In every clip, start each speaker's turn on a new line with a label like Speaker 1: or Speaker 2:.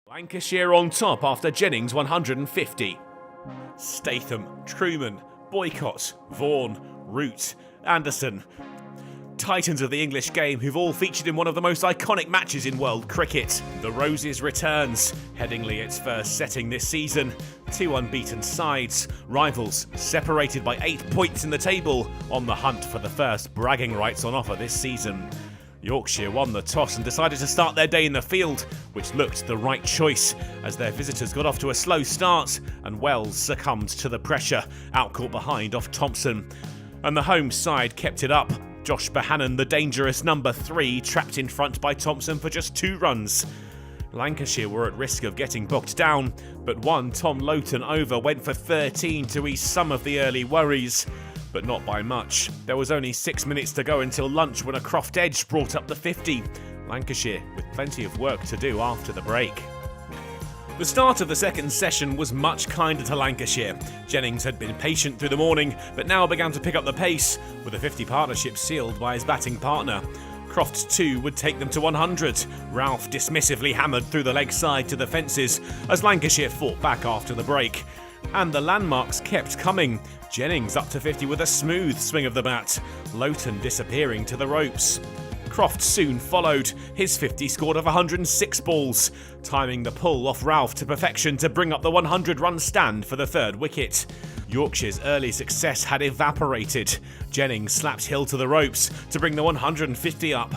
Speaker 1: Lancashire on top after Jennings 150. Statham, Truman, Boycott, Vaughan, Root, Anderson. Titans of the English game who've all featured in one of the most iconic matches in world cricket. The Roses returns, Headingley its first setting this season. Two unbeaten sides, rivals separated by 8 points in the table, on the hunt for the first bragging rights on offer this season. Yorkshire won the toss and decided to start their day in the field, which looked the right choice as their visitors got off to a slow start and Wells succumbed to the pressure, outcaught behind off Thompson. And the home side kept it up. Josh Bohannon, the dangerous number 3, trapped in front by Thompson for just 2 runs. Lancashire were at risk of getting bogged down, but one Tom Loughton over went for 13 to ease some of the early worries. But not by much. There was only 6 minutes to go until lunch when a Croft edge brought up the 50. Lancashire with plenty of work to do after the break. The start of the second session was much kinder to Lancashire. Jennings had been patient through the morning, but now began to pick up the pace, with a 50 partnership sealed by his batting partner. Croft's 2 would take them to 100. Ralph dismissively hammered through the leg side to the fences as Lancashire fought back after the break. And the landmarks kept coming. Jennings up to 50 with a smooth swing of the bat, Loughton disappearing to the ropes. Croft soon followed. His 50 scored of 106 balls, timing the pull off Ralph to perfection to bring up the 100-run stand for the third wicket. Yorkshire's early success had evaporated. Jennings slapped Hill to the ropes to bring the 150 up.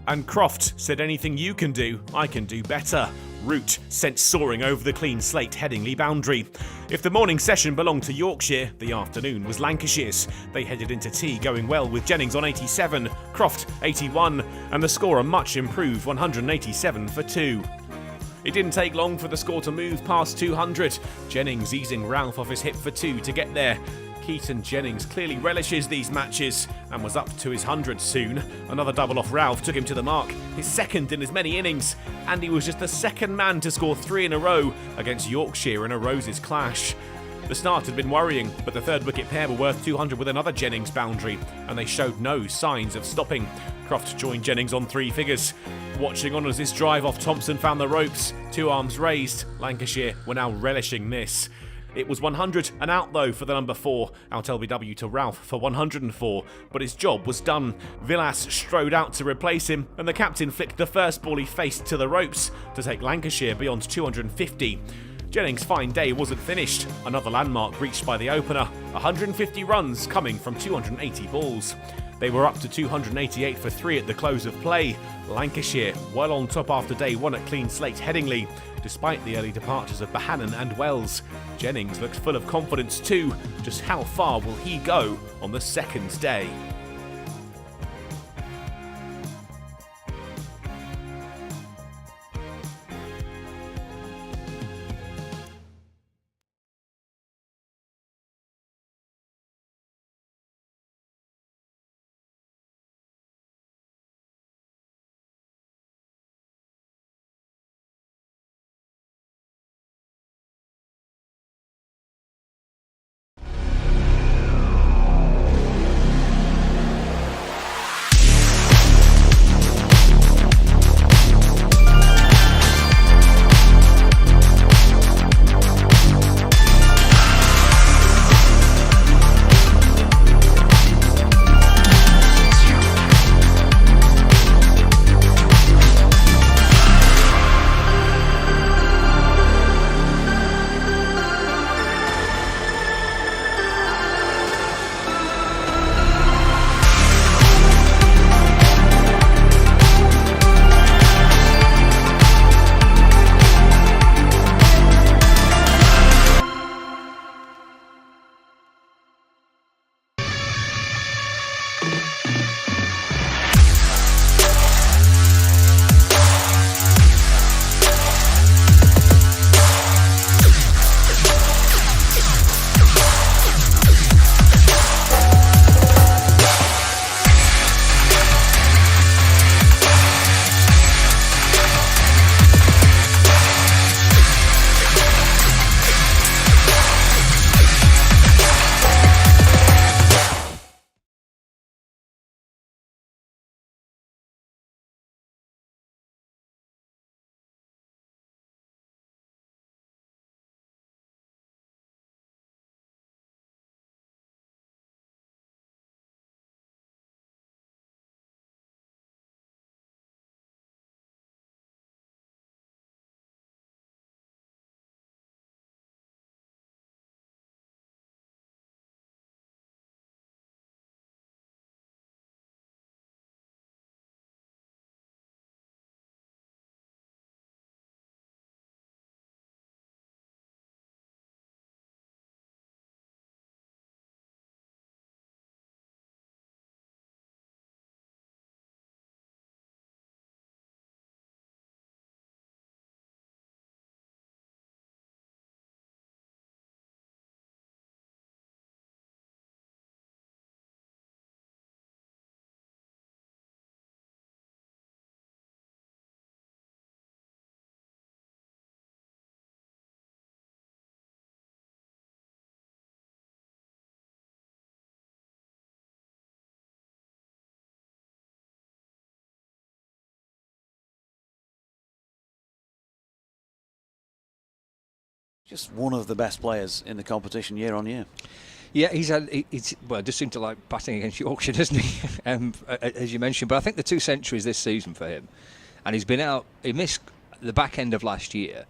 Speaker 1: And Croft said, "Anything you can do, I can do better." Root sent soaring over the clean slate Headingley boundary. If the morning session belonged to Yorkshire, the afternoon was Lancashire's. They headed into tea going well with Jennings on 87, Croft 81, and the score a much improved 187 for 2. It didn't take long for the score to move past 200, Jennings easing Ralph off his hip for 2 to get there. Keaton Jennings clearly relishes these matches and was up to his 100 soon. Another double off Ralph took him to the mark, his second in as many innings, and he was just the second man to score 3 in a row against Yorkshire in a Roses clash. The start had been worrying, but the third wicket pair were worth 200 with another Jennings boundary, and they showed no signs of stopping. Croft joined Jennings on 3 figures. Watching on as this drive off Thompson found the ropes, 2 arms raised, Lancashire were now relishing this. It was 100 and out though for the number 4, out LBW to Ralph for 104, but his job was done. Villas strode out to replace him, and the captain flicked the first ball he faced to the ropes to take Lancashire beyond 250. Jennings' fine day wasn't finished. Another landmark reached by the opener, 150 runs coming from 280 balls. They were up to 288 for 3 at the close of play. Lancashire well on top after day 1 at clean slate Headingley, despite the early departures of Bohannon and Wells. Jennings looks full of confidence too. Just how far will he go on the second day?
Speaker 2: just one of the best players in the competition year on year.
Speaker 3: Yeah, he's just seemed to like batting against Yorkshire, doesn't he? As you mentioned, but I think the 2 centuries this season for him, and he's been out. He missed the back end of last year,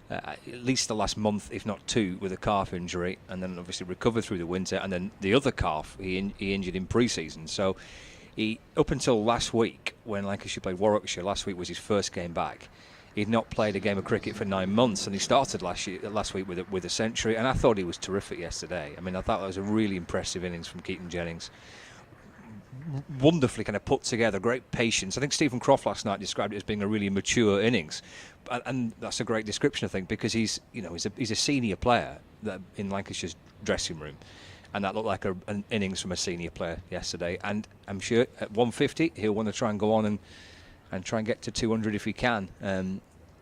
Speaker 3: at least the last month, if not 2, with a calf injury, and then obviously recovered through the winter, and then the other calf he injured in pre-season. So he, up until last week, when Lancashire played Warwickshire, last week was his first game back. He'd not played a game of cricket for 9 months, and he started last week with a century. And I thought he was terrific yesterday. I mean, I thought that was a really impressive innings from Keaton Jennings. Wonderfully kind of put together, great patience. I think Stephen Croft last night described it as being a really mature innings, and that's a great description, I think, because he's a senior player in Lancashire's dressing room, and that looked like an innings from a senior player yesterday. And I'm sure at 150 he'll want to try and go on and try and get to 200 if he can. And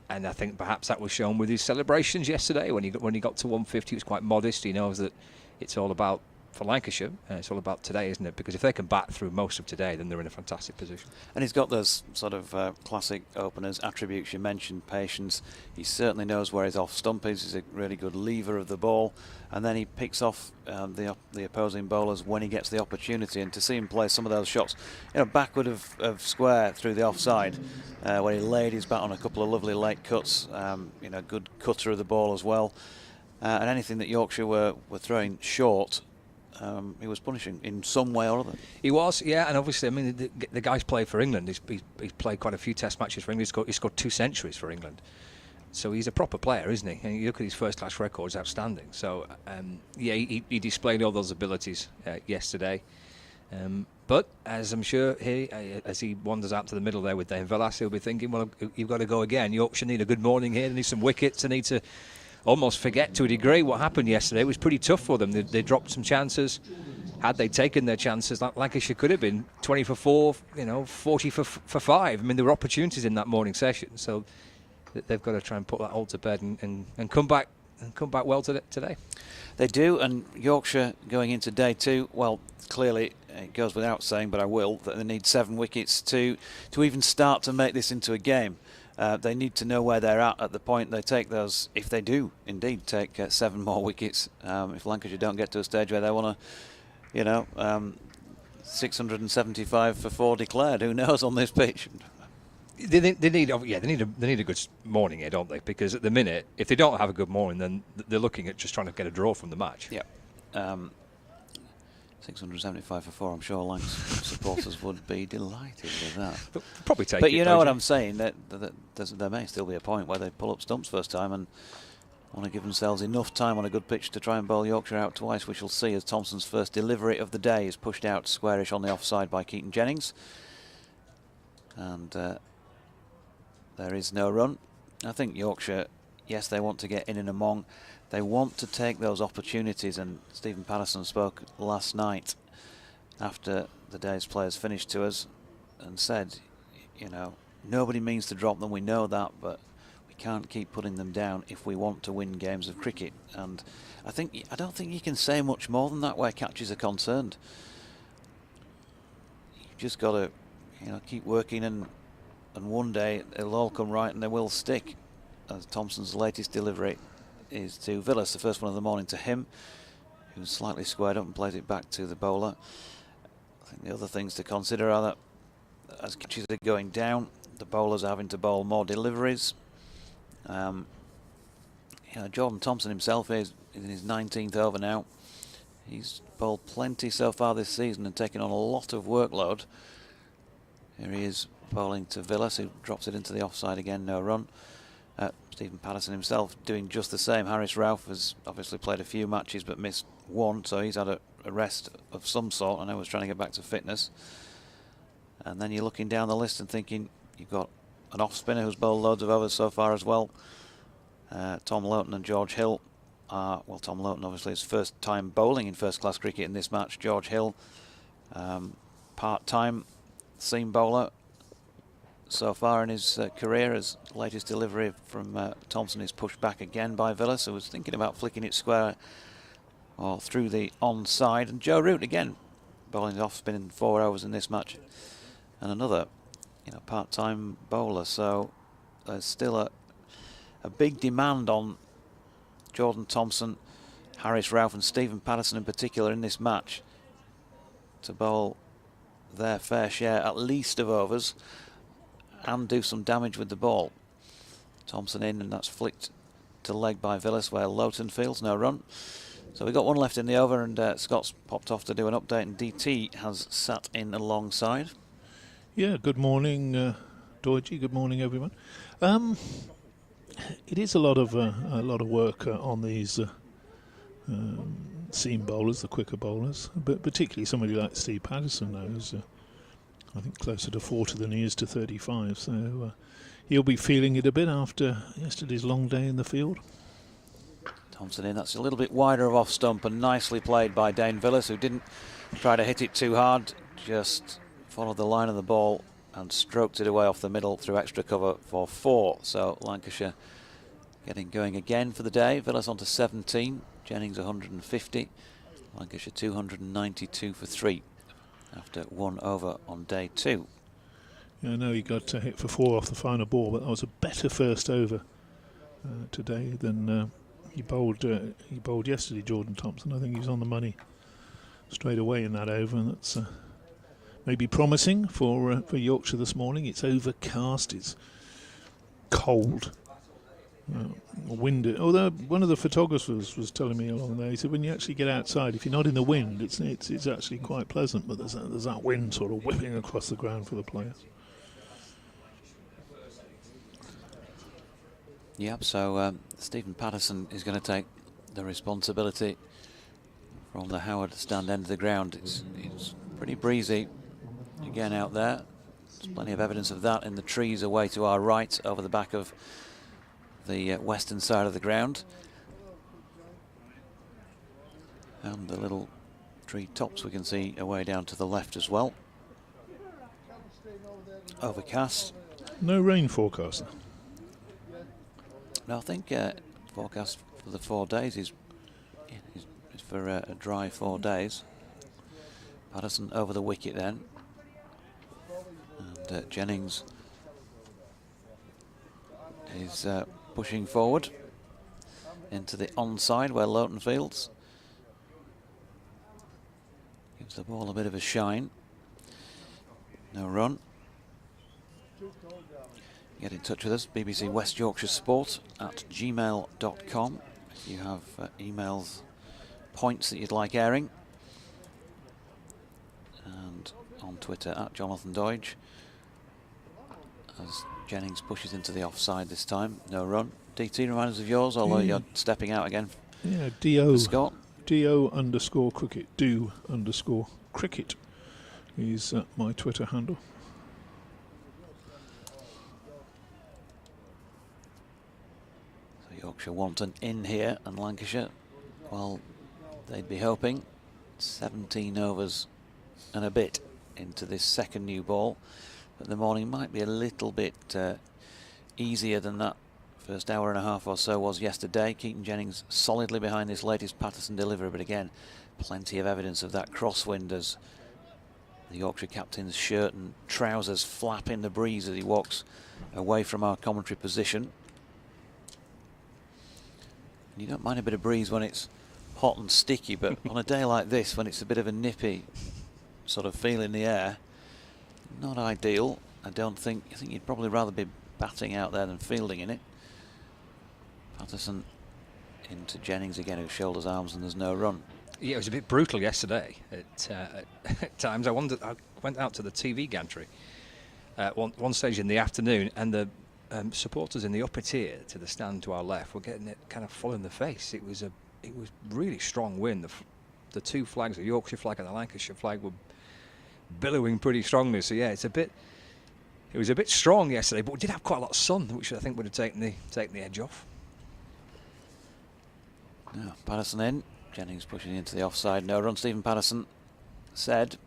Speaker 3: I think perhaps that was shown with his celebrations yesterday when he got to 150. He was quite modest. He knows that it's all about, for Lancashire, it's all about today, isn't it? Because if they can bat through most of today, then they're in a fantastic position.
Speaker 2: And he's got those sort of classic openers attributes you mentioned, patience. He certainly knows where his off stump is. He's a really good lever of the ball, and then he picks off the opposing bowlers when he gets the opportunity. And to see him play some of those shots, backward of square through the offside, where he laid his bat on a couple of lovely late cuts, good cutter of the ball as well, and anything that Yorkshire were throwing short, he was punishing in some way or other. He
Speaker 3: was, yeah, and obviously, I mean, the guy's played for England. He's played quite a few Test matches for England. He scored 2 centuries for England, so he's a proper player, isn't he? And you look at his first-class records, outstanding. So, he displayed all those abilities yesterday. But as I'm sure as he wanders out to the middle there with Dane Villas, he'll be thinking, well, you've got to go again. Yorkshire need a good morning here. They need some wickets. They need to almost forget to a degree what happened yesterday. It was pretty tough for them. They dropped some chances. Had they taken their chances, Lancashire could have been 20 for 4, 40 for 5. I mean, there were opportunities in that morning session, so they've got to try and put that all to bed and come back well today.
Speaker 2: They do, and Yorkshire going into day 2, well, clearly it goes without saying, but I will, that they need 7 wickets to even start to make this into a game. They need to know where they're at the point they take those, if they do indeed take 7 more wickets. If Lancashire don't get to a stage where they want to, 675 for 4 declared, who knows on this pitch.
Speaker 3: They need a good morning here, don't they? Because at the minute, if they don't have a good morning, then they're looking at just trying to get a draw from the match.
Speaker 2: Yeah. 675 for 4. I'm sure Lancs supporters would be delighted with that.
Speaker 3: But probably take.
Speaker 2: But you know what I'm saying? That there may still be a point where they pull up stumps first time and want to give themselves enough time on a good pitch to try and bowl Yorkshire out twice. We shall see as Thompson's first delivery of the day is pushed out squarish on the offside by Keaton Jennings, and there is no run. I think Yorkshire, yes, they want to get in and among. They want to take those opportunities, and Stephen Patterson spoke last night after the day's players finished to us and said, nobody means to drop them, we know that, but we can't keep putting them down if we want to win games of cricket. And I don't think you can say much more than that where catches are concerned. You've just got to, keep working, and one day it'll all come right and they will stick. As Thompson's latest delivery is to Villas, the first one of the morning to him, who's slightly squared up and plays it back to the bowler. I think the other things to consider are that as catches are going down, the bowlers are having to bowl more deliveries. Jordan Thompson himself is in his 19th over now. He's bowled plenty so far this season and taken on a lot of workload. Here he is bowling to Villas, who drops it into the offside again, no run. Stephen Patterson himself doing just the same. Harris Ralph has obviously played a few matches but missed 1, so he's had a rest of some sort. I know he's trying to get back to fitness. And then you're looking down the list and thinking you've got an off-spinner who's bowled loads of overs so far as well. Tom Loughton and George Hill are, well, Tom Loughton obviously his first time bowling in first-class cricket in this match. George Hill, part-time seam bowler so far in his career. His latest delivery from Thompson is pushed back again by Villas, who was thinking about flicking it square or through the onside. And Joe Root again bowling off spin in 4 overs in this match, and another part-time bowler. So there's still a big demand on Jordan Thompson, Harris Ralph and Stephen Patterson in particular in this match to bowl their fair share at least of overs and do some damage with the ball. Thompson in, and that's flicked to leg by Villas where Lowton fields, no run. So we've got one left in the over, and Scott's popped off to do an update, and DT has sat in alongside.
Speaker 4: Yeah, good morning, Doidgy. Good morning, everyone. It is a lot of work on these seam bowlers, the quicker bowlers, but particularly somebody like Steve Patterson now, who's I think closer to 40 than he is to 35. So he'll be feeling it a bit after yesterday's long day in the field.
Speaker 2: Thompson in, that's a little bit wider of off stump, and nicely played by Dane Villas, who didn't try to hit it too hard, just followed the line of the ball and stroked it away off the middle through extra cover for 4. So Lancashire getting going again for the day. Villas on to 17, Jennings 150, Lancashire 292 for 3 after 1 over on day 2.
Speaker 4: Yeah, I know he got hit for 4 off the final ball, but that was a better first over today than he bowled yesterday, Jordan Thompson. I think he was on the money straight away in that over, and that's maybe promising for Yorkshire this morning. It's overcast, it's cold, windy. Although one of the photographers was telling me along there, he said when you actually get outside, if you're not in the wind, it's actually quite pleasant, but there's that wind sort of whipping across the ground for the players.
Speaker 2: Yep, so Stephen Patterson is going to take the responsibility from the Howard stand end of the ground. It's pretty breezy again out there. There's plenty of evidence of that in the trees away to our right over the back of the western side of the ground. And the little tree tops we can see away down to the left as well. Overcast.
Speaker 4: No rain forecast.
Speaker 2: No, I think forecast for the 4 days is for a dry 4 days. Patterson over the wicket then. And Jennings is pushing forward into the onside where Lowton fields. Gives the ball a bit of a shine. No run. Get in touch with us, BBC West Yorkshire Sport at gmail.com. If you have emails, points that you'd like airing. And on Twitter at Jonathan Doidge. As Jennings pushes into the offside this time, no run. DT, remind us of yours, although you're stepping out again.
Speaker 4: Yeah, DO.
Speaker 2: Scott.
Speaker 4: DO_cricket. Do_cricket is my Twitter handle.
Speaker 2: Yorkshire want an in here, and Lancashire, well, they'd be hoping 17 overs and a bit into this second new ball, but the morning might be a little bit easier than that first hour and a half or so was yesterday. Keaton Jennings solidly behind this latest Patterson delivery, but again, plenty of evidence of that crosswind as the Yorkshire captain's shirt and trousers flap in the breeze as he walks away from our commentary position. You don't mind a bit of breeze when it's hot and sticky, but on a day like this, when it's a bit of a nippy sort of feel in the air, not ideal. I think you'd probably rather be batting out there than fielding in it. Patterson into Jennings again, who shoulders arms, and there's no run.
Speaker 3: Yeah, it was a bit brutal yesterday at times. I went out to the TV gantry one stage in the afternoon, and the supporters in the upper tier to the stand to our left were getting it kind of full in the face. It was really strong wind. The two flags, the Yorkshire flag and the Lancashire flag, were billowing pretty strongly. So yeah, it was a bit strong yesterday, but we did have quite a lot of sun, which I think would have taken the edge off.
Speaker 2: Now Patterson in, Jennings pushing into the offside, no run. Stephen Patterson said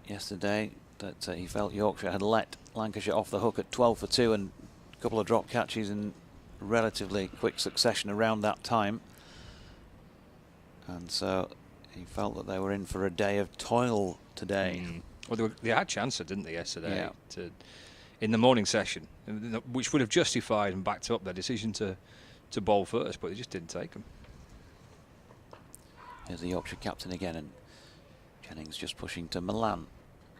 Speaker 2: yesterday that he felt Yorkshire had let Lancashire off the hook at 12 for 2 and a couple of drop catches in relatively quick succession around that time, and so he felt that they were in for a day of toil today.
Speaker 3: Well, they had chances, didn't they, yesterday?
Speaker 2: Yeah.
Speaker 3: In the morning session, which would have justified and backed up their decision to to bowl first, but they just didn't take them.
Speaker 2: Here's the Yorkshire captain again, and Jennings just pushing to Milan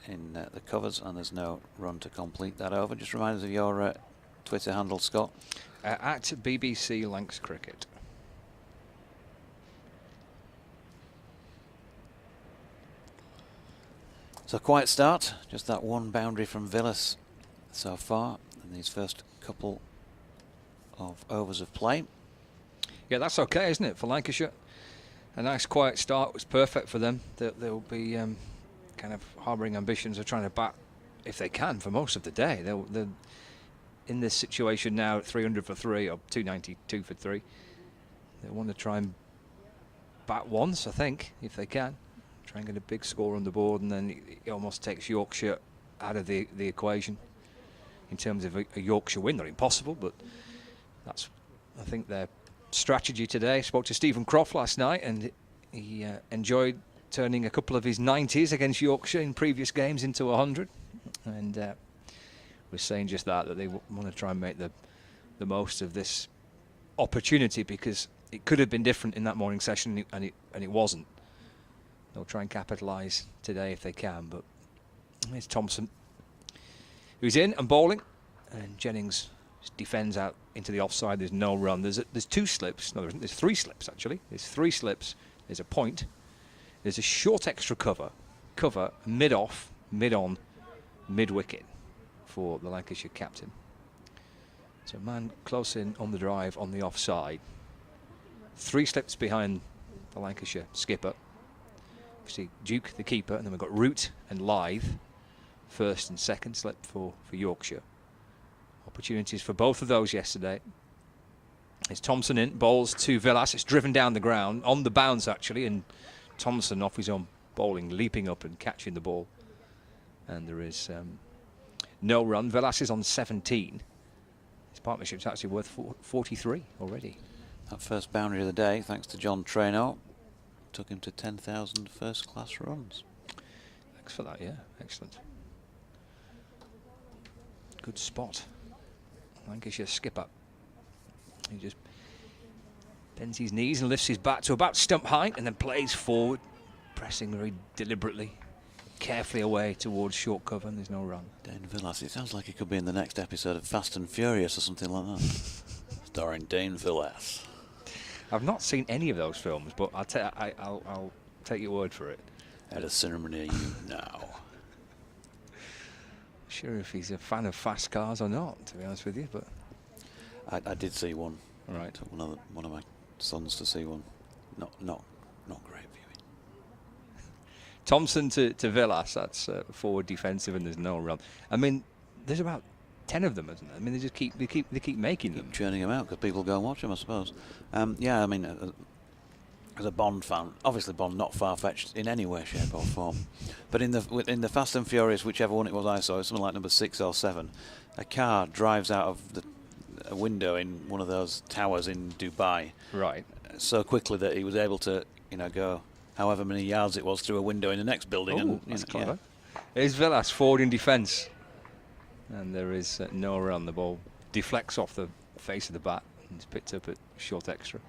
Speaker 2: in the covers, and there's no run to complete that over. Just remind us of your Twitter handle, Scott.
Speaker 3: At BBC Lancs Cricket.
Speaker 2: So quiet start, just that one boundary from Villas so far in these first couple of overs of play.
Speaker 3: Yeah, that's okay, isn't it, for Lancashire? A nice quiet start was perfect for them. They'll be kind of harbouring ambitions of trying to bat, if they can, for most of the day. They're in this situation now at 300 for 3 or 292 for 3. They want to try and bat once, I think, if they can. Try and get a big score on the board, and then it almost takes Yorkshire out of the equation in terms of a Yorkshire win. Not impossible, but that's, I think, their strategy today. Spoke to Stephen Croft last night, and he enjoyed turning a couple of his 90s against Yorkshire in previous games into 100, and was saying just that they want to try and make the most of this opportunity, because it could have been different in that morning session, and it wasn't. They'll try and capitalise today if they can, but here's Thompson, who's in and bowling, and Jennings defends out into the offside. There's no run. There's 2 slips. No, there isn't. There's 3 slips, actually. There's 3 slips. There's a point. There's a short extra cover, mid-off, mid-on, mid-wicket for the Lancashire captain. So man close in on the drive on the offside. 3 slips behind the Lancashire skipper. Obviously Duke, the keeper, and then we've got Root and Lythe, first and second slip for Yorkshire. Opportunities for both of those yesterday. It's Thompson in, bowls to Villas. It's driven down the ground, on the bounce actually, and Thompson off his own bowling, leaping up and catching the ball. And there is no run. Villas is on 17. His partnership's actually worth 43 already.
Speaker 2: That first boundary of the day, thanks to John Traynor, took him to 10,000 first-class runs.
Speaker 3: Thanks for that, yeah. Excellent. Good spot. Lancashire skipper. He just bends his knees and lifts his bat to about stump height and then plays forward, pressing very deliberately, carefully away towards short cover, and there's no run.
Speaker 2: Dane Villas, it sounds like he could be in the next episode of Fast and Furious or something like that. Starring Dane Villas.
Speaker 3: I've not seen any of those films, but I'll take your word for it.
Speaker 2: At a cinema near you now.
Speaker 3: Sure if he's a fan of fast cars or not, to be honest with you, but
Speaker 2: I did see one.
Speaker 3: All right.
Speaker 2: Took one of my sons to see one. Not great viewing.
Speaker 3: Thompson to Villas, that's forward defensive, and there's no run. I mean, there's about 10 of them, isn't there? I mean, they keep making them.
Speaker 2: Keep churning them out because people go and watch them, I suppose. Yeah, I mean, as a Bond fan, obviously Bond not far-fetched in any way, shape or form. But in the Fast and Furious, whichever one it was I saw, something like number 6 or 7, a car drives out of a window in one of those towers in Dubai.
Speaker 3: Right.
Speaker 2: So quickly that he was able to, go however many yards it was through a window in the next building.
Speaker 3: Oh, that's clever. Here's Villas forward in defence. And there is no run. The ball deflects off the face of the bat and it's picked up at short extra.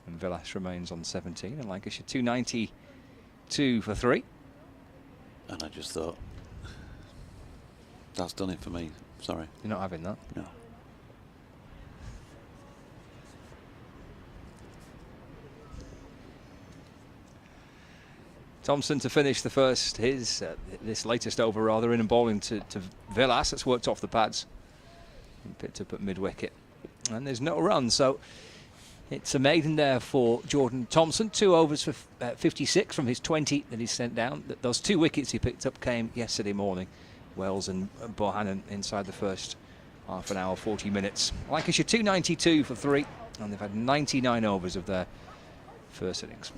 Speaker 3: And Villas remains on 17, and Lancashire 292 for 3.
Speaker 2: And I just thought, that's done it for me. Sorry.
Speaker 3: You're not having that?
Speaker 2: No.
Speaker 3: Thompson to finish the first, this latest over rather, in and bowling to Villas. That's worked off the pads and picked up at mid-wicket. And there's no run, so it's a maiden there for Jordan Thompson. 2 overs for 56 from his 20 that he's sent down. Those 2 wickets he picked up came yesterday morning. Wells and Bohannon inside the first half an hour, 40 minutes. Lancashire 292 for 3, and they've had 99 overs of their first innings.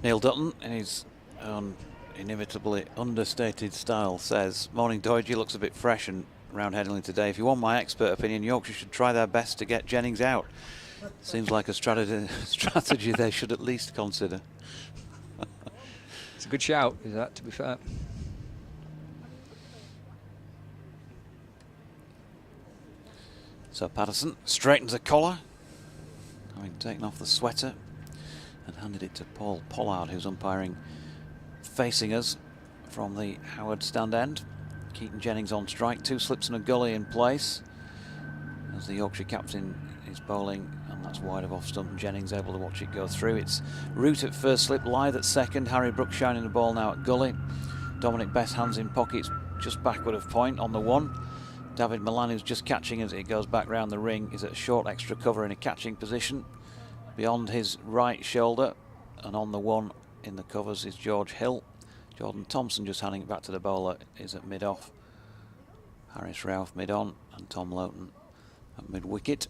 Speaker 2: Neil Dutton, in his own inevitably understated style, says, "Morning Doidge, looks a bit fresh and round Headingley today. If you want my expert opinion, Yorkshire should try their best to get Jennings out. Seems like a strategy they should at least consider."
Speaker 3: It's a good shout, is that, to be fair?
Speaker 2: So Patterson straightens the collar. having taken off the sweater and handed it to Paul Pollard, who's umpiring facing us from the Howard stand end. Keaton Jennings on strike, 2 slips and a gully in place as the Yorkshire captain is bowling, and that's wide of off stump. Jennings able to watch it go through. It's Root at first slip, Lythe at second, Harry Brooks shining the ball now at gully. Dominic Best hands in pockets just backward of point on the 1. David Milan, who's just catching as it goes back round the ring, is at a short extra cover in a catching position beyond his right shoulder, and on the 1 in the covers is George Hill. Jordan Thompson just handing it back to the bowler is at mid-off. Harris Ralph mid-on and Tom Loughton at mid-wicket.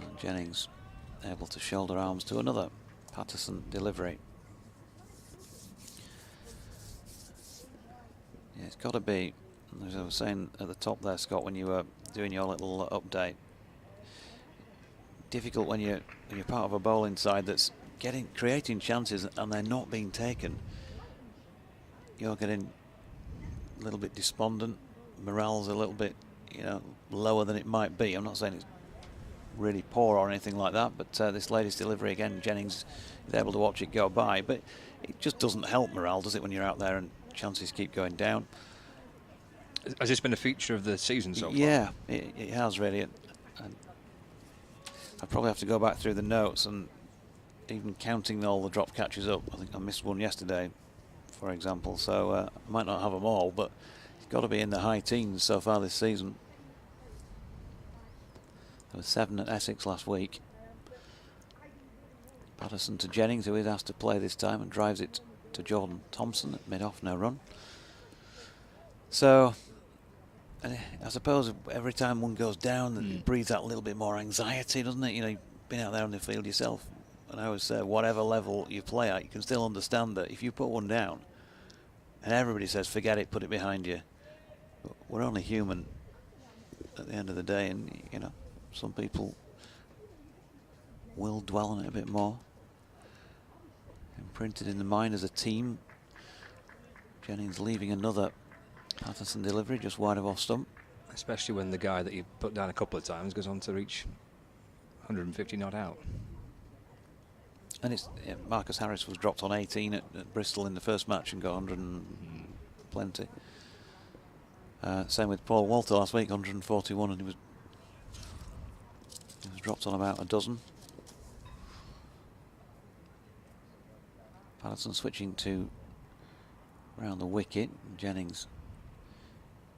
Speaker 2: And Jennings able to shoulder arms to another Patterson delivery. Yeah, it's got to be, as I was saying at the top there, Scott, when you were doing your little update, difficult when you're part of a bowling side that's creating chances and they're not being taken. You're getting a little bit despondent. Morale's a little bit, lower than it might be. I'm not saying it's really poor or anything like that, but this latest delivery again, Jennings is able to watch it go by, but it just doesn't help morale, does it, when you're out there and chances keep going down?
Speaker 3: Has this been a feature of the season so far?
Speaker 2: Yeah, it has really. I'd probably have to go back through the notes and even counting all the drop catches up. I think I missed one yesterday, for example, so I might not have them all, but it's got to be in the high teens so far this season. There were 7 at Essex last week. Patterson to Jennings, who is asked to play this time, and drives it to Jordan Thompson at mid-off, no run. So I suppose every time one goes down, it breeds that little bit more anxiety, doesn't it? You've been out there on the field yourself, and I always say, whatever level you play at, you can still understand that if you put one down, and everybody says, forget it, put it behind you. But we're only human at the end of the day, and some people will dwell on it a bit more. Imprinted in the mind as a team. Jennings leaving another Patterson delivery just wide of off stump.
Speaker 3: Especially when the guy that you put down a couple of times goes on to reach 150 not out.
Speaker 2: And Marcus Harris was dropped on 18 at Bristol in the first match and got 100 and plenty. Same with Paul Walter last week, 141, and he was dropped on about a dozen. Patterson switching to around the wicket. Jennings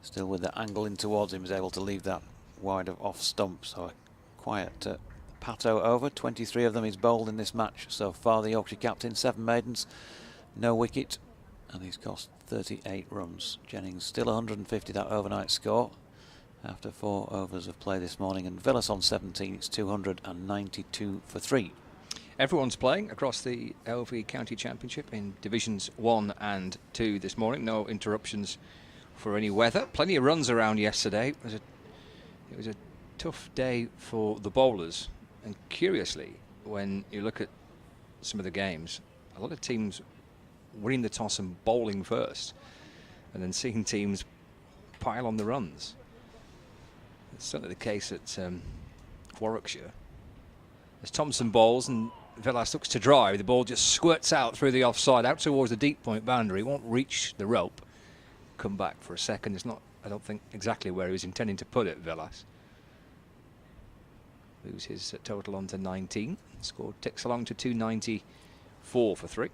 Speaker 2: still with the angle in towards him is able to leave that wide of off stump. So a quiet Pato over. 23 of them he's bowled in this match so far. The Yorkshire captain, 7 maidens, no wicket, and he's cost 38 runs. Jennings still 150, that overnight score after 4 overs of play this morning, and Villas on 17. It's 292 for 3.
Speaker 3: Everyone's playing across the LV County Championship in Divisions 1 and 2 this morning. No interruptions for any weather. Plenty of runs around yesterday. It was a tough day for the bowlers. And curiously, when you look at some of the games, a lot of teams winning the toss and bowling first, and then seeing teams pile on the runs. It's certainly the case at Warwickshire. As Thompson bowls and Villas looks to drive, the ball just squirts out through the offside, out towards the deep point boundary. It won't reach the rope. Come back for a second. It's not, I don't think, exactly where he was intending to put it, Villas. Lose his total on to 19. Score ticks along to 294 for 3.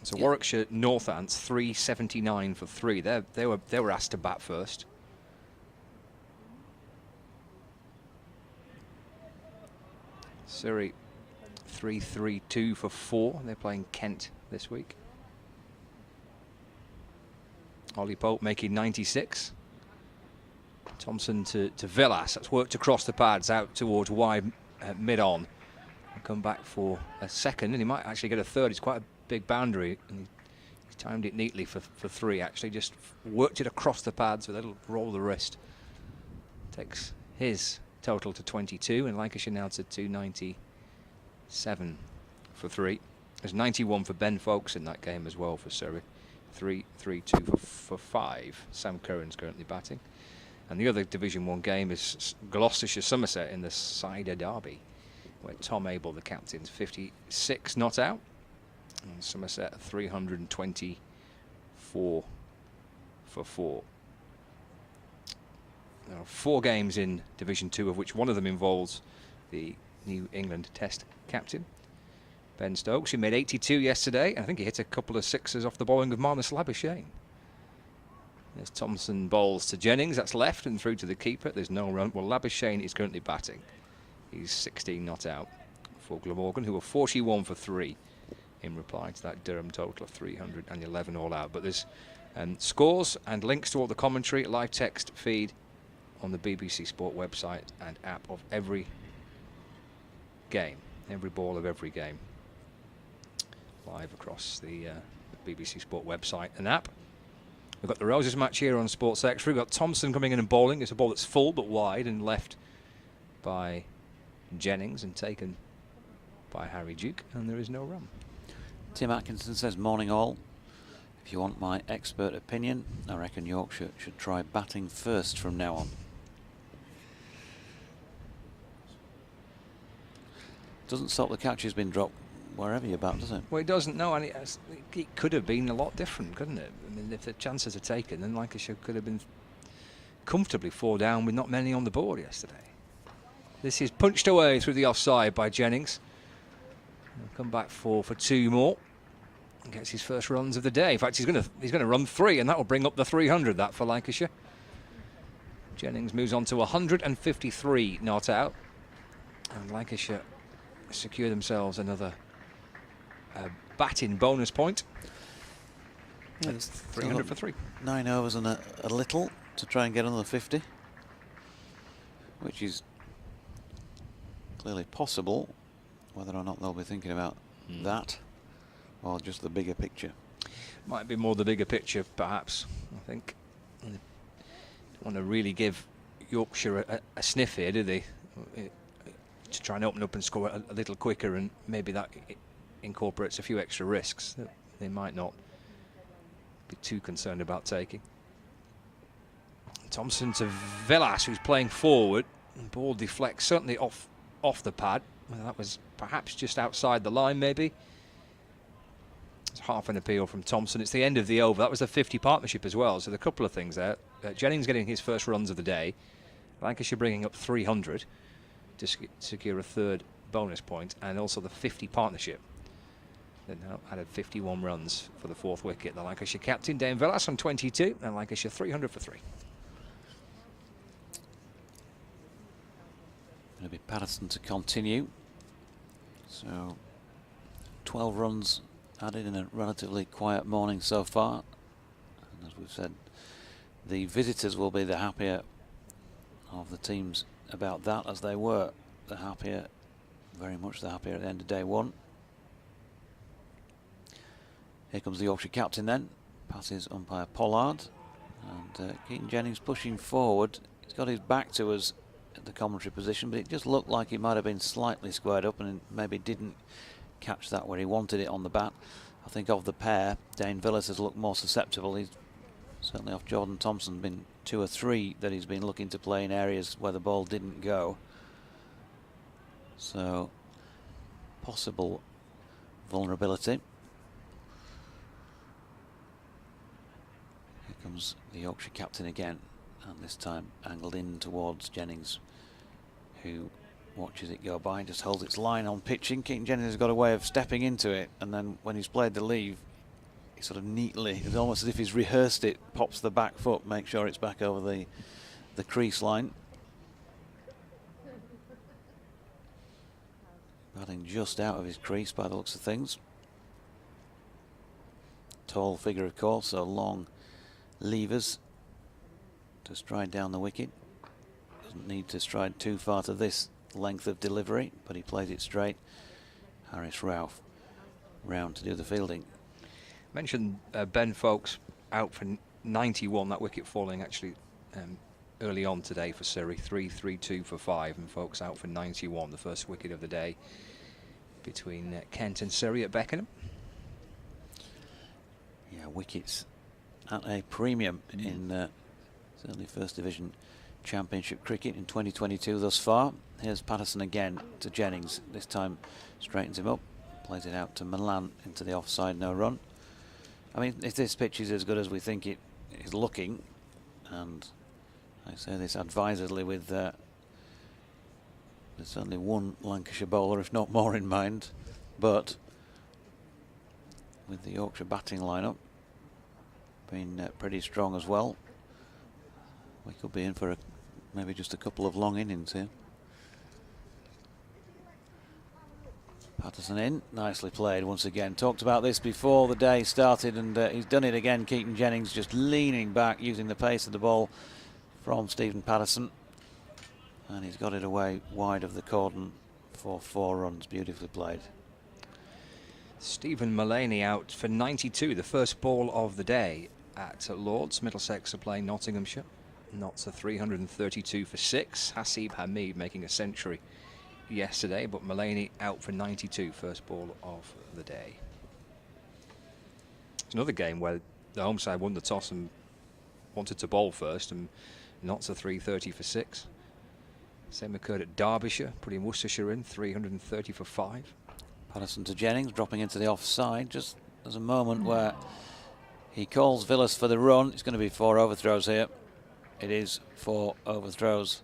Speaker 3: So yeah. Warwickshire Northants 379 for 3. They were asked to bat first. Surrey 332 for 4. They're playing Kent this week. Ollie Pope making 96. Thompson to Villas. That's worked across the pads out towards wide mid-on. Come back for a second, and he might actually get a third. It's quite a big boundary, and he timed it neatly for 3, actually. Just worked it across the pads with a little roll of the wrist. Takes his total to 22, and Lancashire now to 297 for 3. There's 91 for Ben Folkes in that game as well for Surrey. 3-3-2 for 5. Sam Curran's currently batting. And the other Division 1 game is Gloucestershire-Somerset in the Cider Derby, where Tom Abel, the captain's 56 not out, and Somerset 324 for 4. There are 4 games in Division 2, of which one of them involves the New England Test captain, Ben Stokes, who made 82 yesterday. I think he hit a couple of sixes off the bowling of Marnus Labuschagne. There's Thompson bowls to Jennings, that's left and through to the keeper. There's no run. Well, Labuschagne is currently batting. He's 16 not out for Glamorgan, who are 41 for 3 in reply to that Durham total of 311 all out. But there's scores and links to all the commentary, live text feed on the BBC Sport website and app of every game, every ball of every game, live across the BBC Sport website and app. We've got the Roses match here on Sports Extra. We've got Thompson coming in and bowling. It's a ball that's full but wide and left by Jennings and taken by Harry Duke, and there is no run.
Speaker 2: Tim Atkinson says, morning all. If you want my expert opinion, I reckon Yorkshire should try batting first from now on. Doesn't stop the catches being dropped wherever you bat, does it?
Speaker 3: Well, it doesn't, no, and it could have been a lot different, couldn't it? I mean, if the chances are taken, then Lancashire could have been comfortably 4 down with not many on the board yesterday. This is punched away through the offside by Jennings. He'll come back for 2 more. And gets his first runs of the day. In fact, he's going to run 3, and that will bring up the 300, that for Lancashire. Jennings moves on to 153 not out. And Lancashire secure themselves another batting bonus point.
Speaker 2: Yeah,
Speaker 3: it's 300 for 3.
Speaker 2: 9 overs and a little to try and get another 50, which is clearly possible. Whether or not they'll be thinking about that or just the bigger picture.
Speaker 3: Might be more the bigger picture, perhaps. I think they don't want to really give Yorkshire a sniff here, do they? To try and open up and score a little quicker, and maybe that incorporates a few extra risks that they might not be too concerned about taking. Thompson to Villas, who's playing forward. Ball deflects certainly off the pad. Well, that was perhaps just outside the line, maybe. It's half an appeal from Thompson. It's the end of the over. That was a 50 partnership as well, so there are a couple of things there. Jennings getting his first runs of the day. Lancashire bringing up 300 to secure a 3rd bonus point, and also the 50 partnership. They now added 51 runs for the 4th wicket. The Lancashire captain, Dane Villas, on 22, and Lancashire 300 for 3.
Speaker 2: Going to be Patterson to continue. So 12 runs added in a relatively quiet morning so far. And as we've said, the visitors will be the happier of the teams about that, as they were the happier, very much the happier at the end of day 1. Here comes the Yorkshire captain then, passes umpire Pollard, and Keaton Jennings pushing forward. He's got his back to us at the commentary position, but it just looked like he might have been slightly squared up and maybe didn't catch that where he wanted it on the bat. I think of the pair, Dane Villas has looked more susceptible. He's certainly off Jordan Thompson, been 2 or 3 that he's been looking to play in areas where the ball didn't go. So, possible vulnerability. Here comes the Yorkshire captain again, and this time angled in towards Jennings, who watches it go by, just holds its line on pitching. Keaton Jennings has got a way of stepping into it, and then when he's played the leave, he sort of neatly, it's almost as if he's rehearsed it, pops the back foot, make sure it's back over the crease line. Batting just out of his crease by the looks of things. Tall figure, of course, so long levers to stride down the wicket. Doesn't need to stride too far to this length of delivery, but he plays it straight. Harris Ralph round to do the fielding.
Speaker 3: Mentioned Ben Foakes out for 91, that wicket falling actually early on today for Surrey. 3-3-2 for 5, and Foakes out for 91, the first wicket of the day between Kent and Surrey at Beckenham. Yeah,
Speaker 2: wickets at a premium in certainly First Division Championship cricket in 2022 thus far. Here's Patterson again to Jennings. This time straightens him up, plays it out to Milan into the offside, no run. I mean, if this pitch is as good as we think it is looking, and I say this advisedly with there's certainly one Lancashire bowler, if not more, in mind, but with the Yorkshire batting lineup being pretty strong as well, we could be in for maybe just a couple of long innings here. Patterson in, nicely played once again. Talked about this before the day started, and he's done it again. Keaton Jennings just leaning back, using the pace of the ball from Stephen Patterson, and he's got it away wide of the cordon for 4 runs. Beautifully played.
Speaker 3: Stephen Mullaney out for 92, the first ball of the day at Lords. Middlesex are playing Nottinghamshire. Notts are 332 for 6. Hasib Hamid making a century yesterday, but Mullaney out for 92, first ball of the day. It's another game where the home side won the toss and wanted to bowl first, and Notts are 330 for 6. Same occurred at Derbyshire, putting Worcestershire in 330 for 5.
Speaker 2: Patterson to Jennings, dropping into the offside. Just there's a moment where he calls Villas for the run. It's going to be 4 overthrows here. It is 4 overthrows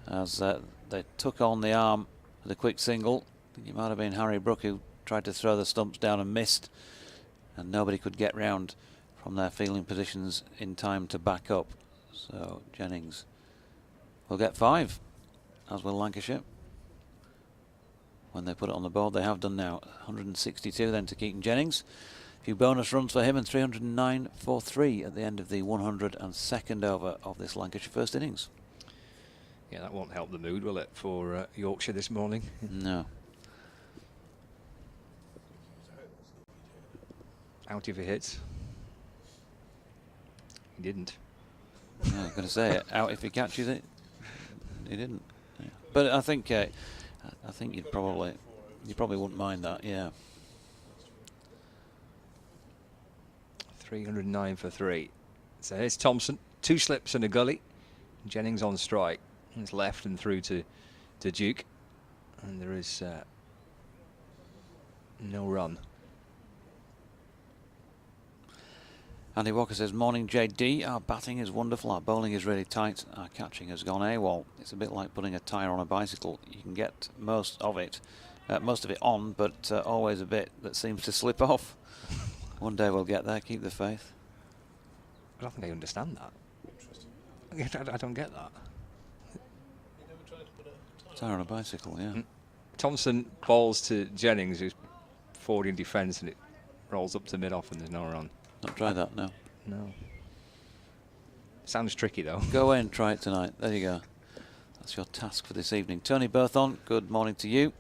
Speaker 2: as they took on the arm with a quick single. I think it might have been Harry Brook who tried to throw the stumps down and missed, and nobody could get round from their fielding positions in time to back up. So Jennings will get 5, as will Lancashire. When they put it on the board, they have done now. 162 then to Keaton Jennings. A few bonus runs for him, and 309 for 3 at the end of the 102nd over of this Lancashire first innings.
Speaker 3: Yeah, that won't help the mood, will it, for Yorkshire this morning?
Speaker 2: No.
Speaker 3: Out if he hits. He didn't.
Speaker 2: Yeah, I was going to say it. Out if he catches it. He didn't. Yeah. But I think you probably wouldn't mind that. Yeah.
Speaker 3: 309 for 3. So here's Thompson, 2 slips and a gully. Jennings on strike. He's left and through to Duke, and there is no run.
Speaker 2: Andy Walker says, morning JD, our batting is wonderful, our bowling is really tight, our catching has gone AWOL. It's a bit like putting a tyre on a bicycle. You can get most of it on, but always a bit that seems to slip off. One day we'll get there, keep the faith.
Speaker 3: I don't think I understand that. I don't get that.
Speaker 2: Tyre on a bicycle, yeah.
Speaker 3: Thompson bowls to Jennings, who's forward in defence, and it rolls up to mid-off and there's no run.
Speaker 2: Not try that, no.
Speaker 3: No. Sounds tricky, though.
Speaker 2: Go away and try it tonight. There you go. That's your task for this evening. Tony Berthon, good morning to you.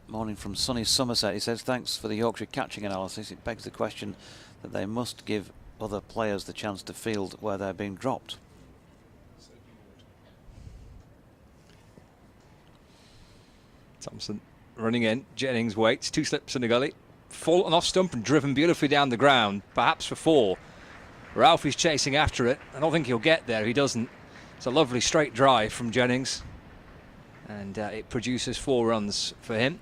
Speaker 2: Morning from sunny Somerset. He says, thanks for the Yorkshire catching analysis. It begs the question that they must give other players the chance to field where they're being dropped.
Speaker 3: Thompson running in. Jennings waits. 2 slips in the gully. Fallen off stump and driven beautifully down the ground, perhaps for 4. Ralphie's chasing after it. I don't think he'll get there if he doesn't. It's a lovely straight drive from Jennings, and it produces 4 runs for him,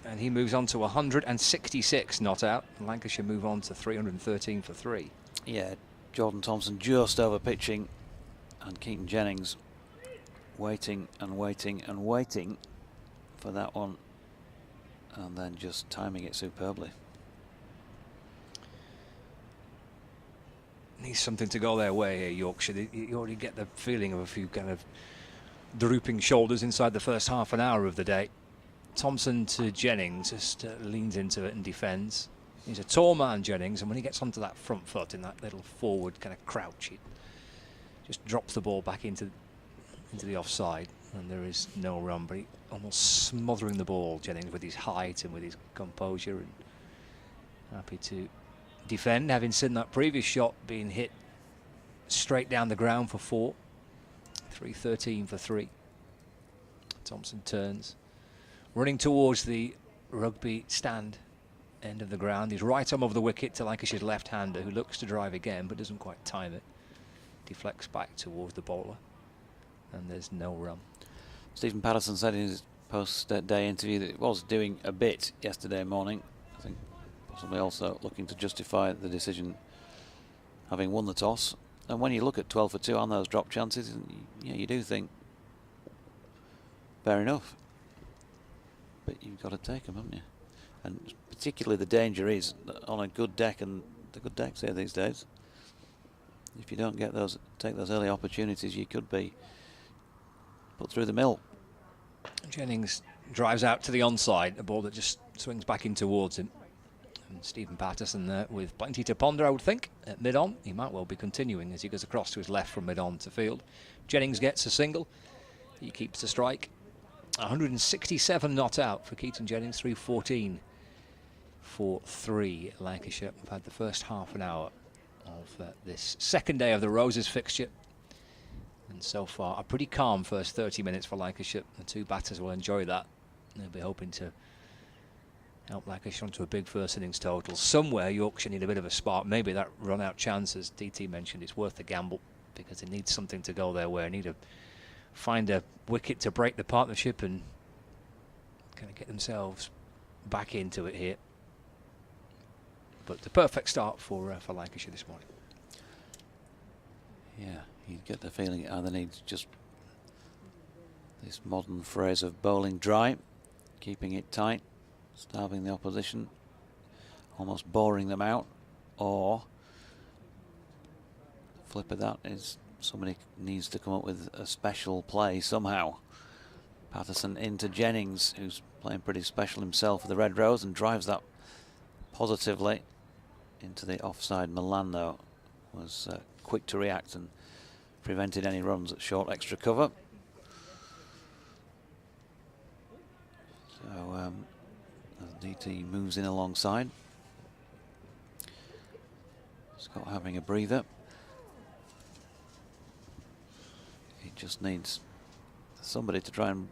Speaker 3: and he moves on to 166 not out. Lancashire move on to 313 for 3.
Speaker 2: Yeah, Jordan Thompson just over pitching, and Keaton Jennings waiting and waiting and waiting for that one, and then just timing it superbly.
Speaker 3: Needs something to go their way here, Yorkshire. You already get the feeling of a few kind of drooping shoulders inside the first half an hour of the day. Thompson to Jennings, just leans into it and defends. He's a tall man, Jennings, and when he gets onto that front foot in that little forward kind of crouch, he just drops the ball back into the offside, and there is no run, but he almost smothering the ball, Jennings, with his height and with his composure, and happy to defend, having seen that previous shot being hit straight down the ground for 4. 313 for 3. Thompson turns, running towards the rugby stand end of the ground. He's right arm over the wicket to Lancashire's left-hander, who looks to drive again but doesn't quite time it. deflects back towards the bowler, and there's no run.
Speaker 2: Stephen Patterson said in his post-day interview that it was doing a bit yesterday morning. I think possibly also looking to justify the decision, having won the toss. And when you look at 12 for 2 on those drop chances, you do think, fair enough. But you've got to take them, haven't you? And particularly the danger is that on a good deck, and the good decks here these days, if you don't get take those early opportunities, you could be put through the mill.
Speaker 3: Jennings drives out to the onside, a ball that just swings back in towards him. And Stephen Patterson there with plenty to ponder, I would think, at mid-on. He might well be continuing as he goes across to his left from mid-on to field. Jennings gets a single. He keeps the strike. 167 not out for Keaton Jennings, 314 for 3 Lancashire. We've had the first half an hour of this second day of the Roses fixture. And so far, a pretty calm first 30 minutes for Lancashire. The two batters will enjoy that. They'll be hoping to help Lancashire onto a big first innings total. Somewhere Yorkshire need a bit of a spark. Maybe that run-out chance, as DT mentioned, it's worth the gamble because they need something to go their way. They need to find a wicket to break the partnership and kind of get themselves back into it here. But the perfect start for Lancashire this morning.
Speaker 2: Yeah, you get the feeling it either needs just this modern phrase of bowling dry, keeping it tight, starving the opposition, almost boring them out, or the flip of that is somebody needs to come up with a special play somehow. Patterson into Jennings, who's playing pretty special himself for the Red Rose, and drives that positively into the offside. Milan, though, was quick to react and prevented any runs at short extra cover. So as DT moves in alongside, Scott having a breather. He just needs somebody to try and,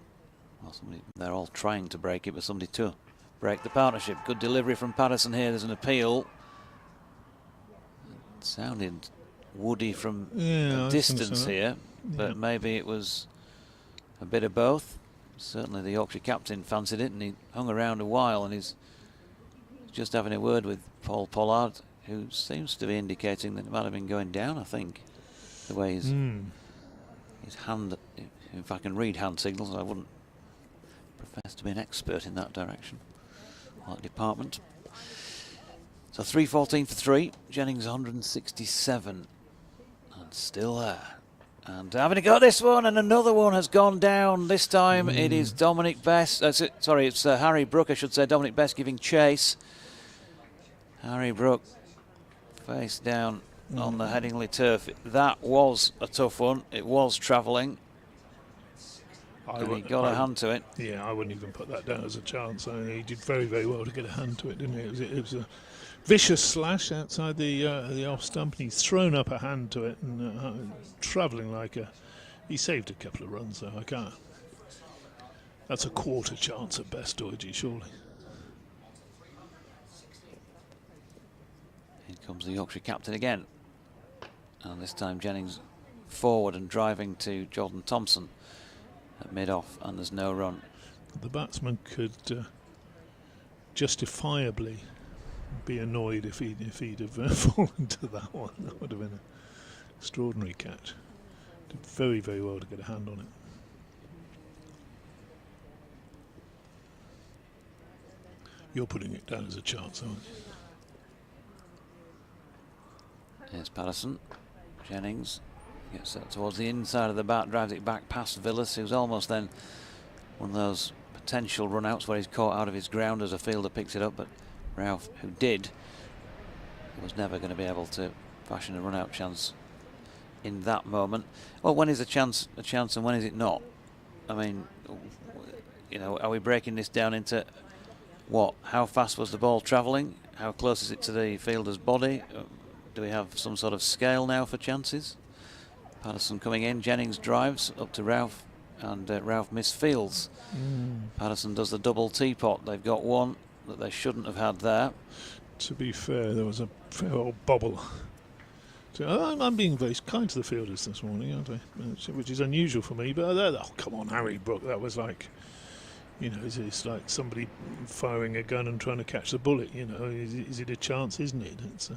Speaker 2: well, somebody, they're all trying to break it, but somebody to break the partnership. Good delivery from Patterson here. There's an appeal. It sounded woody from a distance here, but maybe it was a bit of both. Certainly the Yorkshire captain fancied it, and he hung around a while, and he's just having a word with Paul Pollard, who seems to be indicating that it might have been going down, I think, the way his hand, if I can read hand signals, I wouldn't profess to be an expert in that direction, that department. So 314 for 3, Jennings 167, and still there. And having a go at this one, and another one has gone down. This time it is Dominic Best. Sorry, it's Harry Brook, I should say. Dominic Best giving chase. Harry Brook face down on the Headingley turf. That was a tough one. It was travelling. And he got a hand to it.
Speaker 4: Yeah, I wouldn't even put that down as a chance. I mean, he did very, very well to get a hand to it, didn't he? It was a vicious slash outside the off stump, and he's thrown up a hand to it and travelling like a. He saved a couple of runs, though. I can't. That's a quarter chance at best, Doidgy, surely.
Speaker 2: Here comes the Yorkshire captain again, and this time Jennings forward and driving to Jordan Thompson at mid-off, and there's no run.
Speaker 4: The batsman could justifiably be annoyed if he'd have fallen to that one. That would have been an extraordinary catch. Did very, very well to get a hand on it. You're putting it down as a chance, aren't you?
Speaker 2: Here's Patterson. Jennings gets that towards the inside of the bat, drives it back past Villas, who's almost then one of those potential run-outs where he's caught out of his ground as a fielder picks it up, but Ralph, who did, was never going to be able to fashion a run-out chance in that moment. Well, when is a chance and when is it not? I mean, you know, are we breaking this down into what? How fast was the ball travelling? How close is it to the fielder's body? Do we have some sort of scale now for chances? Patterson coming in, Jennings drives up to Ralph, and Ralph misfields. Patterson does the double teapot. They've got one that they shouldn't have had there.
Speaker 4: To be fair, there was a fair old bobble So I'm being very kind to the fielders this morning, aren't I? Which is unusual for me. But oh, come on, Harry Brook. That was like, it's like somebody firing a gun and trying to catch the bullet. Is it a chance? Isn't it? It's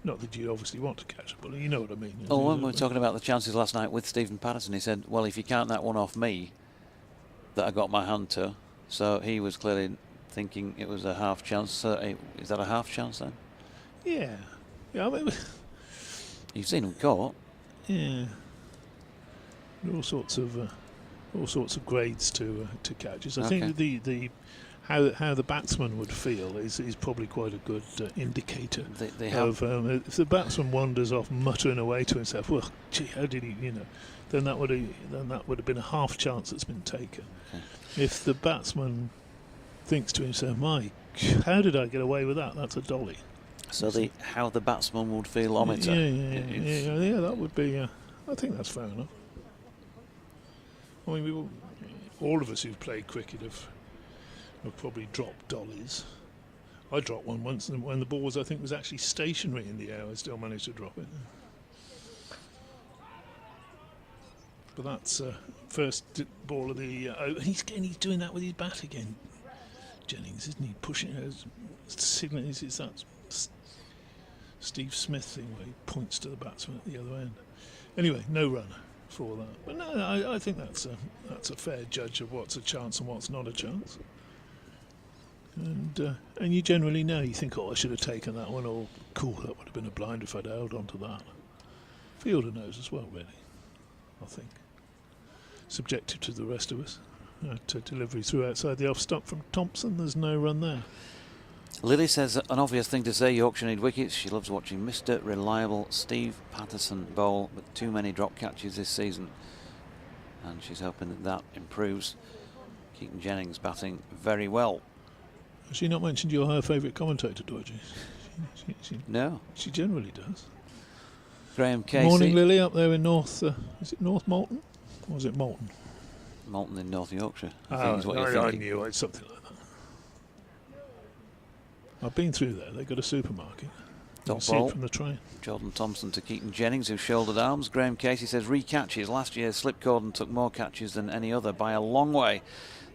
Speaker 4: not that you obviously want to catch a bullet. You know what I mean?
Speaker 2: Oh, when we were talking about the chances last night with Stephen Patterson, he said, "Well, if you count that one off me, that I got my hand to," so he was clearly thinking it was a half chance. So is that a half chance then?
Speaker 4: Yeah. I mean,
Speaker 2: you've seen him caught.
Speaker 4: Yeah. All sorts of grades to catches. I think the how the batsman would feel is probably quite a good indicator of if the batsman wanders off muttering away to himself. Well, gee, how did he? Then that would have been a half chance that's been taken. Okay. If the batsman thinks to himself, "My, how did I get away with that? That's a dolly."
Speaker 2: So how the batsman would feel ometer.
Speaker 4: Yeah, that would be. I think that's fair enough. I mean, all of us who've played cricket have probably dropped dollies. I dropped one once, and when the ball was actually stationary in the air, I still managed to drop it. But that's first ball of the. He's doing that with his bat again, Jennings, isn't he? Pushing, signaling. Is that Steve Smith thing where he points to the batsman at the other end? Anyway, no run for that. But no, I think that's a fair judge of what's a chance and what's not a chance. And you generally know. You think, I should have taken that one, or cool, that would have been a blind if I'd held on to that. Fielder knows as well, really. I think. Subjective to the rest of us. Delivery through outside the off stump from Thompson. There's no run there.
Speaker 2: Lily says an obvious thing to say, Yorkshire need wickets. She loves watching Mr. Reliable Steve Patterson bowl with too many drop catches this season. And she's hoping that improves. Keaton Jennings batting very well.
Speaker 4: Has she not mentioned you're her favourite commentator, Dodgy?
Speaker 2: No.
Speaker 4: She generally does.
Speaker 2: Graham Casey.
Speaker 4: Morning, Lily, up there in North. Is it North Malton? Or is it Malton?
Speaker 2: Malton in North Yorkshire.
Speaker 4: I knew it's something like that. I've been through there. They've got a supermarket. You can see it from the train.
Speaker 2: Jordan Thompson to Keaton Jennings, who shouldered arms. Graham Casey says re-catches. Last year, Slipcorden took more catches than any other by a long way.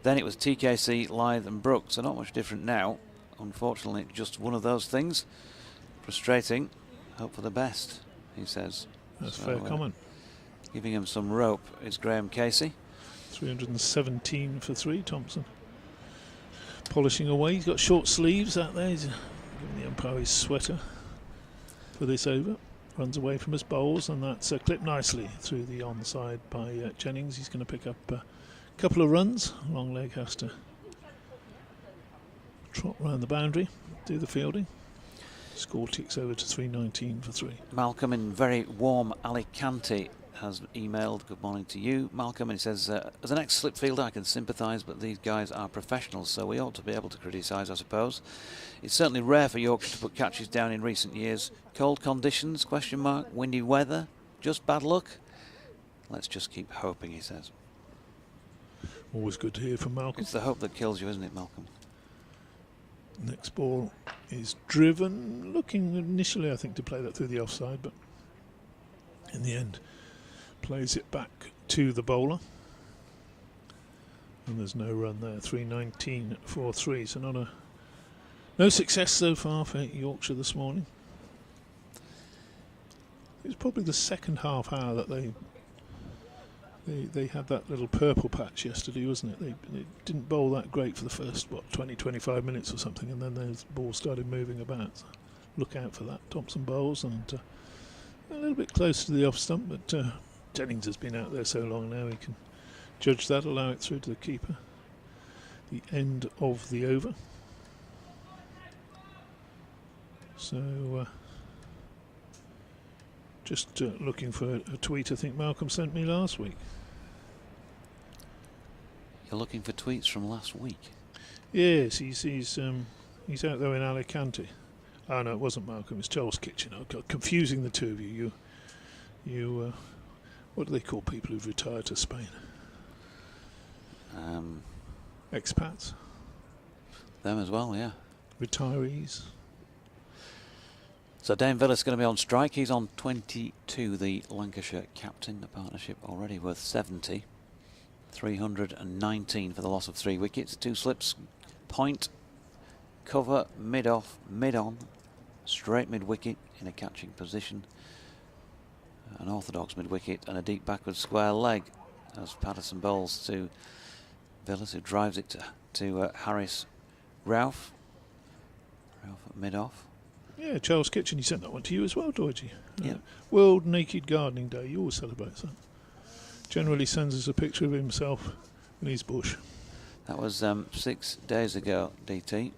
Speaker 2: Then it was TKC, Lyth and Brooks. So not much different now. Unfortunately, just one of those things. Frustrating. Hope for the best, he says.
Speaker 4: That's a fair comment.
Speaker 2: Giving him some rope is Graham Casey.
Speaker 4: 317 for 3, Thompson. Polishing away. He's got short sleeves out there. He's giving the umpire his sweater for this over. Runs away from his bowls, and that's clipped nicely through the onside by Jennings. He's going to pick up a couple of runs. Long leg has to trot round the boundary, do the fielding. Score ticks over to 319 for 3.
Speaker 2: Malcolm in very warm Alicante has emailed, good morning to you, Malcolm, and he says, as an ex-slip fielder I can sympathise, but these guys are professionals, so we ought to be able to criticise, I suppose. It's certainly rare for Yorkshire to put catches down in recent years. Cold conditions, ? Windy weather, just bad luck? Let's just keep hoping, he says.
Speaker 4: Always good to hear from Malcolm.
Speaker 2: It's the hope that kills you, isn't it, Malcolm?
Speaker 4: Next ball is driven, looking initially I think to play that through the offside, but in the end plays it back to the bowler, and there's no run there. 319 for 3, so no success so far for Yorkshire this morning. It was probably the second half hour that they had that little purple patch yesterday, wasn't it? They didn't bowl that great for the first 20-25 minutes or something, and then the ball started moving about. So look out for that. Thompson bowls, and a little bit close to the off stump, but Jennings has been out there so long now he can judge that, allow it through to the keeper. The end of the over. So just looking for a tweet I think Malcolm sent me last week.
Speaker 2: You're looking for tweets from last week?
Speaker 4: Yes, he's out there in Alicante. Oh no, it wasn't Malcolm, it's Charles Kitchen. I got confusing the two of you. You what do they call people who've retired to Spain? Expats.
Speaker 2: Them as well, yeah.
Speaker 4: Retirees.
Speaker 2: So Dane Villas going to be on strike. He's on 22, the Lancashire captain. The partnership already worth 70. 319 for the loss of 3 wickets. 2 slips, point, cover, mid-off, mid-on, straight mid-wicket in a catching position. An orthodox mid-wicket and a deep backward square leg as Patterson bowls to Villas, who drives it to Harris Ralph. Ralph at mid-off.
Speaker 4: Yeah, Charles Kitchen, he sent that one to you as well, Georgie.
Speaker 2: Yeah.
Speaker 4: World Naked Gardening Day, he always celebrates that. Generally sends us a picture of himself in his bush.
Speaker 2: That was 6 days ago, DT.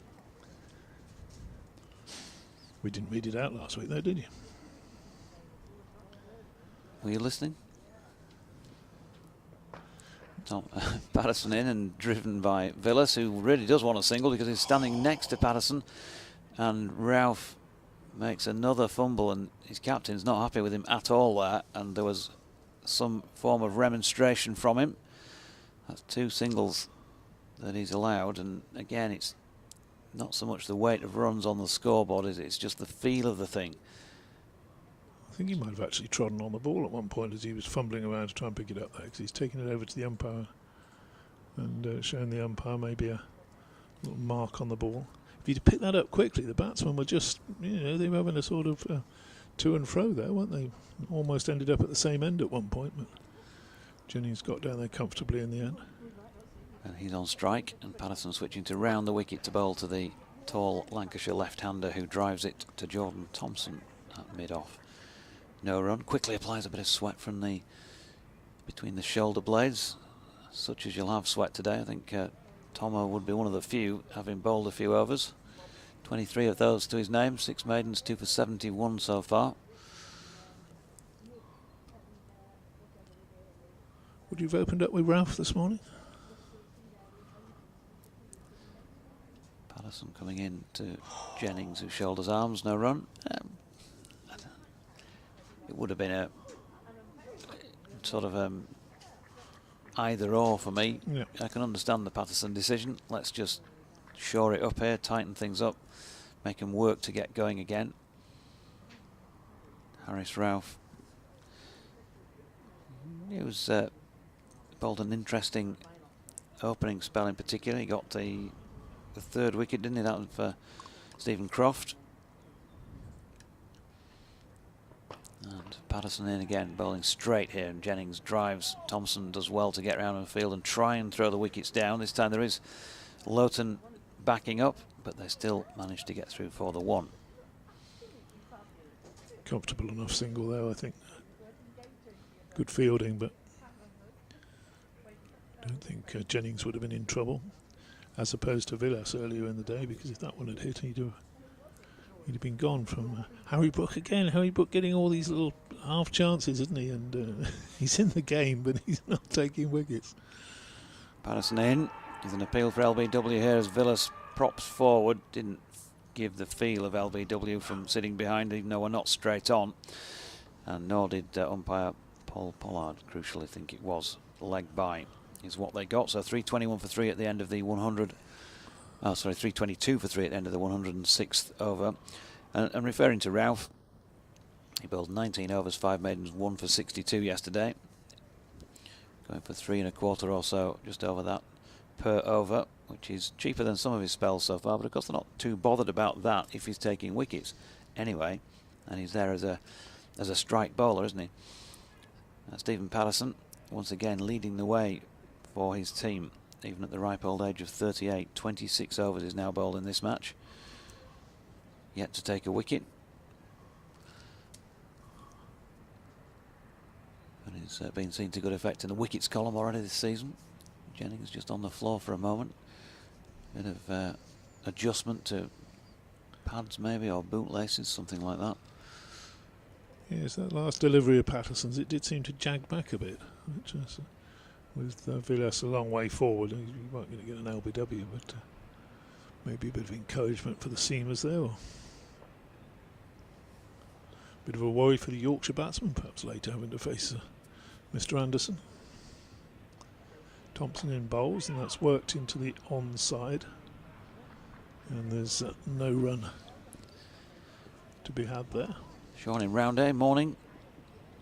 Speaker 4: We didn't read it out last week though, did you?
Speaker 2: Were you listening? Tom Patterson in and driven by Villas, who really does want a single because he's standing next to Patterson, and Ralph makes another fumble and his captain's not happy with him at all there, and there was some form of remonstration from him. That's 2 singles that he's allowed, and again it's not so much the weight of runs on the scoreboard, is it? It's just the feel of the thing.
Speaker 4: I think he might have actually trodden on the ball at one point as he was fumbling around to try and pick it up there, because he's taken it over to the umpire and shown the umpire maybe a little mark on the ball. If he'd picked that up quickly, the batsmen were just, they were having a sort of to and fro there, weren't they? Almost ended up at the same end at one point, but Jennings got down there comfortably in the end.
Speaker 2: And he's on strike, and Patterson switching to round the wicket to bowl to the tall Lancashire left-hander who drives it to Jordan Thompson at mid-off. No run, quickly applies a bit of sweat from between the shoulder blades, such as you'll have sweat today. I think Tomo would be one of the few, having bowled a few overs. 23 of those to his name, 6 maidens, 2 for 71 so far.
Speaker 4: Would you have opened up with Ralph this morning?
Speaker 2: Patterson coming in to Jennings, who shoulders arms, no run. It would have been a sort of either or for me.
Speaker 4: Yeah.
Speaker 2: I can understand the Patterson decision. Let's just shore it up here, tighten things up, make him work to get going again. Harris Ralph. He was bowled an interesting opening spell in particular. He got the 3rd wicket, didn't he? That was for Stephen Croft. And Patterson in again, bowling straight here, and Jennings drives. Thompson does well to get round the field and try and throw the wickets down. This time there is Loughton backing up, but they still managed to get through for the 1.
Speaker 4: Comfortable enough single there, I think. Good fielding, but I don't think Jennings would have been in trouble, as opposed to Villas earlier in the day, because if that one had hit, he'd have been gone from Harry Brook again. Harry Brook getting all these little half chances, isn't he? And he's in the game, but he's not taking wickets.
Speaker 2: Patterson in. There's an appeal for LBW here as Villas props forward. Didn't give the feel of LBW from sitting behind, even though we're not straight on. And nor did umpire Paul Pollard, crucially think it was. Leg by is what they got. So 321 for 3 at the end of the 100. 322 for 3 at the end of the 106th over. And referring to Ralph, he bowled 19 overs, 5 maidens, 1 for 62 yesterday. Going for 3 1/4 or so, just over that per over, which is cheaper than some of his spells so far. But of course they're not too bothered about that if he's taking wickets anyway. And he's there as a strike bowler, isn't he? Stephen Patterson once again leading the way for his team. Even at the ripe old age of 38, 26 overs is now bowled in this match. Yet to take a wicket. And he's been seen to good effect in the wickets column already this season. Jennings just on the floor for a moment. Bit of adjustment to pads maybe, or bootlaces, something like that.
Speaker 4: Yes, that last delivery of Patterson's, it did seem to jag back a bit, which is, with Villas a long way forward, you weren't going to get an LBW, but maybe a bit of encouragement for the seamers there. Or a bit of a worry for the Yorkshire batsmen, perhaps later having to face Mr. Anderson. Thompson in bowls, and that's worked into the onside. And there's no run. to be had there.
Speaker 2: Sean in round A, morning.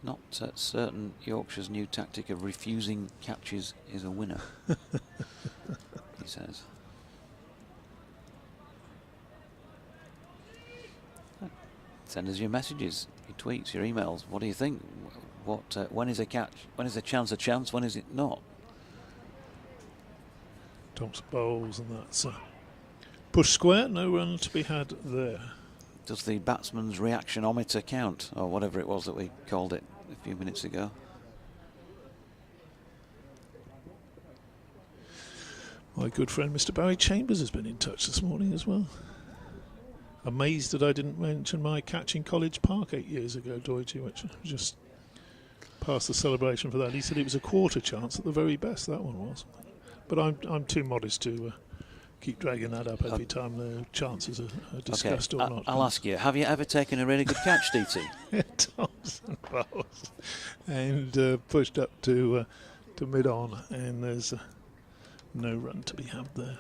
Speaker 2: Not certain Yorkshire's new tactic of refusing catches is a winner, he says. Send us your messages, your tweets, your emails. What do you think? When is a catch? When is a chance a chance? When is it not?
Speaker 4: Thompson bowls, and that's push square. No run to be had there.
Speaker 2: Does the batsman's reactionometer count, or whatever it was that we called it a few minutes ago?
Speaker 4: My good friend Mr. Barry Chambers has been in touch this morning as well. Amazed that I didn't mention my catch in College Park 8 years ago, Deutsche, which just passed the celebration for that. He said it was a quarter chance at the very best, that one was. But I'm too modest to keep dragging that up every time the chances are discussed or not.
Speaker 2: I'll ask you, have you ever taken a really good catch, DT?
Speaker 4: Thompson bowls and pushed up to mid-on, and there's no run to be had there.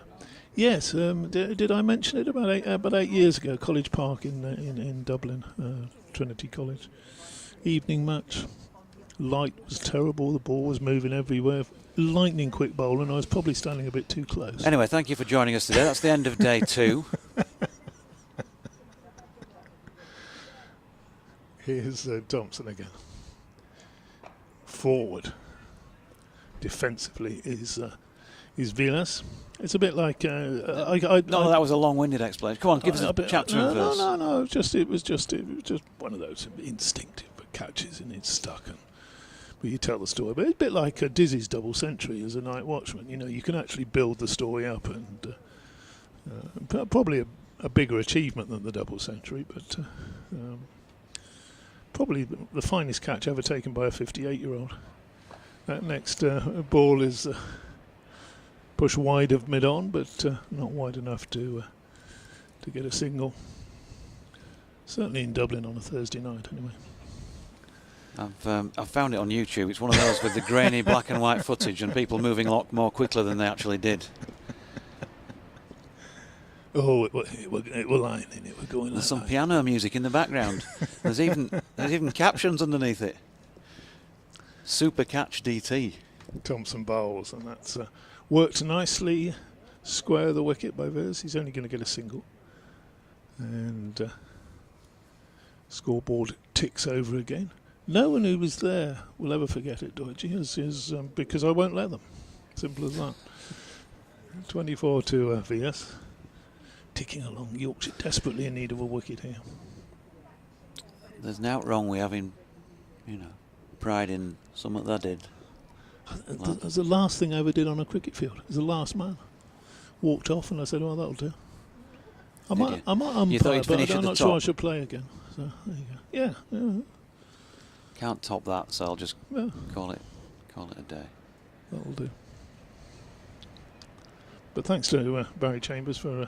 Speaker 4: Yes, did I mention it about 8 years ago? College Park in Dublin, Trinity College, evening match. Light was terrible. The ball was moving everywhere. Lightning quick bowl, and I was probably standing a bit too close.
Speaker 2: Anyway, thank you for joining us today. That's the end of day 2.
Speaker 4: Here's Thompson again. Forward. Defensively is Vilas. It's a bit like
Speaker 2: that was a long-winded explanation. Come on, give us a chapter and verse.
Speaker 4: No. It was just one of those instinctive catches, and it's stuck. But you tell the story. But it's a bit like Dizzy's double century as a night watchman. You know, you can actually build the story up, and probably a bigger achievement than the double century, but probably the finest catch ever taken by a 58-year-old. That next ball is push wide of mid-on, but not wide enough to get a single. Certainly in Dublin on a Thursday night, anyway.
Speaker 2: I've found it on YouTube. It's one of those with the grainy black and white footage and people moving a lot more quickly than they actually did.
Speaker 4: Oh, it were lining. It were going.
Speaker 2: There's some piano music in the background. There's even captions underneath it. Super catch DT.
Speaker 4: Thompson bowls, and that's worked nicely. Square the wicket by Viz. He's only going to get a single, and scoreboard ticks over again. No one who was there will ever forget it, Deutsche, because I won't let them. Simple as that. 24 to VS. Ticking along. Yorkshire desperately in need of a wicket here.
Speaker 2: There's nought wrong with having, pride in something that I did.
Speaker 4: That was the last thing I ever did on a cricket field. It was the last man. Walked off, and I said, "Oh, that'll do." I might umpire, but I'm not sure I should play again. So there you go. Yeah.
Speaker 2: Can't top that, so I'll just call it a day.
Speaker 4: That'll do. But thanks to Barry Chambers for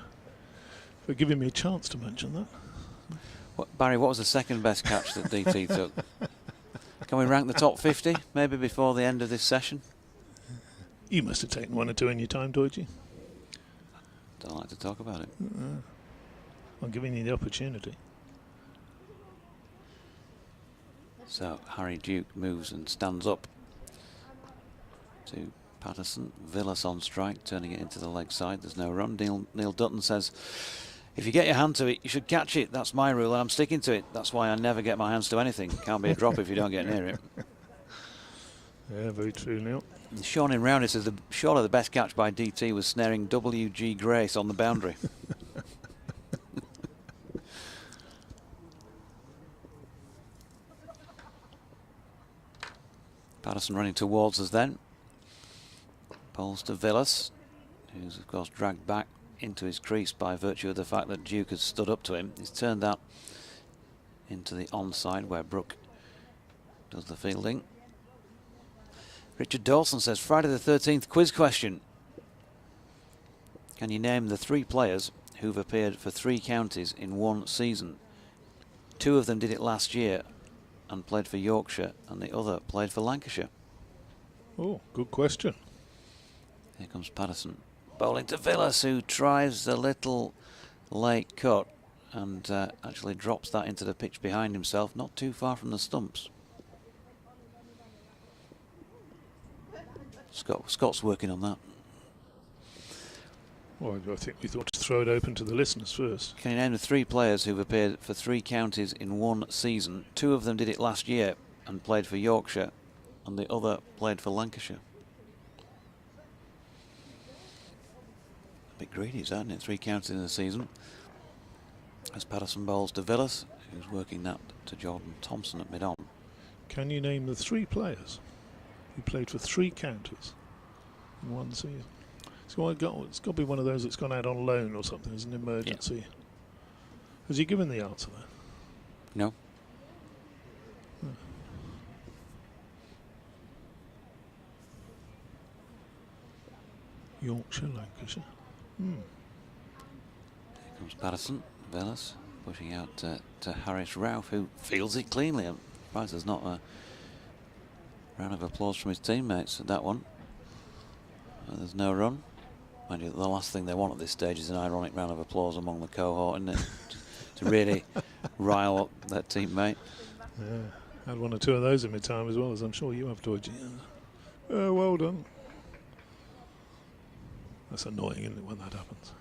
Speaker 4: giving me a chance to mention that.
Speaker 2: Barry, what was the second best catch that DT took? Can we rank the top 50 maybe before the end of this session?
Speaker 4: You must have taken one or two in your time, Deutsche.
Speaker 2: Don't like to talk about it.
Speaker 4: I'm giving you the opportunity.
Speaker 2: So Harry Duke moves and stands up to Patterson. Villas on strike, turning it into the leg side. There's no run. Neil Dutton says, if you get your hand to it, you should catch it. That's my rule, and I'm sticking to it. That's why I never get my hands to anything. Can't be a drop if you don't get near it.
Speaker 4: Yeah, very true, Neil.
Speaker 2: And Sean in Rowney says, surely the best catch by DT was snaring W.G. Grace on the boundary. Patterson running towards us then. Bowls to Villas, who's of course dragged back into his crease by virtue of the fact that Duke has stood up to him. He's turned that into the onside where Brook does the fielding. Richard Dawson says, Friday the 13th quiz question. Can you name the 3 players who've appeared for 3 counties in one season? 2 of them did it last year and played for Yorkshire, and the other played for Lancashire.
Speaker 4: Oh, good question.
Speaker 2: Here comes Patterson. Bowling to Villas, who tries a little late cut and actually drops that into the pitch behind himself, not too far from the stumps. Scott's working on that.
Speaker 4: Well, I think we thought to throw it open to the listeners first.
Speaker 2: Can you name the 3 players who've appeared for 3 counties in one season? 2 of them did it last year and played for Yorkshire, and the other played for Lancashire. A bit greedy, isn't it? 3 counties in a season. As Patterson bowls to Villas, who's working that to Jordan Thompson at mid-on.
Speaker 4: Can you name the 3 players who played for 3 counties in one season? It's got to be one of those that's gone out on loan or something as an emergency. Yeah. Has he given the answer there?
Speaker 2: No.
Speaker 4: Yorkshire, Lancashire.
Speaker 2: Here comes Patterson, Villas, pushing out to Harris Ralph, who fields it cleanly. I'm surprised there's not a round of applause from his teammates at that one. There's no run. Mind you, the last thing they want at this stage is an ironic round of applause among the cohort, isn't it? to really rile up their teammate.
Speaker 4: Yeah, had 1 or 2 of those in my time as well, as I'm sure you have, Georgie. Well done. That's annoying, isn't it, when that happens?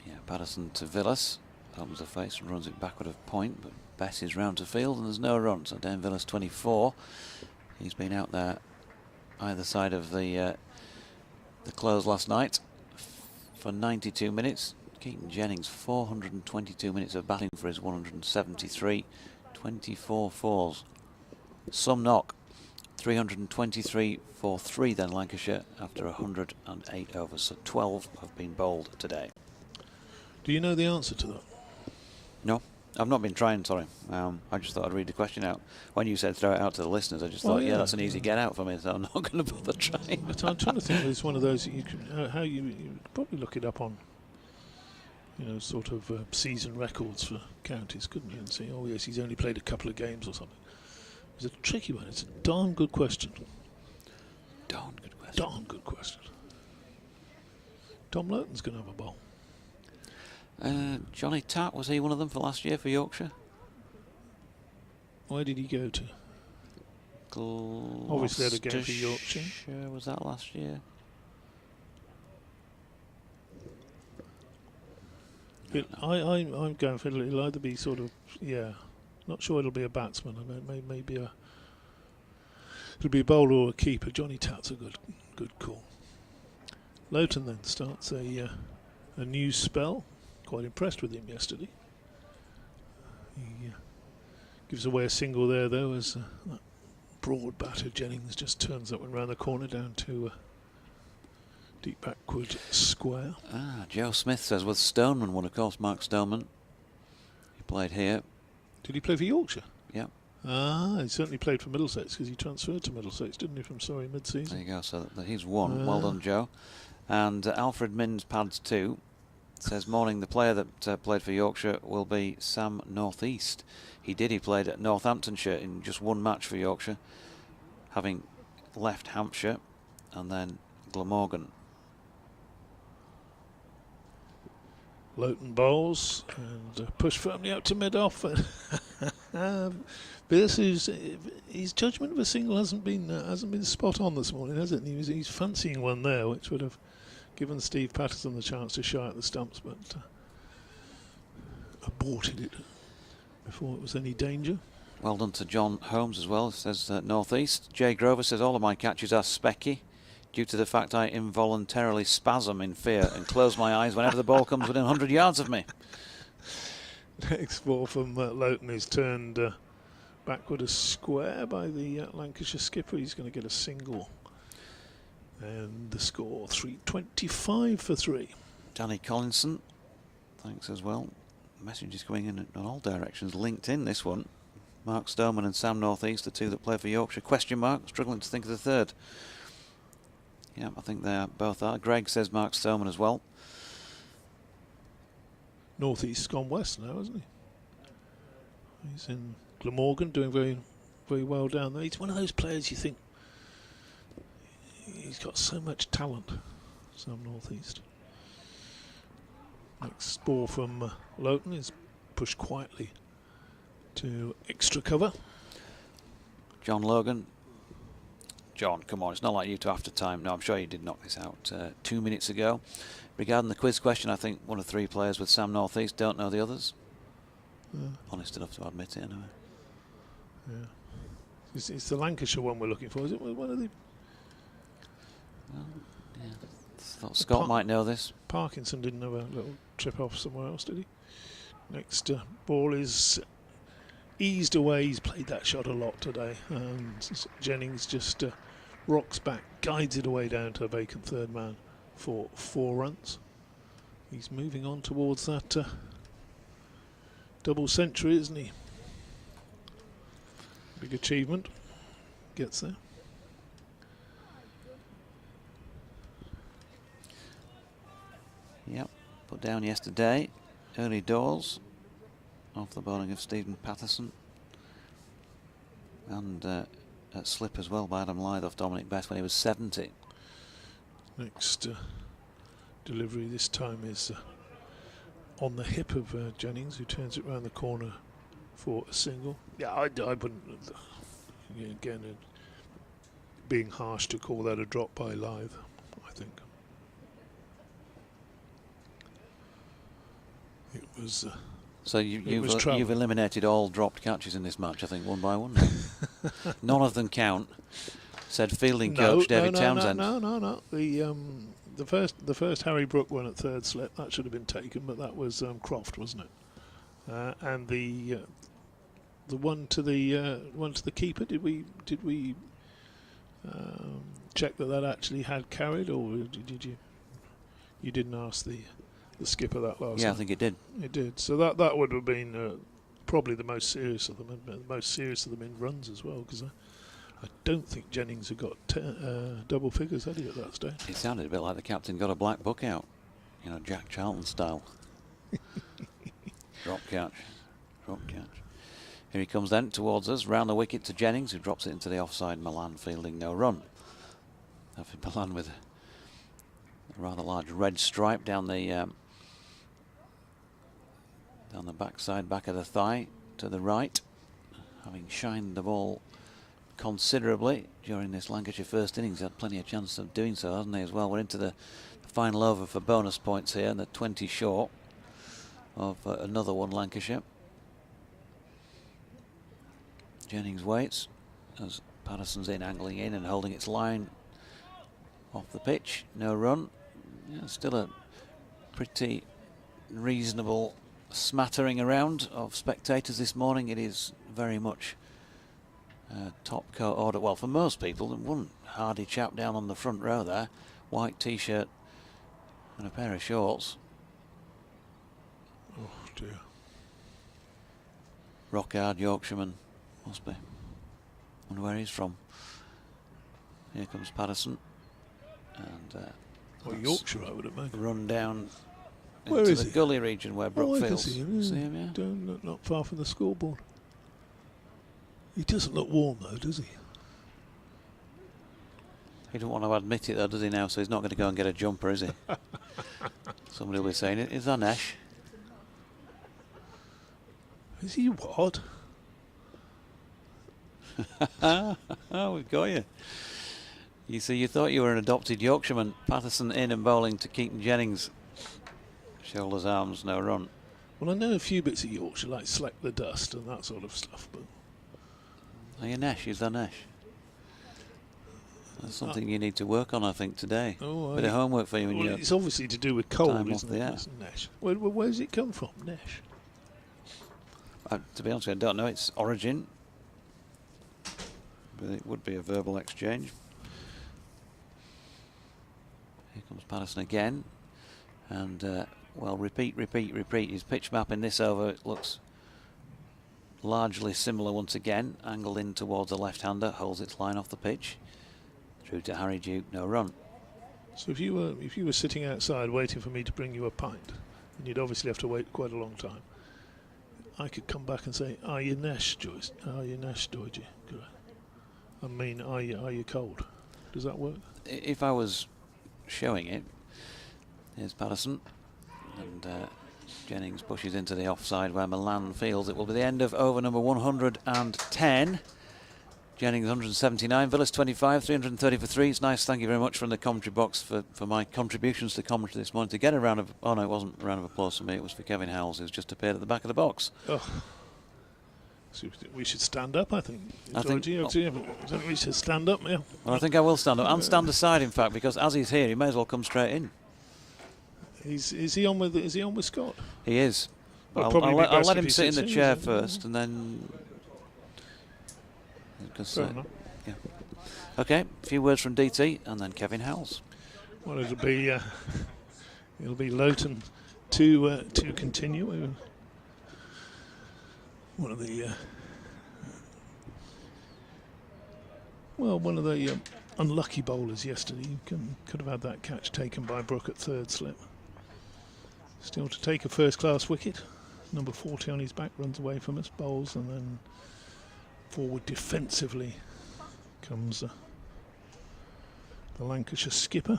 Speaker 2: Yeah, Patterson to Villas. Opens the face and runs it backward of point, but Bess is round to field and there's no run. So Dane Villas 24. He's been out there either side of the close last night for 92 minutes. Keaton Jennings 422 minutes of batting for his 173. 24 fours. Some knock. 323 for 3 then Lancashire after 108 overs. So 12 have been bowled today.
Speaker 4: Do you know the answer to that?
Speaker 2: No, I've not been trying, sorry. I just thought I'd read the question out. When you said throw it out to the listeners, I just thought, yeah, that's an easy get out for me, so I'm not going to bother trying.
Speaker 4: But I'm trying to think it's one of those that you can, how you could probably look it up on, sort of season records for counties, couldn't you? And say, oh yes, he's only played a couple of games or something. It's a tricky one. It's a darn good question.
Speaker 2: Darn good question.
Speaker 4: Darn good question. Tom Lerton's going to have a bowl.
Speaker 2: Johnny Tatt, was he one of them for last year for Yorkshire?
Speaker 4: Where did he go to? Obviously had a game for Yorkshire.
Speaker 2: Was that last year?
Speaker 4: I'm going for it'll either be sort of, not sure it'll be a batsman. Maybe it'll be a bowler or a keeper. Johnny Tatt's a good call. Loughton then starts a new spell. Quite impressed with him yesterday. He gives away a single there though, as that broad batter Jennings just turns that one round the corner down to deep backward square.
Speaker 2: Joe Smith says, with Stoneman won, of course, Mark Stoneman. He played here.
Speaker 4: Did he play for Yorkshire?
Speaker 2: Yeah.
Speaker 4: He certainly played for Middlesex because he transferred to Middlesex, didn't he, from Surrey mid-season?
Speaker 2: There you go, so he's won. Well done, Joe. And Alfred Minns pads 2. Says, morning, the player that played for Yorkshire will be Sam Northeast. He played at Northamptonshire in just 1 match for Yorkshire, having left Hampshire and then Glamorgan.
Speaker 4: Loughton bowls and push firmly out to mid-off. This is his judgment of a single hasn't been spot on this morning, has it? He's fancying one there, which would have given Steve Patterson the chance to shy at the stumps, but aborted it before it was any danger.
Speaker 2: Well done to John Holmes as well, says Northeast. Jay Grover says, all of my catches are specky due to the fact I involuntarily spasm in fear and close my eyes whenever the ball comes within 100 yards of me.
Speaker 4: Next ball from Loughton is turned backward a square by the Lancashire skipper. He's going to get a single. And the score, 325 for 3.
Speaker 2: Danny Collinson, thanks as well. Messages going in all directions. Linked in this one. Mark Stoneman and Sam Northeast, the 2 that play for Yorkshire. Question mark, struggling to think of the 3rd. Yeah, I think they both are. Greg says Mark Stoneman as well.
Speaker 4: Northeast's gone west now, hasn't he? He's in Glamorgan, doing very, very well down there. He's one of those players you think, he's got so much talent, Sam Northeast. Next ball from Lowton is pushed quietly to extra cover.
Speaker 2: John Logan. John, come on, it's not like you to after time. No, I'm sure you did knock this out 2 minutes ago. Regarding the quiz question, I think one of 3 players with Sam North East, don't know the others. Honest enough to admit it, anyway.
Speaker 4: Yeah. It's the Lancashire one we're looking for, is it? One of the...
Speaker 2: Well, yeah. Thought Scott might know this.
Speaker 4: Parkinson didn't have a little trip off somewhere else, did he? Next ball is eased away. He's played that shot a lot today. Jennings just rocks back, guides it away down to a vacant third man for 4 runs. He's moving on towards that double century, isn't he? Big achievement. Gets there.
Speaker 2: Yep, put down yesterday, early doors, off the bowling of Stephen Patterson. And at slip as well by Adam Lythe off Dominic Best when he was 70.
Speaker 4: Next delivery this time is on the hip of Jennings, who turns it round the corner for a single. Yeah, I wouldn't, again, being harsh to call that a drop by Lythe, I think. It was.
Speaker 2: So you've eliminated all dropped catches in this match, I think, one by one. None of them count. Said fielding coach David Townsend.
Speaker 4: No. The first Harry Brook one at third slip, that should have been taken, but that was Croft, wasn't it? And the one to the keeper. Did we check that actually had carried, or did you didn't ask the skipper that last?
Speaker 2: Yeah, I think it did.
Speaker 4: It did. So that would have been probably the most serious of them, and the most serious of them in runs as well, because I don't think Jennings had got double figures, had he, at that stage?
Speaker 2: It sounded a bit like the captain got a black book out, Jack Charlton style. Drop catch. Here he comes then towards us, round the wicket to Jennings, who drops it into the offside. Milan fielding no run. Milan with a rather large red stripe down the backside, back of the thigh to the right, having shined the ball considerably during this Lancashire first innings. Had plenty of chance of doing so, hasn't he, as well? We're into the final over for bonus points here, and the 20 short of another one, Lancashire. Jennings waits as Patterson's angling in and holding its line off the pitch. No run. Yeah, still a pretty reasonable smattering around of spectators this morning. It is very much top coat order. Well, for most people, one hardy chap down on the front row there, white t-shirt and a pair of shorts.
Speaker 4: Oh dear.
Speaker 2: Rock hard Yorkshireman, must be. Wonder where he's from. Here comes Patterson, and
Speaker 4: Yorkshire, I would imagine.
Speaker 2: Run down
Speaker 4: Where
Speaker 2: into
Speaker 4: is
Speaker 2: the
Speaker 4: he?
Speaker 2: gully region where Brook
Speaker 4: I can
Speaker 2: fields.
Speaker 4: see him.
Speaker 2: See him, yeah?
Speaker 4: Not far from the scoreboard. He doesn't look warm though, does he?
Speaker 2: He doesn't want to admit it though, does he now? So he's not going to go and get a jumper, is he? Somebody will be saying, is that Nesh?
Speaker 4: Is he what?
Speaker 2: Oh, we've got you. You see, you thought you were an adopted Yorkshireman. Patterson in and bowling to Keaton Jennings. Shoulders, arms, no run.
Speaker 4: Well, I know a few bits of Yorkshire, like Sleck the Dust and that sort of stuff, but...
Speaker 2: Are you Nesh? Is that Nesh? That's something you need to work on, I think, today.
Speaker 4: Oh,
Speaker 2: Bit of homework for you. When you
Speaker 4: it's obviously to do with cold,
Speaker 2: time
Speaker 4: isn't
Speaker 2: off
Speaker 4: it?
Speaker 2: the air.
Speaker 4: It's Nesh. Where does it come from, Nesh?
Speaker 2: To be honest, I don't know its origin. But it would be a verbal exchange. Here comes Patterson again. And, well, repeat. His pitch map in this over looks largely similar once again. Angled in towards the left-hander, holds its line off the pitch. Through to Harry Duke, no run.
Speaker 4: So if you were sitting outside waiting for me to bring you a pint, and you'd obviously have to wait quite a long time, I could come back and say, "Are you Nesh, Joyce? Are you Nesh, Doiji?" I mean, are you cold? Does that work?
Speaker 2: If I was showing it, here's Patterson. And Jennings pushes into the offside where Milan feels it will be the end of over number 110. Jennings 179, Villas 25, 330 for 3. It's nice, thank you very much from the commentary box for my contributions to commentary this morning. To get a round of, oh no, it wasn't a round of applause for me, it was for Kevin Howells, who's just appeared at the back of the box.
Speaker 4: Oh. So we should stand up, I think.
Speaker 2: I think
Speaker 4: we should stand up, yeah.
Speaker 2: Well, I think I will stand up and stand aside, in fact, because as he's here, he may as well come straight in.
Speaker 4: Is he on with Scott?
Speaker 2: He is.
Speaker 4: Well,
Speaker 2: I'll let him sit in the chair first, and then.
Speaker 4: Fair enough.
Speaker 2: Yeah. Okay, a few words from DT, and then Kevin Howells.
Speaker 4: Well, it'll be Loughton to continue. One of the unlucky bowlers yesterday. Could have had that catch taken by Brook at third slip. Still to take a first-class wicket. Number 40 on his back runs away from us, bowls, and then forward defensively comes the Lancashire skipper.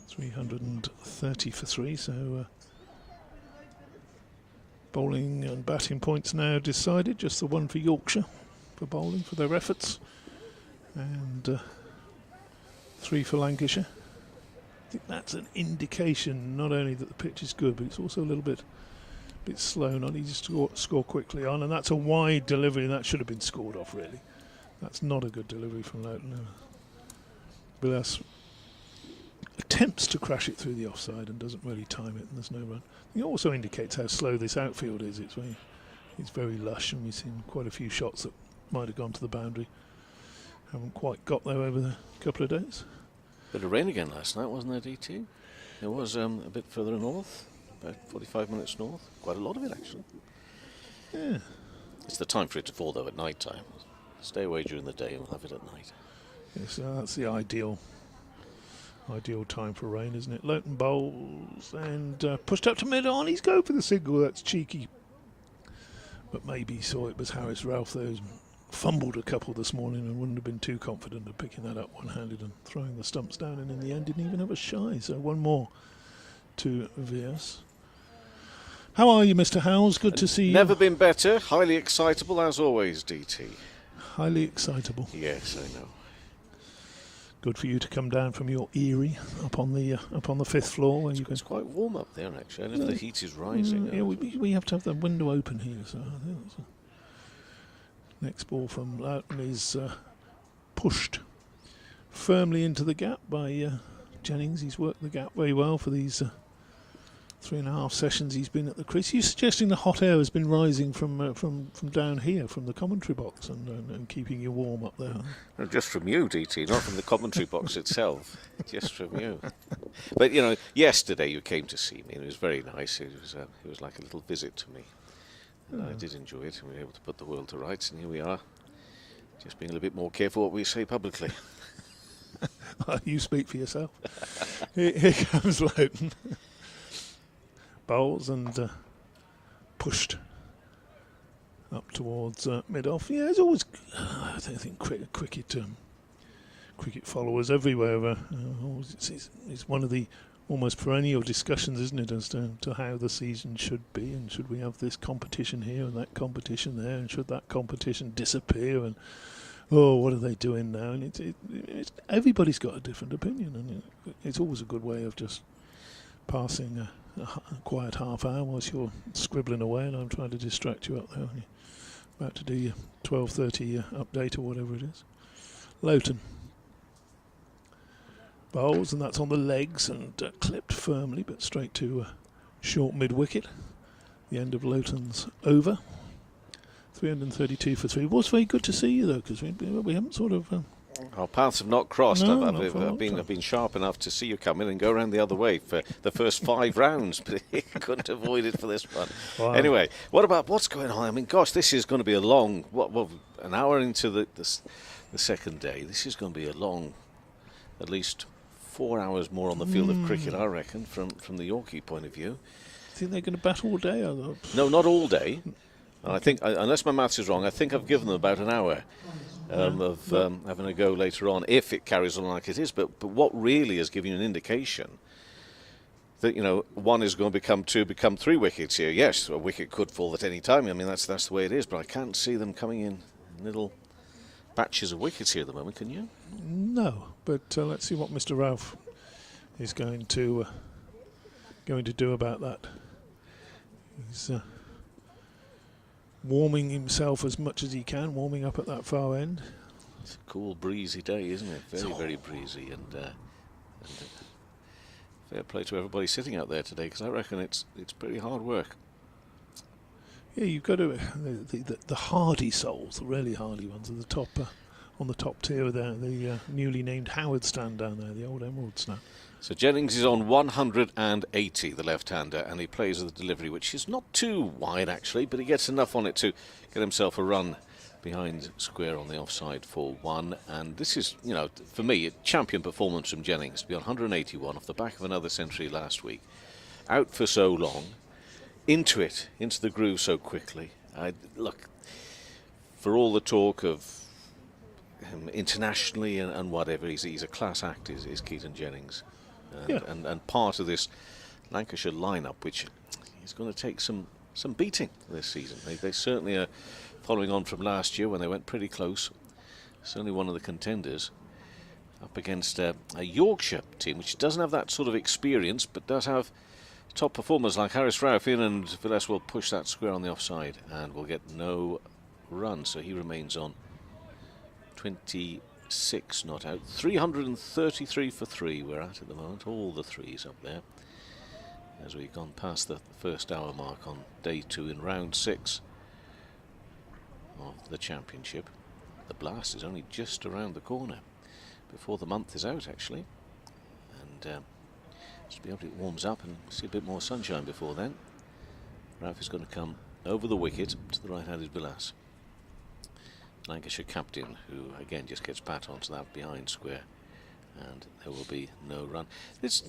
Speaker 4: 330 for 3, so bowling and batting points now decided. Just the one for Yorkshire for bowling for their efforts, and 3 for Lancashire. I think that's an indication not only that the pitch is good, but it's also a little bit slow, not easy to score quickly on, and that's a wide delivery, and that should have been scored off, really. That's not a good delivery from Loughton. Villas attempts to crash it through the offside and doesn't really time it, and there's no run. It also indicates how slow this outfield is. It's very lush, and we've seen quite a few shots that might have gone to the boundary. Haven't quite got there over the couple of days.
Speaker 5: Bit of rain again last night, wasn't there, DT? It was a bit further north. About 45 minutes north. Quite a lot of it, actually.
Speaker 4: Yeah.
Speaker 5: It's the time for it to fall, though, at night time. Stay away during the day and we'll have it at night.
Speaker 4: Yes, that's the ideal time for rain, isn't it? Loughton bowls and pushed up to mid-on. He's go for the single. That's cheeky. But maybe he saw it was Harris Ralph, though. Fumbled a couple this morning and wouldn't have been too confident of picking that up one-handed and throwing the stumps down, and in the end didn't even have a shy. So one more to Vias. How are you, Mr. Howells? Good to see you.
Speaker 5: Never been better. Highly excitable, as always, DT.
Speaker 4: Highly excitable.
Speaker 5: Yes, I know.
Speaker 4: Good for you to come down from your eyrie up on the 5th floor. Where you
Speaker 5: It's quite warm up there, actually. I don't know if the heat is rising.
Speaker 4: Yeah, we have to have the window open here. So I think that's next ball from Loughton is pushed firmly into the gap by Jennings. He's worked the gap very well for these 3.5 sessions he's been at the crease. You're suggesting the hot air has been rising from down here, from the commentary box, and keeping you warm up there.
Speaker 5: No, just from you, DT, not from the commentary box itself. Just from you. But you know, yesterday you came to see me, and it was very nice. It was like a little visit to me. And I did enjoy it, and we were able to put the world to rights, and here we are, just being a little bit more careful what we say publicly.
Speaker 4: You speak for yourself. Here comes Loughton. Bowls and pushed up towards mid-off. Yeah, it's always. I think cricket followers everywhere. It's one of the almost perennial discussions, isn't it, as to how the season should be, and should we have this competition here and that competition there, and should that competition disappear, and what are they doing now? And it's everybody's got a different opinion, and it's always a good way of just passing a quiet half hour whilst you're scribbling away and I'm trying to distract you up there when you're about to do your 12:30 update or whatever it is. Loughton bowls, and that's on the legs and clipped firmly, but straight to short mid-wicket. The end of Loughton's over. 332 for 3. It was very good to see you, though, because we haven't sort of...
Speaker 5: Our paths have not crossed.
Speaker 4: No,
Speaker 5: I've been sharp enough to see you come in and go around the other way for the first 5 rounds, but you couldn't avoid it for this one.
Speaker 4: Wow.
Speaker 5: Anyway, what's going on? I mean, gosh, this is going to be a long, an hour into the second day. This is going to be a long, at least 4 hours more on the field of cricket, I reckon, from the Yorkie point of view.
Speaker 4: Think they're going to bat all day?
Speaker 5: No, not all day. And I think, unless my maths is wrong, I think I've given them about an hour of having a go later on, if it carries on like it is. But what really is giving you an indication that, you know, one is going to become two, become 3 wickets here. Yes, a wicket could fall at any time. I mean, that's the way it is. But I can't see them coming in little batches of wickets here at the moment. Can you?
Speaker 4: No, but let's see what Mr. Ralph is going to do about that. He's warming himself as much as he can, warming up at that far end.
Speaker 5: It's a cool, breezy day, isn't it? Very, very breezy, and fair play to everybody sitting out there today, because I reckon it's pretty hard work.
Speaker 4: Yeah, you've got to the hardy souls, the really hardy ones, at the top on the top tier there. The newly named Howard stand down there, the old Emerald stand.
Speaker 5: So Jennings is on 180, the left-hander, and he plays with a delivery which is not too wide actually, but he gets enough on it to get himself a run behind square on the offside for 1. And this is, you know, for me, a champion performance from Jennings to be on 181 off the back of another century last week. Out for so long, into the groove so quickly. Look, for all the talk of him internationally and whatever, he's a class act, is Keaton Jennings. And part of this Lancashire lineup, which is going to take some beating this season. They certainly are following on from last year when they went pretty close. Certainly one of the contenders up against a Yorkshire team which doesn't have that sort of experience, but does have top performers like Harris Ralph in, and Villas will push that square on the offside and will get no run, so he remains on 26 not out. 333 for 3 we're at the moment, all the threes up there as we've gone past the first hour mark on day 2 in round 6 of the championship. The blast is only just around the corner before the month is out actually, and just be able to, it warms up and see a bit more sunshine before then. Ralph is going to come over the wicket to the right-handed Villas, Lancashire captain, who again just gets pat onto that behind square, and there will be no run. It's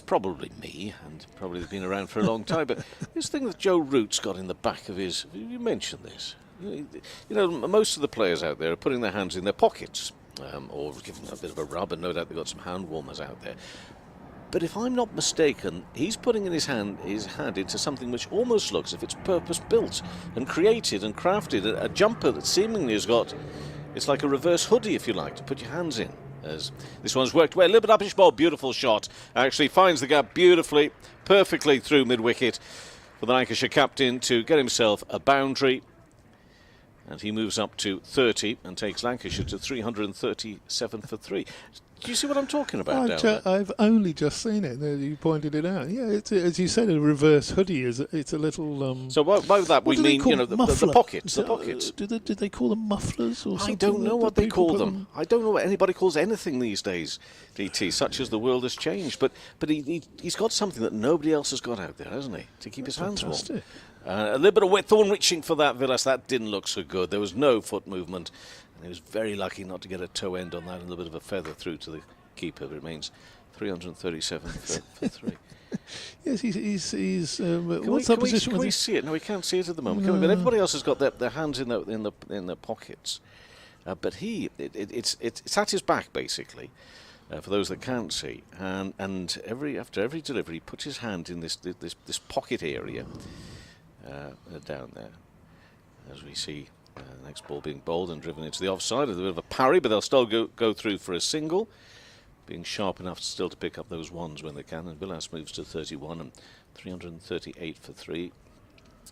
Speaker 5: probably me, and probably been around for a long time, but this thing that Joe Root's got in the back of his, you mentioned this, you know, most of the players out there are putting their hands in their pockets, or giving them a bit of a rub, and no doubt they've got some hand warmers out there. But if I'm not mistaken, he's putting in his hand into something which almost looks as if it's purpose-built and created and crafted. A jumper that seemingly has got, it's like a reverse hoodie, if you like, to put your hands in. As this one's worked well, a little bit uppish ball, beautiful shot. Actually finds the gap beautifully, perfectly through mid-wicket for the Lancashire captain to get himself a boundary. And he moves up to 30 and takes Lancashire to 337 for 3. Do you see what I'm talking about down there?
Speaker 4: I've only just seen it. You pointed it out. Yeah, it's as you said, a reverse hoodie. It's a little.
Speaker 5: So by that we mean, you know, the pockets. The pockets.
Speaker 4: Did they call them mufflers or something?
Speaker 5: I don't know what they call them. I don't know what anybody calls anything these days, DT. Such as the world has changed. But he's got something that nobody else has got out there, hasn't he? To keep his hands warm. A little bit of Whitthorn reaching for that, Villas. That didn't look so good. There was no foot movement. And he was very lucky not to get a toe end on that, and a little bit of a feather through to the keeper. It remains 337 for 3.
Speaker 4: Yes, he's what's that position?
Speaker 5: Can we see it? No, we can't see it at the moment. No. But everybody else has got their hands in the pockets. But it's at his back basically. For those that can't see, and after every delivery, he puts his hand in this pocket area down there, as we see. The next ball being bowled and driven into the offside. A bit of a parry, but they'll still go through for a single. Being sharp enough still to pick up those ones when they can. And Villas moves to 31 and 338 for 3.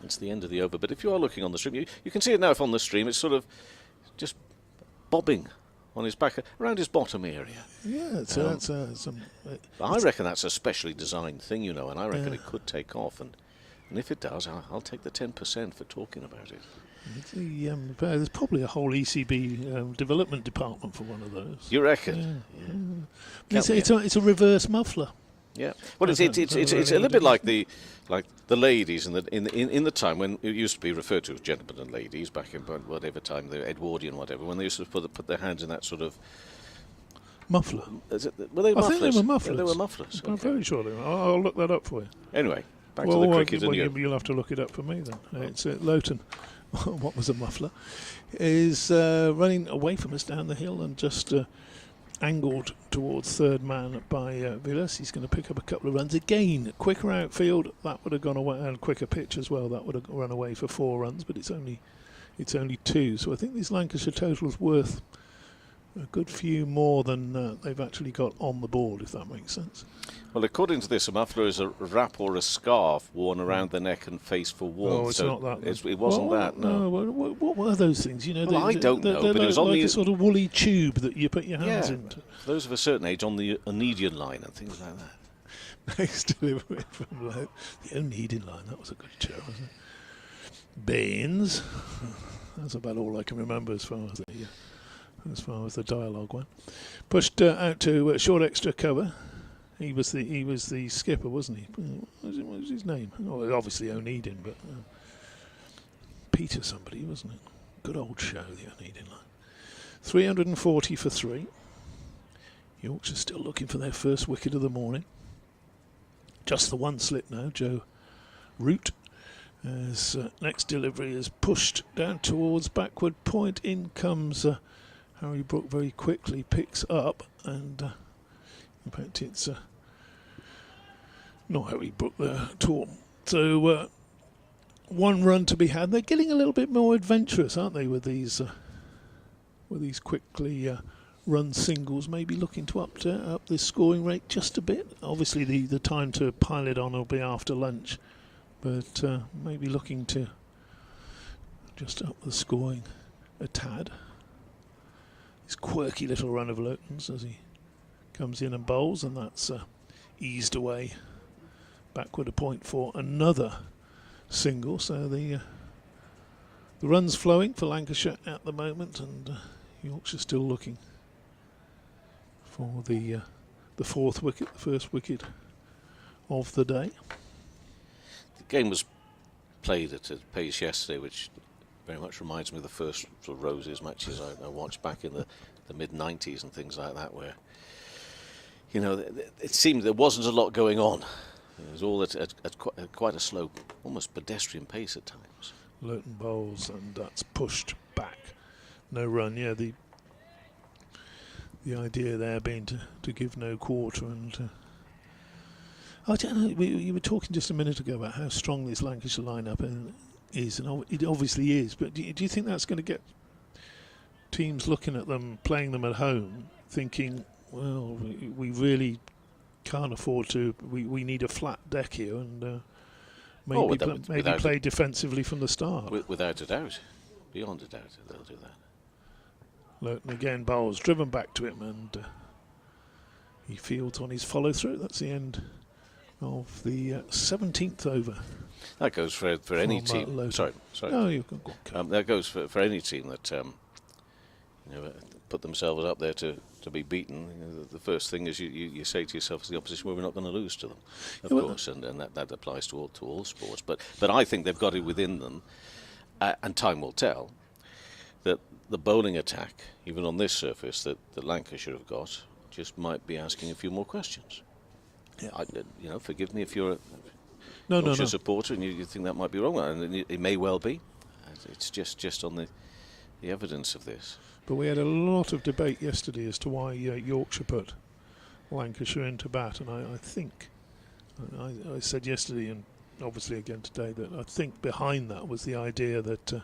Speaker 5: It's the end of the over. But if you are looking on the stream, you can see it now. If on the stream, it's sort of just bobbing on his back around his bottom area.
Speaker 4: Yeah,
Speaker 5: I reckon that's a specially designed thing, you know, and I reckon it could take off. And if it does, I'll take the 10% for talking about it.
Speaker 4: There's probably a whole ECB development department for one of those.
Speaker 5: You reckon? Yeah.
Speaker 4: It's a reverse muffler.
Speaker 5: Yeah. Well, it's a little bit like the ladies in the time when it used to be referred to as gentlemen and ladies back in whatever time, the Edwardian whatever, when they used to put their hands in that sort of
Speaker 4: muffler.
Speaker 5: Were they mufflers?
Speaker 4: I think they were mufflers.
Speaker 5: Yeah, they were mufflers.
Speaker 4: I'm very sure they were. I'll look that up for you.
Speaker 5: Anyway. Back to the cricket, and
Speaker 4: you'll have to look it up for me then. It's Lowton. What was a muffler? Is running away from us down the hill and just angled towards third man by Villas. He's going to pick up a couple of runs again. Quicker outfield, that would have gone away, and quicker pitch as well. That would have run away for 4 runs, but it's only 2. So I think this Lancashire total's worth a good few more than they've actually got on the board, if that makes sense.
Speaker 5: Well, according to this, a muffler is a wrap or a scarf worn around the neck and face for warmth.
Speaker 4: Oh, it's not that.
Speaker 5: It wasn't that, no.
Speaker 4: What were those things? You know,
Speaker 5: I don't know, but it was on
Speaker 4: like
Speaker 5: the
Speaker 4: a sort of woolly tube that you put your hands into.
Speaker 5: For those of a certain age, on the Onedian line and things like that.
Speaker 4: Next delivery from the Onedian line. That was a good show, wasn't it? Baines. That's about all I can remember as far as the dialogue went. Pushed out to short extra cover. He was the skipper, wasn't he? What was his name? Oh, obviously Onedin, but Peter somebody, wasn't it? Good old show, the Onedin line. 340 for 3. Yorkshire still looking for their first wicket of the morning. Just the one slip now, Joe Root. As next delivery is pushed down towards backward point. In comes Harry Brook very quickly, picks up, and in fact it's not Harry Brook there at all. So 1 run to be had. They're getting a little bit more adventurous, aren't they, with these quickly run singles, maybe looking to up the scoring rate just a bit. Obviously the time to pile it on will be after lunch, but maybe looking to just up the scoring a tad. His quirky little run of Lowton's as he comes in and bowls, and that's eased away backward a point for another single. So the run's flowing for Lancashire at the moment, and Yorkshire still looking for the 4th wicket, the first wicket of the day.
Speaker 5: The game was played at a pace yesterday, which very much reminds me of the first sort of Roses matches I watched back in the mid-90s and things like that, where, you know, it seemed there wasn't a lot going on. It was all at quite a slow, almost pedestrian pace at times.
Speaker 4: Lowton bowls, and that's pushed back. No run, yeah, the idea there being to give no quarter. And I don't know, you were talking just a minute ago about how strong this Lancashire lineup is, and it obviously is, but do you think that's going to get teams looking at them, playing them at home, thinking, well, we really can't afford to, we need a flat deck here, and maybe play defensively from the start?
Speaker 5: Without a doubt. Beyond a doubt, they'll do that.
Speaker 4: Lowton again bowls, driven back to him, and he fields on his follow-through. That's the end of the 17th over.
Speaker 5: That goes for any team. Sorry.
Speaker 4: No, you can go.
Speaker 5: That goes for any team that put themselves up there to be beaten. You know, the first thing is you say to yourself as the opposition, well, we're not going to lose to them, of course, and that applies to all sports. But I think they've got it within them, and time will tell, that the bowling attack, even on this surface that Lancashire have got, just might be asking a few more questions. Yeah. Forgive me if you're a Yorkshire supporter and you think that might be wrong, and it may well be. It's just on the evidence of this.
Speaker 4: But we had a lot of debate yesterday as to why Yorkshire put Lancashire into bat, and I think I said yesterday, and obviously again today, that I think behind that was the idea that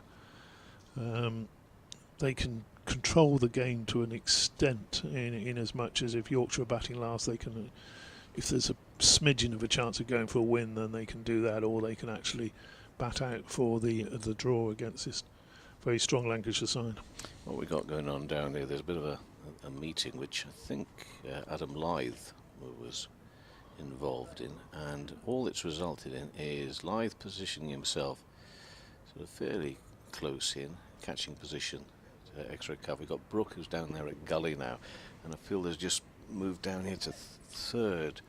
Speaker 4: they can control the game to an extent, in as much as if Yorkshire are batting last, they can, if there's a smidgen of a chance of going for a win, then they can do that, or they can actually bat out for the draw against this very strong Lancashire side.
Speaker 5: What we got going on down here, there's a bit of a meeting which I think Adam Lyth was involved in, and all it's resulted in is Lyth positioning himself sort of fairly close in, catching position, extra cover. We've got Brook, who's down there at gully now, and I feel there's just moved down here to third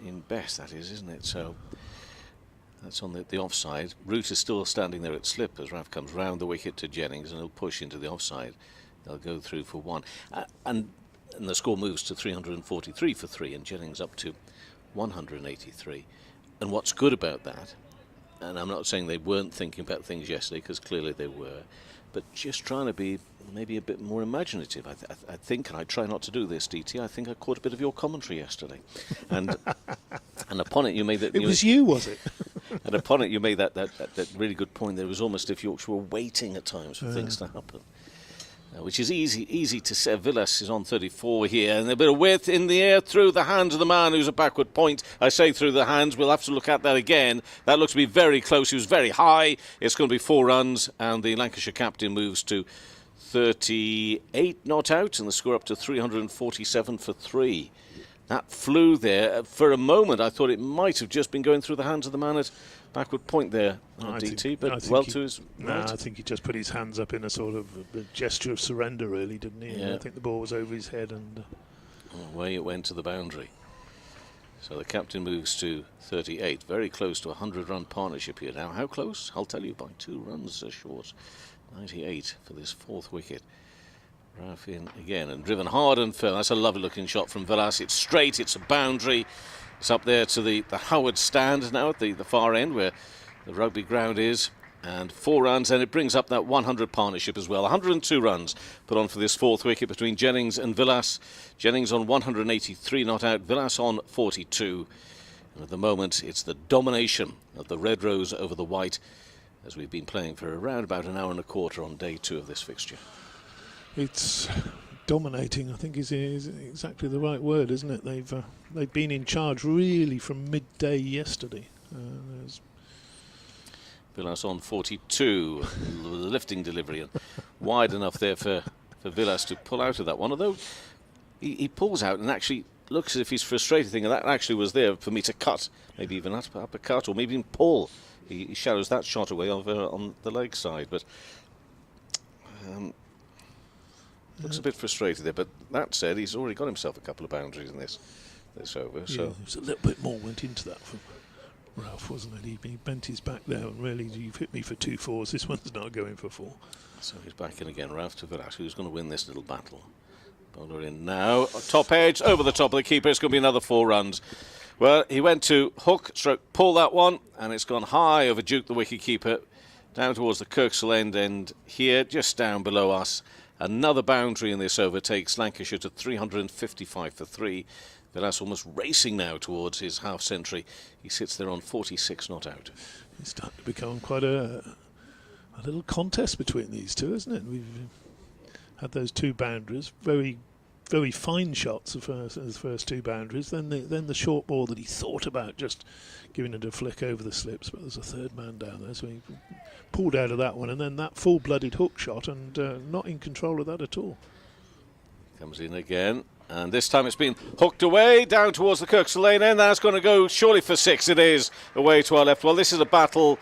Speaker 5: in best, that is, isn't it? So that's on the offside. Root is still standing there at slip as Raf comes round the wicket to Jennings, and he'll push into the offside. They'll go through for 1, and the score moves to 343 for 3, and Jennings up to 183. And what's good about that, and I'm not saying they weren't thinking about things yesterday, because clearly they were, but just trying to be maybe a bit more imaginative. I think, and I try not to do this, DT, I think I caught a bit of your commentary yesterday. And and upon it you made that...
Speaker 4: It was you, was it?
Speaker 5: And upon it you made that really good point. There was almost if Yorkshire were waiting at times for things to happen. Which is easy to say. Villas is on 34 here, and a bit of width in the air through the hands of the man who's a backward point. I say through the hands, we'll have to look at that again. That looks to be very close. He was very high. It's going to be 4 runs, and the Lancashire captain moves to 38 not out, and the score up to 347 for 3. That flew there. For a moment, I thought it might have just been going through the hands of the man at backward point there, DT, but well to his right.
Speaker 4: I think he just put his hands up in a sort of a gesture of surrender, really, didn't he?
Speaker 5: Yeah.
Speaker 4: I think the ball was over his head, and
Speaker 5: away it went to the boundary. So the captain moves to 38, very close to a 100-run partnership here now. How close? I'll tell you, by 2 runs short. 98 for this 4th wicket. Ralph in again and driven hard and firm. That's a lovely looking shot from Villas. It's straight, it's a boundary. It's up there to the Howard stand now at the far end where the rugby ground is. And 4 runs, and it brings up that 100 partnership as well. 102 runs put on for this 4th wicket between Jennings and Villas. Jennings on 183 not out, Villas on 42. And at the moment it's the domination of the red rose over the white, as we've been playing for around about an hour and a quarter on day 2 of this fixture.
Speaker 4: it's dominating, I think, is exactly the right word, isn't it? They've been in charge really from midday yesterday.
Speaker 5: Villas on 42, the lifting delivery, and wide enough there for Villas to pull out of that one. Although he pulls out and actually looks as if he's frustrated, thinking that actually was there for me to cut, maybe even uppercut, or maybe even pull. He shadows that shot away on the leg side, but looks a bit frustrated there. But that said, he's already got himself a couple of boundaries in this over. So
Speaker 4: yeah, there's a little bit more went into that from Ralph, wasn't it? He bent his back there and really, you've hit me for 2 fours. This one's not going for 4.
Speaker 5: So he's back in again. Ralph to Villas, who's going to win this little battle. Bowler in now, top edge, over the top of the keeper. It's going to be another 4 runs. Well, he went to hook, stroke, pull that one, and it's gone high over Duke, the wicket keeper, down towards the Kirksall end here, just down below us. Another boundary in this over takes Lancashire to 355 for 3. Villas almost racing now towards his half century. He sits there on 46 not out.
Speaker 4: It's starting to become quite a little contest between these two, isn't it? We've had those 2 boundaries, very, very fine shots of the first 2 boundaries. Then the short ball that he thought about just giving it a flick over the slips, but there's a 3rd man down there, so he pulled out of that one, and then that full-blooded hook shot, and not in control of that at all.
Speaker 5: Comes in again, and this time it's been hooked away down towards the Kirksall lane end. That's going to go surely for 6. It is away to our left. Well, this is a battle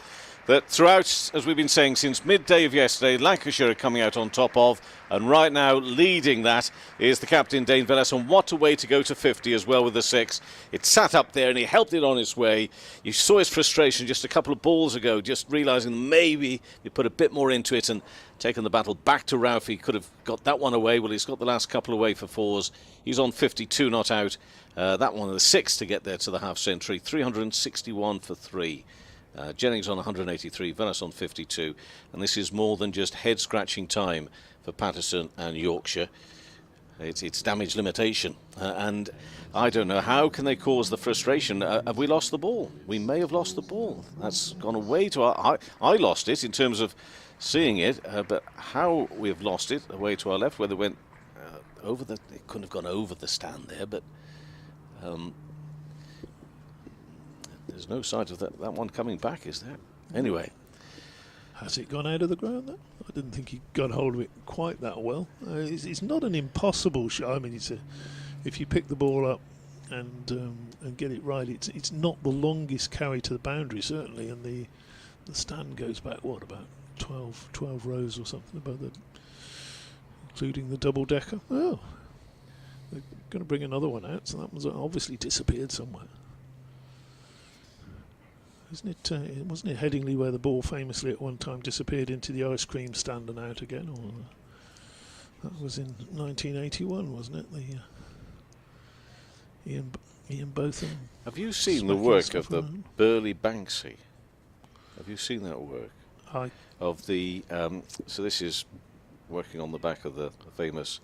Speaker 5: that throughout, as we've been saying since midday of yesterday, Lancashire are coming out on top of, and right now leading that is the captain Dane Villas, and what a way to go to 50 as well with the 6. It sat up there and he helped it on its way. You saw his frustration just a couple of balls ago, just realising maybe he put a bit more into it and taken the battle back to Ralph. He could have got that one away. Well, he's got the last couple away for 4s. He's on 52 not out. That one, the 6 to get there to the half century, 361 for 3. Jennings on 183, Villas on 52, and this is more than just head-scratching time for Patterson and Yorkshire. It's damage limitation, and I don't know, how can they cause the frustration? Have we lost the ball? We may have lost the ball. That's gone away to our... I lost it in terms of seeing it, but how we've lost it away to our left, whether it went over the... It couldn't have gone over the stand there, but... there's no sign of that one coming back, is there? Anyway.
Speaker 4: Has it gone out of the ground, though? I didn't think he got hold of it quite that well. It's not an impossible shot. I mean, if you pick the ball up and get it right, it's not the longest carry to the boundary, certainly, and the stand goes back, what, about 12 rows or something, including the double-decker. Oh, they're going to bring another one out, so that one's obviously disappeared somewhere. Wasn't it Headingley where the ball famously at one time disappeared into the ice cream stand and out again? Or that was in 1981, wasn't it? Ian Botham.
Speaker 5: Have you seen the
Speaker 4: smacking
Speaker 5: work
Speaker 4: stuff
Speaker 5: of the
Speaker 4: around.
Speaker 5: Burley Banksy? Have you seen that work?
Speaker 4: I
Speaker 5: Of the so this is working on the back of the famous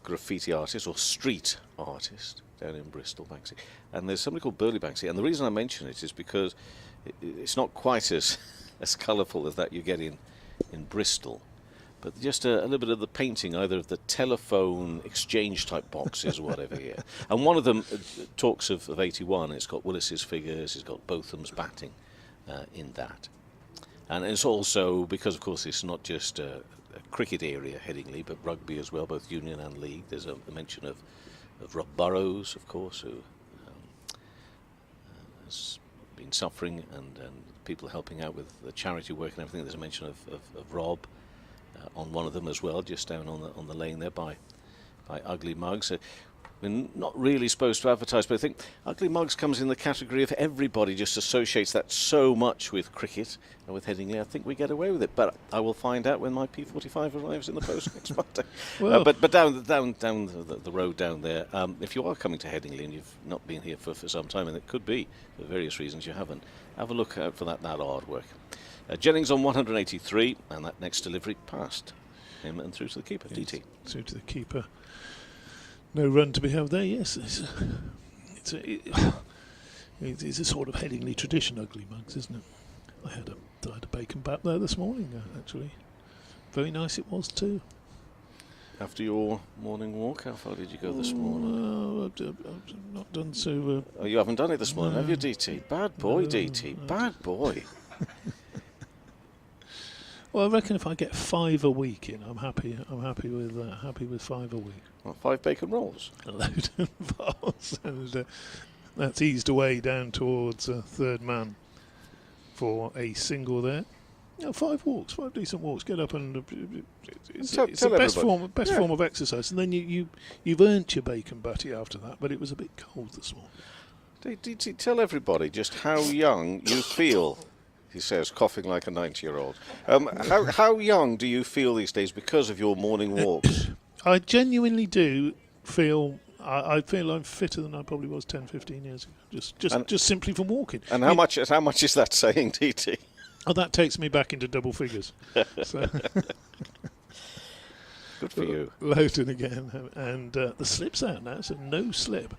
Speaker 5: graffiti artist or street artist down in Bristol, Banksy. And there's somebody called Burley Banksy, and the reason I mention it is because it's not quite as as colourful as that you get in Bristol, but just a little bit of the painting, either of the telephone exchange type boxes or whatever here. And one of them talks of 81. It's got Willis's figures, it's got Botham's batting in that. And it's also, because of course it's not just a cricket area, Headingley, but rugby as well, both union and league. There's a mention of Rob Burrows, of course, who has been suffering, and people helping out with the charity work and everything. There's a mention of Rob on one of them as well, just down on the lane there by Ugly Mugs. We're not really supposed to advertise, but I think Ugly Mugs comes in the category of everybody just associates that so much with cricket and with Headingley. I think we get away with it, but I will find out when my P45 arrives in the post next Monday.
Speaker 4: Well,
Speaker 5: but down the road down there, if you are coming to Headingley and you've not been here for some time, and it could be for various reasons you haven't, have a look out for that artwork. Jennings on 183, and that next delivery past him and through to the keeper, DT.
Speaker 4: through to the keeper. No run to be held there. Yes, it's a sort of Headingley tradition, Ugly Mugs, isn't it? I had a bacon bat there this morning, actually. Very nice it was too.
Speaker 5: After your morning walk, how far did you go this morning?
Speaker 4: Well, I've not done so.
Speaker 5: Oh, you haven't done it this morning,
Speaker 4: no.
Speaker 5: have you, DT? Bad boy,
Speaker 4: No,
Speaker 5: DT.
Speaker 4: no.
Speaker 5: Bad boy.
Speaker 4: Well, I reckon if I get 5 a week in, I'm happy. I'm happy with 5 a week.
Speaker 5: Well, 5 bacon rolls.
Speaker 4: A load of balls, and that's eased away down towards third man for a single there. 5 walks, 5 decent walks. Get up and it's
Speaker 5: Tell
Speaker 4: the best
Speaker 5: everybody.
Speaker 4: form of exercise. And then you've earned your bacon butty after that. But it was a bit cold this morning.
Speaker 5: DT, tell everybody just how young you feel, he says, coughing like a 90-year-old. How young do you feel these days because of your morning walks?
Speaker 4: I genuinely do feel. I feel I'm fitter than I probably was 10, 15 years ago. Just simply from walking.
Speaker 5: And how much is that saying, DT?
Speaker 4: Oh, that takes me back into double figures. So
Speaker 5: Good for you.
Speaker 4: Lowton again, and the slip's out now, so no slip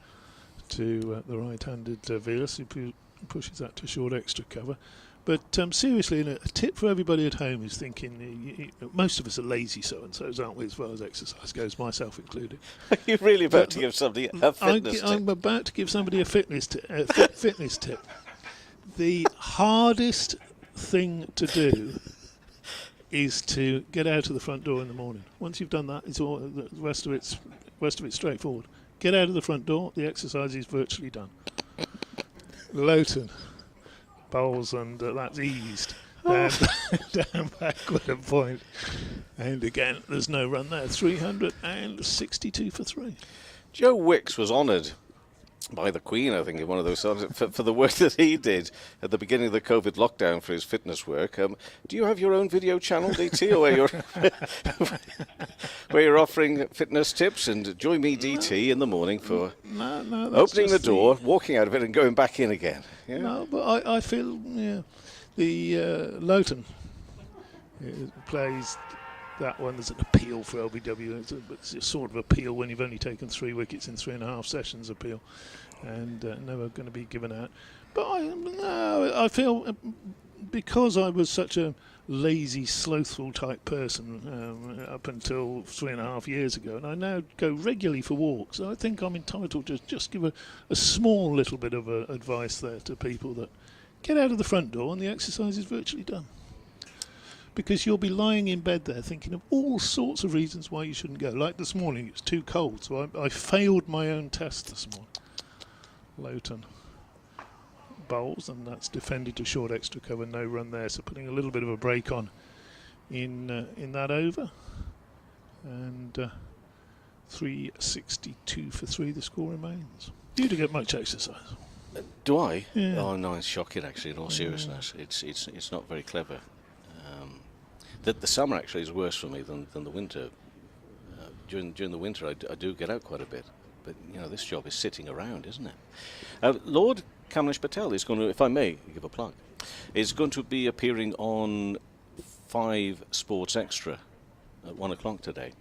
Speaker 4: to the right-handed Vilas, who pushes that to short extra cover. But seriously, a tip for everybody at home is thinking, most of us are lazy so-and-sos, aren't we, as far as exercise goes, myself included.
Speaker 5: Are you really about to give somebody a fitness tip?
Speaker 4: I'm about to give somebody a fitness tip. The hardest thing to do is to get out of the front door in the morning. Once you've done that, it's all the rest of it's straightforward. Get out of the front door. The exercise is virtually done. Lowton bowls, and that's eased down backward a point. And again, there's no run there. 362 for 3.
Speaker 5: Joe Wicks was honoured by the Queen, I think, in one of those songs, for the work that he did at the beginning of the COVID lockdown for his fitness work. Do you have your own video channel, DT, or where you're offering fitness tips? And join me, DT, in the morning for opening the door, walking out of it, and going back in again. Yeah?
Speaker 4: No, but I feel the Lowton plays that one as an appeal for LBW. It's a sort of appeal when you've only taken 3 wickets in 3.5 sessions appeal, and never going to be given out. But I feel because I was such a lazy, slothful type person up until 3.5 years ago, and I now go regularly for walks, I think I'm entitled to just give a small little bit of advice there to people that get out of the front door and the exercise is virtually done. Because you'll be lying in bed there thinking of all sorts of reasons why you shouldn't go. Like this morning, it was too cold, so I failed my own test this morning. Lowton bowls, and that's defended to short extra cover, no run there, so putting a little bit of a break on in that over. And 362 for 3, the score remains. You to get much exercise.
Speaker 5: Do I?
Speaker 4: Yeah.
Speaker 5: Oh no, it's shocking actually. In all seriousness, it's not very clever. The summer actually is worse for me than the winter. During the winter, I do get out quite a bit, but this job is sitting around, isn't it? Lord Kamlesh Patel is going to, if I may give a plug, is going to be appearing on 5 Sports Extra at 1 o'clock today,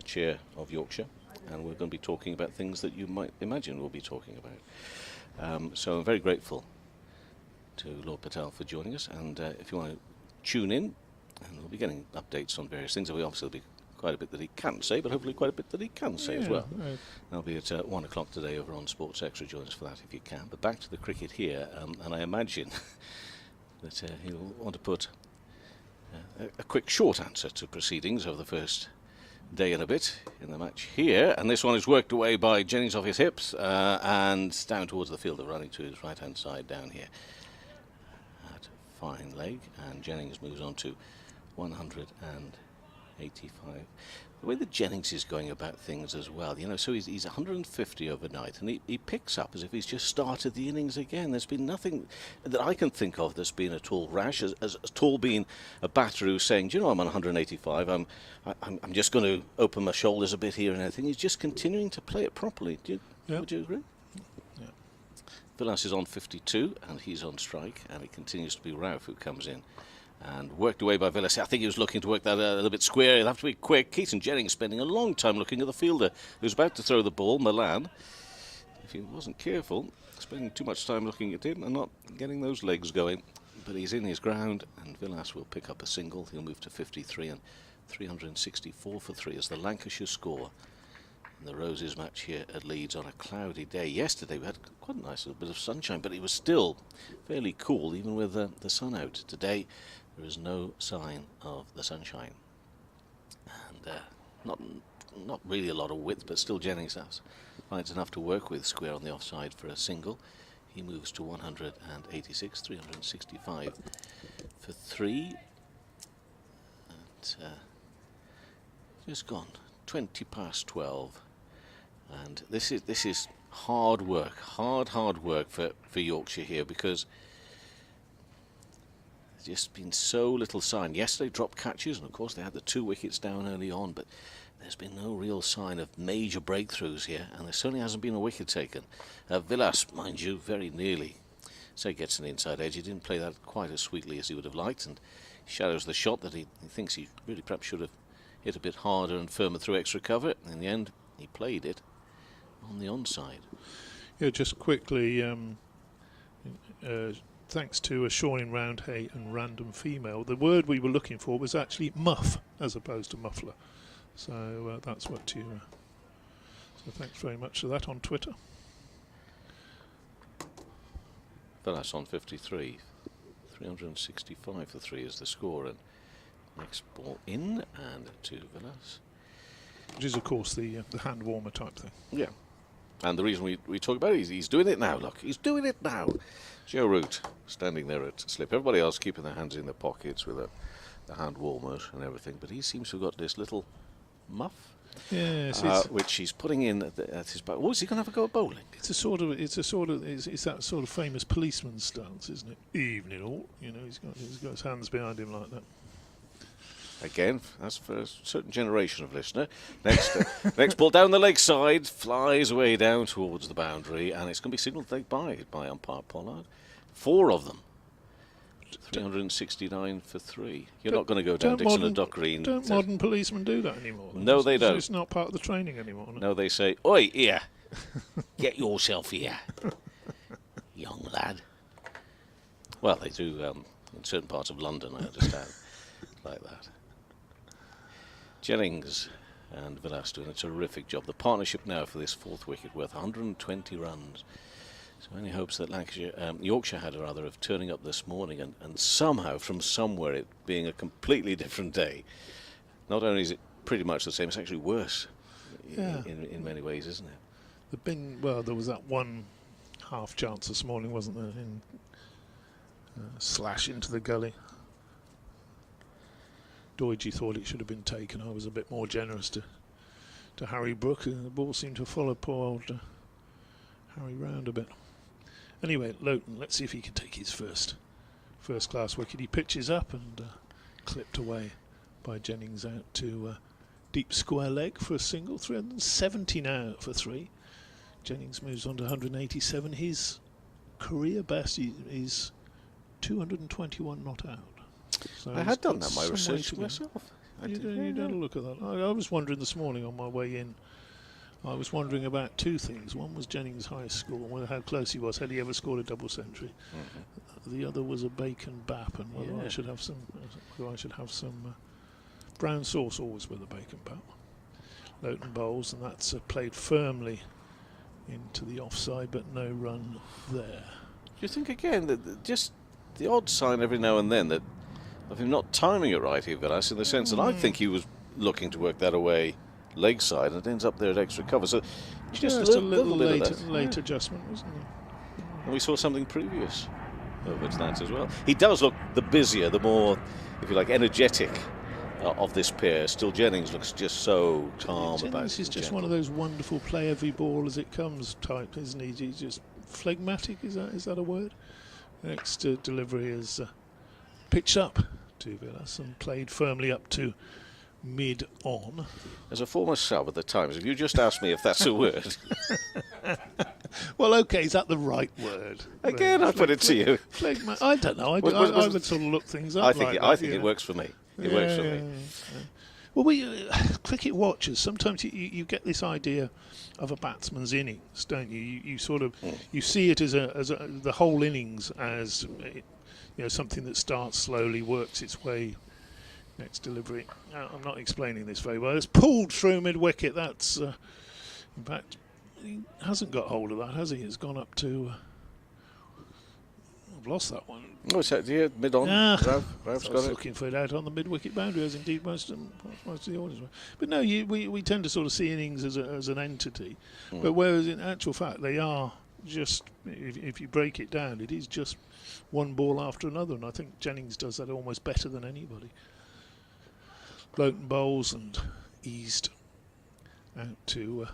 Speaker 5: Chair of Yorkshire, and we're going to be talking about things that you might imagine we'll be talking about. So I'm very grateful to Lord Patel for joining us, and if you want to tune in, and we'll be getting updates on various things. Obviously there'll be quite a bit that he can't say, but hopefully quite a bit that he can say as well. Right. That'll be at 1 o'clock today over on Sports Extra. Join us for that if you can. But back to the cricket here, and I imagine that he'll want to put a quick short answer to proceedings over the first day and a bit in the match here, and this one is worked away by Jennings off his hips and down towards the fielder, running to his right hand side down here at fine leg, and Jennings moves on to 185. The way that Jennings is going about things as well, so he's 150 overnight, and he picks up as if he's just started the innings again. There's been nothing that I can think of that's been at all rash, as at all being a batter who's saying, I'm on 185, I'm just going to open my shoulders a bit here and everything. He's just continuing to play it properly. Would you agree?
Speaker 4: Yeah.
Speaker 5: Villas is on 52, and he's on strike, and it continues to be Ralph who comes in. And worked away by Villas. I think he was looking to work that a little bit square. He'll have to be quick. Keaton Jennings spending a long time looking at the fielder who's about to throw the ball, Milan. If he wasn't careful, spending too much time looking at him and not getting those legs going. But he's in his ground, and Villas will pick up a single. He'll move to 53, and 364 for 3 is the Lancashire score. And the Roses match here at Leeds on a cloudy day. Yesterday we had quite a nice little bit of sunshine, but it was still fairly cool even with the sun out. Today there is no sign of the sunshine, and not really a lot of width, but still Jennings finds enough to work with square on the offside for a single. He moves to 186, 365 for 3, and just gone 20 past 12, and this is hard work, hard work for Yorkshire here, because just been so little sign. Yesterday dropped catches, and of course they had the 2 wickets down early on, but there's been no real sign of major breakthroughs here, and there certainly hasn't been a wicket taken. Villas, mind you, very nearly gets an inside edge. He didn't play that quite as sweetly as he would have liked, and shadows the shot that he thinks he really perhaps should have hit a bit harder and firmer through extra cover. In the end he played it on the onside.
Speaker 4: Yeah, just quickly, thanks to a Sean in Roundhay and Random Female, the word we were looking for was actually muff as opposed to muffler. So that's what you... so thanks very much for that on Twitter.
Speaker 5: Villas on 53. 365 for 3 is the score, and next ball in and to Villas.
Speaker 4: Which is, of course, the hand warmer type thing.
Speaker 5: Yeah. And the reason we talk about it is he's doing it now, look. He's doing it now. Joe Root standing there at slip. Everybody else keeping their hands in their pockets with the hand warmers and everything. But he seems to have got this little muff,
Speaker 4: yes,
Speaker 5: which he's putting in at his back. Oh, is he going to have a go at bowling? It's
Speaker 4: that sort of famous policeman stance, isn't it? Evening all. He's got his hands behind him like that.
Speaker 5: Again, that's for a certain generation of listener. Next ball down the leg side, flies away down towards the boundary, and it's going to be signalled late by umpire Pollard. 4 of them. 369 for 3. You're not going to go down Dixon and Dock Green.
Speaker 4: Don't modern policemen do that anymore?
Speaker 5: No, they don't.
Speaker 4: It's not part of the training anymore.
Speaker 5: No, they say, "Oi, here, get yourself here, young lad." Well, they do in certain parts of London, I understand, like that. Jennings and Villas doing a terrific job. The partnership now for this 4th wicket worth 120 runs. So any hopes that Yorkshire had of turning up this morning and somehow from somewhere it being a completely different day. Not only is it pretty much the same, it's actually worse in many ways, isn't it?
Speaker 4: There was that one half chance this morning, wasn't there, in slash into the gully. Doidge thought it should have been taken. I was a bit more generous to Harry Brook. The ball seemed to follow poor old Harry round a bit. Anyway, Lowton, let's see if he can take his first class wicket. He pitches up and clipped away by Jennings out to deep square leg for a single. 370 now for 3. Jennings moves on to 187. His career best is 221 not out. So
Speaker 5: I
Speaker 4: he's
Speaker 5: had done
Speaker 4: got
Speaker 5: that, my
Speaker 4: some way
Speaker 5: research
Speaker 4: to go.
Speaker 5: myself.
Speaker 4: You had a look at that. I was wondering this morning on my way in. I was wondering about two things. One was Jennings' highest score, how close he was. Had he ever scored a double century? The other was a bacon bap, and whether I should have some. Brown sauce always with a bacon bap. Lowton bowls, and that's played firmly into the offside, but no run there.
Speaker 5: Do you think again that just the odd sign every now and then that of him not timing it right here, Villas, in the sense that I think he was looking to work that away leg side and it ends up there at extra cover. So just a little bit of that.
Speaker 4: Late adjustment, wasn't it?
Speaker 5: And we saw something previous over to that as well. He does look the busier, the more, if you like, energetic of this pair. Still, Jennings looks just so calm about it.
Speaker 4: Jennings is just one of those wonderful play every ball as it comes type, isn't he? He's just phlegmatic. Is that a word? Next delivery is pitched up to Villas and played firmly up to mid-on.
Speaker 5: As a former sub at the Times, if you just asked me if that's a word.
Speaker 4: Well, okay, is that the right word?
Speaker 5: Again, I put it to you.
Speaker 4: I don't know. I would sort of look things up.
Speaker 5: I think it works for me. It works for me.
Speaker 4: Yeah. Well, we cricket watchers, sometimes you get this idea of a batsman's innings, don't you? You sort of you see it as the whole innings as something that starts slowly, works its way. Next delivery. I'm not explaining this very well. It's pulled through mid-wicket. That's, in fact, he hasn't got hold of that, has he? It's gone up to... I've lost that one.
Speaker 5: Oh, it's out here, mid-on. Ralph's got it.
Speaker 4: Looking for it out on the mid-wicket boundary, as indeed most of the orders were. But no, we tend to sort of see innings as an entity. But whereas in actual fact they are just, if you break it down, it is just one ball after another. And I think Jennings does that almost better than anybody. Lowton bowls and eased out to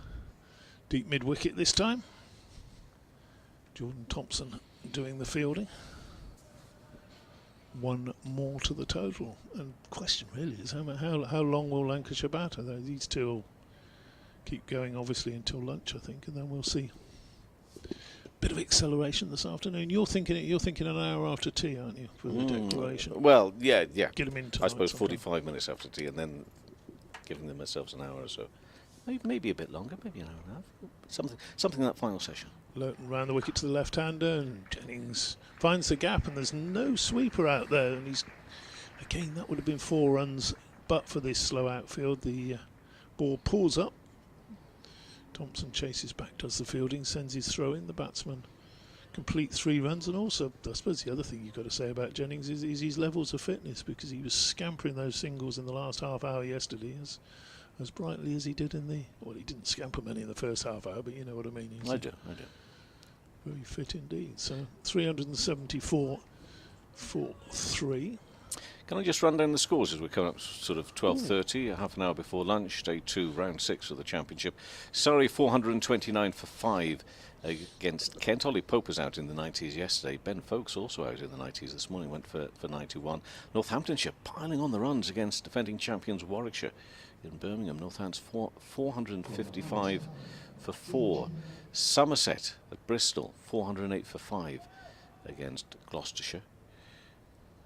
Speaker 4: deep mid-wicket this time. Jordan Thompson doing the fielding. One more to the total. And the question really is how long will Lancashire batter? These two will keep going obviously until lunch, I think, and then we'll see. Bit of acceleration this afternoon. You're thinking an hour after tea, aren't you, for the declaration?
Speaker 5: Well, yeah. Get
Speaker 4: them in time.
Speaker 5: I suppose 45 minutes after tea, and then giving themselves an hour or so. Maybe a bit longer, maybe an hour and a half. Something in that final session.
Speaker 4: Lowton round the wicket to the left-hander, and Jennings finds the gap, and there's no sweeper out there. And again, that would have been 4 runs, but for this slow outfield, the ball pulls up. Thompson chases back, does the fielding, sends his throw in. The batsman complete 3 runs, and also I suppose the other thing you've got to say about Jennings is his levels of fitness, because he was scampering those singles in the last half hour yesterday as brightly as he did in the... Well, he didn't scamper many in the first half hour, but you know what I mean.
Speaker 5: I do.
Speaker 4: Very fit indeed. So 374 for 3.
Speaker 5: Can I just run down the scores as we come up sort of 12:30, half an hour before lunch, day 2, round 6 of the championship. Surrey 429 for 5 against Kent. Ollie Pope was out in the 90s yesterday. Ben Folkes also out in the 90s this morning, went for 91. Northamptonshire piling on the runs against defending champions Warwickshire in Birmingham. Northants 455 for 4. Somerset at Bristol 408 for 5 against Gloucestershire.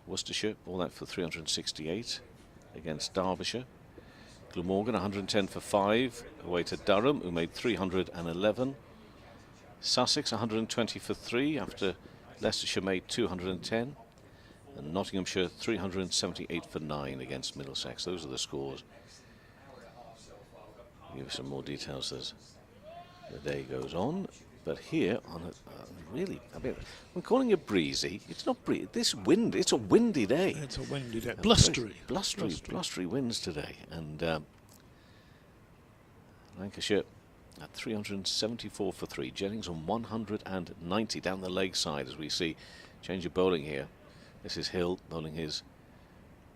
Speaker 5: Worcestershire, all that for 368 against Derbyshire. Glamorgan 110 for 5 away to Durham, who made 311. Sussex 120 for 3 after Leicestershire made 210. And Nottinghamshire 378 for 9 against Middlesex. Those are the scores. I'll give you some more details as the day goes on. But here, on I'm calling it breezy. It's not breezy. It's a windy day.
Speaker 4: It's a windy day. Blustery
Speaker 5: winds today. And Lancashire at 374 for 3. Jennings on 190 down the leg side as we see. Change of bowling here. This is Hill bowling his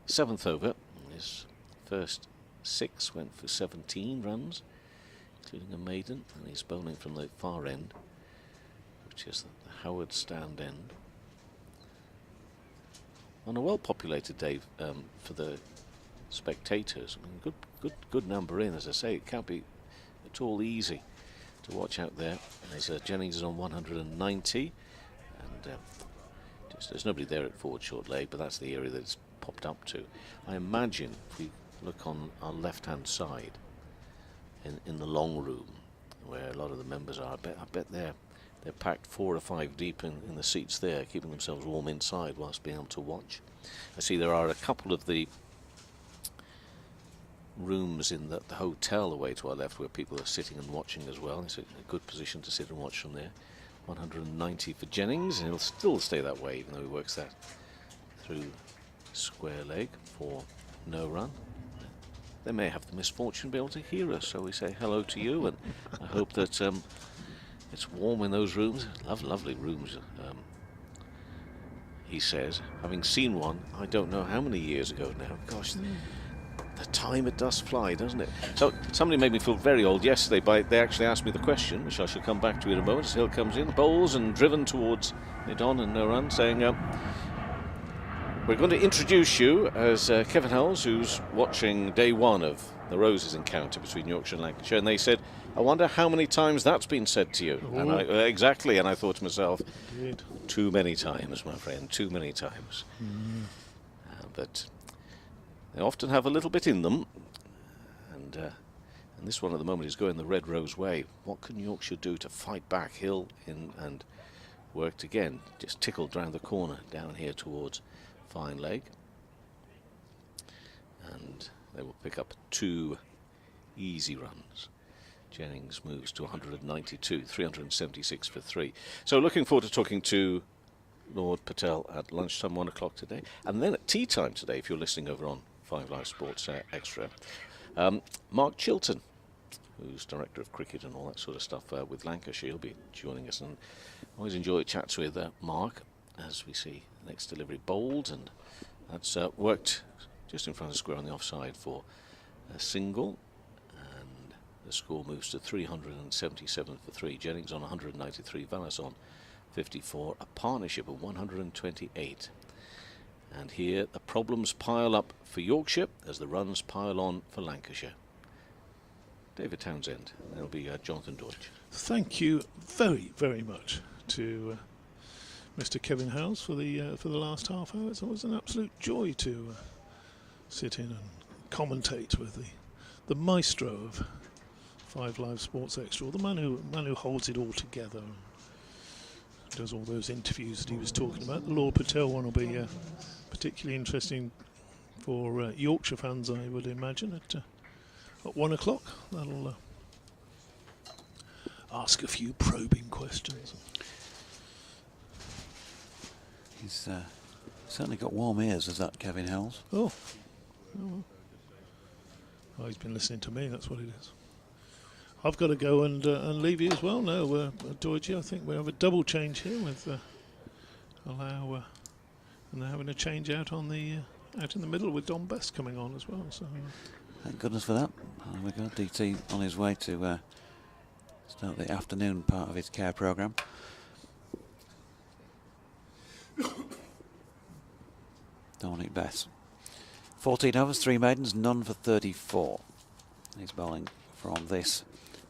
Speaker 5: 7th over. His first 6 went for 17 runs, including a maiden, and he's bowling from the far end, which is the Howard stand end. On a well-populated day for the spectators. I mean, good number in, as I say. It can't be at all easy to watch out there. There's Jennings is on 190, and there's nobody there at forward short leg, but that's the area that it's popped up to. I imagine if we look on our left-hand side in the long room where a lot of the members are, I bet they're packed 4 or 5 deep in the seats there, keeping themselves warm inside whilst being able to watch. I see there are a couple of the rooms in the hotel away to our left where people are sitting and watching as well. It's a good position to sit and watch from there. 190 for Jennings, and he'll still stay that way even though he works that through square leg for no run. They may have the misfortune to be able to hear us, so we say hello to you, and I hope that it's warm in those rooms. Lovely rooms, he says, having seen one I don't know how many years ago now. Gosh, the time it does fly, doesn't it? So somebody made me feel very old yesterday they actually asked me the question, which I shall come back to in a moment. As Hill comes in, bowls and driven towards mid-on and no run, saying we're going to introduce you as Kevin Hulls, who's watching day 1 of the Roses encounter between Yorkshire and Lancashire, and they said, I wonder how many times that's been said to you. And exactly, and I thought to myself, too many times, my friend, too many times. But they often have a little bit in them, and this one at the moment is going the Red Rose way. What can Yorkshire do to fight back? Hill in and worked again, just tickled round the corner down here towards fine leg, and they will pick up 2 easy runs. Jennings moves to 192, 376 for 3. So looking forward to talking to Lord Patel at lunchtime, 1 o'clock today, and then at tea time today, if you're listening over on 5 Live Sports Extra, Mark Chilton, who's director of cricket and all that sort of stuff with Lancashire, he'll be joining us, and I always enjoy chats with Mark as we see the next delivery bowled, and that's worked just in front of the square on the offside for a single, and the score moves to 377 for 3. Jennings on 193, Vallis on 54, a partnership of 128. And here the problems pile up for Yorkshire as the runs pile on for Lancashire. David Townsend, and there'll be Jonathan Deutsch.
Speaker 4: Thank you very, very much to Mr. Kevin Howes for the last half hour. It's always an absolute joy to sit in and commentate with the maestro of 5 Live Sports Extra, or the man who holds it all together and does all those interviews that he was talking about. The Lord Patel one will be particularly interesting for Yorkshire fans, I would imagine, at 1 o'clock. That'll ask a few probing questions.
Speaker 2: He's certainly got warm ears, has that Kevin Hulls?
Speaker 4: Oh, he's been listening to me, that's what it is. I've got to go and leave you as well now, Deutsche. I think we have a double change here with Allow, and they're having a change out on the out in the middle with Don Best coming on as well. So
Speaker 2: thank goodness for that. We got DT on his way to start the afternoon part of his care programme. Dominic Bess. 14 overs, 3 maidens, none for 34. He's bowling from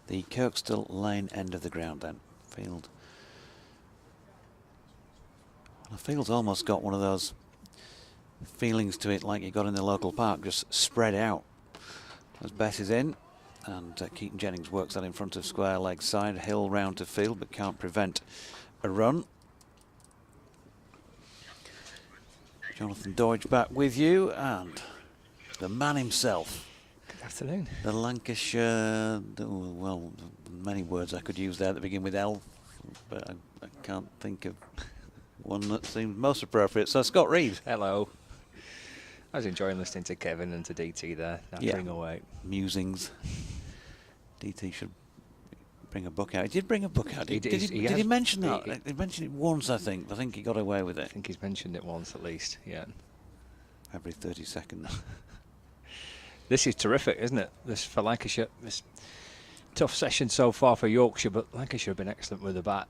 Speaker 2: the Kirkstall Lane end of the ground then. Field. The field's almost got one of those feelings to it like you got in the local park, just spread out. As Bess is in, and Keaton Jennings works that in front of square leg side. Hill round to field, but can't prevent a run. Jonathan Deutsch back with you, and the man himself.
Speaker 3: Good afternoon.
Speaker 2: The Lancashire, well, many words I could use there that begin with L, but I can't think of one that seems most appropriate. So Scott Reed.
Speaker 3: Hello. I was enjoying listening to Kevin and to DT there, nattering away.
Speaker 2: Musings. DT should bring a book out. He did bring a book out. Did he mention that? He mentioned it once, I think. I think he got away with it.
Speaker 3: I think he's mentioned it once at least, yeah.
Speaker 2: Every 30 seconds.
Speaker 3: This is terrific, isn't it? This for Lancashire. This tough session so far for Yorkshire, but Lancashire have been excellent with the bat.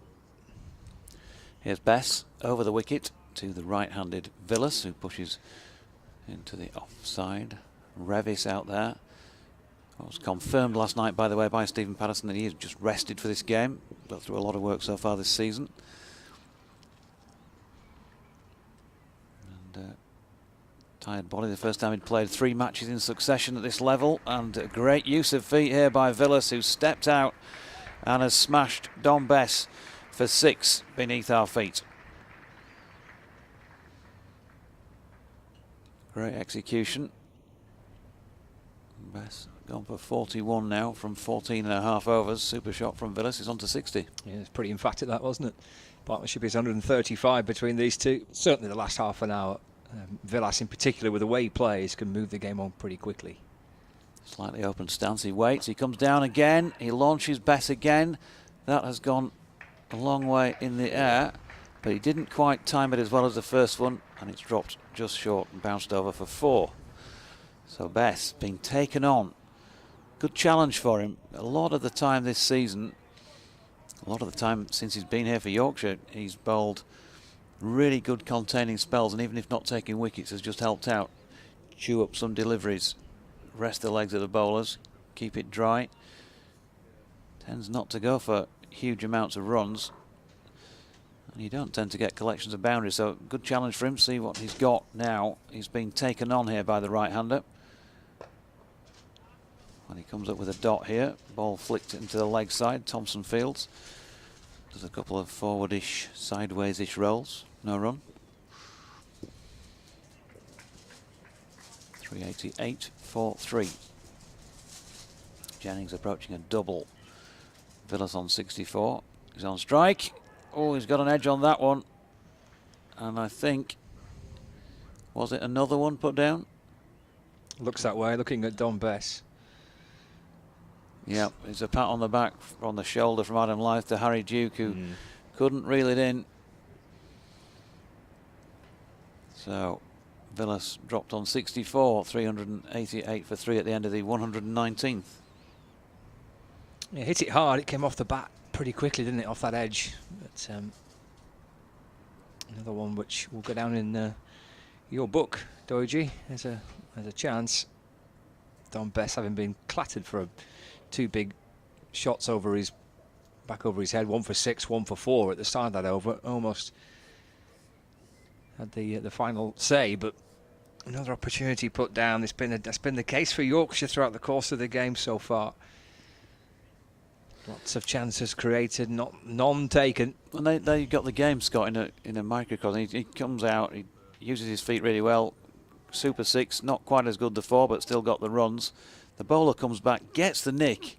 Speaker 2: Here's Bess over the wicket to the right-handed Villas, who pushes into the offside. Revis out there. It was confirmed last night, by the way, by Stephen Patterson that he is just rested for this game. Got through a lot of work so far this season. And tired body, the first time he'd played 3 matches in succession at this level. And a great use of feet here by Villas, who stepped out and has smashed Don Bess for 6 beneath our feet. Great execution. Bess gone for 41 now from 14.5 overs. Super shot from Villas. Is on to 60.
Speaker 3: Yeah, it's pretty emphatic, that, wasn't it? Partnership is 135 between these two. Certainly the last half an hour. Villas in particular, with the way he plays, can move the game on pretty quickly.
Speaker 2: Slightly open stance. He waits. He comes down again. He launches Bess again. That has gone a long way in the air, but he didn't quite time it as well as the first one, and it's dropped just short and bounced over for 4. So Bess being taken on. Good challenge for him. A lot of the time this season, a lot of the time since he's been here for Yorkshire, he's bowled really good containing spells, and even if not taking wickets, has just helped out. Chew up some deliveries, rest the legs of the bowlers, keep it dry. Tends not to go for huge amounts of runs, and you don't tend to get collections of boundaries, so good challenge for him. See what he's got now. He's being taken on here by the right-hander. When he comes up with a dot here, ball flicked into the leg side. Thompson fields, does a couple of forwardish, sideways-ish rolls. No run. 388 for 3. Jennings approaching a double. Villas on 64. He's on strike. Oh, he's got an edge on that one. And I think, was it another one put down?
Speaker 3: Looks that way, looking at Don Bess.
Speaker 2: Yeah, it's a pat on the back, on the shoulder from Adam Lyth to Harry Duke, who couldn't reel it in. So Villas dropped on 64, 388 for 3 at the end of the 119th.
Speaker 3: Yeah, hit it hard. It came off the bat pretty quickly, didn't it, off that edge? But another one which will go down in your book, Doji, as a chance. Don Bess having been clattered for 2 big shots over his back over his head, 1 for 6, 1 for 4 at the start of that over. Almost had the final say, but another opportunity put down. That's been the case for Yorkshire throughout the course of the game so far. Lots of chances created, none taken.
Speaker 2: And they got the game, Scott, in a microcosm. He comes out, he uses his feet really well. Super 6, not quite as good the 4, but still got the runs. The bowler comes back, gets the nick.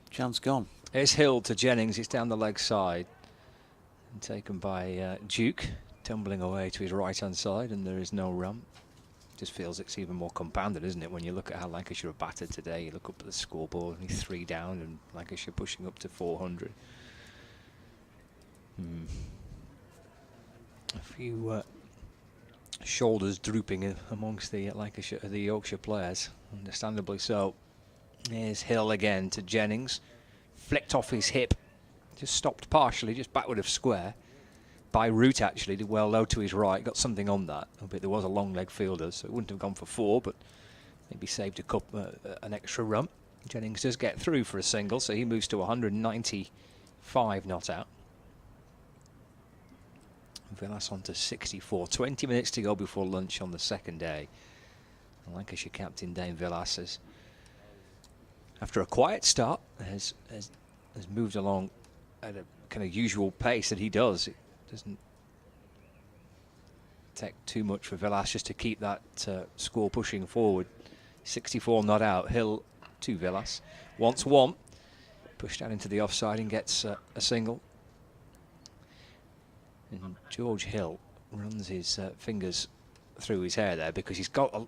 Speaker 2: Chance gone.
Speaker 3: It's Hill to Jennings. It's down the leg side. And taken by Duke, tumbling away to his right-hand side, and there is no run. Just feels it's even more compounded, isn't it, when you look at how Lancashire are battered today. You look up at the scoreboard, only 3 down, and Lancashire pushing up to 400. A few shoulders drooping amongst the Yorkshire players, understandably so. Here's Hill again to Jennings, flicked off his hip, just stopped partially, just backward of square. By route actually, did well low to his right, got something on that. Albeit there was a long leg fielder, so it wouldn't have gone for 4, but maybe saved an extra run. Jennings does get through for a single, so he moves to 195 not out. Villas on to 64. 20 minutes to go before lunch on the second day. And Lancashire captain Dane Villas has, after a quiet start, has moved along at a kind of usual pace that he does. It doesn't take too much for Villas just to keep that score pushing forward. 64 not out. Hill to Villas. Wants 1. Pushed out into the offside and gets a single. And George Hill runs his fingers through his hair there because he's got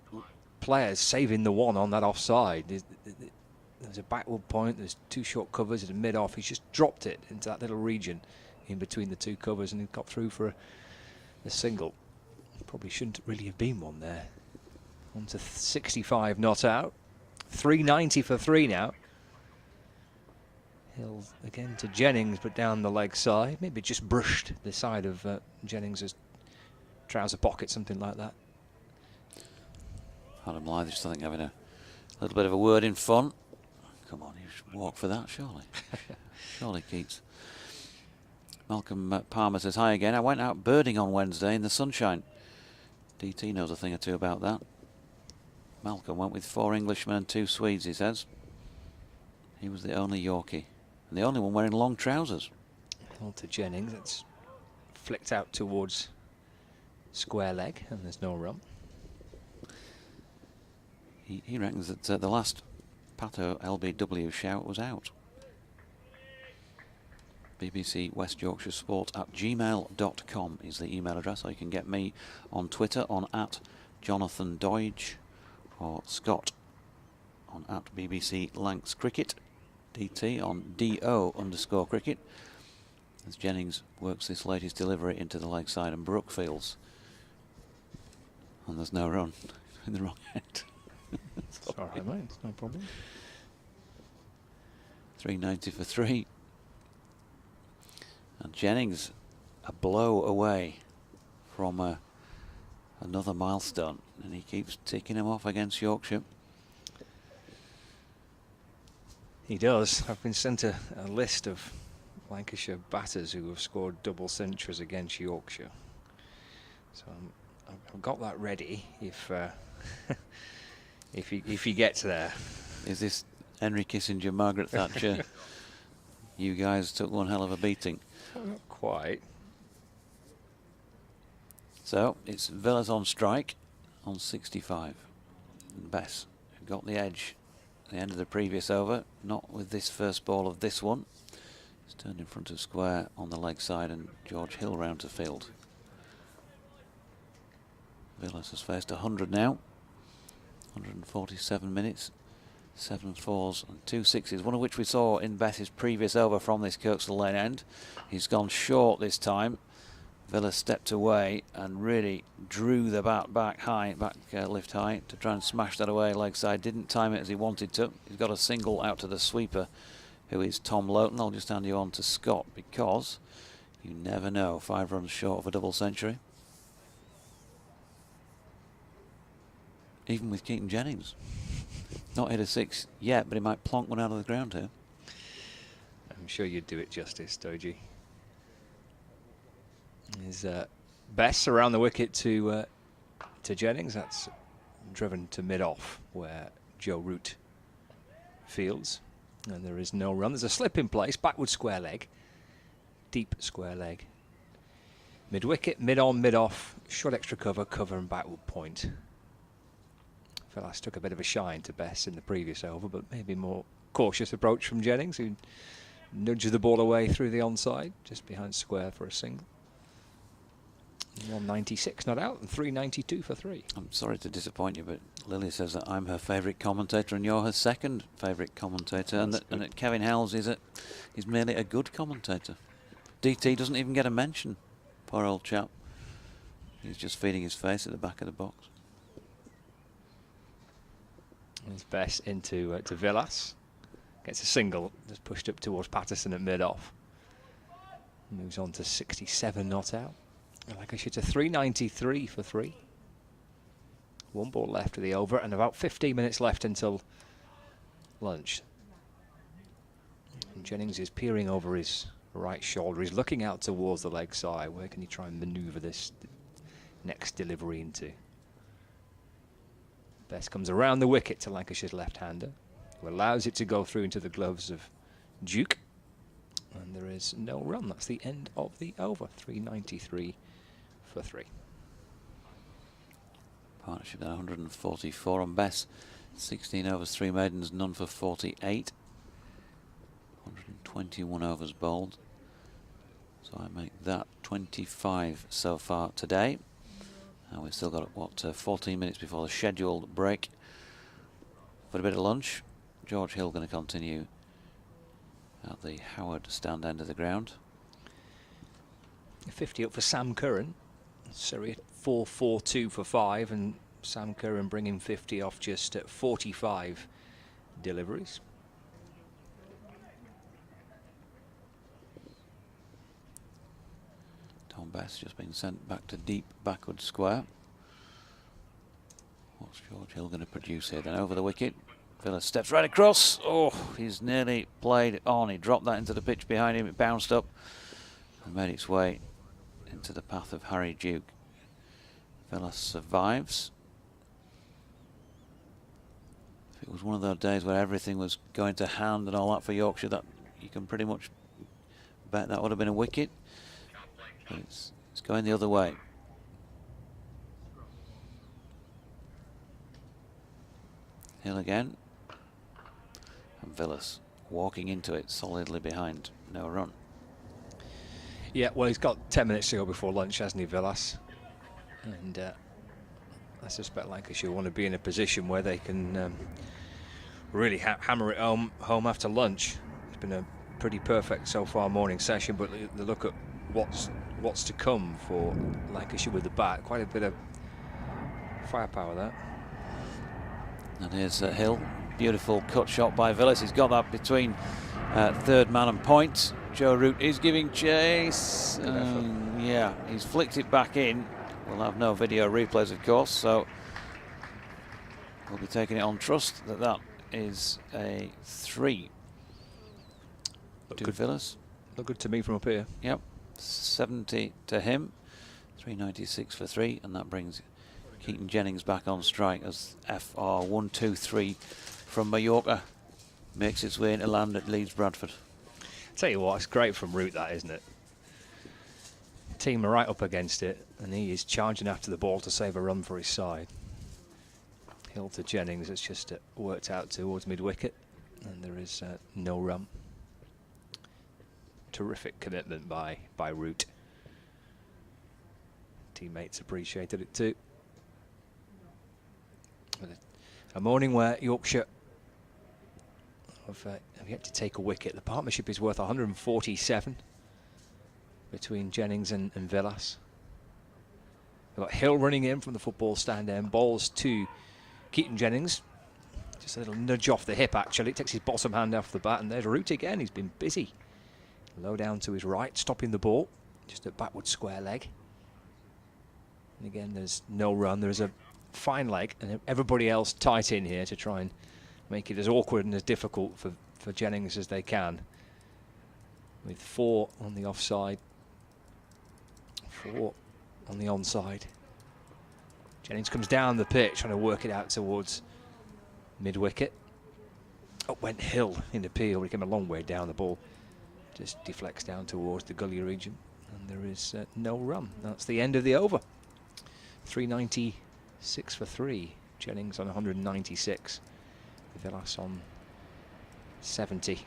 Speaker 3: players saving the 1 on that offside. There's a backward point, there's 2 short covers at a mid-off. He's just dropped it into that little region in between the 2 covers and he got through for a single. Probably shouldn't really have been one there. On to 65 not out. 390 for 3 now. Hill again to Jennings, but down the leg side. Maybe just brushed the side of Jennings' trouser pocket, something like that.
Speaker 2: Adam Lyth just, I think, having A little bit of a word in fun. Come on, you should walk for that, surely. Surely, Keats. Malcolm Palmer says, hi again. I went out birding on Wednesday in the sunshine. DT knows a thing or two about that. Malcolm went with 4 Englishmen and 2 Swedes, he says. He was the only Yorkie. And the only one wearing long trousers.
Speaker 3: On to Jennings. It's flicked out towards square leg, and there's no run.
Speaker 2: He reckons that the last Pato LBW shout was out. BBC West Yorkshire Sport at gmail.com is the email address. Or you can get me on Twitter on @Jonathan Doidge, or Scott on @BBC Lancs Cricket, DT on DO_cricket, as Jennings works this latest delivery into the leg side and Brookfields. And there's no run in the wrong end.
Speaker 3: It's all right, mate. It's no problem.
Speaker 2: 390 for 3. And Jennings a blow away from another milestone, and he keeps ticking him off against Yorkshire.
Speaker 3: He does. I've been sent a list of Lancashire batters who have scored double centuries against Yorkshire. So I've got that ready if if he gets there.
Speaker 2: Is this Henry Kissinger, Margaret Thatcher? You guys took one hell of a beating.
Speaker 3: Not quite.
Speaker 2: So it's Villas on strike on 65. And Bess, who got the edge at the end of the previous over, not with this first ball of this one. He's turned in front of square on the leg side, and George Hill round to field. Villas has faced 100 now. 147 minutes. 7 4s and 2 6s, one of which we saw in Bess's previous over from this Kirkstall Lane end. He's gone short this time. Villa stepped away and really drew the bat back high, lift high, to try and smash that away leg side. Didn't time it as he wanted to. He's got a single out to the sweeper, who is Tom Loughton. I'll just hand you on to Scott, because you never know. 5 runs short of a double century. Even with Keaton Jennings. Not hit a 6 yet, but he might plonk one out of the ground here.
Speaker 3: I'm sure you'd do it justice, Doji. Is Bess around the wicket to Jennings. That's driven to mid-off, where Joe Root fields. And there is no run. There's a slip in place, backward square leg. Deep square leg. Mid-wicket, mid-on, mid-off. Short extra cover, cover and backward point. Villas took a bit of a shine to Bess in the previous over, but maybe more cautious approach from Jennings, who nudged the ball away through the onside, just behind square for a single. 196 not out, and 392 for 3.
Speaker 2: I'm sorry to disappoint you, but Lily says that I'm her favourite commentator and you're her second favourite commentator, and that Kevin Howells is merely a good commentator. DT doesn't even get a mention, poor old chap. He's just feeding his face at the back of the box.
Speaker 3: It's Bess into to Villas. Gets a single, just pushed up towards Patterson at mid-off. Moves on to 67 not out. Lancashire to 393 for 3. 1 ball left of the over, and about 15 minutes left until lunch. And Jennings is peering over his right shoulder. He's looking out towards the leg side. Where can he try and manoeuvre this next delivery into? Bess comes around the wicket to Lancashire's left-hander, who allows it to go through into the gloves of Duke. And there is no run. That's the end of the over. 393 for 3.
Speaker 2: Partnership at 144 on Bess. 16 overs, 3 maidens, none for 48. 121 overs bowled. So I make that 25 so far today. And we've still got, 14 minutes before the scheduled break for a bit of lunch. George Hill going to continue at the Howard stand end of the ground.
Speaker 3: 50 up for Sam Curran. Surrey at 4-4-2 for 5, and Sam Curran bringing 50 off just at 45 deliveries.
Speaker 2: Tom Bess just been sent back to deep backward square. What's George Hill going to produce here then? Over the wicket, Villas steps right across. Oh, he's nearly played on. He dropped that into the pitch behind him. It bounced up and made its way into the path of Harry Duke. Villas survives. If it was one of those days where everything was going to hand and all that for Yorkshire, that you can pretty much bet that would have been a wicket. But it's going the other way. Hill again. And Villas walking into it solidly behind. No run.
Speaker 3: Yeah, well, he's got 10 minutes to go before lunch, hasn't he, Villas? And I suspect Lancashire want to be in a position where they can really hammer it home after lunch. It's been a pretty perfect so far morning session, but the look at what's to come for Lancashire with the bat, quite a bit of firepower there.
Speaker 2: And here's Hill. Beautiful cut shot by Villas. He's got that between third man and point. Joe Root is giving chase. Yeah, he's flicked it back in. We'll have no video replays, of course, so we'll be taking it on trust that is a 3 to Villas.
Speaker 3: Look good to me from up here.
Speaker 2: Yep, 70 to him, 396 for 3, and that brings Keaton Jennings back on strike as FR 1-2-3 from Mallorca makes its way into land at Leeds Bradford.
Speaker 3: Tell you what, it's great from Root, that, isn't it? Team are right up against it, and he is charging after the ball to save a run for his side. Hill to Jennings, it's just worked out towards mid-wicket, and there is no run. Terrific commitment by Root. Teammates appreciated it too. A morning where Yorkshire have yet to take a wicket. The partnership is worth 147 between Jennings and Villas. We've got Hill running in from the football stand end. Balls to Keaton Jennings. Just a little nudge off the hip, actually. It takes his bottom hand off the bat, and there's Root again. He's been busy. Low down to his right, stopping the ball. Just a backward square leg. And again, there's no run. There's a fine leg, and everybody else tight in here to try and make it as awkward and as difficult for Jennings as they can. With 4 on the offside, 4 on the onside. Jennings comes down the pitch trying to work it out towards mid-wicket. Up went Hill in appeal. He came a long way down. The ball just deflects down towards the gully region, and there is no run. That's the end of the over. 396 for 3. Jennings on 196. Villas on 70.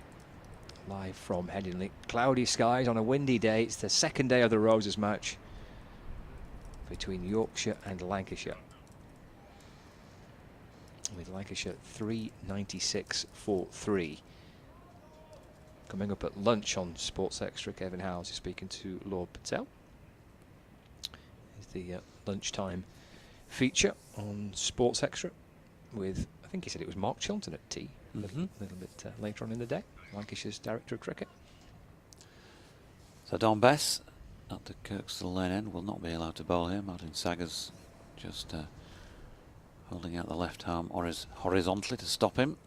Speaker 3: Live from Headingley. Cloudy skies on a windy day. It's the second day of the Roses match between Yorkshire and Lancashire. With Lancashire 396 for 3. Coming up at lunch on Sports Extra, Kevin Howes is speaking to Lord Patel. It's the lunchtime feature on Sports Extra with, I think he said it was Mark Chilton at tea, a little bit later on in the day, Lancashire's Director of Cricket.
Speaker 2: So Don Bess at the Kirkstall Lane end will not be allowed to bowl here. Martin Saggers just holding out the left arm horizontally to stop him.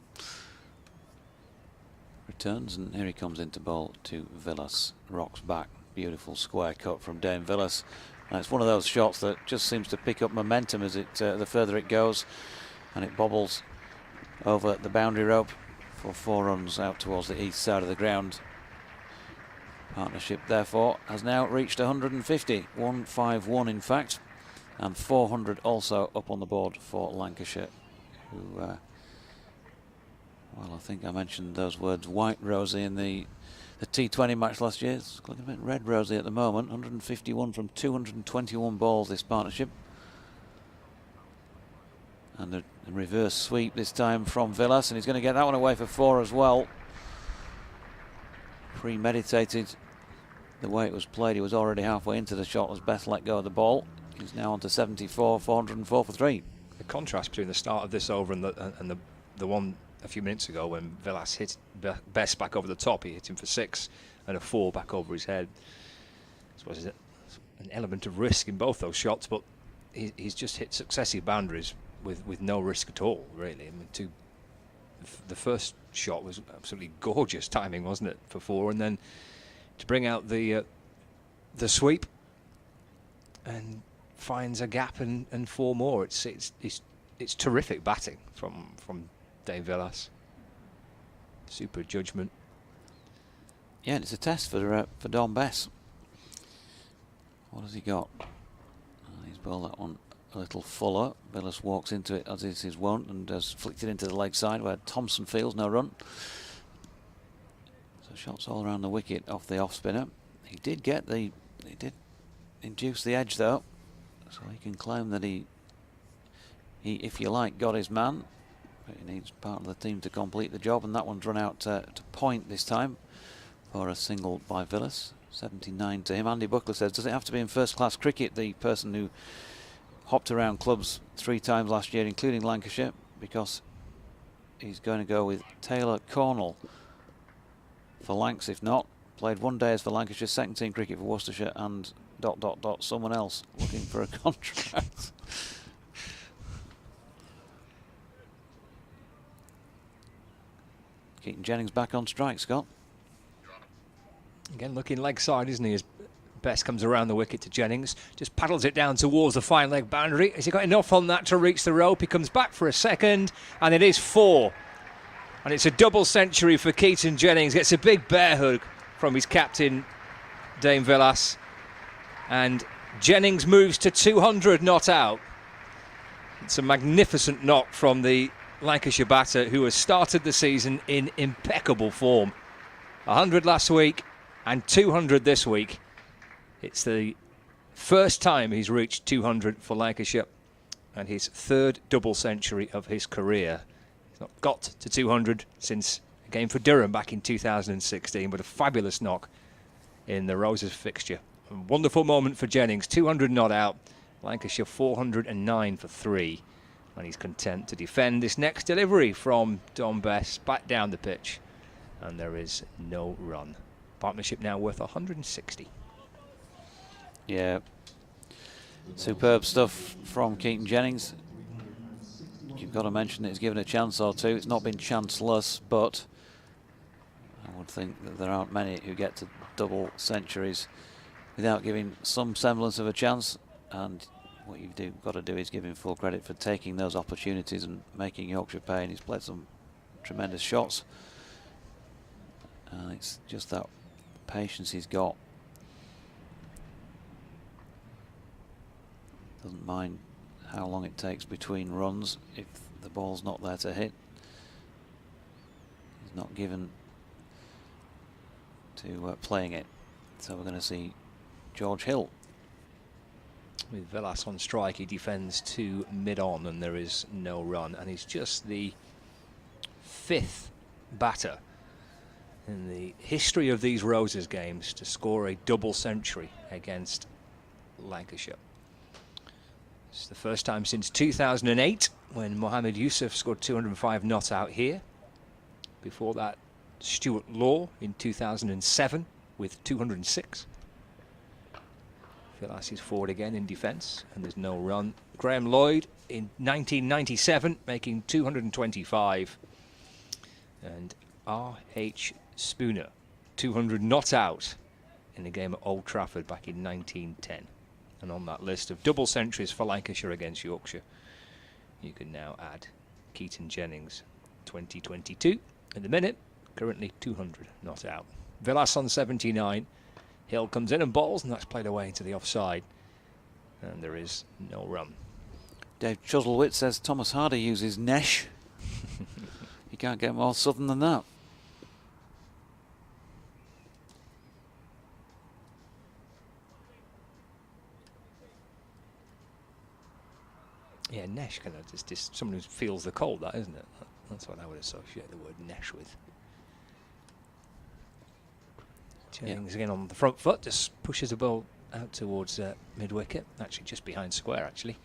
Speaker 2: Returns, and here he comes into bowl to Villas. Rocks back. Beautiful square cut from Dane Villas. And it's one of those shots that just seems to pick up momentum as it the further it goes, and it bobbles over the boundary rope for 4 runs out towards the east side of the ground. Partnership therefore has now reached 150, 151 in fact, and 400 also up on the board for Lancashire, who well, I think I mentioned those words white rosy in the T20 match last year. It's looking a bit red rosy at the moment. 151 from 221 balls, this partnership. And a reverse sweep this time from Villas, and he's going to get that one away for 4 as well. Premeditated the way it was played. He was already halfway into the shot as Beth let go of the ball. He's now on to 74, 404 for 3.
Speaker 3: The contrast between the start of this over and the one a few minutes ago when Villas hit Best back over the top, he hit him for 6 and a 4 back over his head. I suppose there's an element of risk in both those shots, but he's just hit successive boundaries with no risk at all, really. I mean, the first shot was absolutely gorgeous timing, wasn't it, for 4, and then to bring out the sweep and finds a gap and 4 more. It's terrific batting from Dave Villas. Super judgment.
Speaker 2: Yeah, and it's a test for Don Bess. What has he got? He's bowled that one a little fuller. Villas walks into it as is his wont and has flicked it into the leg side where Thompson fields, no run. So shots all around the wicket off the off spinner. He did induce the edge though, so he can claim that he if you like got his man, but he needs part of the team to complete the job, and that one's run out to point this time for a single by Villas. 79 to him. Andy Buckler says, does it have to be in first class cricket? The person who hopped around clubs 3 times last year, including Lancashire, because he's going to go with Taylor Cornell for Lancs. If not, played 1 day as for Lancashire, second team cricket for Worcestershire, and ... someone else looking for a contract. Keaton Jennings back on strike, Scott.
Speaker 3: Again, looking leg side, isn't he? As Bess comes around the wicket to Jennings, just paddles it down towards the fine leg boundary. Has he got enough on that to reach the rope? He comes back for a second, and it is 4. And it's a double century for Keaton Jennings. Gets a big bear hug from his captain, Dame Villas. And Jennings moves to 200 not out. It's a magnificent knock from the Lancashire batter, who has started the season in impeccable form. 100 last week and 200 this week. It's the first time he's reached 200 for Lancashire, and his 3rd double century of his career. He's not got to 200 since a game for Durham back in 2016, but a fabulous knock in the Roses fixture. A wonderful moment for Jennings. 200 not out. Lancashire 409 for 3. And he's content to defend this next delivery from Don Bess back down the pitch. And there is no run. Partnership now worth 160.
Speaker 2: Yeah. Superb stuff from Keaton Jennings. You've got to mention that he's given a chance or two. It's not been chanceless, but I would think that there aren't many who get to double centuries without giving some semblance of a chance. And what you've got to do is give him full credit for taking those opportunities and making Yorkshire pay. And he's played some tremendous shots. And it's just that patience he's got. Doesn't mind how long it takes between runs if the ball's not there to hit. He's not given to playing it. So we're going to see George Hill.
Speaker 3: With Villas on strike, he defends to mid-on and there is no run. And he's just the 5th batter in the history of these Roses games to score a double century against Lancashire. It's the first time since 2008 when Mohammed Yusuf scored 205 not out here. Before that, Stuart Law in 2007 with 206. Villas is forward again in defence and there's no run. Graham Lloyd in 1997 making 225. And R.H. Spooner 200 not out in the game at Old Trafford back in 1910. And on that list of double centuries for Lancashire against Yorkshire, you can now add Keaton Jennings 2022 at the minute, currently 200 not out. Villas on 79. Hill comes in and bowls, and that's played away into the offside. And there is no run.
Speaker 2: Dave Chuzzlewit says Thomas Hardy uses Nesh. You can't get more southern than that.
Speaker 3: Yeah, Nesh kind of just someone who feels the cold, that, isn't it? That's what I would associate the word Nesh with. Jennings again on the front foot, just pushes the ball out towards mid-wicket, actually just behind square actually.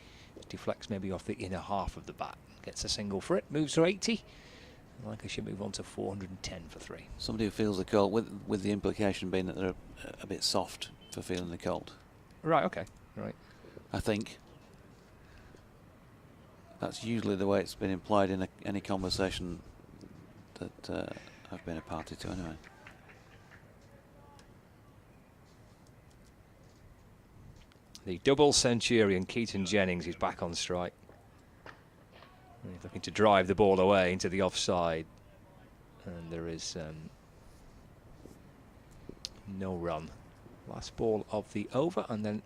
Speaker 3: Deflects maybe off the inner half of the bat, gets a single for it, moves to 80. Lancashire move on to 410 for 3.
Speaker 2: Somebody who feels the cold, with the implication being that they're a bit soft for feeling the cold.
Speaker 3: Right, okay, right.
Speaker 2: I think that's usually the way it's been implied in any conversation that I've been a party to anyway.
Speaker 3: The double centurion, Keaton Jennings, is back on strike. He's looking to drive the ball away into the offside. And there is no run. Last ball of the over, and then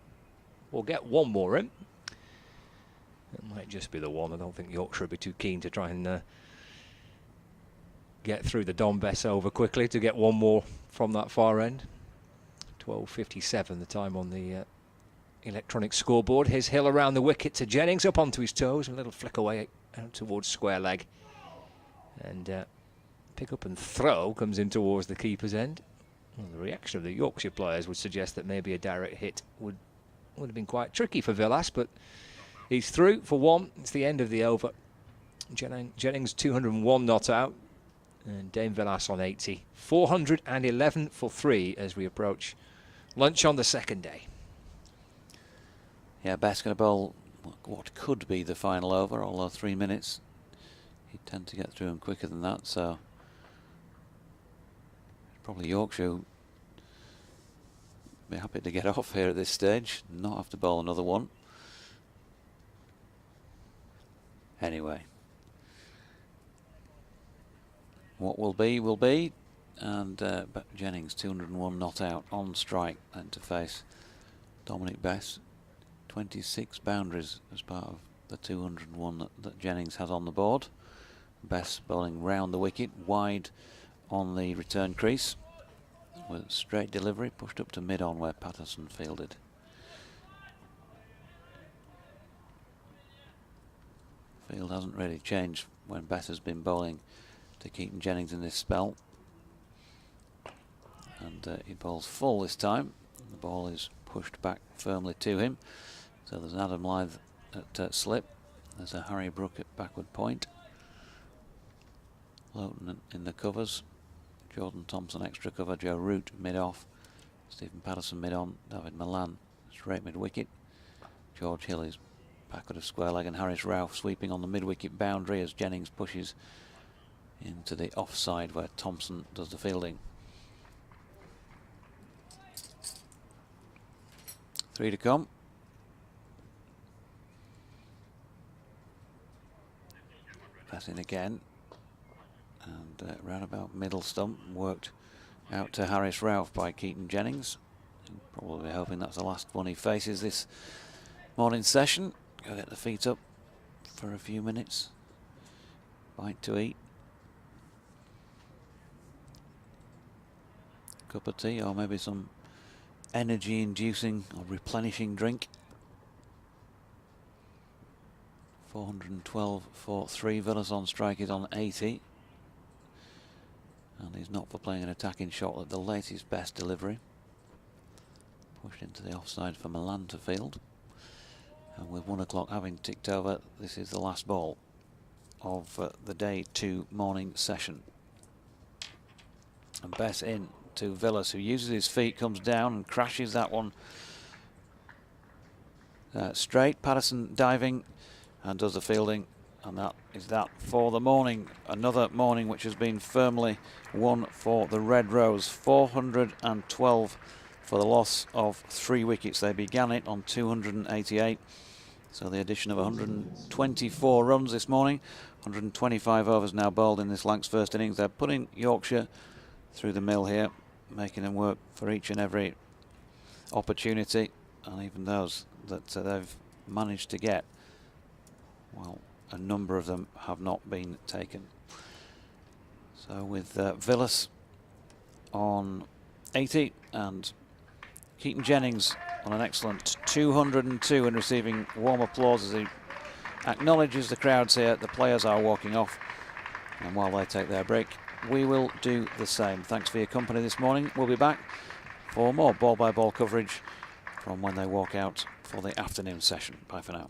Speaker 3: we'll get one more in. It might just be the one. I don't think Yorkshire would be too keen to try and get through the Don Bess over quickly to get one more from that far end. 12:57 the time on the electronic scoreboard. Here's Hill around the wicket to Jennings, up onto his toes, a little flick away out towards square leg, and pick up and throw comes in towards the keeper's end. Well, the reaction of the Yorkshire players would suggest that maybe a direct hit would have been quite tricky for Villas, but he's through for one. It's the end of the over. Jennings 201 not out, and Dame Villas on 80. 411 for 3 as we approach lunch on the second day.
Speaker 2: Yeah, Bess going to bowl what could be the final over, although 3 minutes. He'd tend to get through them quicker than that, so probably Yorkshire would be happy to get off here at this stage, not have to bowl another one. Anyway, what will be, and Jennings 201 not out on strike, and to face Dominic Bess. 26 boundaries as part of the 201 that Jennings has on the board. Bess bowling round the wicket, wide on the return crease, with straight delivery pushed up to mid-on where Patterson fielded. Field hasn't really changed when Bess has been bowling to Keaton Jennings in this spell. And he bowls full this time. The ball is pushed back firmly to him. So there's an Adam Lyth at slip. There's a Harry Brook at backward point. Lowton in the covers. Jordan Thompson extra cover. Joe Root mid-off. Stephen Patterson mid-on. David Milan straight mid-wicket. George Hill is backward of square leg, and Harris Ralph sweeping on the mid-wicket boundary as Jennings pushes into the offside where Thompson does the fielding. 3 to come. Pass in again, and round about middle stump, worked out to Harris Ralph by Keaton Jennings. Probably hoping that's the last one he faces this morning session. Go get the feet up for a few minutes, bite to eat, cup of tea, or maybe some energy inducing or replenishing drink. 412 for 3. Villas on strike is on 80, and he's not for playing an attacking shot at the latest best delivery. Pushed into the offside for Milan to field, and with 1 o'clock having ticked over, this is the last ball of the day 2 morning session. And Bess in to Villas, who uses his feet, comes down and crashes that one straight. Patterson diving and does the fielding, and that is that for the morning. Another morning which has been firmly won for the Red Rose. 412 for the loss of 3 wickets. They began it on 288, so the addition of 124 runs this morning. 125 overs now bowled in this Lancs first innings. They're putting Yorkshire through the mill here, making them work for each and every opportunity, and even those that they've managed to get, well, a number of them have not been taken. So with Villas on 80 and Keaton Jennings on an excellent 202 and receiving warm applause as he acknowledges the crowds here, the players are walking off, and while they take their break, we will do the same. Thanks for your company this morning. We'll be back for more ball-by-ball coverage from when they walk out for the afternoon session. Bye for now.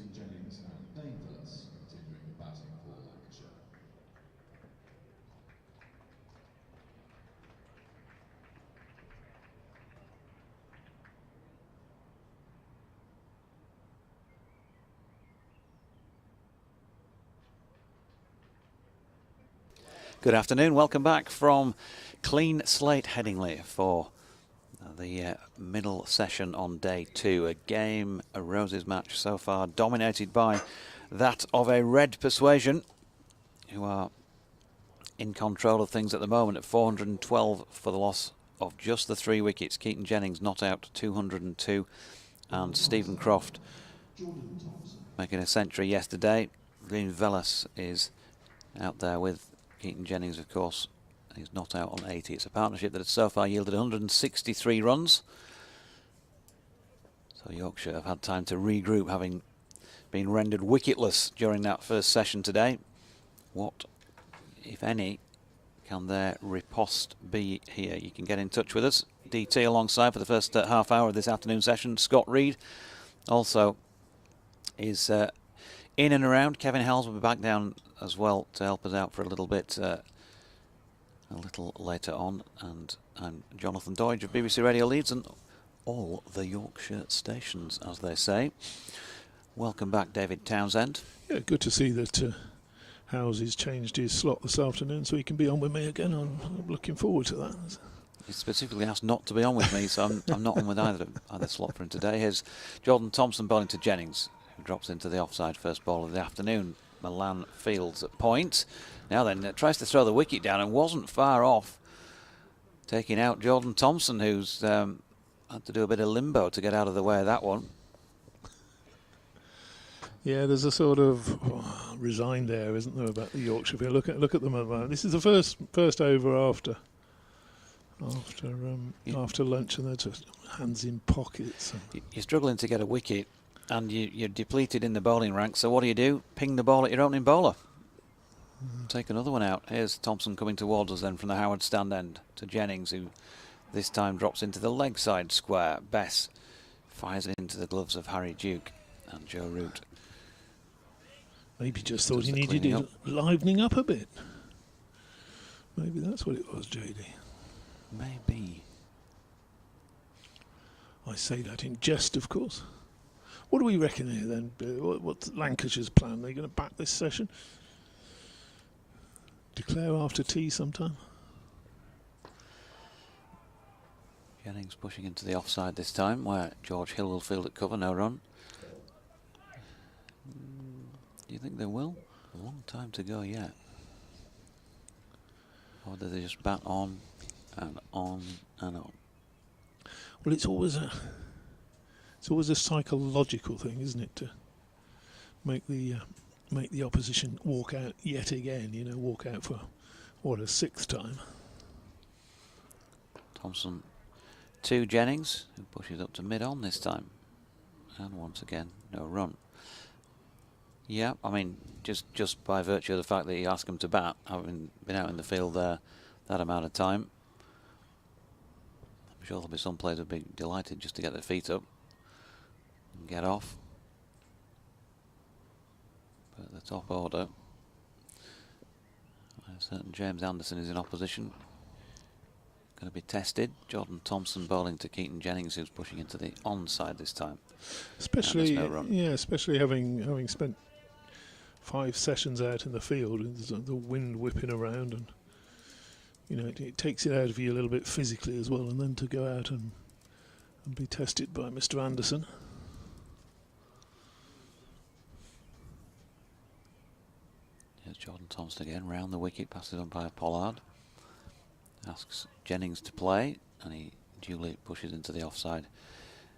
Speaker 6: Keaton Jennings and Dave Villas continuing the batting for Lancashire.
Speaker 2: Good afternoon, welcome back from Clean Slate Headingley for the middle session on day 2. A Roses match so far dominated by that of a Red Persuasion, who are in control of things at the moment at 412 for the loss of just the 3 wickets. Keaton Jennings not out 202, and Stephen Croft making a century yesterday. Green Velas is out there with Keaton Jennings, of course. He's not out on 80. It's a partnership that has so far yielded 163 runs. So Yorkshire have had time to regroup, having been rendered wicketless during that first session today. What, if any, can their riposte be here? You can get in touch with us. DT alongside for the first half hour of this afternoon session. Scott Reed also is in and around. Kevin Hells will be back down as well to help us out for a little bit a little later on. And I'm Jonathan Doidge of BBC Radio Leeds and all the Yorkshire stations, as they say. Welcome back, David Townsend.
Speaker 4: Yeah, good to see that Howes has changed his slot this afternoon so he can be on with me again. I'm looking forward to that.
Speaker 2: He specifically asked not to be on with me, so I'm not on with either slot for him today. Here's Jordan Thompson bowling to Jennings, who drops into the offside first ball of the afternoon. Milan Fields at point. Now then, tries to throw the wicket down and wasn't far off taking out Jordan Thompson, who's had to do a bit of limbo to get out of the way of that one.
Speaker 4: Yeah, there's a sort of resigned there, isn't there, about the Yorkshire field. Look at them at the moment. This is the first over after lunch, and they're just hands in pockets.
Speaker 2: You're struggling to get a wicket, and you're depleted in the bowling ranks. So what do? Ping the ball at your opening bowler. Take another one out. Here's Thompson coming towards us then from the Howard stand end to Jennings, who this time drops into the leg side square. Bess fires it into the gloves of Harry Duke and Joe Root.
Speaker 4: Maybe just thought he needed it livening up a bit. Maybe that's what it was, JD.
Speaker 2: Maybe.
Speaker 4: I say that in jest, of course. What do we reckon here then? What's Lancashire's plan? Are they going to back this session? Declare after tea sometime?
Speaker 2: Jennings pushing into the offside this time, where George Hill will field at cover, no run. Do you think they will? A long time to go yet. Or do they just bat on and on and on?
Speaker 4: Well, it's always a psychological thing, isn't it, to make the opposition walk out yet again. Walk out for a 6th time.
Speaker 2: Thompson to Jennings, who pushes up to mid-on this time, and once again no run. Yeah, I mean, just by virtue of the fact that he asked him to bat, having been out in the field there that amount of time, I'm sure there'll be some players who'll be delighted just to get their feet up and get off. But the top order, a certain James Anderson is in opposition. Going to be tested. Jordan Thompson bowling to Keaton Jennings, who's pushing into the onside this time.
Speaker 4: Especially,
Speaker 2: no run.
Speaker 4: yeah, especially having spent 5 sessions out in the field, and there's the wind whipping around, and it takes it out of you a little bit physically as well, and then to go out and be tested by Mr. Anderson.
Speaker 2: Here's Jordan Thompson again, round the wicket, passes on by Pollard. Asks Jennings to play, and he duly pushes into the offside,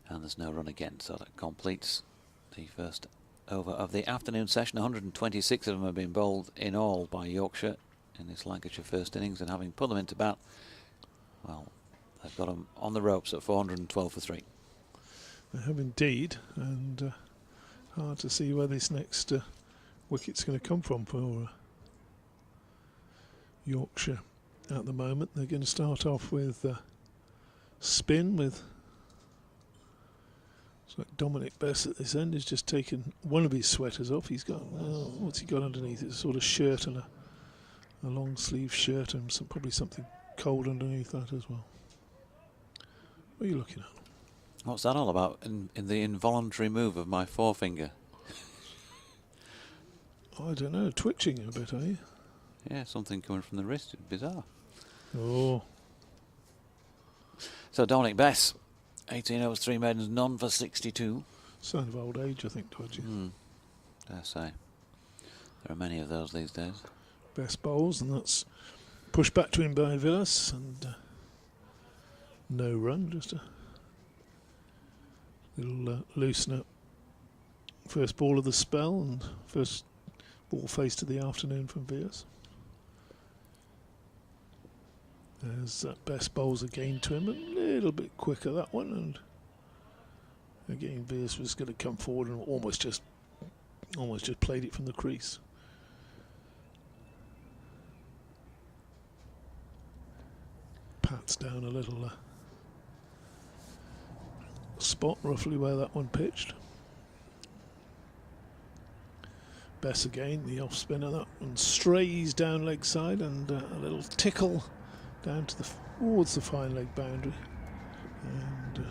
Speaker 2: and there's no run again, so that completes the first over of the afternoon session. 126 of them have been bowled in all by Yorkshire in this Lancashire first innings, and having put them into bat, well, they've got them on the ropes at 412 for 3.
Speaker 4: They have indeed, and hard to see where this next wicket's going to come from for Yorkshire. At the moment, they're going to start off with spin with It's like Dominic Bess at this end is just taking one of his sweaters off. He's got, what's he got underneath? It's a sort of shirt and a long sleeve shirt and probably something cold underneath that as well. What are you looking at?
Speaker 2: What's that all about in the involuntary move of my forefinger?
Speaker 4: I don't know, twitching a bit, are you?
Speaker 2: Yeah, something coming from the wrist. Bizarre.
Speaker 4: Oh,
Speaker 2: So Dominic Bess, 18 overs, 3 maidens, none for 62.
Speaker 4: sign of old age, I think, Dodgy.
Speaker 2: Dare say. There are many of those these days.
Speaker 4: Best bowls, and that's pushed back to him by Villas, and no run, just a little loosen up. First ball of the spell, and first ball face to the afternoon from Villas. There's Best bowls again to him, a little bit quicker that one, and again Villas was going to come forward and almost just played it from the crease. Pats down a little spot roughly where that one pitched. Bess again, the off spinner, that one strays down leg side, and a little tickle down to towards the fine leg boundary, and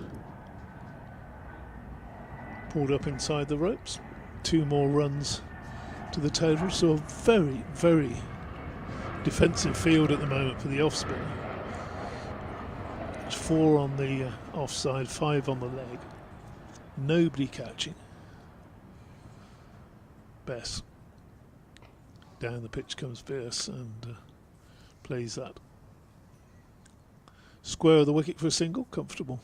Speaker 4: pulled up inside the ropes. 2 more runs to the total, so a very, very defensive field at the moment for the off spinner. 4 on the offside, 5 on the leg. Nobody catching. Bess. Down the pitch comes Fierce and plays that. Square of the wicket for a single. Comfortable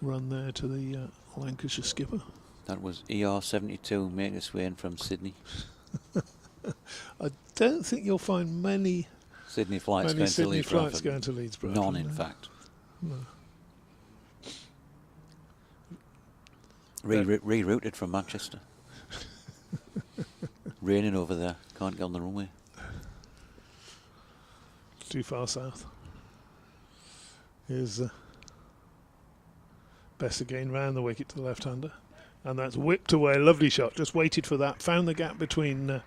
Speaker 4: run there to the Lancashire skipper.
Speaker 2: That was ER72, making its way in from Sydney.
Speaker 4: I don't think you'll find many
Speaker 2: Sydney flights
Speaker 4: Many
Speaker 2: going
Speaker 4: Sydney
Speaker 2: to Leeds
Speaker 4: flights
Speaker 2: Bradford.
Speaker 4: going to Leeds Bradford.
Speaker 2: None, in fact.
Speaker 4: No.
Speaker 2: Rerouted from Manchester. Raining over there. Can't get on the runway.
Speaker 4: Too far south. Here's Bess again round the wicket to the left-hander. And that's whipped away. Lovely shot. Just waited for that. Found the gap between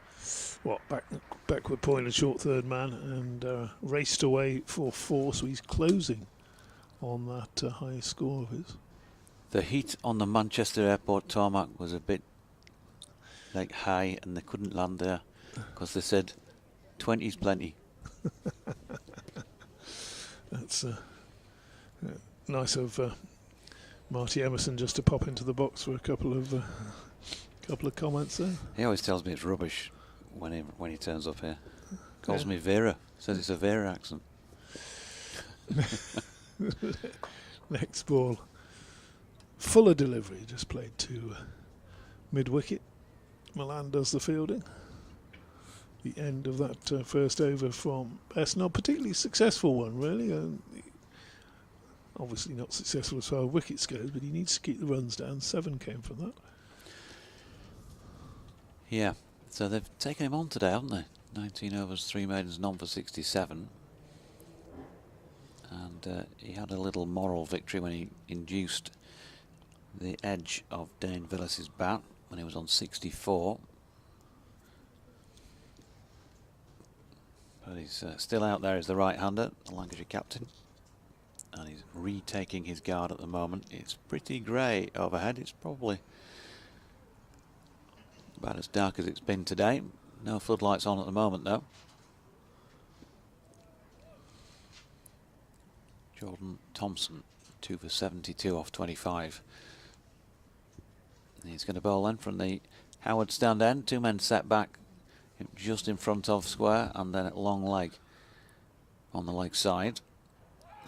Speaker 4: backward point and short third man, and raced away for 4. So he's closing on that high score of his.
Speaker 2: The heat on the Manchester airport tarmac was a bit like high, and they couldn't land there because they said 20's plenty.
Speaker 4: That's nice of Marty Emerson just to pop into the box for a couple of comments there.
Speaker 2: He always tells me it's rubbish when he turns up here. Calls me Vera. Says it's a Vera accent.
Speaker 4: Next ball. Fuller delivery, just played to mid-wicket. Milan does the fielding. The end of that first over from Bess. Not a particularly successful one, really. Obviously not successful as far as wickets goes, but he needs to keep the runs down. 7 came from that.
Speaker 2: Yeah, so they've taken him on today, haven't they? 19 overs, 3 maidens, none for 67. And he had a little moral victory when he induced the edge of Dane Villas's bat when he was on 64. But he's still out there as the right-hander, the Lancashire captain. And he's retaking his guard at the moment. It's pretty grey overhead. It's probably about as dark as it's been today. No floodlights on at the moment, though. Jordan Thompson, 2 for 72 off 25. He's going to bowl then from the Howard stand end. 2 men set back just in front of square, and then at long leg on the leg side.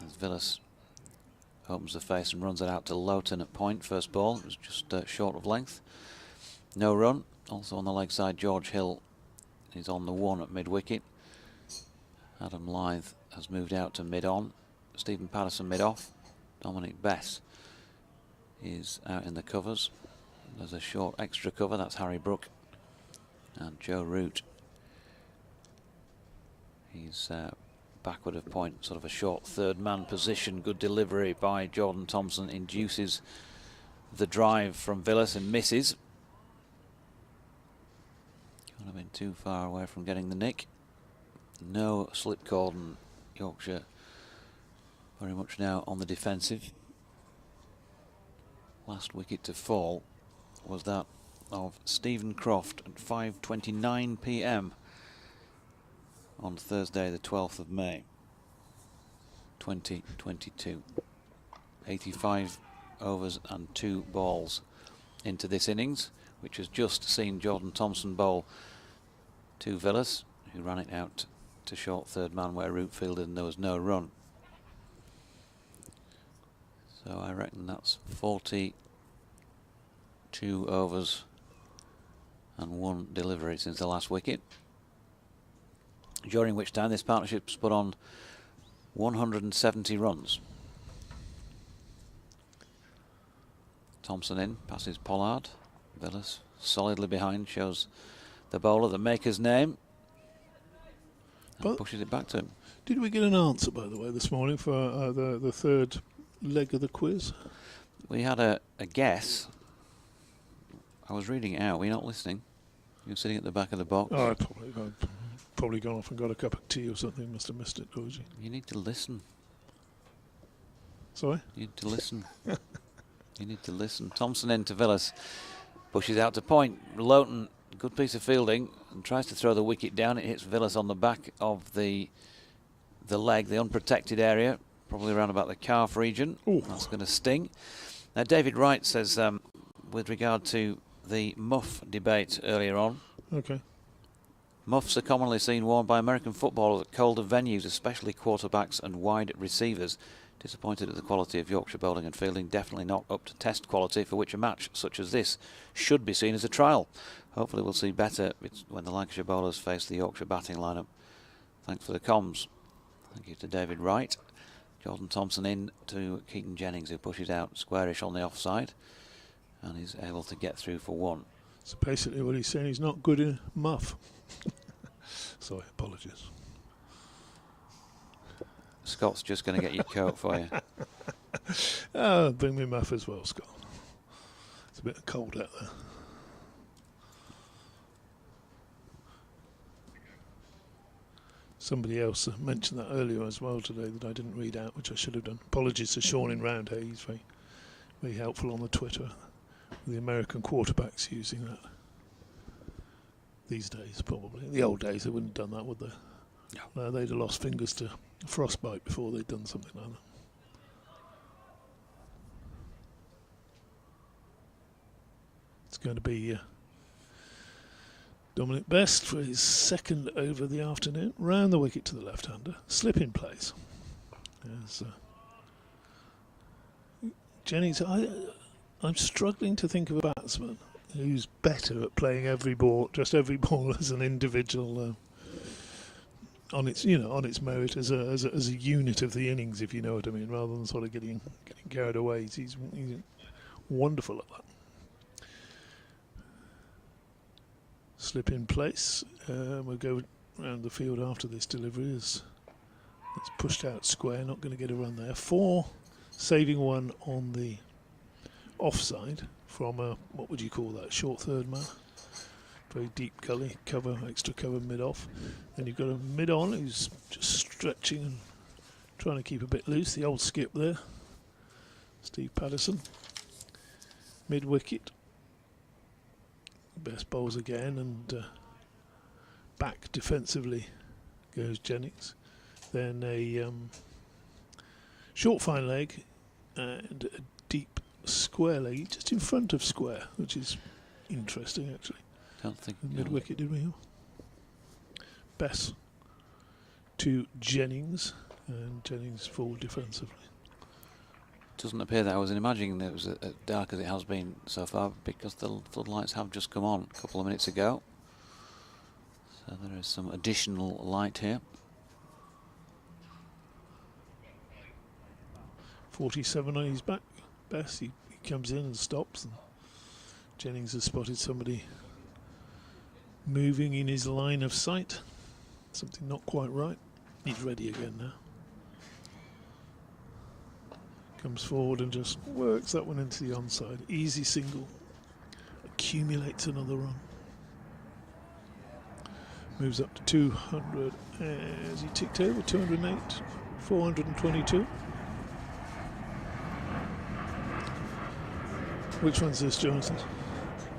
Speaker 2: As Villas opens the face and runs it out to Lowton at point. First ball, it was just short of length. No run. Also on the leg side, George Hill is on the 1 at mid-wicket. Adam Lythe has moved out to mid-on. Stephen Patterson mid-off. Dominic Bess is out in the covers. There's a short extra cover, that's Harry Brook. And Joe Root. He's backward of point, sort of a short third man position. Good delivery by Jordan Thompson induces the drive from Villas and misses. Could have been too far away from getting the nick. No slip cordon. Yorkshire very much now on the defensive. Last wicket to fall was that of Stephen Croft at 5:29 p.m. on Thursday the 12th of May 2022. 85 overs and 2 balls into this innings, which has just seen Jordan Thompson bowl to Villas, who ran it out to short third man where Root fielded and there was no run. So I reckon that's 42 overs and 1 delivery since the last wicket, during which time this partnership's put on 170 runs. Thompson in, passes Pollard. Villas solidly behind, shows the bowler the maker's name, and
Speaker 4: But
Speaker 2: pushes it back to him.
Speaker 4: did we get an answer, by the way, this morning for the third leg of the quiz?
Speaker 2: We had a guess. I was reading it out. Were you not listening? You were sitting at the back of the box.
Speaker 4: Oh, I'd probably gone off and got a cup of tea or something. Must have missed it, Georgie.
Speaker 2: You need to listen.
Speaker 4: Sorry?
Speaker 2: You need to listen. You need to listen. Thompson into Villas. Pushes out to point. Lowton, good piece of fielding, and tries to throw the wicket down. It hits Villas on the back of the leg, the unprotected area, probably around about the calf region.
Speaker 4: Ooh.
Speaker 2: That's going to sting. Now, David Wright says, with regard to the muff debate earlier on,
Speaker 4: Okay.
Speaker 2: muffs are commonly seen worn by American footballers at colder venues, especially quarterbacks and wide receivers. Disappointed at the quality of Yorkshire bowling and fielding, definitely not up to test quality, for which a match such as this should be seen as a trial. Hopefully we'll see better when the Lancashire bowlers face the Yorkshire batting lineup. Thanks for the comms. Thank you to David Wright. Jordan Thompson in to Keaton Jennings, who pushes out squarish on the offside and is able to get through for 1.
Speaker 4: So basically what he's saying, he's not good in muff. Sorry, apologies.
Speaker 2: Scott's just going to get your coat for you.
Speaker 4: Bring me muff as well, Scott. It's a bit cold out there. Somebody else mentioned that earlier as well today that I didn't read out, which I should have done. Apologies to Sean in Roundhay. He's very, very helpful on the Twitter. The American quarterbacks using that these days, probably. In the old days, they wouldn't have done that, would they? No. They'd have lost fingers to frostbite before they'd done something like that. It's going to be Dominic Best for his second over of the afternoon. Round the wicket to the left-hander. Slip in place. There's Jennings. I'm struggling to think of a batsman who's better at playing every ball as an individual on its merit as a unit of the innings, if you know what I mean, rather than sort of getting carried away. He's wonderful at that. Slip in place. We'll go around the field after this delivery. It's pushed out square. Not going to get a run there. 4, saving 1 on the offside from a, what would you call that, short third man. Very deep gully, extra cover mid-off. Then you've got a mid-on who's just stretching and trying to keep a bit loose. The old skip there, Steve Patterson. Mid-wicket. Best bowls again, and back defensively goes Jennings. Then a short fine leg and a deep square leg, just in front of square, which is interesting actually.
Speaker 2: Don't think
Speaker 4: Mid wicket, did we? Bess to Jennings, and Jennings full defensively.
Speaker 2: Doesn't appear that I was imagining that it was as dark as it has been so far, because the floodlights have just come on a couple of minutes ago. So there is some additional light here.
Speaker 4: 47 on his back. Bess, he comes in and stops, and Jennings has spotted somebody moving in his line of sight. Something not quite right. He's ready again now. Comes forward and just works that one into the onside. Easy single. Accumulates another run. Moves up to 200 as he ticked over. 208, 422. Which one's this, Jonathan?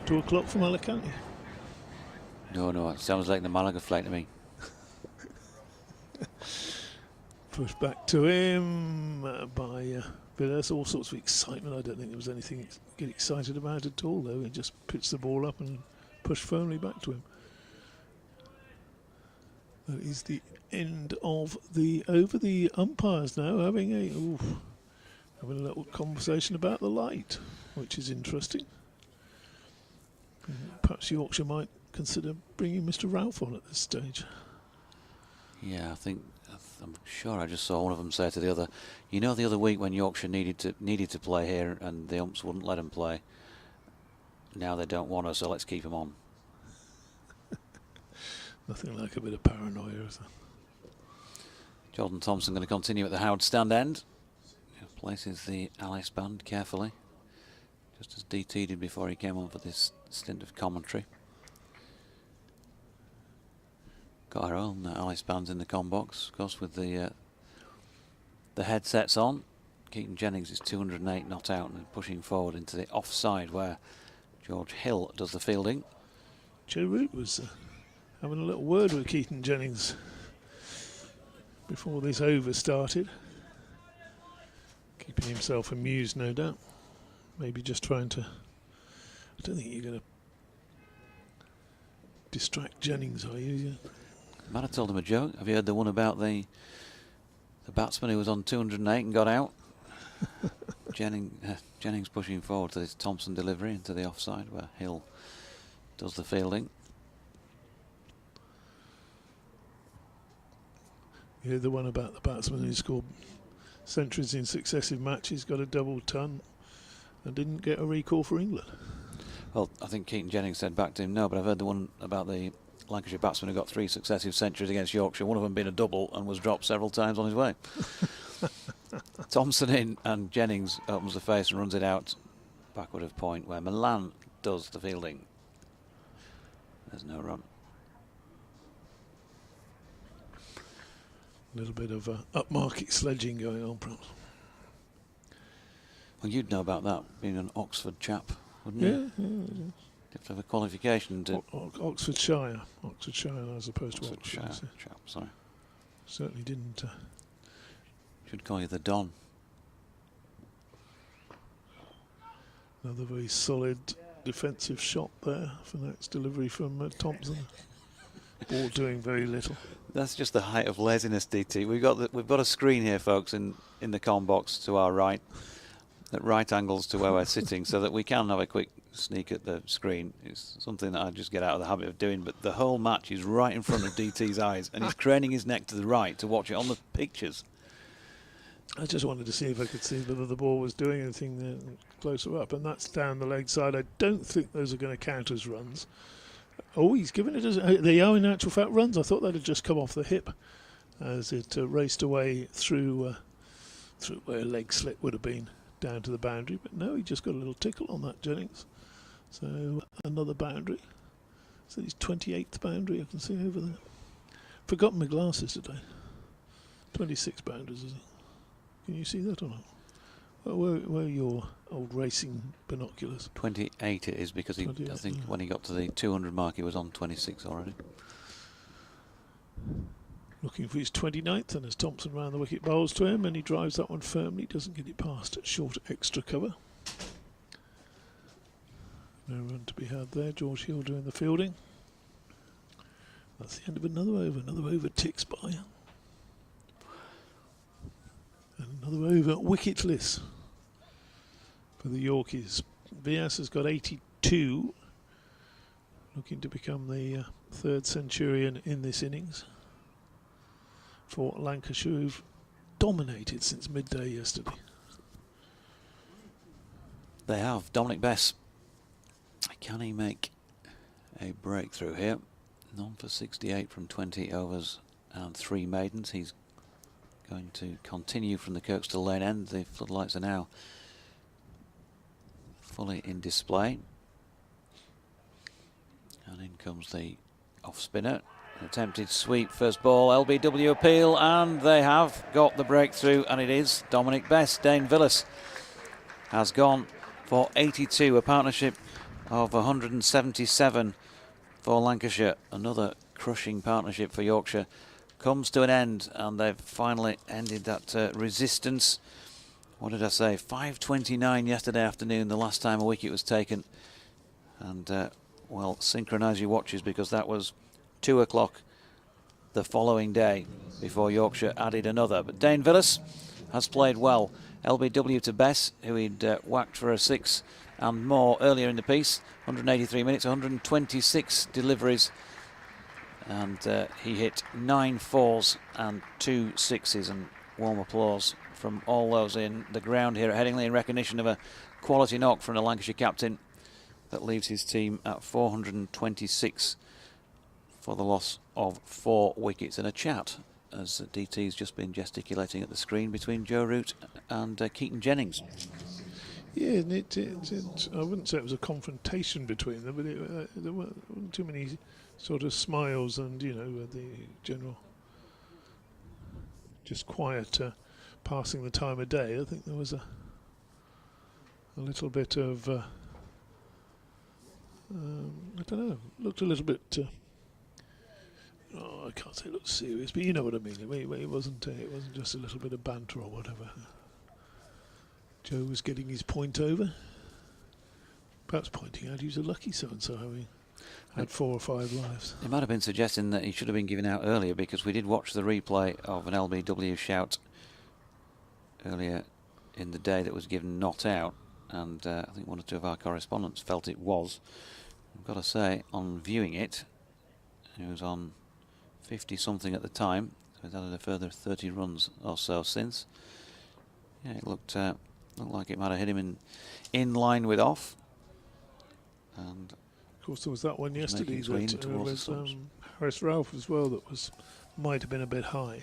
Speaker 4: 2 o'clock from Alicante.
Speaker 2: No, it sounds like the Malaga flight to me.
Speaker 4: Push back to him by Villas. All sorts of excitement. I don't think there was anything to get excited about at all, though. He just pitched the ball up and pushed firmly back to him. That is the end of the over. The umpires now having a little conversation about the light, which is interesting. Perhaps Yorkshire might consider bringing Mr. Ralph on at this stage.
Speaker 2: Yeah, I'm sure I just saw one of them say to the other, you know, the other week when Yorkshire needed to play here and the umps wouldn't let them play. Now they don't want us, so let's keep them on.
Speaker 4: Nothing like a bit of paranoia, is there?
Speaker 2: Jordan Thompson going to continue at the Howard stand end. Places the Alice band carefully, just as DT did before he came on for this stint of commentary. Got our own Alice bands in the com box, of course, with the headsets on. Keaton Jennings is 208 not out and pushing forward into the offside where George Hill does the fielding.
Speaker 4: Joe Root was having a little word with Keaton Jennings before this over started. Keeping himself amused, no doubt. Maybe just trying to... I don't think you're going to distract Jennings, are you?
Speaker 2: Might have told him a joke. Have you heard the one about the batsman who was on 208 and got out? Jennings pushing forward to this Thompson delivery into the offside where Hill does the fielding.
Speaker 4: You heard the one about the batsman who scored centuries in successive matches, got a double ton and didn't get a recall for England.
Speaker 2: Well, I think Keaton Jennings said back to him, no, but I've heard the one about the Lancashire batsman who got 3 successive centuries against Yorkshire, one of them being a double and was dropped several times on his way. Thompson in and Jennings opens the face and runs it out backward of point where Milan does the fielding. There's no run.
Speaker 4: A little bit of upmarket sledging going on, perhaps.
Speaker 2: Well, you'd know about that, being an Oxford chap, wouldn't you?
Speaker 4: Yeah.
Speaker 2: You have to have a qualification to...
Speaker 4: Oxfordshire as opposed to
Speaker 2: Oxfordshire
Speaker 4: Oxford.
Speaker 2: chap, sorry.
Speaker 4: Certainly didn't.
Speaker 2: Should call you the Don.
Speaker 4: Another very solid defensive shot there for next delivery from Thompson. Ball doing very little.
Speaker 2: That's just the height of laziness, DT. We've got a screen here, folks, in the com box to our right, at right angles to where we're sitting, so that we can have a quick sneak at the screen. It's something that I just get out of the habit of doing, but the whole match is right in front of DT's eyes, and he's craning his neck to the right to watch it on the pictures.
Speaker 4: I just wanted to see if I could see whether the ball was doing anything closer up, and that's down the leg side. I don't think those are going to count as runs. Oh, he's given it as... They are in actual fact runs. I thought that had just come off the hip as it raced away through where a leg slit would have been down to the boundary. But no, he just got a little tickle on that, Jennings. So another boundary. So his 28th boundary I can see over there. Forgotten my glasses today. 26 boundaries, is it? Can you see that or not? Well, where are your old racing binoculars?
Speaker 2: 28 it is, because I think when he got to the 200 mark he was on 26 already.
Speaker 4: Looking for his 29th, and as Thompson round the wicket bowls to him, and he drives that one firmly, doesn't get it past at short extra cover. No run to be had there. George Hill doing the fielding. That's the end of another over. Another over ticks by. And another over wicketless for the Yorkies. Vias has got 82, looking to become the third centurion in this innings for Lancashire, who've dominated since midday yesterday.
Speaker 2: They have. Dominic Bess, can he make a breakthrough here? None for 68 from 20 overs and 3 maidens. He's going to continue from the Kirkstall Lane end. The floodlights are now fully in display. And in comes the off spinner. Attempted sweep, first ball, LBW appeal, and they have got the breakthrough, and it is Dominic Bess. Dane Villas has gone for 82, a partnership of 177 for Lancashire. Another crushing partnership for Yorkshire comes to an end, and they've finally ended that resistance. What did I say? 5:29 yesterday afternoon, the last time a wicket was taken. And, well, synchronise your watches, because that was 2 o'clock the following day before Yorkshire added another. But Dane Villas has played well. LBW to Bess, who he'd whacked for a 6 and more earlier in the piece. 183 minutes, 126 deliveries. And he hit 9 4s and 2 6s, and warm applause from all those in the ground here at Headingley in recognition of a quality knock from the Lancashire captain that leaves his team at 426 for the loss of 4 wickets. And a chat, as DT's just been gesticulating at the screen, between Joe Root and Keaton Jennings.
Speaker 4: Yeah, and I wouldn't say it was a confrontation between them, but there weren't too many sort of smiles and, you know, the general just quiet passing the time of day. I think there was a little bit of, I don't know, looked a little bit, I can't say it looked serious, but you know what I mean. It wasn't just a little bit of banter or whatever. Joe was getting his point over, perhaps pointing out he was a lucky so-and-so, having had 4 or 5 lives.
Speaker 2: It might have been suggesting that he should have been given out earlier, because we did watch the replay of an LBW shout earlier in the day that was given not out, and I think 1 or 2 of our correspondents felt it was. I've got to say, on viewing it, he was on 50 something at the time, so he's added a further 30 runs or so since. Yeah, it looked like it might have hit him in line with off. And
Speaker 4: of course, there was that one yesterday
Speaker 2: its way in
Speaker 4: that
Speaker 2: towards
Speaker 4: was Harris Ralph as well, that might have been a bit high,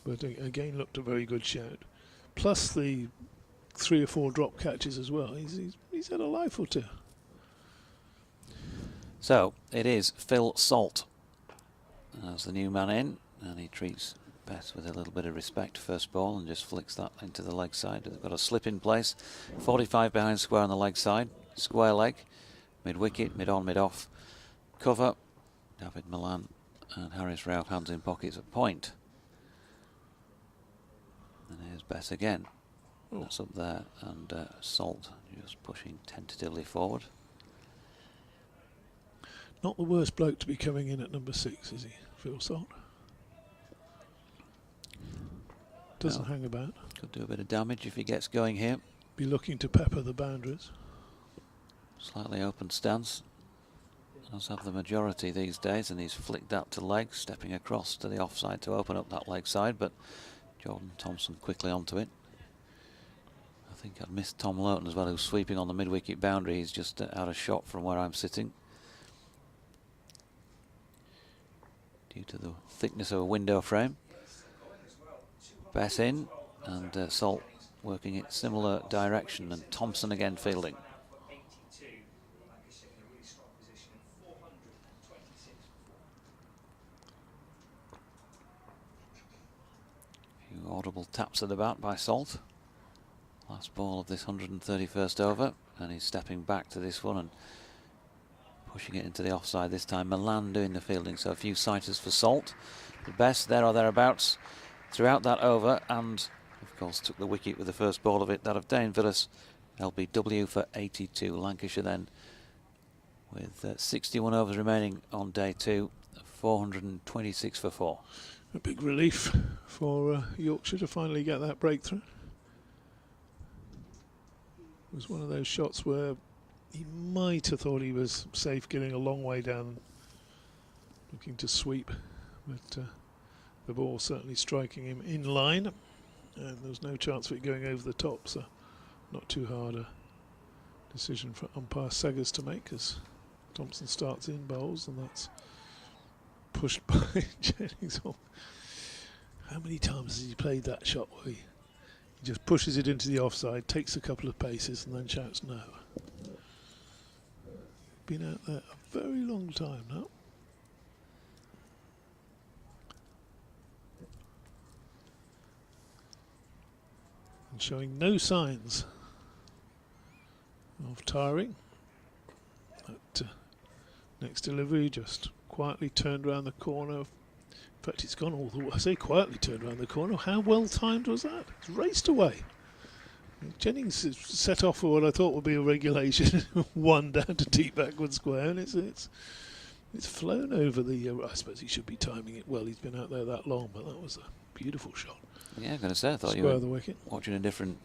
Speaker 4: but again looked a very good shout. Plus the 3 or 4 drop catches as well. He's had a life or 2.
Speaker 2: so it is Phil Salt as the new man in, and he treats Bess with a little bit of respect first ball and just flicks that into the leg side. They've got a slip in place, 45 behind square on the leg side, square leg, mid wicket, mid on, mid off, cover. David Milan and Harris Ralph hands in pockets at point. And here's Bess again. That's up there, and Salt just pushing tentatively forward.
Speaker 4: Not the worst bloke to be coming in at number 6, is he, Phil Salt? Doesn't hang about.
Speaker 2: Could do a bit of damage if he gets going here.
Speaker 4: Be looking to pepper the boundaries.
Speaker 2: Slightly open stance. Does have the majority these days, and he's flicked that to leg, stepping across to the offside to open up that leg side, but Jordan Thompson quickly onto it. I think I'd missed Tom Lowton as well, who's sweeping on the mid-wicket boundary. He's just out of shot from where I'm sitting, due to the thickness of a window frame. Bess in, and Salt working in similar direction, and Thompson again fielding. Few audible taps of the bat by Salt. Last ball of this 131st over, and he's stepping back to this one and pushing it into the offside this time. Milan doing the fielding, so a few sighters for Salt. The best there or thereabouts throughout that over, and of course took the wicket with the first ball of it, that of Dane Villas. LBW for 82. Lancashire then with 61 overs remaining on day 2, 426 for 4.
Speaker 4: A big relief for Yorkshire to finally get that breakthrough. It was one of those shots where he might have thought he was safe getting a long way down, looking to sweep, but the ball certainly striking him in line, and there was no chance of it going over the top, so not too hard a decision for umpire Seggers to make, as Thompson starts in, bowls, and that's pushed by Jennings. How many times has he played that shot where he just pushes it into the offside, takes a couple of paces and then shouts no? Been out there a very long time now. And showing no signs of tiring. That next delivery just quietly turned around the corner. In fact, it's gone all the way. I say quietly turned around the corner. How well timed was that? It's raced away. Jennings set off for what I thought would be a regulation, one down to deep backward square, and it's flown over the. I suppose he should be timing it well. He's been out there that long, but that was a beautiful shot.
Speaker 2: Yeah, I'm going to say, I thought
Speaker 4: Square
Speaker 2: you
Speaker 4: of the
Speaker 2: were
Speaker 4: wicket.
Speaker 2: watching a different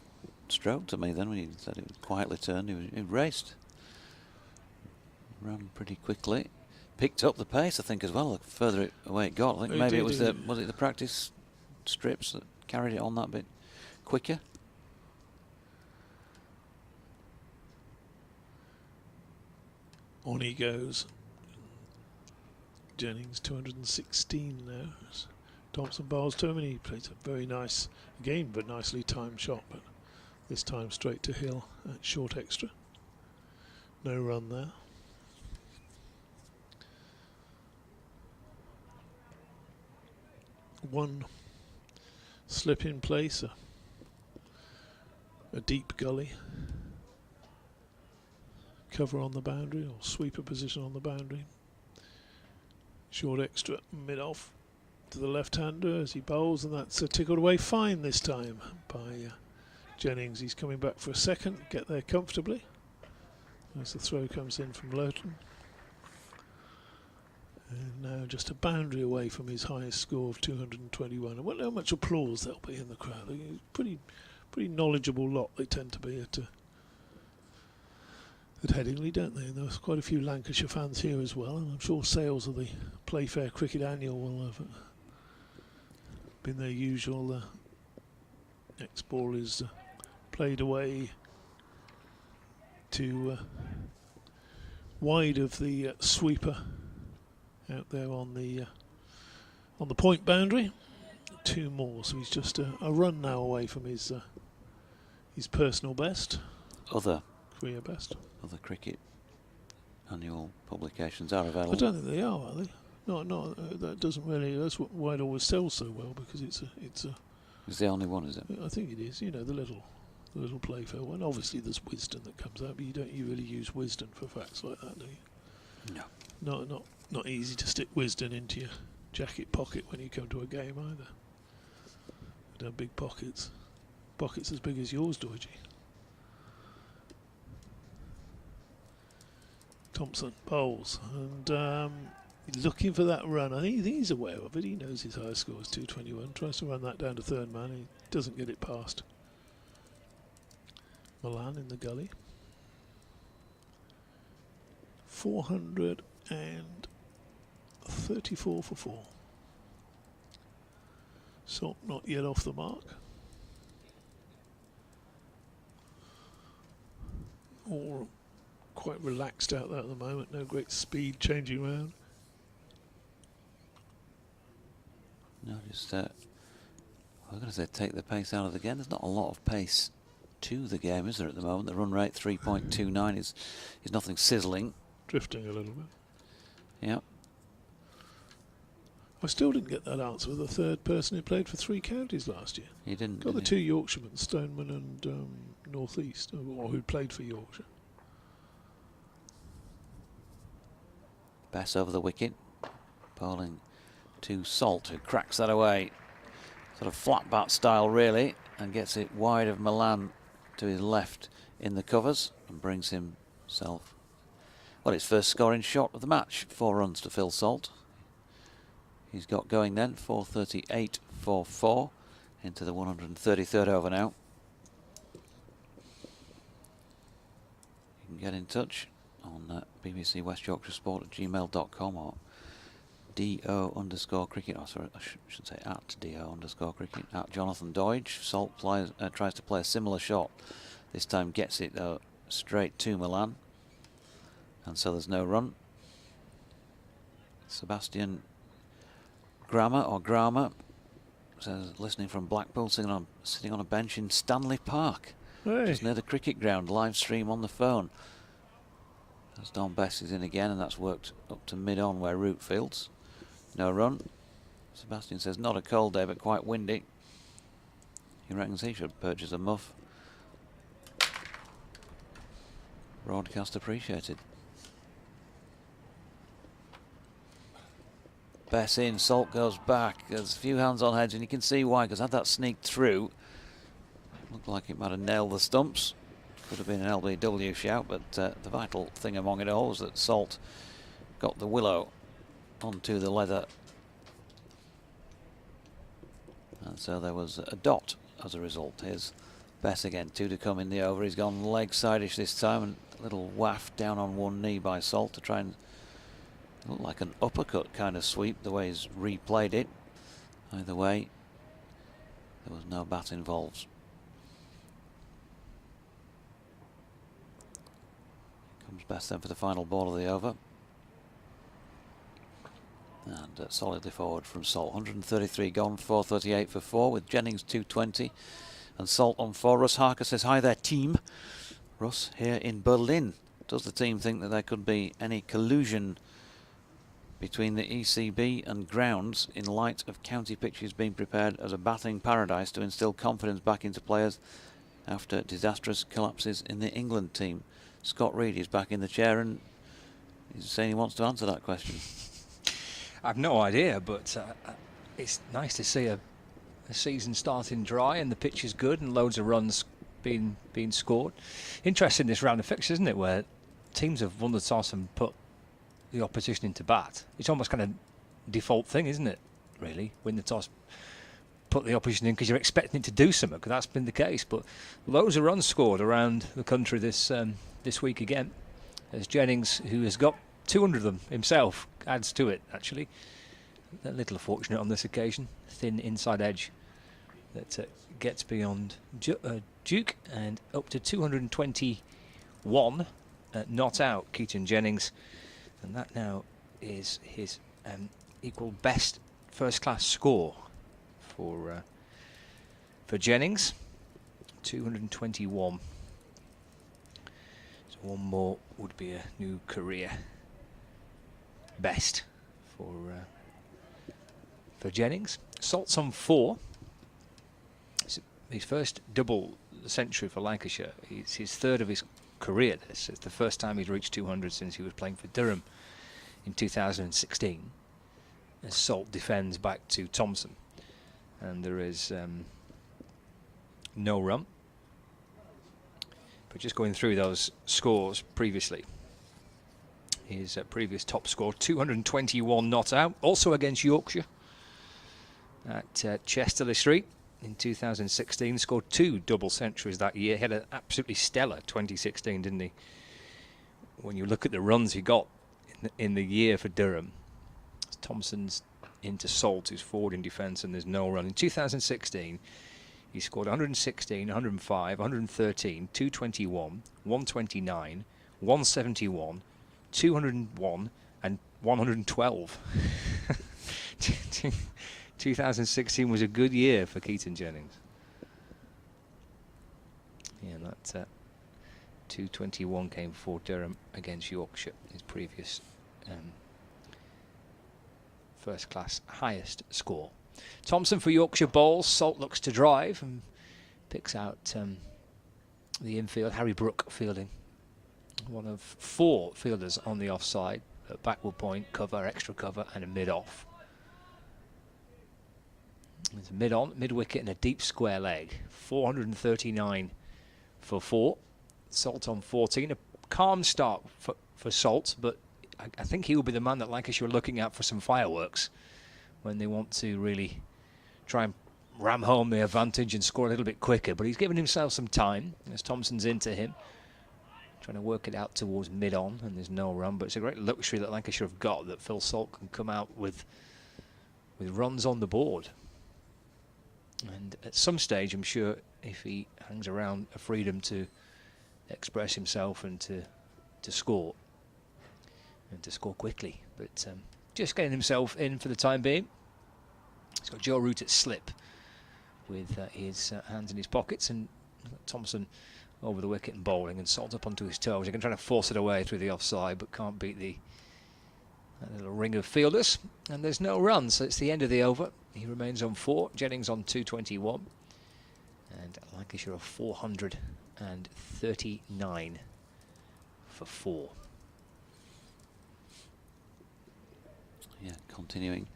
Speaker 2: stroke to me then when you said it was quietly turned. He raced. Ran pretty quickly. Picked up the pace, I think, as well, the further away it got. I think maybe it was the practice strips that carried it on that bit quicker?
Speaker 4: On he goes. Jennings 216 now. Thompson bowls to him and he plays a very nice, again, but nicely timed shot, but this time straight to Hill at short extra. No run there. One slip in place, a deep gully. Cover on the boundary or sweeper position on the boundary. Short extra mid-off to the left-hander as he bowls, and that's tickled away fine this time by Jennings. He's coming back for a second, get there comfortably as the throw comes in from Lowton. And now just a boundary away from his highest score of 221. I wonder how much applause there'll be in the crowd. Pretty knowledgeable lot they tend to be at Headingley, don't they? And there's quite a few Lancashire fans here as well, and I'm sure sales of the Playfair Cricket Annual will have been their usual. X-ball is played away to wide of the sweeper out there on the point boundary. Two more, so he's just a run now away from his personal best, career best.
Speaker 2: Other cricket annual publications are available.
Speaker 4: I don't think they are they? No, that doesn't really. That's why it always sells so well, because it's
Speaker 2: the only one, is it?
Speaker 4: I think it is. You know, the little Playfair one. Obviously, there's Wisden that comes out, but you don't really use Wisden for facts like that, do you?
Speaker 2: No.
Speaker 4: Not easy to stick Wisden into your jacket pocket when you come to a game either. They have big pockets as big as yours, Doige. Thompson bowls and looking for that run. I think he's aware of it. He knows his highest score is 221. Tries to run that down to third man. He doesn't get it past Milan in the gully. 434 for 4. Salt not yet off the mark. All quite relaxed out there at the moment. No great speed changing around.
Speaker 2: No, just I was going to say take the pace out of the game. There's not a lot of pace to the game, is there, at the moment? The run rate 3.29 is nothing sizzling.
Speaker 4: Drifting a little bit.
Speaker 2: Yep.
Speaker 4: I still didn't get that answer with the third person who played for 3 counties last year.
Speaker 2: He didn't.
Speaker 4: Got the 2 Yorkshiremen, Stoneman and North East, or who played for Yorkshire.
Speaker 2: Bess over the wicket, bowling to Salt, who cracks that away. Sort of flat bat style, really, and gets it wide of Milan to his left in the covers and brings himself, well, his first scoring shot of the match. 4 runs to Phil Salt. He's got going then, 438 for 4 into the 133rd over now. You can get in touch on BBC West Yorkshire Sport at gmail.com or DO_cricket. Oh, sorry, I should say at DO_cricket. At Jonathan Doige. Salt tries to play a similar shot. This time gets it straight to Milan. And so there's no run. Sebastian Grammer says, listening from Blackpool, sitting on a bench in Stanley Park,
Speaker 4: Hey.
Speaker 2: just near the cricket ground, live stream on the phone. As Don Bess is in again, and that's worked up to mid-on where Root fields. No run. Sebastian says, not a cold day, but quite windy. He reckons he should purchase a muff. Broadcast appreciated. Bess in, Salt goes back. There's a few hands on heads, and you can see why, because had that sneaked through, looked like it might have nailed the stumps. Could have been an LBW shout, but the vital thing among it all was that Salt got the willow onto the leather. And so there was a dot as a result. Here's Bess again, 2 to come in the over. He's gone leg side-ish this time, and a little waft down on one knee by Salt to try and look like an uppercut kind of sweep, the way he's replayed it. Either way, there was no bat involved. Comes Bess then for the final ball of the over. And solidly forward from Salt. 133 gone, 438 for 4, with Jennings 220 and Salt on 4. Russ Harker says, hi there team. Russ here in Berlin. Does the team think that there could be any collusion between the ECB and grounds in light of county pitches being prepared as a batting paradise to instill confidence back into players after disastrous collapses in the England team? Scott Reed is back in the chair and he's saying he wants to answer that question.
Speaker 3: I've no idea, but it's nice to see a season starting dry and the pitch is good and loads of runs being scored. Interesting this round of fixtures, isn't it, where teams have won the toss and put the opposition into bat. It's almost kind of default thing, isn't it, really? Win the toss, put the opposition in because you're expecting it to do something, because that's been the case. But loads of runs scored around the country this week again, as Jennings, who has got 200 of them himself, adds to it, actually. A little fortunate on this occasion. Thin inside edge that gets beyond Duke and up to 221 not out, Keaton Jennings. And that now is his equal best first-class score for Jennings. 221. So one more would be a new career best for Jennings. Salt's on 4. It's his first double century for Lancashire. It's his third of his career. This is the first time he's reached 200 since he was playing for Durham in 2016. As Salt defends back to Thompson, and there is no run. But just going through those scores previously, his previous top score, 221 not out, also against Yorkshire at Chesterley Street in 2016. Scored 2 double centuries that year. He had an absolutely stellar 2016, didn't he? When you look at the runs he got in the year for Durham, Thompson's into Salt, who's forward in defence, and there's no run. In 2016, he scored 116, 105, 113, 221, 129, 171, 201 and 112. 2016 was a good year for Keaton Jennings. Yeah, that 221 came for Durham against Yorkshire, his previous first-class highest score. Thompson for Yorkshire bowls. Salt looks to drive and picks out the infield. Harry Brook fielding. One of 4 fielders on the offside. A backward point, cover, extra cover, and a mid-off. It's a mid-on, mid-wicket, and a deep square leg. 439 for 4. Salt on 14. A calm start for Salt, but I think he will be the man that Lancashire are looking at for some fireworks when they want to really try and ram home the advantage and score a little bit quicker. But he's given himself some time as Thompson's into him, trying to work it out towards mid-on, and there's no run. But it's a great luxury that Lancashire have got, that Phil Salt can come out with runs on the board. And at some stage, I'm sure, if he hangs around, a freedom to express himself and to score, and to score quickly. But just getting himself in for the time being. He's got Joe Root at slip with his hands in his pockets, and Thompson over the wicket and bowling, and Salt up onto his toes. He can try to force it away through the offside, but can't beat that little ring of fielders. And there's no run, so it's the end of the over. He remains on 4, Jennings on 221, and Lancashire are 439 for 4.
Speaker 2: Yeah, continuing,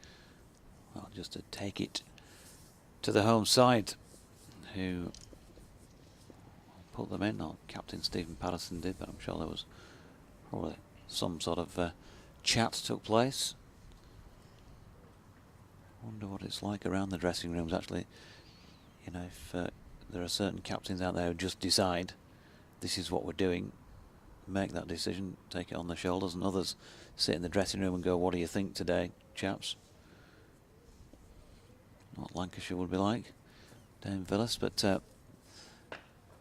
Speaker 2: well, just to take it to the home side, who put them in, or Captain Stephen Patterson did, but I'm sure there was probably some sort of chat took place. Wonder what it's like around the dressing rooms, actually. You know, if there are certain captains out there who just decide this is what we're doing, make that decision, take it on their shoulders, and others sit in the dressing room and go, what do you think today, chaps? What Lancashire would be like, Dame Villas. But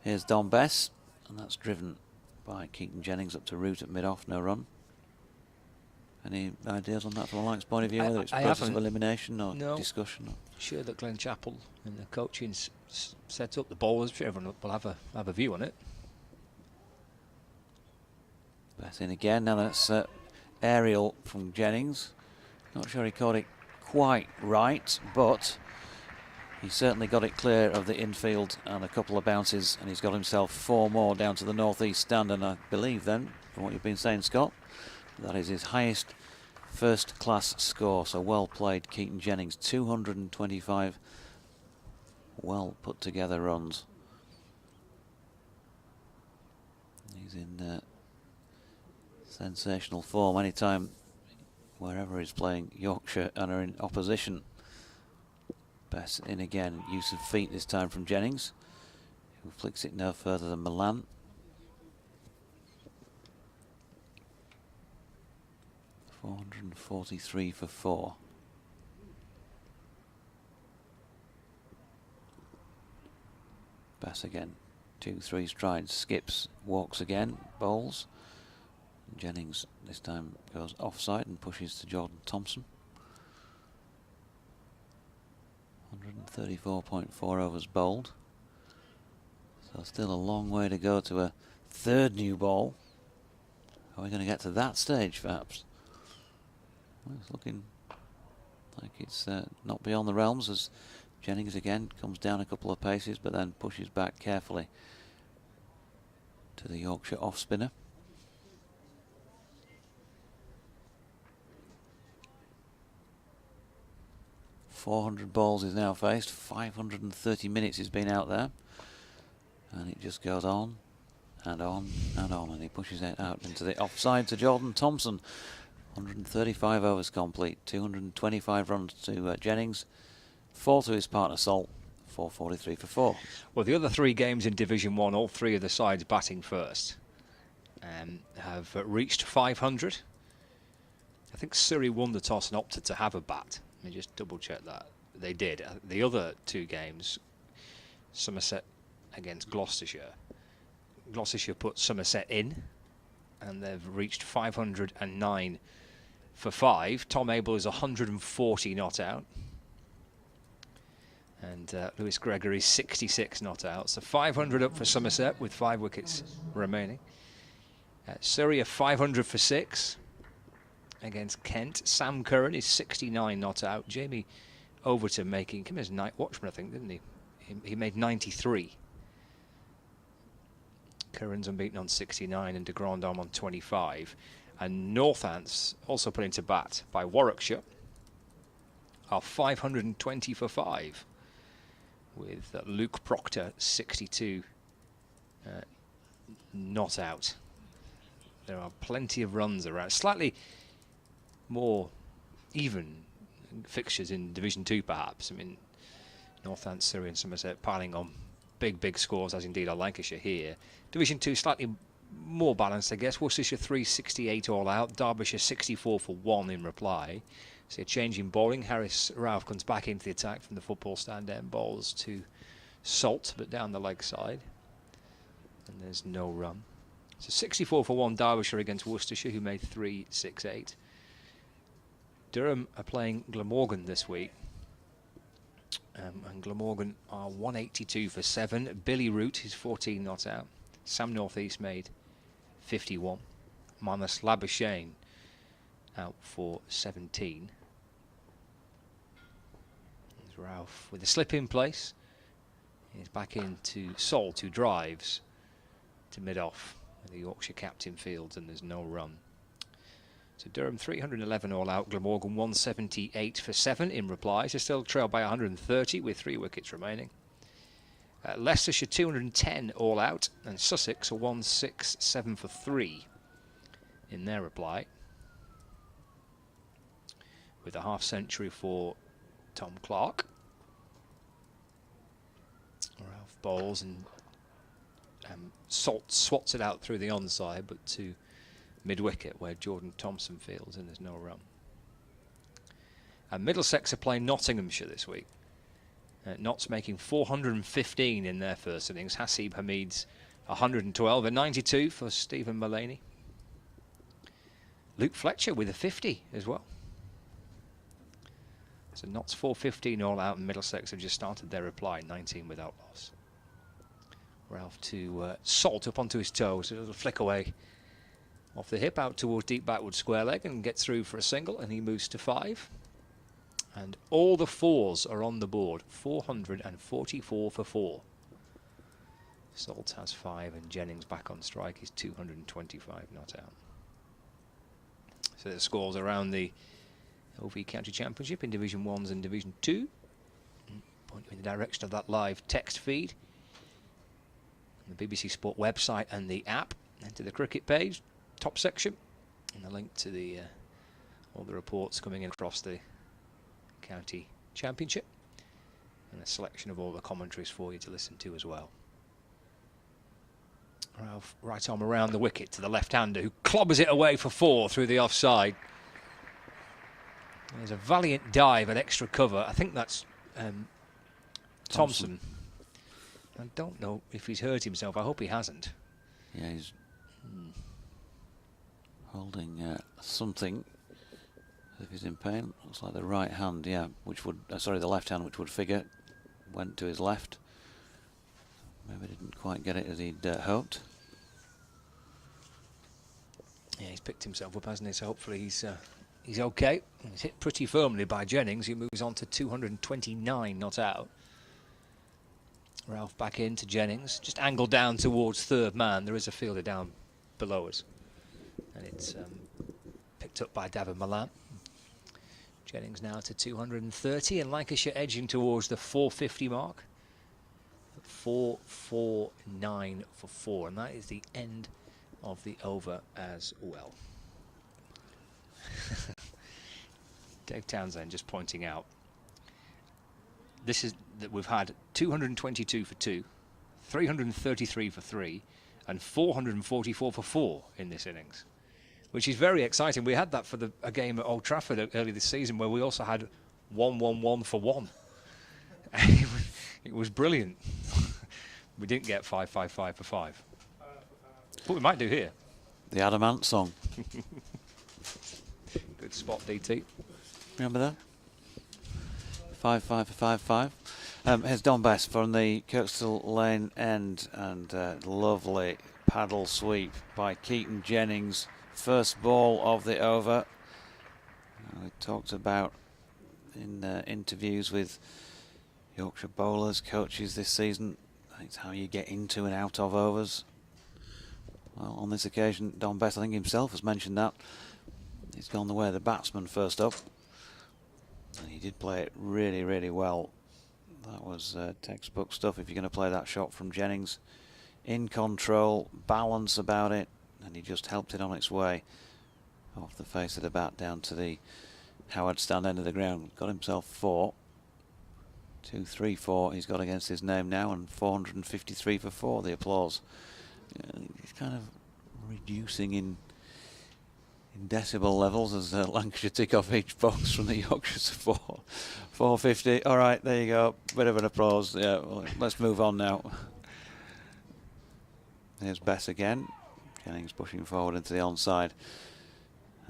Speaker 2: here's Don Bess, and that's driven by Keaton Jennings up to root at mid-off, no run. Any ideas on that from a Lancs point of view, whether it's process of elimination or discussion? Or?
Speaker 3: Sure that Glenn Chappell and the coaching set up the bowlers, everyone will have a view on it.
Speaker 2: Bess in again, now that's aerial from Jennings. Not sure he caught it quite right, but he certainly got it clear of the infield and a couple of bounces, and he's got himself 4 more down to the northeast stand. And I believe then, from what you've been saying, Scott, that is his highest first class score. So well played, Keaton Jennings. 225 well put together runs. He's in sensational form anytime, wherever he's playing Yorkshire and are in opposition. Bess in again, use of feet this time from Jennings, who flicks it no further than Milan. .443 for 4. Bess again, 2-3 strides, skips, walks again, bowls. Jennings this time goes offside and pushes to Jordan Thompson. 134.4 overs bowled. So still a long way to go to a third new ball. Are we going to get to that stage, perhaps? Well, it's looking like it's not beyond the realms, as Jennings again comes down a couple of paces, but then pushes back carefully to the Yorkshire off spinner. 400 balls he's now faced, 530 minutes he's been out there, and it just goes on and on and on, and he pushes it out into the offside to Jordan Thompson. 135 overs complete, 225 runs to Jennings, 4 to his partner Salt, 443 for 4.
Speaker 3: Well, the other 3 games in Division 1, all 3 of the sides batting first, have reached 500. I think Surrey won the toss and opted to have a bat. Let me just double check that. They did. The other 2 games, Somerset against Gloucestershire. Gloucestershire put Somerset in, and they've reached 509 for 5. Tom Abel is 140 not out. And Lewis Gregory 66 not out. So 500 up for Somerset with 5 wickets remaining. Surrey are 500 for 6 against Kent. Sam Curran is 69 not out. Jamie Overton making him as night watchman, I think, didn't he? He made 93. Curran's unbeaten on 69 and de Grandhomme on 25. And Northants, also put into bat by Warwickshire, are 520 for 5. With Luke Proctor 62 not out. There are plenty of runs around. Slightly more even fixtures in Division 2 perhaps. I mean, Northants, Surrey and Somerset piling on big scores, as indeed are Lancashire here. Division 2 slightly more balanced, I guess. Worcestershire 368 all out. Derbyshire 64 for 1 in reply. See a change in bowling. Harris Ralph comes back into the attack from the football stand and bowls to Salt, but down the leg side. And there's no run. So 64 for 1 Derbyshire against Worcestershire, who made 368. Durham are playing Glamorgan this week. And Glamorgan are 182 for 7. Billy Root is 14 not out. Sam Northeast made 51. Manus Labuschagne out for 17. There's Ralph with a slip in place. He's back into Salt, who drives to mid-off. The Yorkshire captain fields, and there's no run. So Durham 311 all out, Glamorgan 178 for 7 in replies. They're still trailed by 130 with 3 wickets remaining. Leicestershire 210 all out, and Sussex are 167 for 3 in their reply. With a half century for Tom Clark. Ralph bowls and Salt swats it out through the onside, but to mid-wicket where Jordan Thompson fields, and there's no run. And Middlesex are playing Nottinghamshire this week. Notts making 415 in their first innings. Hasib Hamid's 112 and 92 for Stephen Mullaney. Luke Fletcher with a 50 as well. So Notts 415 all out, and Middlesex have just started their reply, 19 without loss. Ralph to Salt up onto his toes, a little flick away off the hip out towards deep backward square leg and gets through for a single, and he moves to 5. And all the 4s are on the board, 444 for 4. Salt has 5 and Jennings back on strike is 225 not out. So the scores around the OV County Championship in Division 1s and Division 2. Point you in the direction of that live text feed. The BBC Sport website and the app. Enter the cricket page, top section, and the link to the all the reports coming in across the County Championship, and a selection of all the commentaries for you to listen to as well. Ralph right arm around the wicket to the left-hander, who clobbers it away for 4 through the offside. There's a valiant dive at extra cover. I think that's Thompson. I don't know if he's hurt himself. I hope he hasn't.
Speaker 2: Yeah, he's holding something as if he's in pain. Looks like the right hand, yeah, which would, sorry, the left hand, which would figure, went to his left. Maybe didn't quite get it as he'd hoped.
Speaker 3: Yeah, he's picked himself up, hasn't he? So hopefully he's okay. He's hit pretty firmly by Jennings, who moves on to 229 not out. Ralph back into Jennings, just angled down towards third man. There is a fielder down below us, and it's picked up by David Malan. Jennings now to 230, and Lancashire edging towards the 450 mark. 449 for 4, and that is the end of the over as well. Dave Townsend just pointing out, this is that we've had 222 for 2, 333 for 3, and 444 for 4 in this innings, which is very exciting. We had that for a game at Old Trafford early this season, where we also had 111 for 1. It was brilliant. We didn't get 555 for 5, but we might do here.
Speaker 2: The Adamant song.
Speaker 3: Good spot, DT.
Speaker 2: Remember that? 5-5 for 5-5. Here's Don Best from the Kirkstall Lane end, and lovely paddle sweep by Keaton Jennings. First ball of the over. We talked about in interviews with Yorkshire bowlers, coaches this season, it's how you get into and out of overs. Well, on this occasion, Don Best, I think himself, has mentioned that. He's gone the way of the batsman first up. And he did play it really, really well. That was textbook stuff if you're going to play that shot from Jennings. In control, balance about it, and he just helped it on its way off the face of the bat down to the Howard stand end of the ground. Got himself 4. 2, 3, 4 he's got against his name now, and 453 for 4, the applause. He's kind of reducing in decibel levels as Lancashire tick off each box from the Yorkshire to 450. All right, there you go. Bit of an applause. Yeah, well, let's move on now. Here's Bess again. Jennings pushing forward into the onside.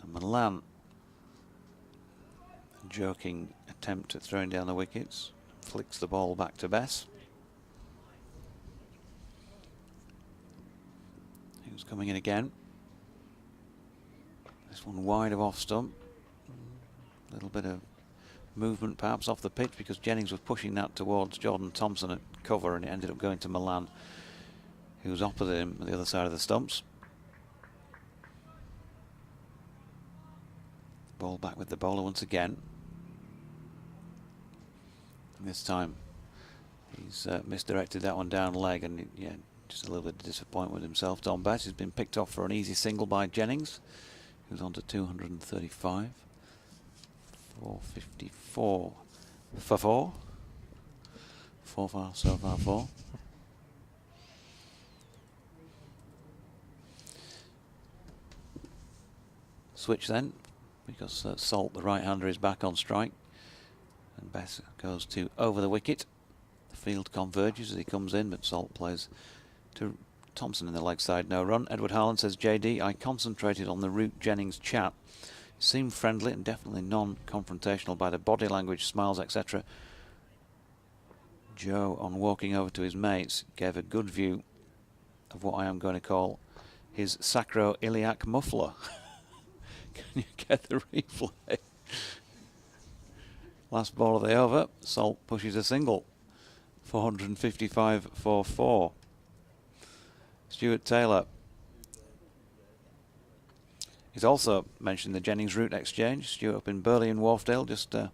Speaker 2: And Milan, a joking attempt at throwing down the wickets. Flicks the ball back to Bess. Who's coming in again? This one wide of off stump. A little bit of movement perhaps off the pitch because Jennings was pushing that towards Jordan Thompson at cover, and it ended up going to Milan, who was opposite him at the other side of the stumps. Ball back with the bowler once again. And this time he's misdirected that one down leg, and yeah, just a little bit of disappointment with himself. Don Bess has been picked off for an easy single by Jennings, who's on to 235. 454 for 4. 4 far, so far 4. Switch then, because Salt, the right-hander, is back on strike. And Bess goes to over the wicket. The field converges as he comes in, but Salt plays to Thompson in the leg side, no run. Edward Harlan says, JD, I concentrated on the Root Jennings chat. Seemed friendly and definitely non-confrontational by the body language, smiles, etc. Joe, on walking over to his mates, gave a good view of what I am going to call his sacroiliac muffler. Can you get the replay? Last ball of the over, Salt pushes a single. 455 for 4. Stuart Taylor. He's also mentioned the Jennings Route Exchange. Stuart up in Burley and Wharfdale, just what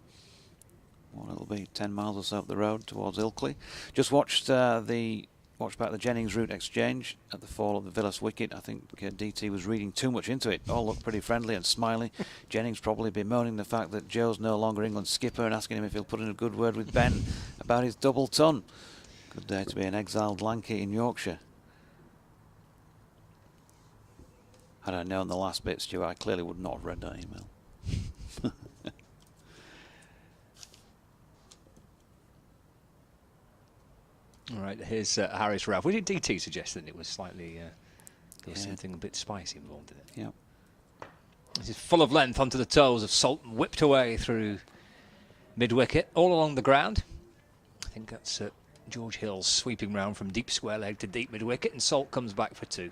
Speaker 2: it'll be, 10 miles or so up the road towards Ilkley. Just watched back the Jennings Route Exchange at the fall of the Villas wicket. I think DT was reading too much into it. All looked pretty friendly and smiley. Jennings probably bemoaning the fact that Joe's no longer England's skipper and asking him if he'll put in a good word with Ben about his double ton. Good day to be an exiled Lancashire in Yorkshire. Had I known the last bit, Stuart, I clearly would not have read that email.
Speaker 3: All right, here's Harris Ralph. What did DT suggest that it was slightly, there was something a bit spicy involved in it?
Speaker 2: Yep.
Speaker 3: This is full of length onto the toes of Salt, whipped away through mid-wicket, all along the ground. I think that's George Hill's sweeping round from deep square leg to deep mid-wicket, and Salt comes back for 2.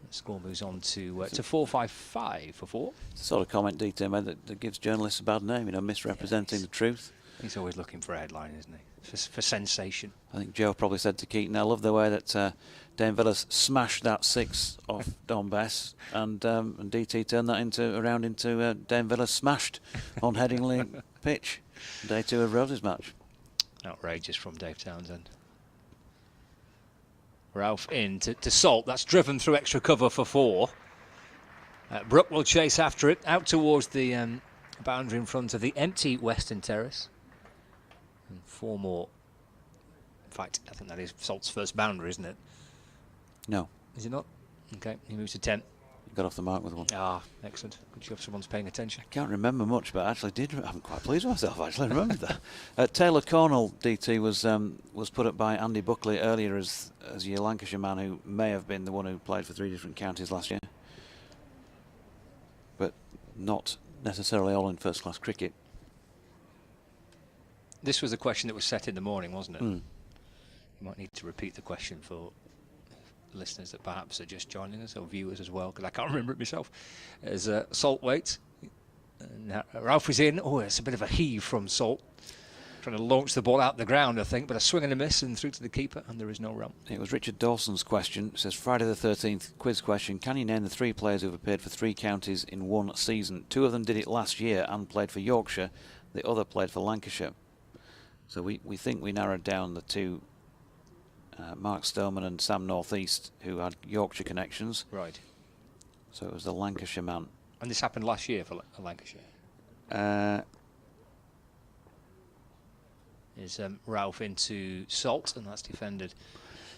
Speaker 3: The score moves on to 455 for 4.
Speaker 2: It's the sort of comment DT made that gives journalists a bad name, you know, misrepresenting the truth.
Speaker 3: He's always looking for a headline, isn't he? For sensation.
Speaker 2: I think Joe probably said to Keaton, I love the way that Dane Villas smashed that 6 off Don Bess, and DT turned that around into Dane Villas smashed on Headingley pitch. Day 2 of Rose's match.
Speaker 3: Outrageous from Dave Townsend. Ralph in to Salt. That's driven through extra cover for 4. Brook will chase after it out towards the boundary in front of the empty Western Terrace. And 4 more. In fact, I think that is Salt's first boundary, isn't it?
Speaker 2: No.
Speaker 3: Is it not? Okay, he moves to 10.
Speaker 2: He got off the mark with 1.
Speaker 3: Ah, excellent. Good job someone's paying attention.
Speaker 2: I can't remember much, but I actually I'm quite pleased with myself, actually. I remembered that. Taylor Cornell, DT, was put up by Andy Buckley earlier as a Lancashire man who may have been the one who played for 3 different counties last year. But not necessarily all in first-class cricket.
Speaker 3: This was a question that was set in the morning, wasn't it?
Speaker 2: Mm.
Speaker 3: You might need to repeat the question for listeners that perhaps are just joining us, or viewers as well, because I can't remember it myself. As Salt waits, and Ralph is in. Oh, it's a bit of a heave from Salt, trying to launch the ball out the ground, I think, but a swing and a miss and through to the keeper, and there is no run.
Speaker 2: It was Richard Dawson's question. It says, Friday the 13th quiz question. Can you name the 3 players who have appeared for 3 counties in 1 season? 2 of them did it last year and played for Yorkshire. The other played for Lancashire. So we think we narrowed down the 2, Mark Stoneman and Sam Northeast, who had Yorkshire connections.
Speaker 3: Right.
Speaker 2: So it was the Lancashire man.
Speaker 3: And this happened last year for Lancashire. Is Ralph into Salt, and that's defended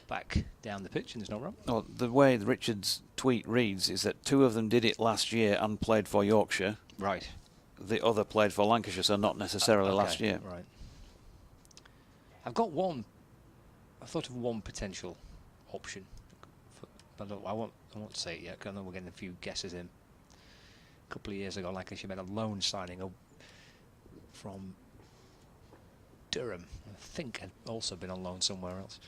Speaker 3: back down the pitch, and there's no run.
Speaker 2: Well, the way Richard's tweet reads is that 2 of them did it last year and played for Yorkshire.
Speaker 3: Right.
Speaker 2: The other played for Lancashire, so not necessarily
Speaker 3: Okay,
Speaker 2: last year.
Speaker 3: Right. I've got one. I thought of one potential option, but I won't say it yet, because I know we're getting a few guesses in. A couple of years ago, Lancashire made a loan signing from Durham. I think had also been on loan somewhere else.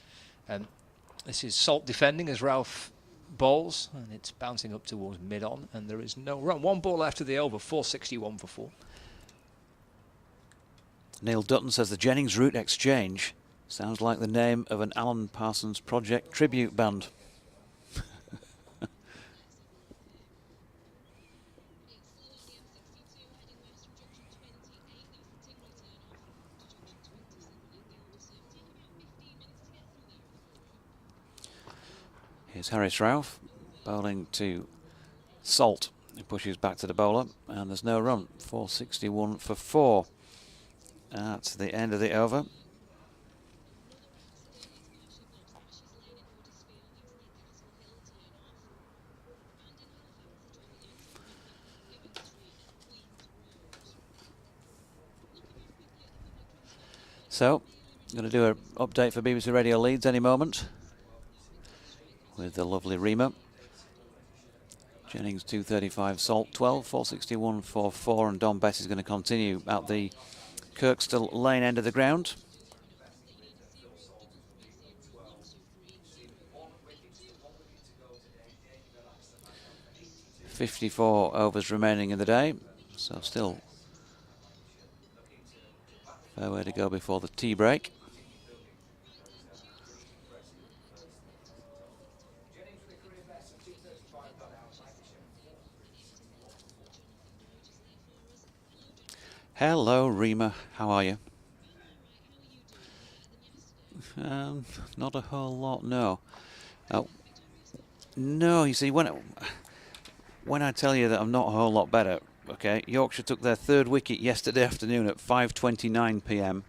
Speaker 3: This is Salt defending as Ralph bowls, and it's bouncing up towards mid-on, and there is no run. One ball after the over, 461 for 4.
Speaker 2: Neil Dutton says the Jennings Route Exchange sounds like the name of an Alan Parsons Project tribute band. Here's Harris Ralph bowling to Salt. He pushes back to the bowler, and there's no run. 461 for 4. That's the end of the over. So, going to do an update for BBC Radio Leeds any moment with the lovely Rima. Jennings 235, Salt 12, 461 for 4, and Don Bess is going to continue at the Kirkstall Lane end of the ground. .54 overs remaining in the day, so still a fair way to go before the tea break. Hello, Rima. How are you? Not a whole lot, no. No, you see, when I tell you that I'm not a whole lot better, okay, Yorkshire took their third wicket yesterday afternoon at 5:29 p.m.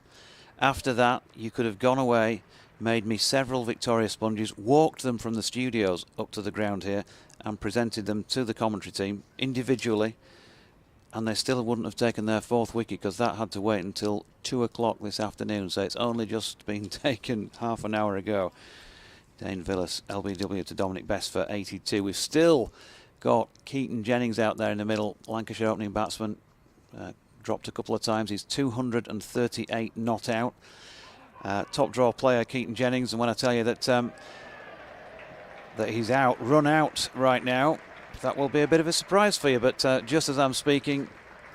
Speaker 2: After that, you could have gone away, made me several Victoria sponges, walked them from the studios up to the ground here, and presented them to the commentary team individually. And they still wouldn't have taken their fourth wicket because that had to wait until 2 o'clock this afternoon. So it's only just been taken half an hour ago. Dane Villas, LBW to Dominic Best for 82. We've still got Keaton Jennings out there in the middle. Lancashire opening batsman. Dropped a couple of times. He's 238 not out. Top draw player Keaton Jennings. And when I tell you that that he's out, run out right now, that will be a bit of a surprise for you, but just as I'm speaking,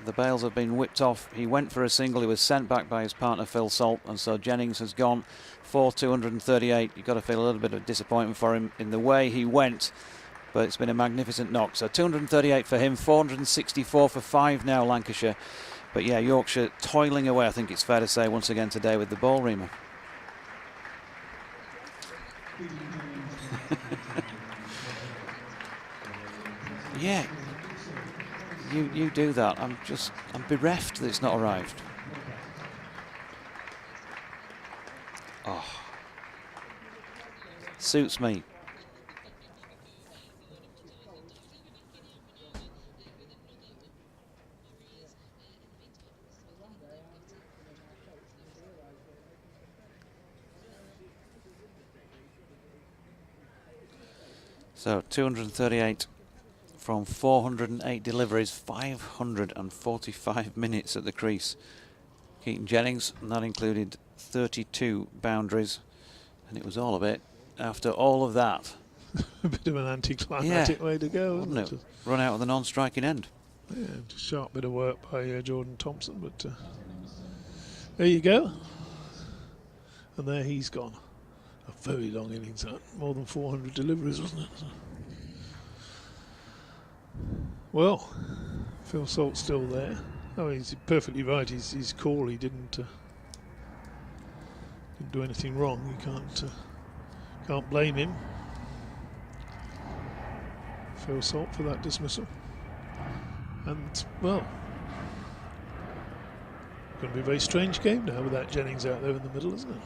Speaker 2: the bails have been whipped off. He went for a single, he was sent back by his partner Phil Salt, and so Jennings has gone for 238. You've got to feel a little bit of disappointment for him in the way he went, but it's been a magnificent knock. So 238 for him, 464 for 5 now, Lancashire. But yeah, Yorkshire toiling away, I think it's fair to say, once again today with the ball, Rima. Yeah, you do that. I'm bereft that it's not arrived. Oh, suits me. So 238 from 408 deliveries, 545 minutes at the crease. Keaton Jennings, and that included 32 boundaries, and it was all a bit after all of that.
Speaker 4: A bit of an anticlimactic way to go,
Speaker 2: wouldn't it? Run out of the non-striking end.
Speaker 4: Yeah, just sharp bit of work by Jordan Thompson, but there you go. And there he's gone. A very long innings, that. More than 400 deliveries, wasn't it? So. Well, Phil Salt's still there. Oh, he's perfectly right. His call, he didn't do anything wrong. You can't blame him, Phil Salt, for that dismissal. And well, going to be a very strange game now with that Jennings out there in the middle, isn't it?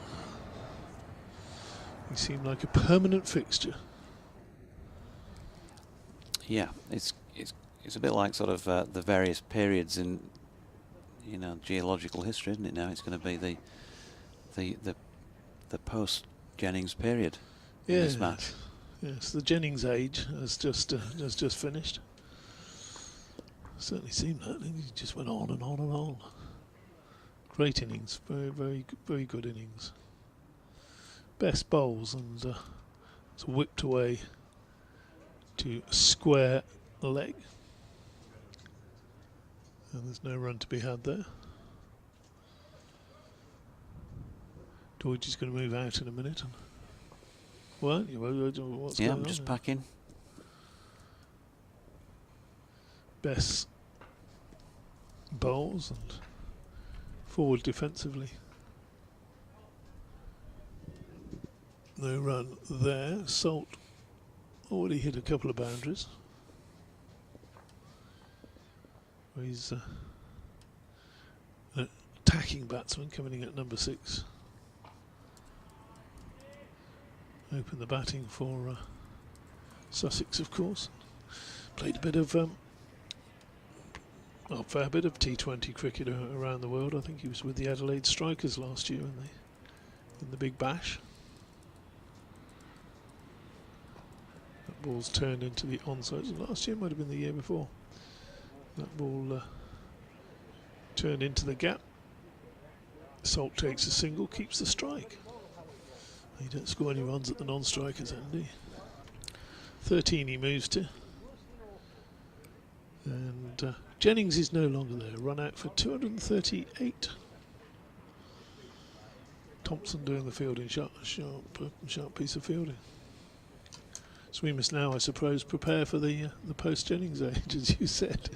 Speaker 4: He seemed like a permanent fixture. Yeah,
Speaker 2: it's a bit like sort of the various periods in geological history, isn't it? Now it's going to be the post Jennings period in this match.
Speaker 4: Yes, the Jennings age has just finished. Certainly seemed that. He just went on and on and on. Great innings, very good innings. Best bowls, and it's whipped away to square leg, and there's no run to be had there. George is going to move out in a minute. And what? What's going
Speaker 2: I'm
Speaker 4: on
Speaker 2: just
Speaker 4: here?
Speaker 2: packing.
Speaker 4: Best bowls and forward defensively. No run there. Salt already hit a couple of boundaries. He's an attacking batsman coming in at number 6. Open the batting for Sussex, of course. Played a bit of a fair bit of T20 cricket around the world. I think he was with the Adelaide Strikers last year in the Big Bash. That ball's turned into the onside. Last year, might have been the year before. That ball turned into the gap. Salt takes a single, keeps the strike. He don't score any runs at the non-strikers end, do you? 13 he moves to. And Jennings is no longer there. Run out for 238. Thompson doing the fielding, sharp piece of fielding. So we must now, I suppose, prepare for the post-Jennings age, as you said.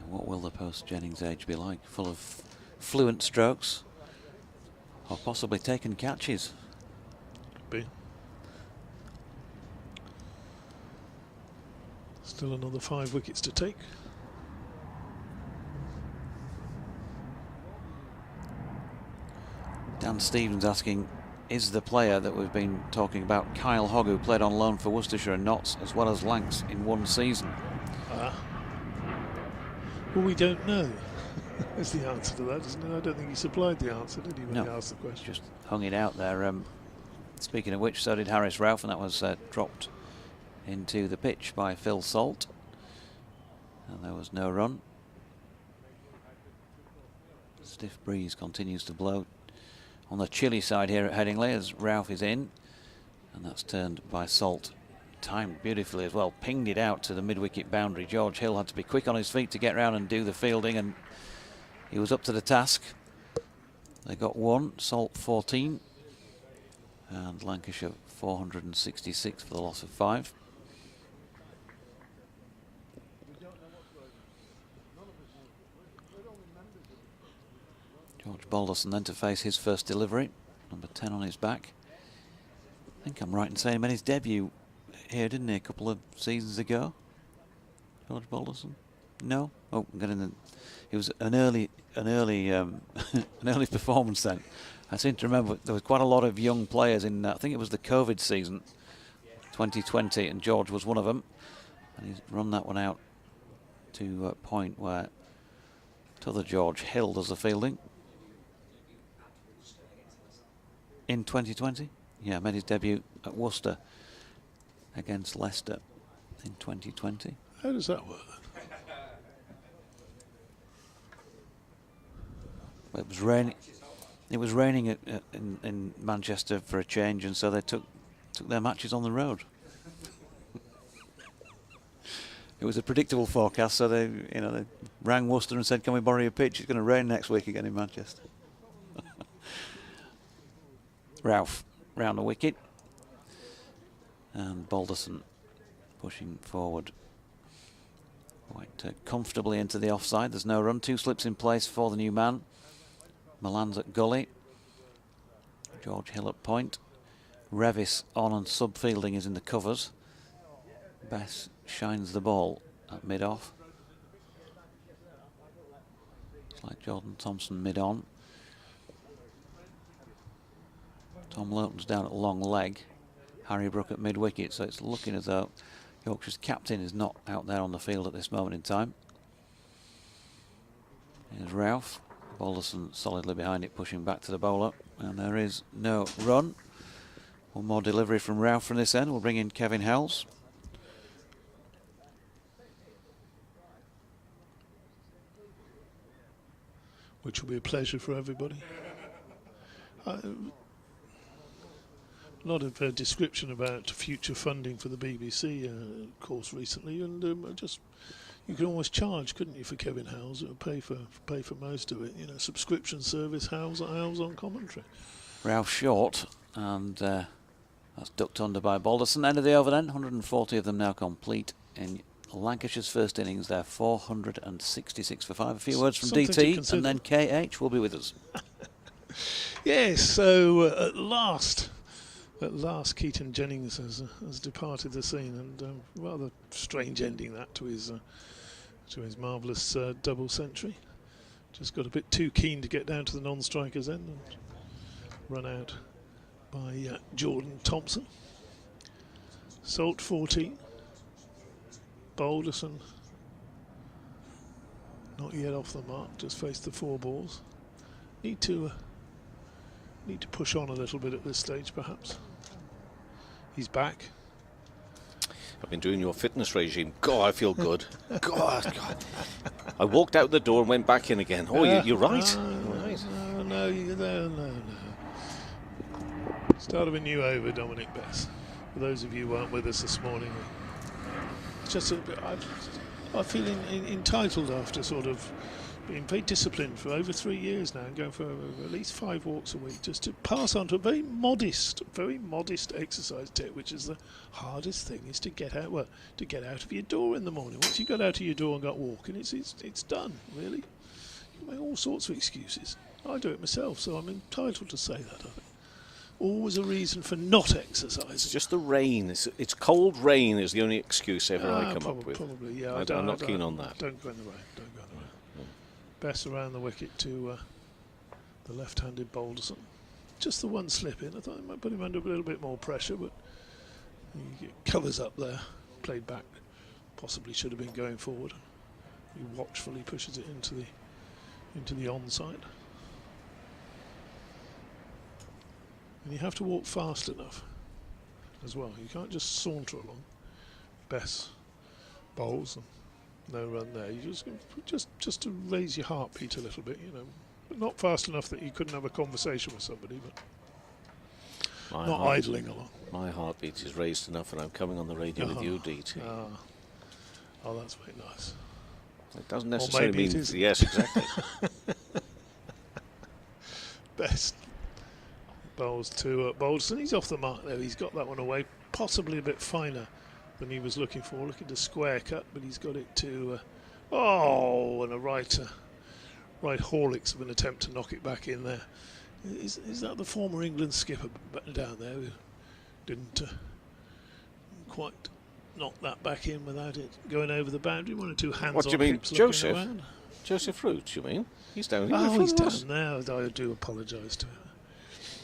Speaker 2: What will the post-Jennings age be like? Full of fluent strokes, or possibly taken catches?
Speaker 4: Could be. Still another 5 wickets to take.
Speaker 2: Dan Stevens asking, is the player that we've been talking about Kyle Hogg, who played on loan for Worcestershire and Notts as well as Lancs in one season?
Speaker 4: Well, we don't know. Is the answer to that, isn't it? I don't think he supplied the answer, did he, when he
Speaker 2: No,
Speaker 4: asked the question?
Speaker 2: just hung it out there. Speaking of which, so did Harris Ralph, and that was dropped into the pitch by Phil Salt. And there was no run. Stiff breeze continues to blow on the chilly side here at Headingley as Ralph is in, and that's turned by Salt. Timed beautifully as well, pinged it out to the mid-wicket boundary. George Hill had to be quick on his feet to get round and do the fielding, and he was up to the task. They got 1, Salt 14, and Lancashire 466 for the loss of 5. George Balderson then to face his first delivery, number 10 on his back. I think I'm right in saying he made his debut here, didn't he, a couple of seasons ago? George Balderson? No? Oh, I'm getting the. It was an early an early performance then. I seem to remember there was quite a lot of young players in. I think it was the COVID season, 2020, and George was one of them. And he's run that one out to a point where t'other George Hill does the fielding. In 2020, yeah, made his debut at Worcester against Leicester in 2020.
Speaker 4: How does that work?
Speaker 2: Well, it was raining. It was raining in Manchester for a change, and so they took their matches on the road. It was a predictable forecast, so they rang Worcester and said, "Can we borrow your pitch? It's going to rain next week again in Manchester." Ralph round the wicket, and Balderson pushing forward quite comfortably into the offside. There's no run. 2 slips in place for the new man. Milan's at gully. George Hill at point. Revis on and sub-fielding is in the covers. Bess shines the ball at mid-off. It's like Jordan Thompson mid-on. Tom Lowton's down at long leg. Harry Brook at mid-wicket, so it's looking as though Yorkshire's captain is not out there on the field at this moment in time. Here's Ralph. Balderson solidly behind it, pushing back to the bowler, and there is no run. One more delivery from Ralph from this end. We'll bring in Kevin Hells.
Speaker 4: which will be a pleasure for everybody. A lot of description about future funding for the BBC, of course, recently, and you could almost charge, couldn't you, for Kevin Howells? It would pay for most of it. You know, subscription service, Howells on commentary.
Speaker 2: Ralph short, and that's ducked under by Balderson. End of the over then, 140 of them now complete in Lancashire's first innings. They're 466 for 5. A few words from DT, and then KH will be with us.
Speaker 4: Yes, so at last, Keaton Jennings has departed the scene, and rather strange ending that to his marvellous double century. Just got a bit too keen to get down to the non-strikers end and run out by Jordan Thompson. Salt 14. Balderson not yet off the mark, just faced the 4 balls. Need to push on a little bit at this stage, perhaps. He's back.
Speaker 5: I've been doing your fitness regime. God, I feel good. God. I walked out the door and went back in again. Oh, you're right.
Speaker 4: No. Start of a new over, Dominic Bess. For those of you who weren't with us this morning, it's just a bit. I feel entitled after sort of being very disciplined for over 3 years now and going for at least 5 walks a week, just to pass on to a very modest exercise tip, which is the hardest thing, is to get out of your door in the morning. Once you got out of your door and got walking, it's done, really. You make all sorts of excuses. I do it myself, so I'm entitled to say that, I think. Always a reason for not exercising.
Speaker 5: It's just the rain. It's cold rain is the only excuse ever I come up with.
Speaker 4: Probably, yeah.
Speaker 5: I'm not keen on that.
Speaker 4: Don't go in the rain. Best around the wicket to the left-handed Balderson. Just the one slip in. I thought it might put him under a little bit more pressure, but he covers up there. Played back. Possibly should have been going forward. He watchfully pushes it into the onside. And you have to walk fast enough as well. You can't just saunter along. Bess bowls and no run there. You just to raise your heartbeat a little bit, you know. But not fast enough that you couldn't have a conversation with somebody, but not idling along.
Speaker 5: My heartbeat is raised enough, and I'm coming on the radio with you, DT.
Speaker 4: Oh, that's very nice.
Speaker 5: It doesn't necessarily mean yes, exactly.
Speaker 4: Best bowls to Balderson. He's off the mark there. He's got that one away, possibly a bit finer than he was looking for. Looking to square cut, but he's got it to and a right Horlicks of an attempt to knock it back in there. Is that the former England skipper down there who didn't quite knock that back in without it going over the boundary? 1 or 2 hands.
Speaker 5: What do you mean, Joseph? Joseph Root, you mean? He's down here.
Speaker 4: Oh, he's down there. I do apologise to him.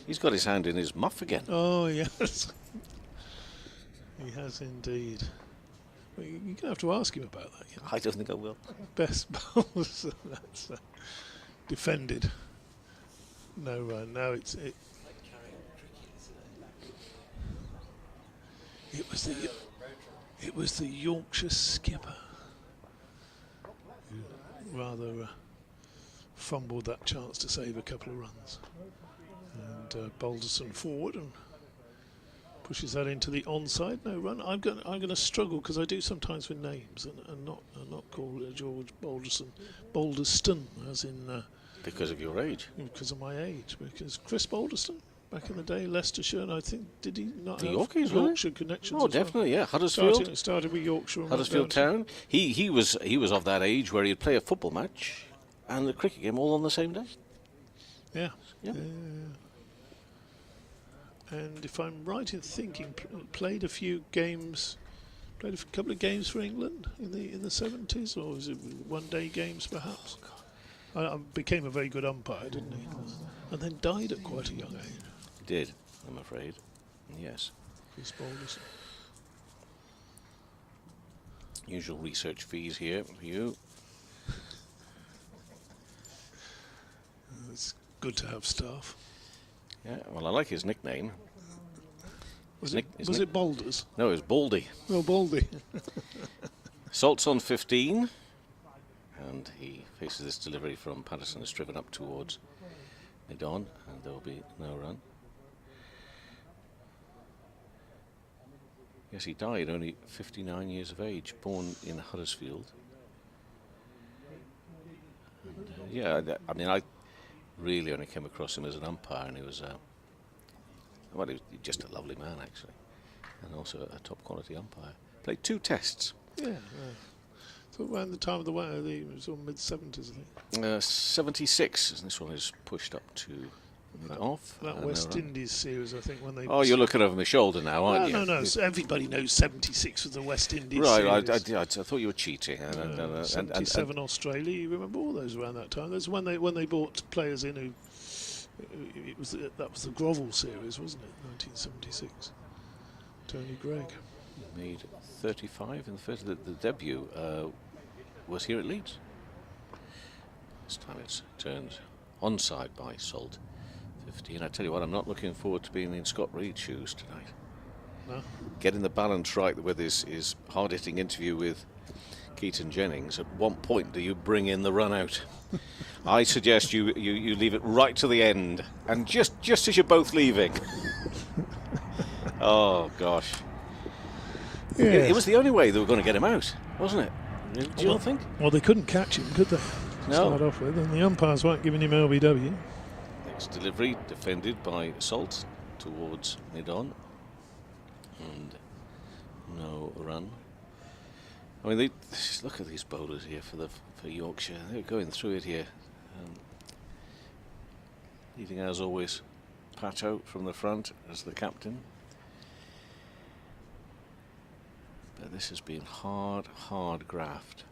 Speaker 5: He's got his hand in his muff again.
Speaker 4: Oh, yes. He has indeed. Well, you're going to have to ask him about that. You know?
Speaker 5: I don't think I will. Best
Speaker 4: bowls. That's defended. No run. Now it was the Yorkshire skipper who rather fumbled that chance to save a couple of runs. And Balderson forward and pushes that into the onside. No run. I'm going to struggle because I do sometimes with names and not call George Balderston as in
Speaker 5: because of your age.
Speaker 4: Because of my age. Because Chris Balderston back in the day, Leicestershire, and I think did he not
Speaker 5: the
Speaker 4: have
Speaker 5: Yorkies,
Speaker 4: Yorkshire connections?
Speaker 5: Oh, definitely, yeah. Huddersfield.
Speaker 4: Started with Yorkshire.
Speaker 5: Huddersfield Town. He was of that age where he'd play a football match and the cricket game all on the same day.
Speaker 4: Yeah.
Speaker 5: Yeah.
Speaker 4: And if I'm right in thinking, played a couple of games for England in the 70s, or was it one-day games perhaps? I became a very good umpire, didn't he? And then died at quite a young age.
Speaker 5: He did, I'm afraid. Yes.
Speaker 4: Chris Balderson.
Speaker 5: Usual research fees here for you.
Speaker 4: It's good to have staff.
Speaker 5: Yeah, well, I like his nickname.
Speaker 4: Was it Boulders?
Speaker 5: No, it was Baldy.
Speaker 4: Oh, Baldy.
Speaker 5: Salt's on 15. and he faces this delivery from Patterson, is driven up towards mid-on, and there will be no run. Yes, he died only 59 years of age, born in Huddersfield. And, I mean, I really only came across him as an umpire, and he was, he was just a lovely man, actually, and also a top quality umpire. Played 2 tests.
Speaker 4: Yeah. So around the time of the war, it was all mid-70s, I think.
Speaker 5: 76, and this one is pushed up to mid-off.
Speaker 4: That West Indies series, I think, when they...
Speaker 5: Oh, you're looking over my shoulder now, aren't you?
Speaker 4: No. So everybody knows 76 was the West Indies
Speaker 5: right,
Speaker 4: series.
Speaker 5: I thought you were cheating.
Speaker 4: 77 Australia, you remember all those around that time. That's when they brought players in who... that was the Grovel series, wasn't it? 1976. Tony Gregg.
Speaker 5: Made 35 in the first. The debut was here at Leeds. This time it's turned onside by Salt. 15. I tell you what, I'm not looking forward to being in Scott Reed's shoes tonight.
Speaker 4: No.
Speaker 5: Getting the balance right with his hard-hitting interview with Keaton Jennings. At what point do you bring in the run out? I suggest you leave it right to the end, and just as you're both leaving. Oh gosh.
Speaker 4: Yeah.
Speaker 5: It was the only way they were going to get him out, wasn't it? Do you not think?
Speaker 4: Well, they couldn't catch him, could they?
Speaker 5: No.
Speaker 4: Start off with, and the umpires weren't giving him LBW.
Speaker 5: Next delivery defended by Salt towards mid-on, and no run. I mean, look at these bowlers here for Yorkshire. They're going through it here. Leading as always, Pato from the front as the captain. But this has been hard graft,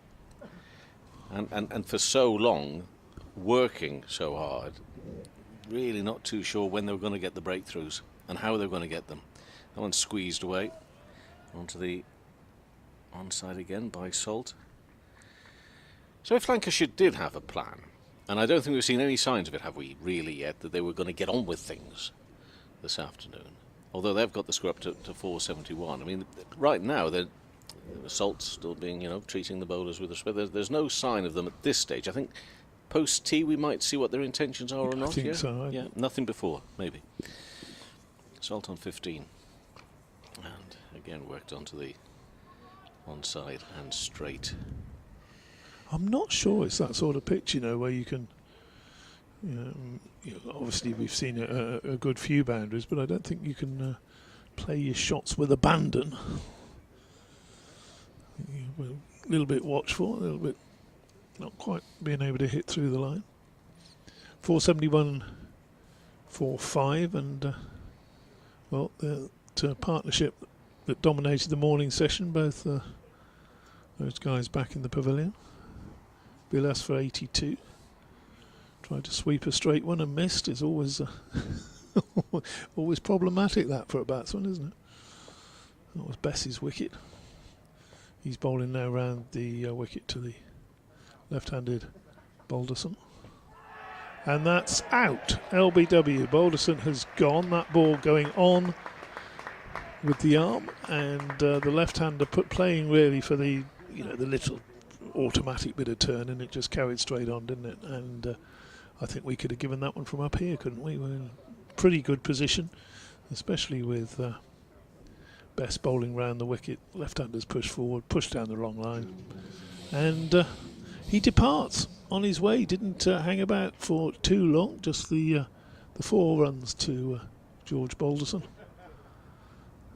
Speaker 5: and for so long, working so hard, really not too sure when they were going to get the breakthroughs and how they were going to get them. That one's squeezed away onto the onside again by Salt. So if Lancashire did have a plan, and I don't think we've seen any signs of it, have we, really, yet, that they were going to get on with things this afternoon, although they've got the score up to 471. I mean, right now, the Salt's still being, treating the bowlers with respect. There's no sign of them at this stage. I think post-tea we might see what their intentions are or not.
Speaker 4: I think so.
Speaker 5: Yeah, nothing before, maybe. Salt on 15. And again worked onto the onside and straight.
Speaker 4: I'm not sure it's that sort of pitch, where you can... obviously we've seen a good few boundaries, but I don't think you can play your shots with abandon. We're a little bit watchful, a little bit not quite being able to hit through the line. 471 4-5, and the partnership that dominated the morning session, both those guys back in the pavilion. Bilas for 82. Tried to sweep a straight one and missed. Is always always problematic, that, for a batsman, isn't it? That was Bessie's wicket. He's bowling now round the wicket to the left-handed Balderson. And that's out. LBW. Balderson has gone. That ball going on with the arm, and the left-hander playing really for the the little automatic bit of turn, and it just carried straight on, didn't it? And I think we could have given that one from up here, couldn't we? We're in pretty good position, especially with Best bowling round the wicket. Left-handers push forward, push down the wrong line, and he departs on his way. Didn't hang about for too long. Just the 4 runs to George Balderson,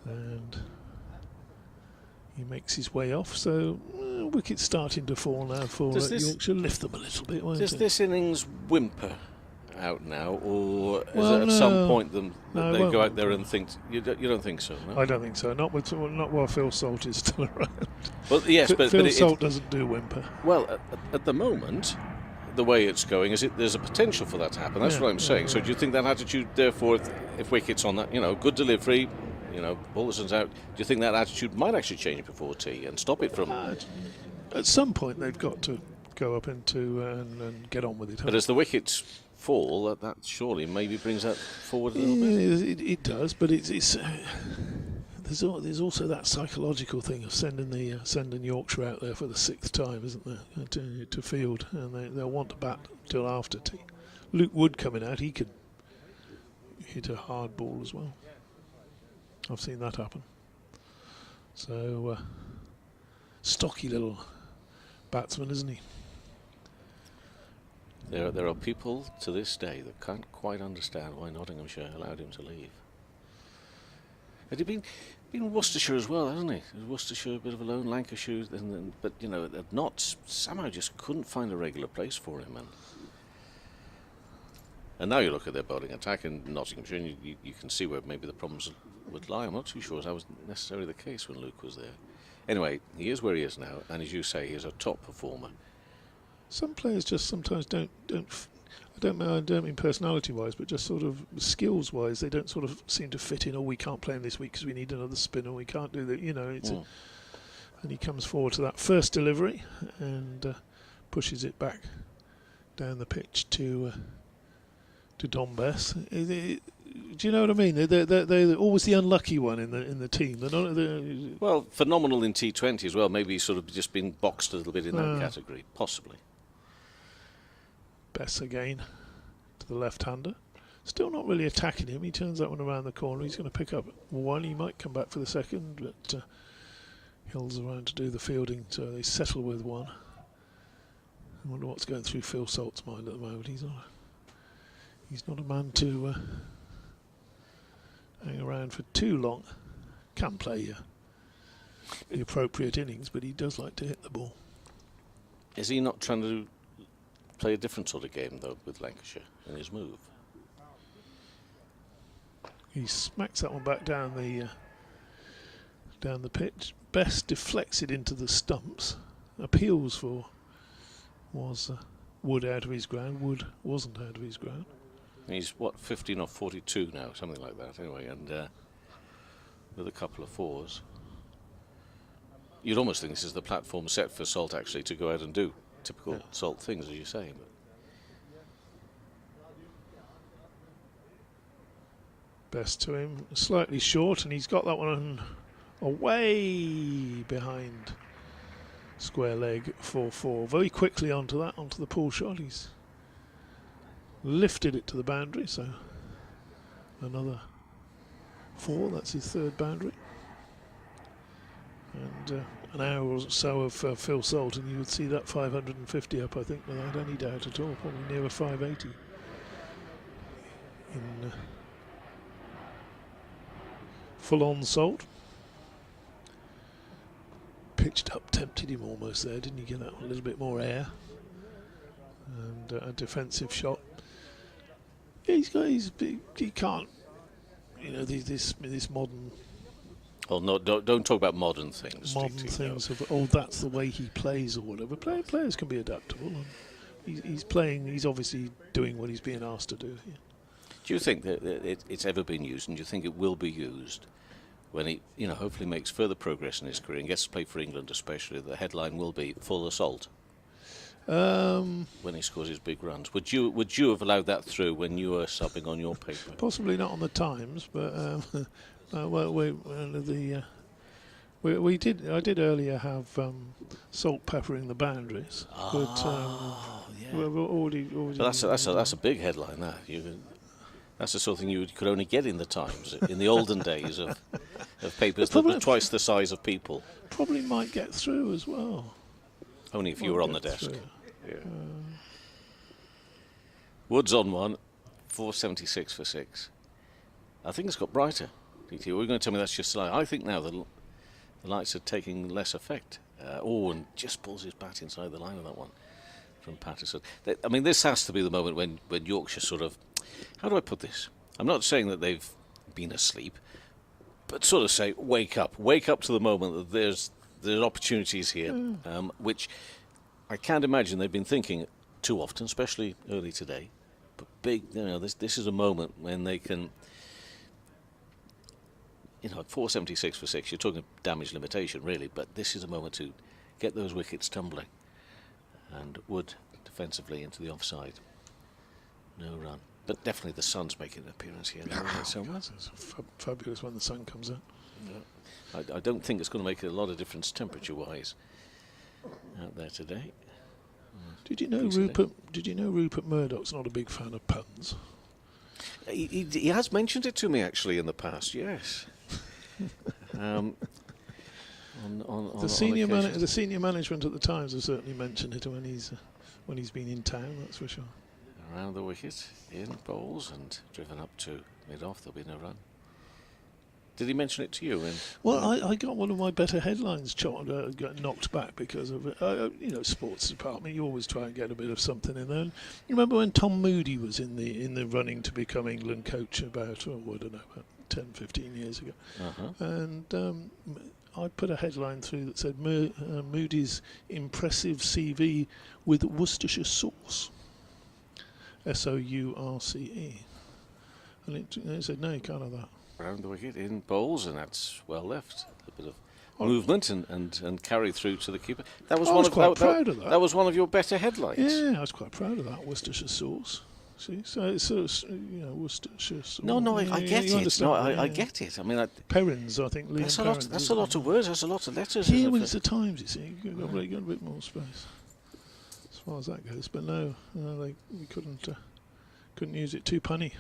Speaker 4: and he makes his way off. So wicket's starting to fall now for Yorkshire. Lift them a little bit, won't it?
Speaker 5: Does this innings whimper out now, or is
Speaker 4: Well,
Speaker 5: it at
Speaker 4: no.
Speaker 5: some point they
Speaker 4: it
Speaker 5: go
Speaker 4: won't.
Speaker 5: out there and think? You don't think so? No?
Speaker 4: I don't think so. Not while Phil Salt is still around.
Speaker 5: Well, yes, but
Speaker 4: Phil
Speaker 5: it,
Speaker 4: Salt doesn't do whimper.
Speaker 5: well, at the moment, the way it's going, there's a potential for that to happen. That's
Speaker 4: Yeah,
Speaker 5: what I'm saying.
Speaker 4: yeah,
Speaker 5: So do you think that attitude, therefore, if wicket's on that, good delivery, Balderson's out, do you think that attitude might actually change before tea and stop it from?
Speaker 4: At some point, they've got to go up into and get on with it.
Speaker 5: But as the wickets fall, that surely maybe brings that forward a little bit.
Speaker 4: It does, but it's there's there's also that psychological thing of sending Yorkshire out there for the 6th time, isn't there, to field, and they'll want to bat till after tea. Luke Wood coming out, he could hit a hard ball as well. I've seen that happen. So stocky little batsman, isn't he?
Speaker 5: There are people to this day that can't quite understand why Nottinghamshire allowed him to leave. Had he been Worcestershire as well, hasn't he? Worcestershire a bit of a lone, Lancashire, but not somehow just couldn't find a regular place for him. And now you look at their bowling attack in Nottinghamshire, and you can see where maybe the problems would lie. I'm not too sure that was necessarily the case when Luke was there. Anyway, he is where he is now, and as you say, he is a top performer.
Speaker 4: Some players just sometimes don't. I don't mean personality-wise, but just sort of skills-wise, they don't sort of seem to fit in. Oh, we can't play him this week because we need another spinner. We can't do that. And he comes forward to that first delivery and pushes it back down the pitch to Dom Bess. Do you know what I mean? They're always the unlucky one in the team.
Speaker 5: Well, phenomenal in T20 as well. Maybe he's sort of just been boxed a little bit in that category, possibly.
Speaker 4: Bess again to the left-hander. Still not really attacking him. He turns that one around the corner. He's going to pick up one. He might come back for the second, but Hill's around to do the fielding, so they settle with one. I wonder what's going through Phil Salt's mind at the moment. He's not a man to hang around for too long. Can play the appropriate innings, but he does like to hit the ball.
Speaker 5: Is he not trying to play a different sort of game, though, with Lancashire in his move?
Speaker 4: He smacks that one back down the pitch. Best deflects it into the stumps. Appeals for was Wood out of his ground. Wood wasn't out of his ground.
Speaker 5: He's 15 or 42 now, something like that. Anyway, and with a couple of fours, you'd almost think this is the platform set for Salt actually to go out and do typical Salt things, as you say. But
Speaker 4: Best to him, slightly short, and he's got that one away behind square leg 4-4. Very quickly onto the pull shot. He's lifted it to the boundary, so another 4. That's his third boundary. And an hour or so of Phil Salt, and you would see that 550 up, I think, without any doubt at all. Probably near a 580. In full-on Salt. Pitched up, tempted him almost there, didn't he? Get that a little bit more air. And a defensive shot. He can't, this modern.
Speaker 5: Oh no! Don't talk about modern things.
Speaker 4: Modern things of that's the way he plays or whatever. Players can be adaptable. And he's playing. He's obviously doing what he's being asked to do here.
Speaker 5: Do you think that it's ever been used, and do you think it will be used when he, hopefully makes further progress in his career and gets to play for England, especially? The headline will be full assault. When he scores his big runs, would you have allowed that through when you were subbing on your paper?
Speaker 4: Possibly not on the Times, but we did. I did earlier have Salt peppering the boundaries, we're already.
Speaker 5: But that's a big headline. That's the sort of thing you could only get in the Times in the olden days of papers that were twice the size of people.
Speaker 4: Probably might get through as well.
Speaker 5: Only if you were on the desk. Yeah. Woods on one, 476 for 6. I think it's got brighter. DT, we're going to tell me that's just light. I think now the lights are taking less effect. And just pulls his bat inside the line of that one from Patterson. I mean, this has to be the moment when Yorkshire sort of, how do I put this? I'm not saying that they've been asleep, but sort of say, wake up to the moment that there's opportunities here, which I can't imagine they've been thinking too often, especially early today. But big, this is a moment when they can, 476 for 6. You're talking damage limitation, really, but this is a moment to get those wickets tumbling. And Wood defensively into the offside. No run. But definitely the sun's making an appearance here now. So
Speaker 4: It's fabulous when the sun comes out.
Speaker 5: I don't think it's going to make a lot of difference temperature-wise out there today.
Speaker 4: Did you know Rupert Murdoch's not a big fan of puns?
Speaker 5: He has mentioned it to me actually in the past. Yes. On
Speaker 4: The senior
Speaker 5: occasions.
Speaker 4: management at the Times have certainly mentioned it when he's been in town. That's for sure.
Speaker 5: Around the wicket, in bowls and driven up to mid-off. There'll be no run. Did he mention it to you?
Speaker 4: Well, I got one of my better headlines got knocked back because of it. Sports department. You always try and get a bit of something in there. And you remember when Tom Moody was in the running to become England coach about 10, 15 years ago, and I put a headline through that said Moody's impressive CV with Worcestershire sauce, SOURCE, and it said no, you can't have that.
Speaker 5: Around the wicket, in bowls, and that's well left. A bit of movement and carry through to the keeper. That was
Speaker 4: I was quite proud of that.
Speaker 5: That was one of your better headlines.
Speaker 4: Yeah, I was quite proud of that, Worcestershire sauce. See, so it's Worcestershire sauce.
Speaker 5: No, I get
Speaker 4: you
Speaker 5: it.
Speaker 4: understand
Speaker 5: No,
Speaker 4: that,
Speaker 5: I get it. I mean,
Speaker 4: Perrins, I think.
Speaker 5: that's
Speaker 4: Liam
Speaker 5: a lot.
Speaker 4: Perrins,
Speaker 5: That's a
Speaker 4: isn't
Speaker 5: lot
Speaker 4: it?
Speaker 5: of words. That's a lot of letters.
Speaker 4: Here,
Speaker 5: isn't
Speaker 4: when
Speaker 5: it?
Speaker 4: it's the Times, you see, you've got a bit more space as far as that goes. But no, we couldn't use it too punny.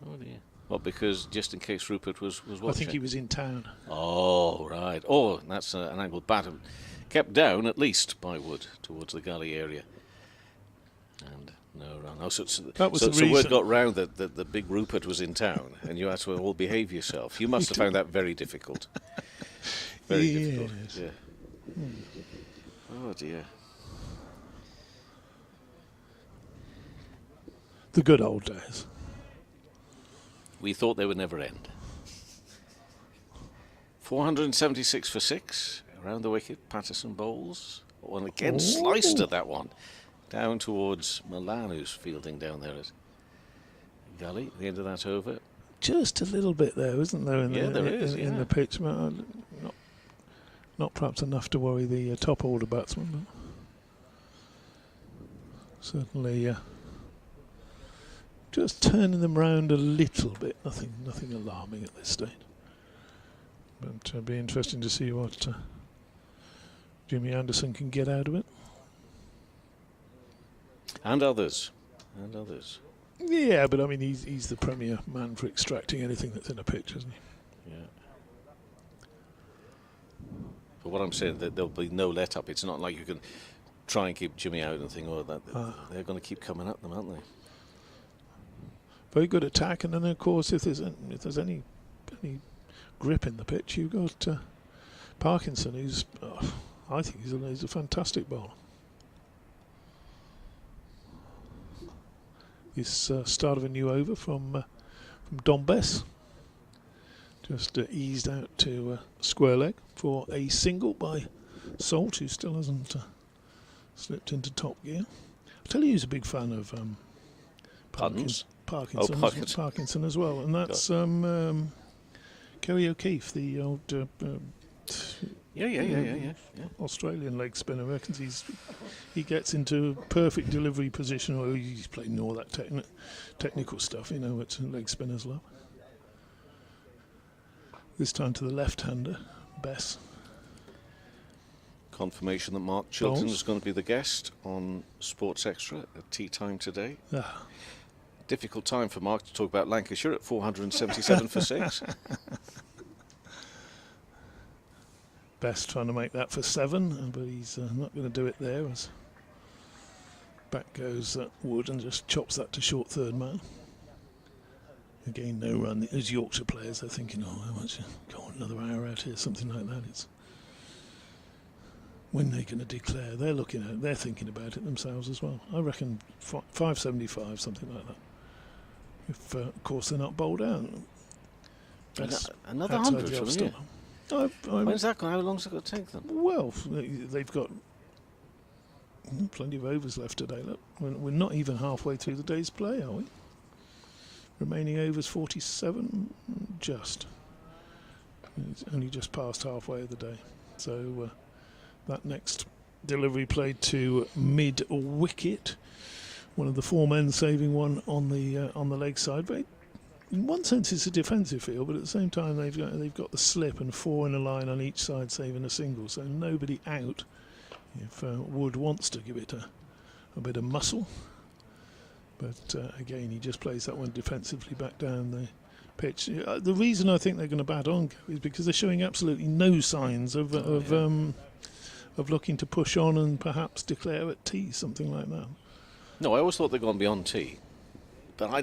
Speaker 5: Oh dear. Well, because just in case Rupert was watching.
Speaker 4: I think he was in town.
Speaker 5: Oh, right. Oh, and that's an angled bat. Kept down, at least, by Wood towards the gully area. And no run. Oh, so word
Speaker 4: reason.
Speaker 5: got round that the big Rupert was in town, and you had to all behave yourself. You must have found that very difficult. Very difficult. Yeah. Oh, dear.
Speaker 4: The good old days.
Speaker 5: We thought they would never end. 476 for 6 around the wicket. Patterson bowls. Oh, and again sliced at that one. Down towards Milan, who's fielding down there at gully. The end of that over.
Speaker 4: Just a little bit there, isn't there? In the pitch. Not perhaps enough to worry the top order batsman, but certainly just turning them round a little bit. Nothing alarming at this stage. But it'll be interesting to see what Jimmy Anderson can get out of it.
Speaker 5: And others.
Speaker 4: Yeah, but I mean, he's the premier man for extracting anything that's in a pitch, isn't he?
Speaker 5: Yeah. But what I'm saying, that there'll be no let up. It's not like you can try and keep Jimmy out and think, they're going to keep coming at them, aren't they?
Speaker 4: Very good attack, and then of course, if there's any grip in the pitch, you've got Parkinson, who's I think he's a fantastic bowler. This start of a new over from Don Bess, just eased out to square leg for a single by Salt, who still hasn't slipped into top gear. I'll tell you who's a big fan of Parkinson as well, and that's Kerry O'Keefe, the old Australian leg spinner. Reckons he gets into perfect delivery position, or he's playing all that technical stuff, which leg spinners love. This time to the left-hander, Bess.
Speaker 5: Confirmation that Mark Chilton is going to be the guest on Sports Extra at tea time today. Difficult time for Mark to talk about Lancashire at 477 for 6.
Speaker 4: Best trying to make that for 7, but he's not going to do it there. As back goes Wood and just chops that to short third man. Again, no run. As Yorkshire players, they're thinking, how much? Go on, another hour out here, something like that. It's when they're going to declare. They're thinking about it themselves as well. I reckon 575, something like that. If, of course, they're not bowled out.
Speaker 5: Another 100 from here. When's that going? How long's it going to take them?
Speaker 4: Well, they've got plenty of overs left today. Look, we're not even halfway through the day's play, are we? Remaining overs 47, just. It's only just past halfway of the day. So that next delivery played to mid-wicket one of the 4 men saving one on the leg side. But in one sense, it's a defensive field, but at the same time, they've got the slip and 4 in a line on each side saving a single, so nobody out. If Wood wants to give it a bit of muscle, but again, he just plays that one defensively back down the pitch. The reason I think they're going to bat on is because they're showing absolutely no signs of looking to push on and perhaps declare at tee, something like that.
Speaker 5: No, I always thought they'd gone beyond tee, but I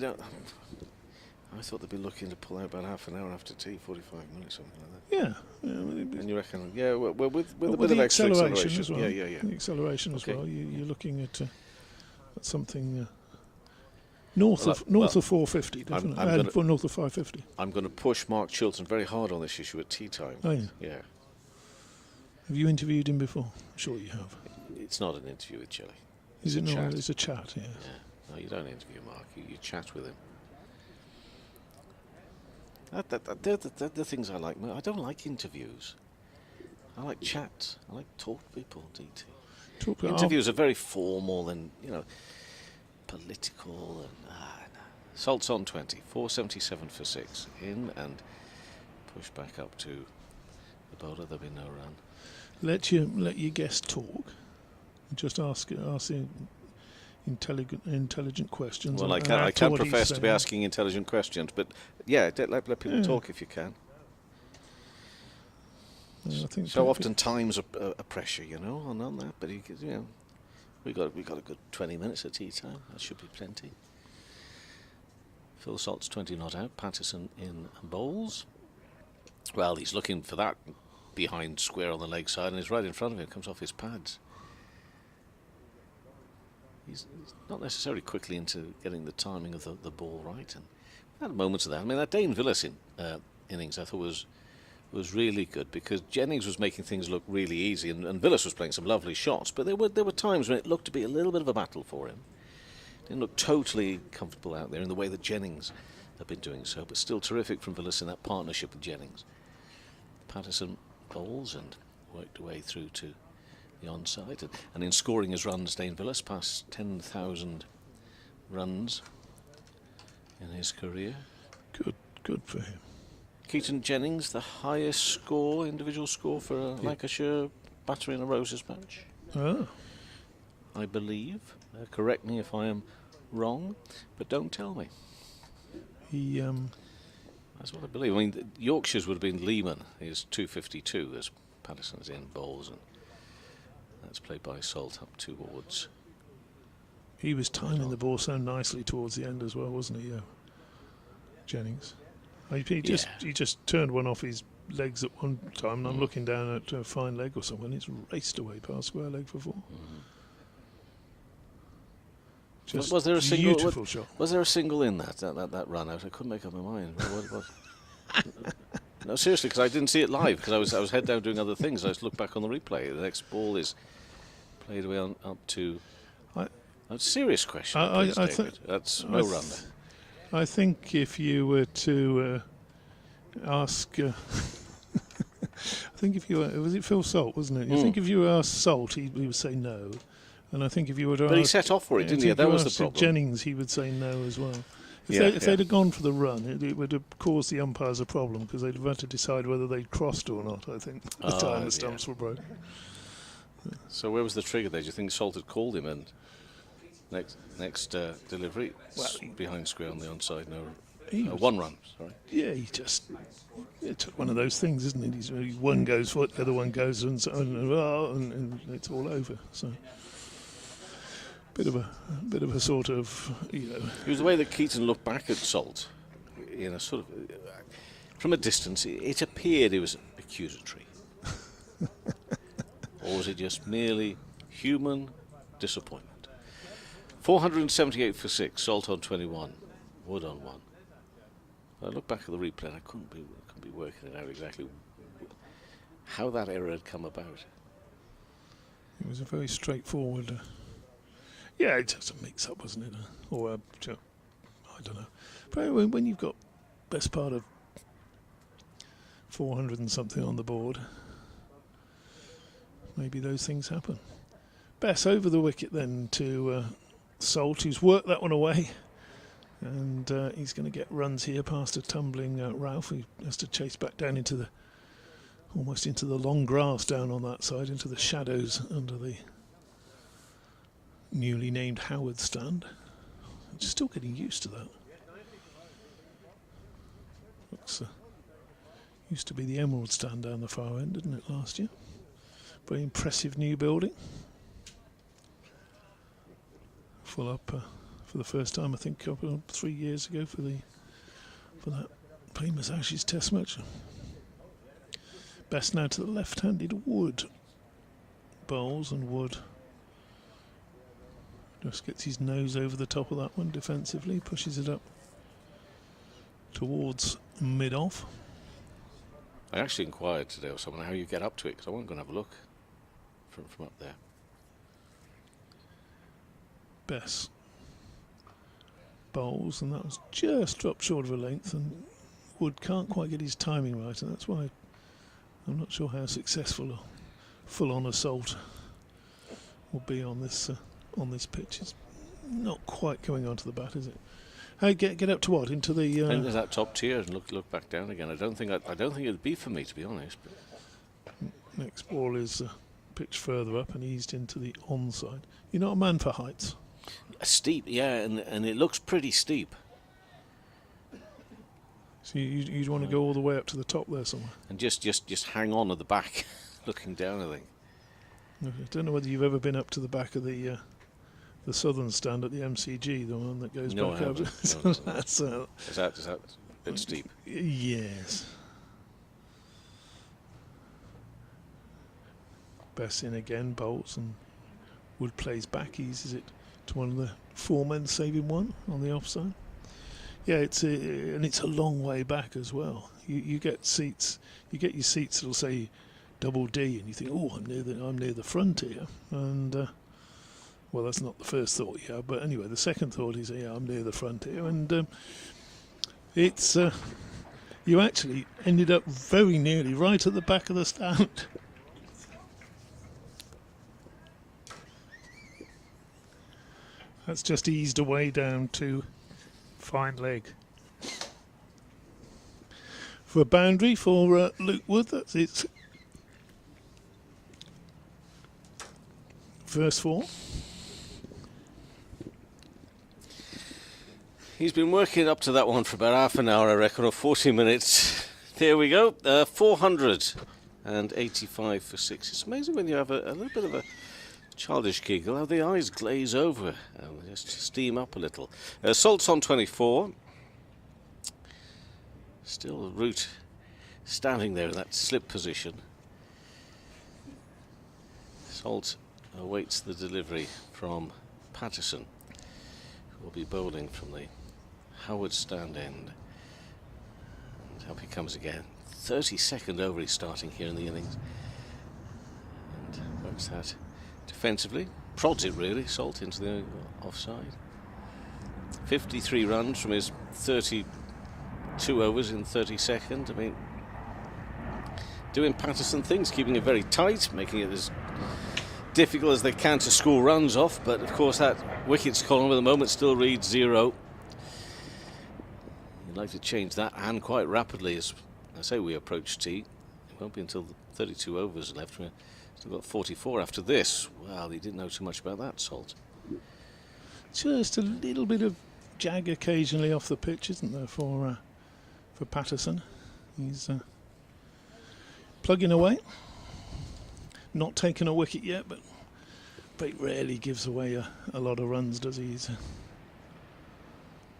Speaker 5: thought they'd be looking to pull out about half an hour after tee, 45 minutes, something like that.
Speaker 4: Yeah.
Speaker 5: And you reckon, yeah, well, with a bit
Speaker 4: with
Speaker 5: of
Speaker 4: the
Speaker 5: extra acceleration
Speaker 4: as well.
Speaker 5: Yeah.
Speaker 4: The acceleration
Speaker 5: Okay.
Speaker 4: as well. You're looking at something north of 450, definitely. For north of 550.
Speaker 5: I'm going to push Mark Chilton very hard on this issue at tea time.
Speaker 4: Oh yeah.
Speaker 5: Yeah.
Speaker 4: Have you interviewed him before? I'm sure you have.
Speaker 5: It's not an interview with Chile.
Speaker 4: Is it not?
Speaker 5: chat.
Speaker 4: It's a chat. Yes.
Speaker 5: Yeah. No, you don't interview Mark. You chat with him. They're the things I like. I don't like interviews. I like chat. I like talk to people. DT. Interviews are very formal and political and no. Salt's on 20, 477 for 6 in and push back up to the bowler. There'll be no run.
Speaker 4: Let your guest talk. Just ask him intelligent questions.
Speaker 5: Well, I can profess to be asking intelligent questions, but yeah, let people talk if you can.
Speaker 4: I think
Speaker 5: so oftentimes a pressure, on that. But we got a good 20 minutes at tea time. That should be plenty. Phil Salt's 20 not out. Patterson in bowls. Well, he's looking for that behind square on the leg side, and he's right in front of him. Comes off his pads. He's not necessarily quickly into getting the timing of the ball right, and had moments of that. I mean, that Dane Villas innings I thought was really good because Jennings was making things look really easy, and Villas was playing some lovely shots. But there were times when it looked to be a little bit of a battle for him. Didn't look totally comfortable out there in the way that Jennings had been doing so, but still terrific from Villas in that partnership with Jennings. Patterson bowls and worked away through to the onside, and in scoring his runs, Dane Villas passed 10,000 runs in his career.
Speaker 4: Good for him.
Speaker 5: Keaton Jennings, the highest individual score for a Lancashire batter in a Roses match.
Speaker 4: Oh.
Speaker 5: I believe. Correct me if I am wrong, but don't tell me. That's what I believe. I mean, Yorkshire's would have been Lehman. He's 252 as Patterson's in bowls, and that's played by Salt up towards.
Speaker 4: He was timing the ball so nicely towards the end as well, wasn't he, Jennings? He just turned one off his legs at one time, and I'm looking down at a fine leg or something. It's raced away past square leg for 4. Just
Speaker 5: was there a single?
Speaker 4: Beautiful shot.
Speaker 5: Was there a single in that run out? I couldn't make up my mind. What? No, seriously, because I didn't see it live because I was head down doing other things. I just looked back on the replay. The next ball is played away up to. That's a serious question. That's no run there.
Speaker 4: I think if you were to ask, I think if you were, was it Phil Salt, wasn't it? I think if you were asked Salt, he would say no. And I think if you were to
Speaker 5: but he set off for it, didn't he? That was the problem.
Speaker 4: Jennings, he would say no as well. If they'd have gone for the run, it would have caused the umpires a problem because they'd have had to decide whether they'd crossed or not, I think, by the time the stumps were broken.
Speaker 5: So where was the trigger there? Do you think Salt had called him and next delivery behind square on the onside? No, one run, sorry.
Speaker 4: Yeah, he just took one of those things, isn't it? One goes foot, the other one goes, and it's all over. So. Bit of a sort of, It
Speaker 5: was the way that Keaton looked back at Salt, sort of from a distance. It appeared it was accusatory, or was it just merely human disappointment? 478 for 6, Salt on 21, Wood on 1. I look back at the replay and I couldn't be working it out exactly how that error had come about.
Speaker 4: It was a very straightforward. Yeah, it's just a mix-up, wasn't it? Or I don't know. But when you've got best part of 400 and something on the board, maybe those things happen. Bess over the wicket then to Salt, who's worked that one away. And he's going to get runs here past a tumbling Ralph, who has to chase back down into almost into the long grass down on that side, into the shadows under the newly named Howard stand. I'm still getting used to that. Looks used to be the Emerald stand down the far end, didn't it, last year? Very impressive new building. Full up for the first time, I think, 3 years ago for that famous Ashes Test match. Best now to the left-handed Wood. Bowles, and Wood just gets his nose over the top of that one defensively, pushes it up towards mid-off.
Speaker 5: I actually inquired today of someone how you get up to it, because I wasn't going to have a look from up there.
Speaker 4: Bess bowls, and that was just dropped short of a length, and Wood can't quite get his timing right, and that's why I'm not sure how successful a full-on assault will be on this pitch. It's not quite coming onto the bat, is it? How get up to what, into the?
Speaker 5: Into that top tier and look back down again. I don't think it'd be for me, to be honest. But
Speaker 4: next ball is pitched further up and eased into the onside. You're not a man for heights.
Speaker 5: Steep, yeah, and it looks pretty steep.
Speaker 4: So you'd want to go all the way up to the top there somewhere.
Speaker 5: And just hang on at the back, looking down, I think.
Speaker 4: I don't know whether you've ever been up to the back of the southern stand at the MCG, the one that goes back up.
Speaker 5: No.
Speaker 4: That's
Speaker 5: Is that a bit steep?
Speaker 4: Yes. Bess in again, bowls, and Wood plays back, eases it to one of the four men, saving one on the offside. Yeah, it's a long way back as well. You get seats, you get your seats that'll say double D, and you think, oh, I'm near the front here, and well, that's not the first thought you have, but anyway, the second thought is, yeah, I'm near the front here, and it's you actually ended up very nearly right at the back of the stand. That's just eased away down to fine leg. For a boundary for Luke Wood, that's its first four.
Speaker 5: He's been working up to that one for about half an hour, I reckon, or 40 minutes. There we go, 485 for 6. It's amazing when you have a little bit of a childish giggle, how the eyes glaze over and just steam up a little. Salt's on 24. Still Root standing there in that slip position. Salt awaits the delivery from Patterson, who will be bowling from the Howard stand end. And up he comes again. 32nd over he's starting here in the innings. And works that defensively, prods it really, Salt into the offside. 53 runs from his 32 overs in 32nd. I mean, doing Patterson things, keeping it very tight, making it as difficult as they can to score runs off, but of course that wickets column at the moment still reads 0. You'd like to change that and quite rapidly as I say we approach tea. It won't be until 32 overs left. We're still got 44 after this. Well, he didn't know too much about that, Salt.
Speaker 4: Just a little bit of jag occasionally off the pitch, isn't there, for Patterson? He's plugging away. Not taken a wicket yet, but rarely gives away a lot of runs, does he? He's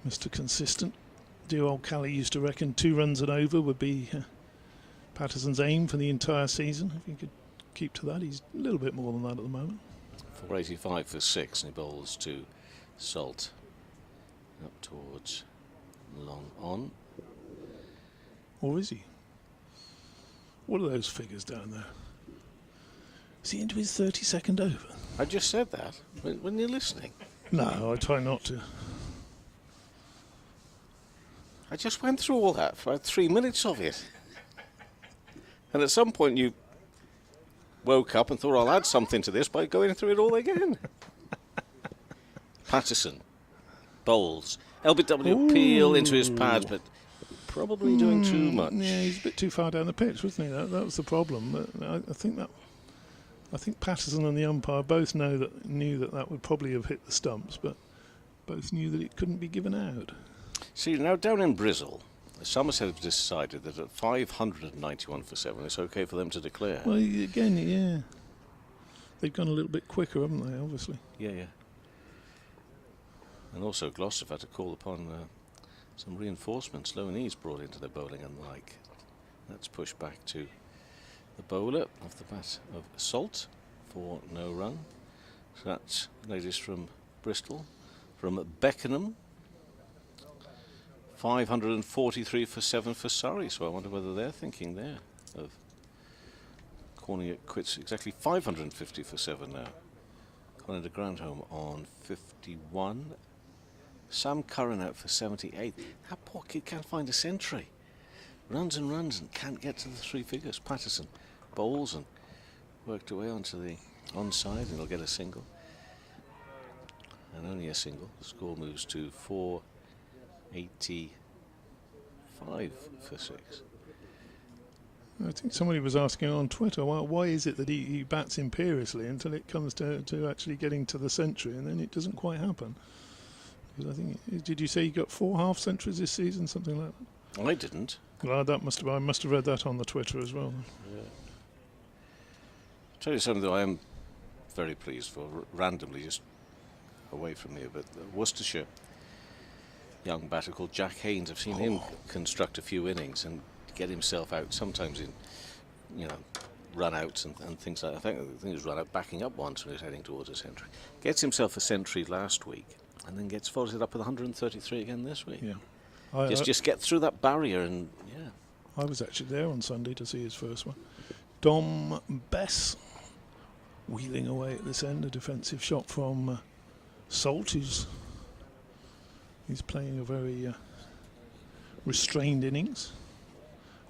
Speaker 4: Mr. Consistent. Dear old Callie used to reckon 2 runs and over would be Patterson's aim for the entire season. If he could keep to that, he's a little bit more than that at the moment.
Speaker 5: 485 for 6, and he bowls to Salt. Up towards long on.
Speaker 4: Or is he? What are those figures down there? Is he into his 32nd over?
Speaker 5: I just said that when you're listening.
Speaker 4: No, I try not to.
Speaker 5: I just went through all that for about 3 minutes of it. And at some point you woke up and thought, I'll add something to this by going through it all again. Patterson bowls. LBW Peel into his pads, but probably doing too much.
Speaker 4: Yeah, he's a bit too far down the pitch, wasn't he? That was the problem. But I think Patterson and the umpire both knew that would probably have hit the stumps, but both knew that it couldn't be given out.
Speaker 5: See, now down in Bristol, Somerset have decided that at 591 for 7, it's okay for them to declare.
Speaker 4: Well, again, yeah. They've gone a little bit quicker, haven't they, obviously?
Speaker 5: Yeah. And also Gloucester have had to call upon some reinforcements, low and ease brought into their bowling and like. That's pushed back to the bowler off the bat of Salt for no run. So that's ladies from Bristol. From Beckenham, 543 for 7 for Surrey. So I wonder whether they're thinking there of calling it quits. Exactly 550 for 7 now. Colin de Grandhome on 51. Sam Curran out for 78. That poor kid can't find a century. Runs and runs and can't get to the 3 figures. Patterson bowls and worked away onto the onside and he'll get a single. And only a single. The score moves to 485 for 6.
Speaker 4: I think somebody was asking on Twitter, why is it that he bats imperiously until it comes to actually getting to the century, and then it doesn't quite happen? Because I think, did you say he got 4 half centuries this season, something like that?
Speaker 5: I didn't.
Speaker 4: Well, I must have read that on the Twitter as well.
Speaker 5: Yeah. I'll tell you something that I am very pleased for, randomly just away from here, but Worcestershire young batter called Jack Haynes, I've seen him construct a few innings and get himself out, sometimes in, run outs and things like that. I think he was run out backing up once when he was heading towards a century. Gets himself a century last week and then gets followed up with 133 again this week.
Speaker 4: Yeah.
Speaker 5: Just get through that barrier and, yeah.
Speaker 4: I was actually there on Sunday to see his first one. Dom Bess wheeling away at this end, a defensive shot from Salt, he's playing a very restrained innings.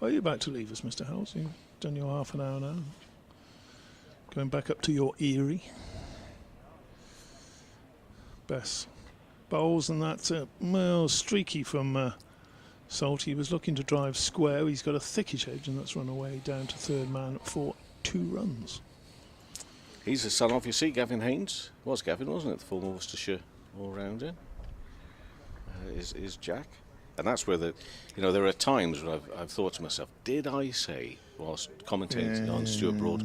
Speaker 4: Are you about to leave us, Mr. Howells? You've done your half an hour now. Going back up to your Erie. Bess bowls, and that's streaky from Salt. He was looking to drive square. He's got a thickish edge, and that's run away down to third man for 2 runs.
Speaker 5: He's the son of, you see, Gavin Haynes. Was Gavin, wasn't it? The former Worcestershire all-rounder. Is Jack. And that's where there are times when I've thought to myself, did I say, whilst commentating on Stuart Broad,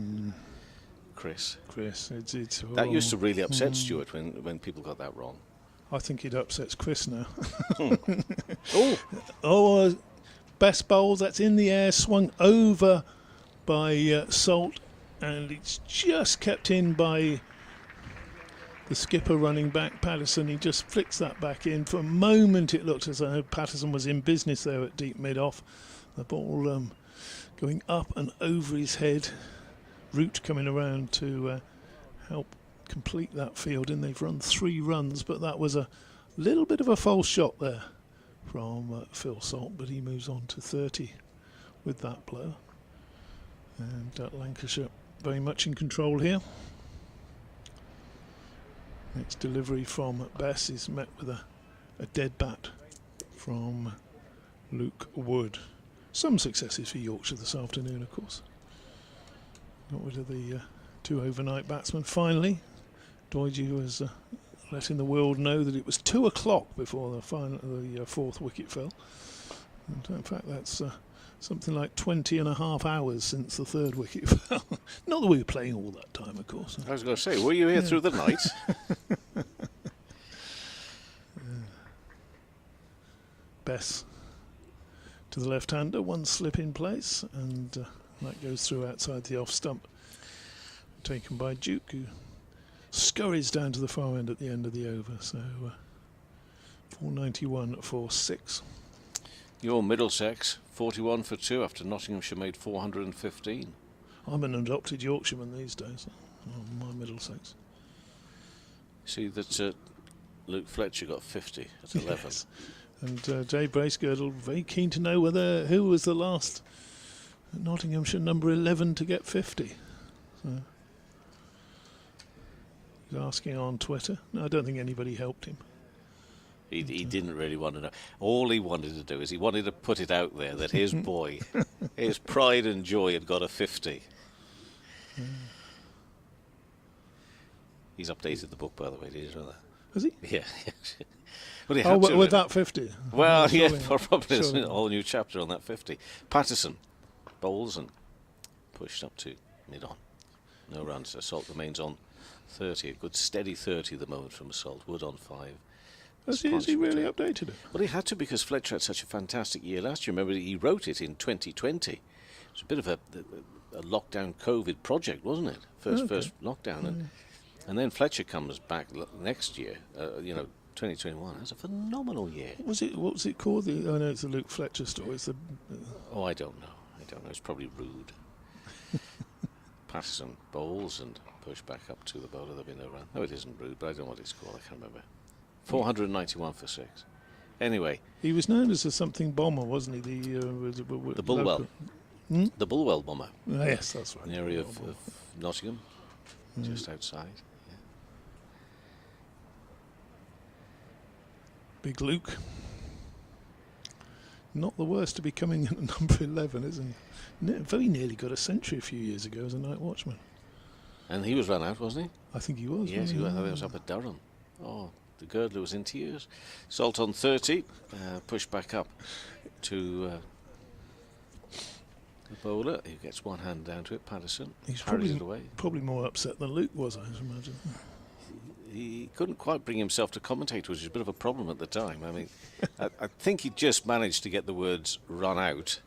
Speaker 5: Chris, that used to really upset Stuart when people got that wrong.
Speaker 4: I think it upsets Chris now.
Speaker 5: Oh,
Speaker 4: best bowl, that's in the air, swung over by Salt, and it's just kept in by the skipper running back, Patterson. He just flicks that back in. For a moment it looked as though Patterson was in business there at deep mid-off. The ball going up and over his head. Root coming around to help complete that field, and they've run 3 runs, but that was a little bit of a false shot there from Phil Salt, but he moves on to 30 with that blow. And Lancashire very much in control here. Next delivery from Bess is met with a dead bat from Luke Wood. Some successes for Yorkshire this afternoon, of course. Got rid of the 2 overnight batsmen. Finally, Doidge was letting the world know that it was 2 o'clock before the 4th wicket fell. And in fact, that's something like 20 and a half hours since the 3rd wicket fell. Not that we were playing all that time, of course.
Speaker 5: I was going to say, were you here through the night?
Speaker 4: Bess to the left-hander, 1 slip in place, and that goes through outside the off stump. Taken by Duke, who scurries down to the far end at the end of the over. So 491 for 6.
Speaker 5: Your Middlesex, 41 for 2 after Nottinghamshire made 415.
Speaker 4: I'm an adopted Yorkshireman these days. My Middlesex.
Speaker 5: See that Luke Fletcher got 50 at 11.
Speaker 4: Yes. And Jay Bracegirdle very keen to know who was the last Nottinghamshire number 11 to get 50. So asking on Twitter. No, I don't think anybody helped him.
Speaker 5: He didn't really want to know. All he wanted to do is he wanted to put it out there that his boy, his pride and joy, had got a 50. He's updated the book, by the way. Did you know that?
Speaker 4: Has he?
Speaker 5: Yeah. Well, he had to,
Speaker 4: with that 50?
Speaker 5: Well, yeah,
Speaker 4: Surely.
Speaker 5: probably there's
Speaker 4: Surely.
Speaker 5: a whole new chapter on that 50. Patterson bowls and pushed up to mid-on. No runs. Assault remains on 30. A good steady 30 at the moment from Assault. Wood on 5.
Speaker 4: Has he really updated it?
Speaker 5: Well, he had to, because Fletcher had such a fantastic year last year. Remember, he wrote it in 2020. It was a bit of a lockdown COVID project, wasn't it? First lockdown. And then Fletcher comes back next year, 2021. That's a phenomenal year.
Speaker 4: What was it called? I know it's the Luke Fletcher story. It's
Speaker 5: Oh, I don't know. It's probably rude. Patterson bowls and push back up to the bowler. There'll be no run. No, it isn't rude, but I don't know what it's called. I can't remember. 491 for 6. Anyway.
Speaker 4: He was known as a something bomber, wasn't he? The
Speaker 5: Bulwell. The Bulwell bomber.
Speaker 4: Oh, yes, that's right.
Speaker 5: In the area of Nottingham, just outside. Yeah.
Speaker 4: Big Luke. Not the worst to be coming in at number 11, isn't he? Very nearly got a century a few years ago as a night watchman.
Speaker 5: And he was run out, wasn't he?
Speaker 4: I think he was.
Speaker 5: Yes, he was. I think it was up at Durham. Oh, the girdler was in tears. Salt on 30, push back up to the bowler, who gets one hand down to it. Patterson
Speaker 4: He's
Speaker 5: parries it away.
Speaker 4: probably more upset than Luke was, I imagine.
Speaker 5: He couldn't quite bring himself to commentate, which was a bit of a problem at the time. I mean, I think he just managed to get the words "run out,"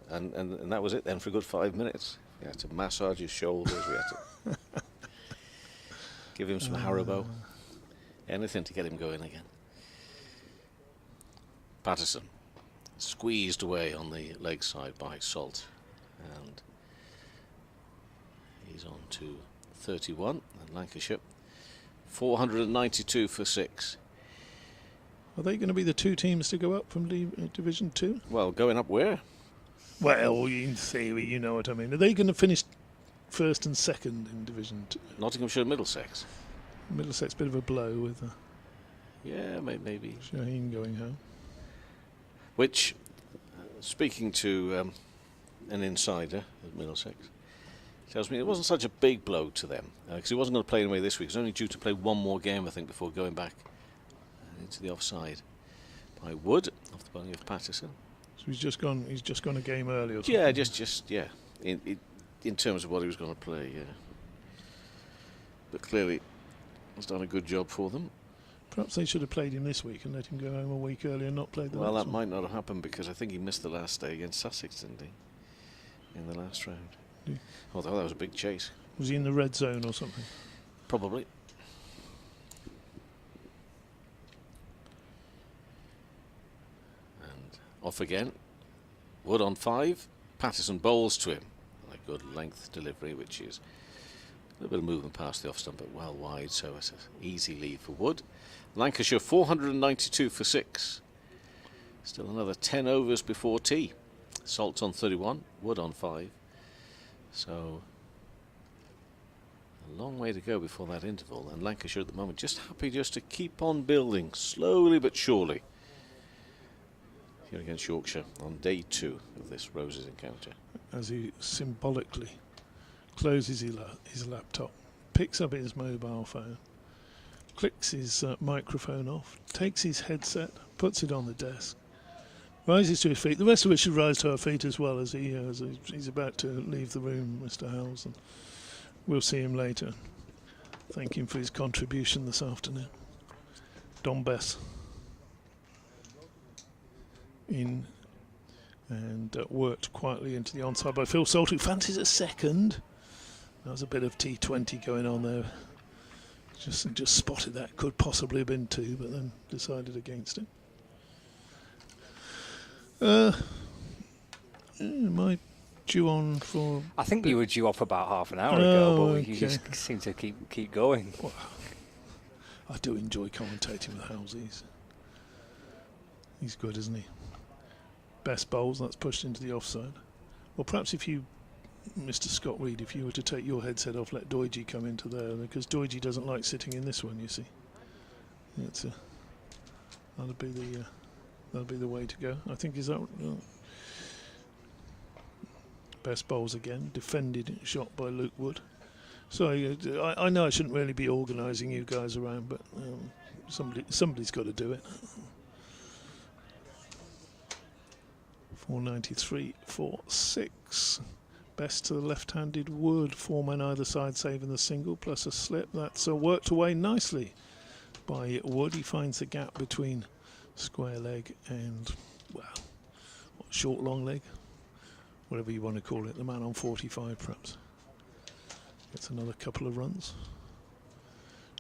Speaker 5: and that was it then for a good 5 minutes. We had to massage his shoulders. We had to give him some Haribo. Anything to get him going again. Patterson squeezed away on the leg side by Salt, and he's on to 31. And Lancashire 492 for 6.
Speaker 4: Are they going to be the two teams to go up from Division 2?
Speaker 5: Well, going up where?
Speaker 4: Well, in theory, you know what I mean. Are they going to finish first and second in Division 2?
Speaker 5: Nottinghamshire, Middlesex.
Speaker 4: Middlesex, bit of a blow with
Speaker 5: Yeah, maybe.
Speaker 4: Shaheen going home.
Speaker 5: Which, speaking to an insider at Middlesex, tells me it wasn't such a big blow to them, because he wasn't going to play anyway this week. He was only due to play one more game, I think, before going back into the offside by Wood off the bowling of Patterson.
Speaker 4: So he's just gone a game early or something?
Speaker 5: Yeah, just in terms of what he was going to play, yeah. But clearly, he's done a good job for them.
Speaker 4: Perhaps they should have played him this week and let him go home a week earlier and not play the
Speaker 5: Well,
Speaker 4: next
Speaker 5: that
Speaker 4: one.
Speaker 5: might not have happened, because I think he missed the last day against Sussex, didn't he? In the last round.
Speaker 4: Yeah.
Speaker 5: Although that was a big chase.
Speaker 4: Was he in the red zone or something?
Speaker 5: Probably. And off again. Wood on 5. Patterson bowls to him. A good length delivery, which is a little bit of movement past the off stump, but well wide, so it's an easy lead for Wood. Lancashire 492 for 6. Still another 10 overs before tea. Salt's on 31, Wood on 5. So a long way to go before that interval, and Lancashire at the moment just happy just to keep on building slowly but surely here against Yorkshire on day 2 of this Roses encounter.
Speaker 4: As he symbolically closes his laptop, picks up his mobile phone, clicks his microphone off, takes his headset, puts it on the desk, rises to his feet. The rest of us should rise to our feet as well as he's about to leave the room, Mr. Howells, and we'll see him later. Thank him for his contribution this afternoon. Don Bess in and worked quietly into the onside by Phil Salt, who fancies a second. There was a bit of T20 going on there. Just spotted that could possibly have been 2, but then decided against it. Am I due on for?
Speaker 3: I think you were due off about half an hour ago, but
Speaker 4: okay.
Speaker 3: you just seem to keep going.
Speaker 4: Well, I do enjoy commentating with Howells. He's good, isn't he? Best bowls, that's pushed into the offside. Well, perhaps if you Mr. Scott Reed, if you were to take your headset off, let Doidgy come into there, because Doidgy doesn't like sitting in this one. You see, it's that'll be the way to go. I think is that best bowls again, defended shot by Luke Wood. So I know I shouldn't really be organising you guys around, but somebody's got to do it. 493 for 6. Best to the left-handed Wood. 4 men either side saving the single plus a slip. That's worked away nicely by Wood. He finds the gap between square leg and, well, short long leg, whatever you want to call it. The man on 45 perhaps. Gets another couple of runs.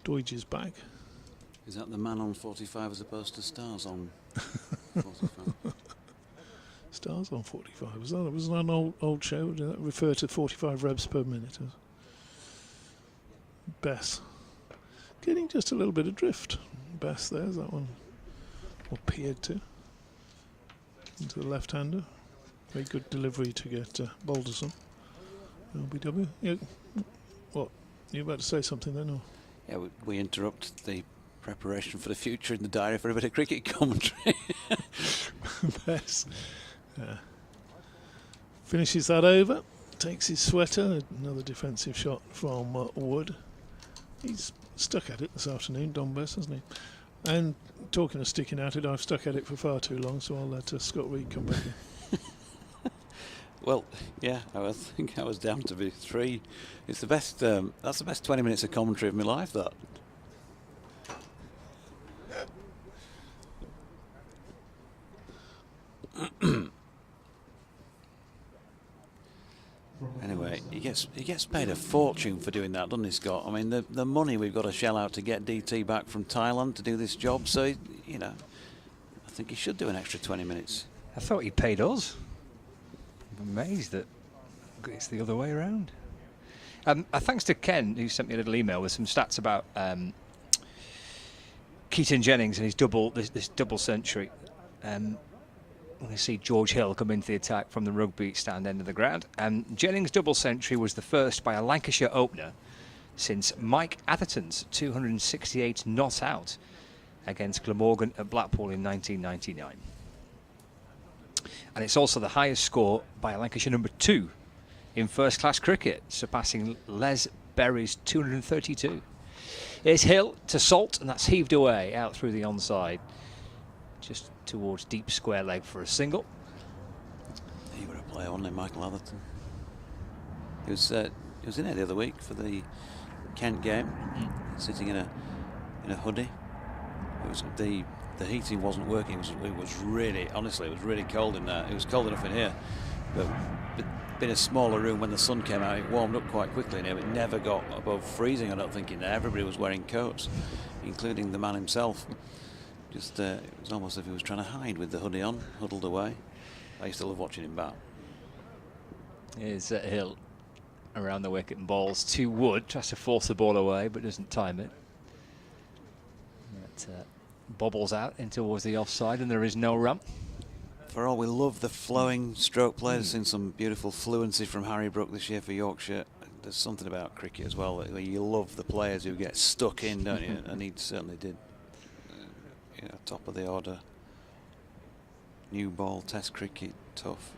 Speaker 4: Doidge's back.
Speaker 2: Is that the man on 45 as opposed to Stars on 45?
Speaker 4: Stars on 45. Was that an old show? Did that refer to 45 revs per minute? Bess getting just a little bit of drift. Bess there's that one. Or appeared to. Into the left-hander. Very good delivery to get Balderson. LBW. Yeah. What? You about to say something then? Or?
Speaker 2: Yeah, we interrupt the preparation for the future in the diary for a bit of cricket commentary.
Speaker 4: Bess. Finishes that over, takes his sweater, another defensive shot from Wood. He's stuck at it this afternoon, Don Bess, hasn't he? And talking of sticking at it, I've stuck at it for far too long, so I'll let Scott Reed come back in.
Speaker 2: Well, yeah, I think I was down to be 3. It's the best. That's the best 20 minutes of commentary of my life. That. Anyway, he gets paid a fortune for doing that, doesn't he, Scott? I mean, the money we've got to shell out to get DT back from Thailand to do this job. So, I think he should do an extra 20 minutes.
Speaker 3: I thought he paid us. I'm amazed that it's the other way around. Thanks to Ken, who sent me a little email with some stats about Keaton Jennings and his this double century. We see George Hill come into the attack from the rugby stand end of the ground. Jennings' double century was the first by a Lancashire opener since Mike Atherton's 268 not out against Glamorgan at Blackpool in 1999. And it's also the highest score by a Lancashire number 2 in first-class cricket, surpassing Les Berry's 232. It's Hill to Salt, and that's heaved away out through the onside, just towards deep square leg for a single.
Speaker 2: He were a player, wasn't he, Michael Atherton? He was in it the other week for the Kent game, sitting in a hoodie. It was the heating wasn't working. It was really, honestly, it was really cold in there. It was cold enough in here, but in a smaller room, when the sun came out, it warmed up quite quickly in here. It never got above freezing, I don't think, in there. Everybody was wearing coats, including the man himself. Just it was almost as if he was trying to hide with the hoodie on, huddled away. I used to love watching him bat.
Speaker 3: Here's Hill around the wicket and balls to Wood. Tries to force the ball away, but doesn't time it. It bobbles out in towards the offside, and there is no run.
Speaker 2: For all we love the flowing stroke players, seen some beautiful fluency from Harry Brook this year for Yorkshire. There's something about cricket as well where you love the players who get stuck in, don't you? And he certainly did. Top of the order. New ball, test cricket, tough.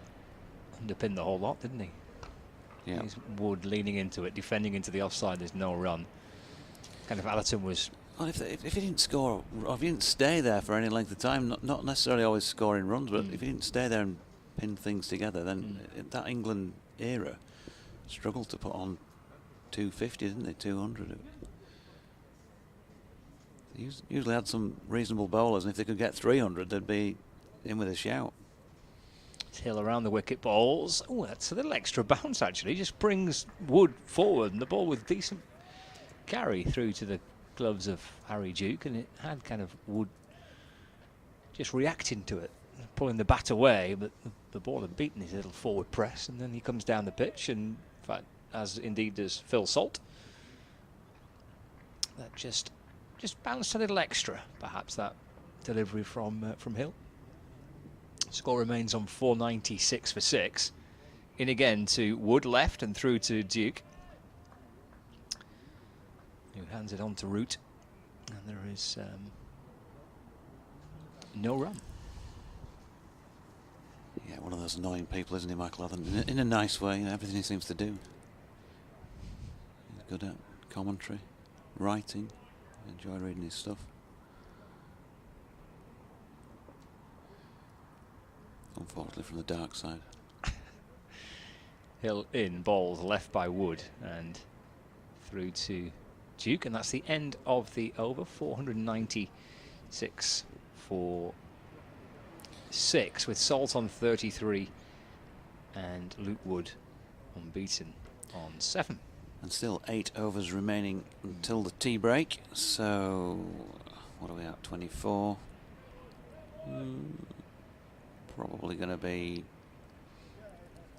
Speaker 3: Underpinned the whole lot, didn't he?
Speaker 2: Yeah.
Speaker 3: He's Wood leaning into it, defending into the offside. There's no run. Kind of Allerton was.
Speaker 2: Well, if he didn't score, or if he didn't stay there for any length of time, not necessarily always scoring runs, but if he didn't stay there and pin things together, then that England era struggled to put on 250, didn't they? 200. They usually had some reasonable bowlers, and if they could get 300, they'd be in with a shout.
Speaker 3: Hill around the wicket, balls. Oh, that's a little extra bounce actually. Just brings Wood forward, and the ball with decent carry through to the gloves of Harry Duke, and it had kind of Wood just reacting to it, pulling the bat away, but the ball had beaten his little forward press, and then he comes down the pitch, and in fact, as indeed does Phil Salt. That just bounced a little extra, perhaps, that delivery from Hill. Score remains on 496 for 6. in again to Wood left and through to Duke, who hands it on to Root, and there is no run.
Speaker 2: Yeah, one of those annoying people, isn't he, Michael Atherton? In a nice way, everything he seems to do. He's good at commentary, writing. Enjoy reading his stuff. Unfortunately, from the dark side.
Speaker 3: Hill in, balls left by Wood and through to Duke, and that's the end of the over. 496 for 6, with Salt on 33 and Luke Wood unbeaten on 7.
Speaker 2: And still 8 overs remaining until the tea break. So, what are we at? 24. Probably going to be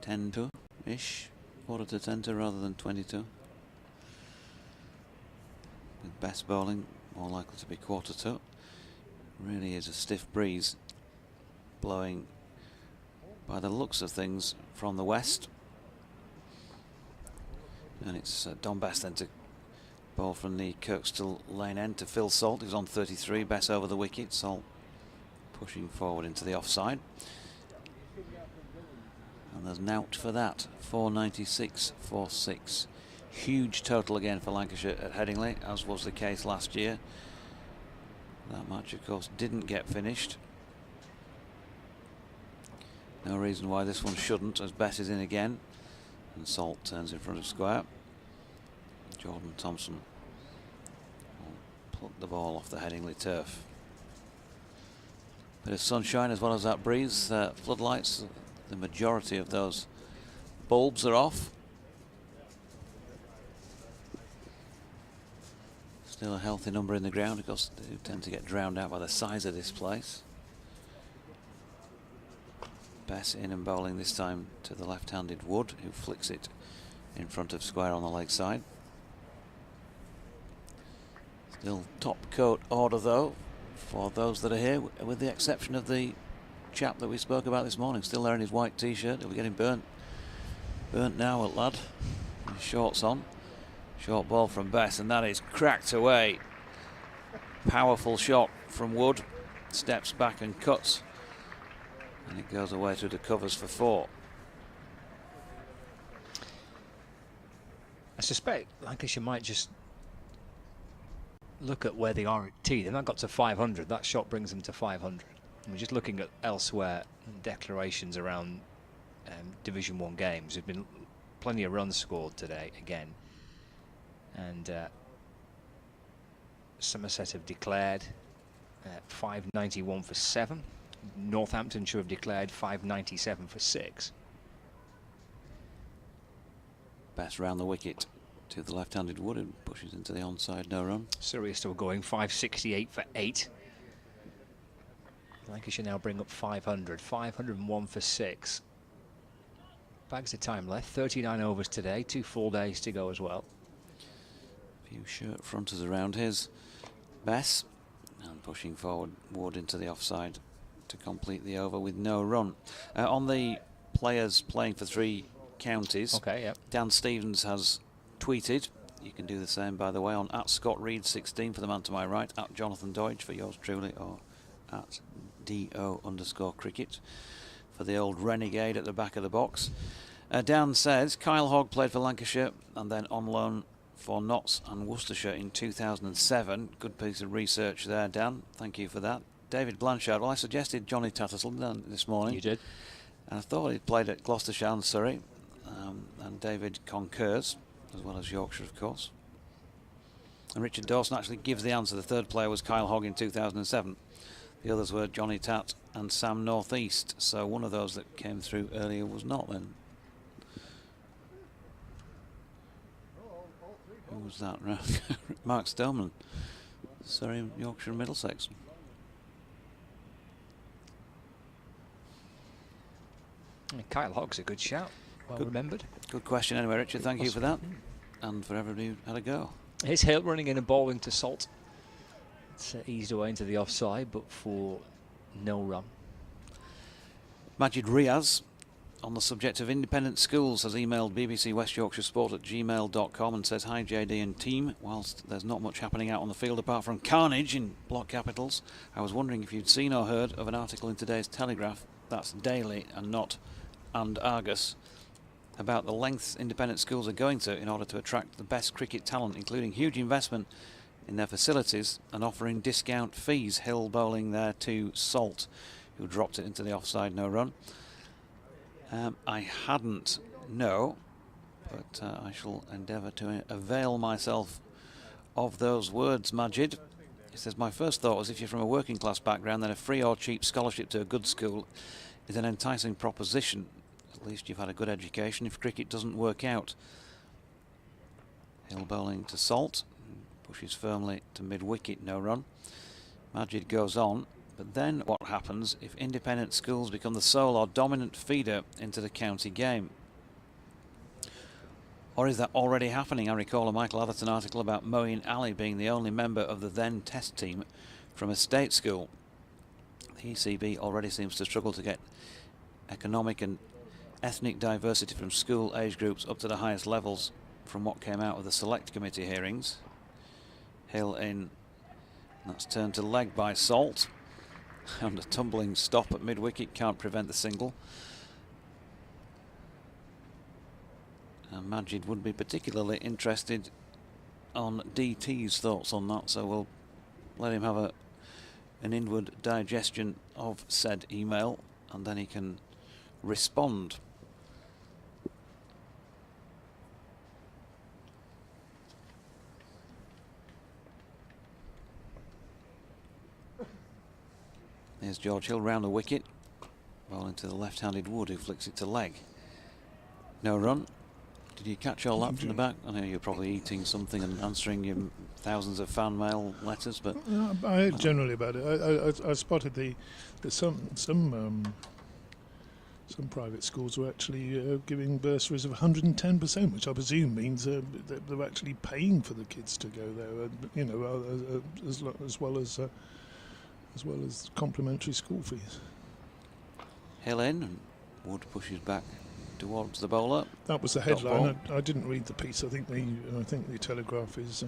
Speaker 2: 10 to ish, quarter to 10 to rather than 22. With best bowling more likely to be quarter to. Really is a stiff breeze blowing by the looks of things from the west. And it's Don Best then to bowl from the Kirkstall lane end to Phil Salt, who's on 33. Best over the wicket. Salt pushing forward into the offside. And there's Nout for that. 496 for 6. Huge total again for Lancashire at Headingley, as was the case last year. That match, of course, didn't get finished. No reason why this one shouldn't, as Bess is in again. And Salt turns in front of square. Jordan Thompson will pluck the ball off the Headingley turf. Bit of sunshine as well as that breeze. Floodlights, the majority of those bulbs are off. Still a healthy number in the ground, of course they do tend to get drowned out by the size of this place. Bess in and bowling this time to the left-handed Wood, who flicks it in front of square on the leg side. Still top coat order though for those that are here, with the exception of the chap that we spoke about this morning, still there in his white t-shirt. He'll be getting burnt now, at lad. His shorts on. Short ball from Bess, and that is cracked away. Powerful shot from Wood. Steps back and cuts, and it goes away through the covers for 4.
Speaker 3: I suspect Lancashire might just look at where they are at tea. They've not got to 500. That shot brings them to 500. And we're just looking at elsewhere declarations around Division 1 games. There's been plenty of runs scored today again. And Somerset have declared 591 for 7. Northamptonshire have declared 597 for 6.
Speaker 2: Bess round the wicket to the left-handed Wood, and pushes into the onside, no run.
Speaker 3: Surrey are still going 568 for 8. Lancashire now bring up 500, 501 for 6. Bags of time left, 39 overs today, 2 full days to go as well.
Speaker 2: Few shirt fronters around. Here's Bess, and pushing forward Wood into the offside to complete the over with no run. On the players playing for 3 counties,
Speaker 3: Okay, yeah.
Speaker 2: Dan Stevens has tweeted. You can do the same, by the way, on @ScottReed16 for the man to my right, @Jonathan Doidge for yours truly, or @DO_cricket for the old renegade at the back of the box. Dan says Kyle Hogg played for Lancashire and then on loan for Notts and Worcestershire in 2007. Good piece of research there, Dan. Thank you for that. David Blanchard. Well, I suggested Johnny Tattersall this morning.
Speaker 3: You did.
Speaker 2: And I thought he'd played at Gloucestershire and Surrey. And David concurs, as well as Yorkshire, of course. And Richard Dawson actually gives the answer. The third player was Kyle Hogg in 2007. The others were Johnny Tatt and Sam Northeast. So one of those that came through earlier was not then. Who was that? Mark Stoneman. Surrey, Yorkshire and Middlesex.
Speaker 3: Kyle Hogg's a good shout. Well remembered.
Speaker 2: Good question anyway, Richard. Thank you for that. And for everybody who had a go.
Speaker 3: Here's Hill running in and bowling to Salt. It's eased away into the offside, but for no run.
Speaker 2: Majid Riaz on the subject of independent schools has emailed BBC West Yorkshire Sport at gmail.com and says, "Hi JD and team, whilst there's not much happening out on the field apart from carnage in block capitals, I was wondering if you'd seen or heard of an article in today's Telegraph, that's Daily and not and Argus, about the lengths independent schools are going to in order to attract the best cricket talent, including huge investment in their facilities and offering discount fees." Hill bowling there to Salt, who dropped it into the offside no run. I hadn't, no, but I shall endeavour to avail myself of those words, Majid. He says, "My first thought was if you're from a working class background, then a free or cheap scholarship to a good school is an enticing proposition. At least you've had a good education if cricket doesn't work out." Hill bowling to Salt, pushes firmly to mid-wicket, no run. Majid goes on. But then what happens if independent schools become the sole or dominant feeder into the county game? Or is that already happening? I recall a Michael Atherton article about Moeen Ali being the only member of the then test team from a state school. The ECB already seems to struggle to get economic and ethnic diversity from school age groups up to the highest levels from what came out of the select committee hearings. Hill in, that's turned to leg by Salt. And a tumbling stop at mid-wicket can't prevent the single. And Majid would be particularly interested on DT's thoughts on that, so we'll let him have an inward digestion of said email and then he can respond. Here's George Hill round the wicket, bowling to the left-handed Wood, who flicks it to leg. No run. Did you catch all that from the back? I know you're probably eating something and answering your thousands of fan mail letters, but
Speaker 4: I heard generally about it. I spotted there's some private schools were actually giving bursaries of 110%, which I presume means they're actually paying for the kids to go there. You know, as well as complimentary school fees.
Speaker 2: Hill in, and Wood pushes back towards the bowler.
Speaker 4: That was the headline. I didn't read the piece. I think the Telegraph is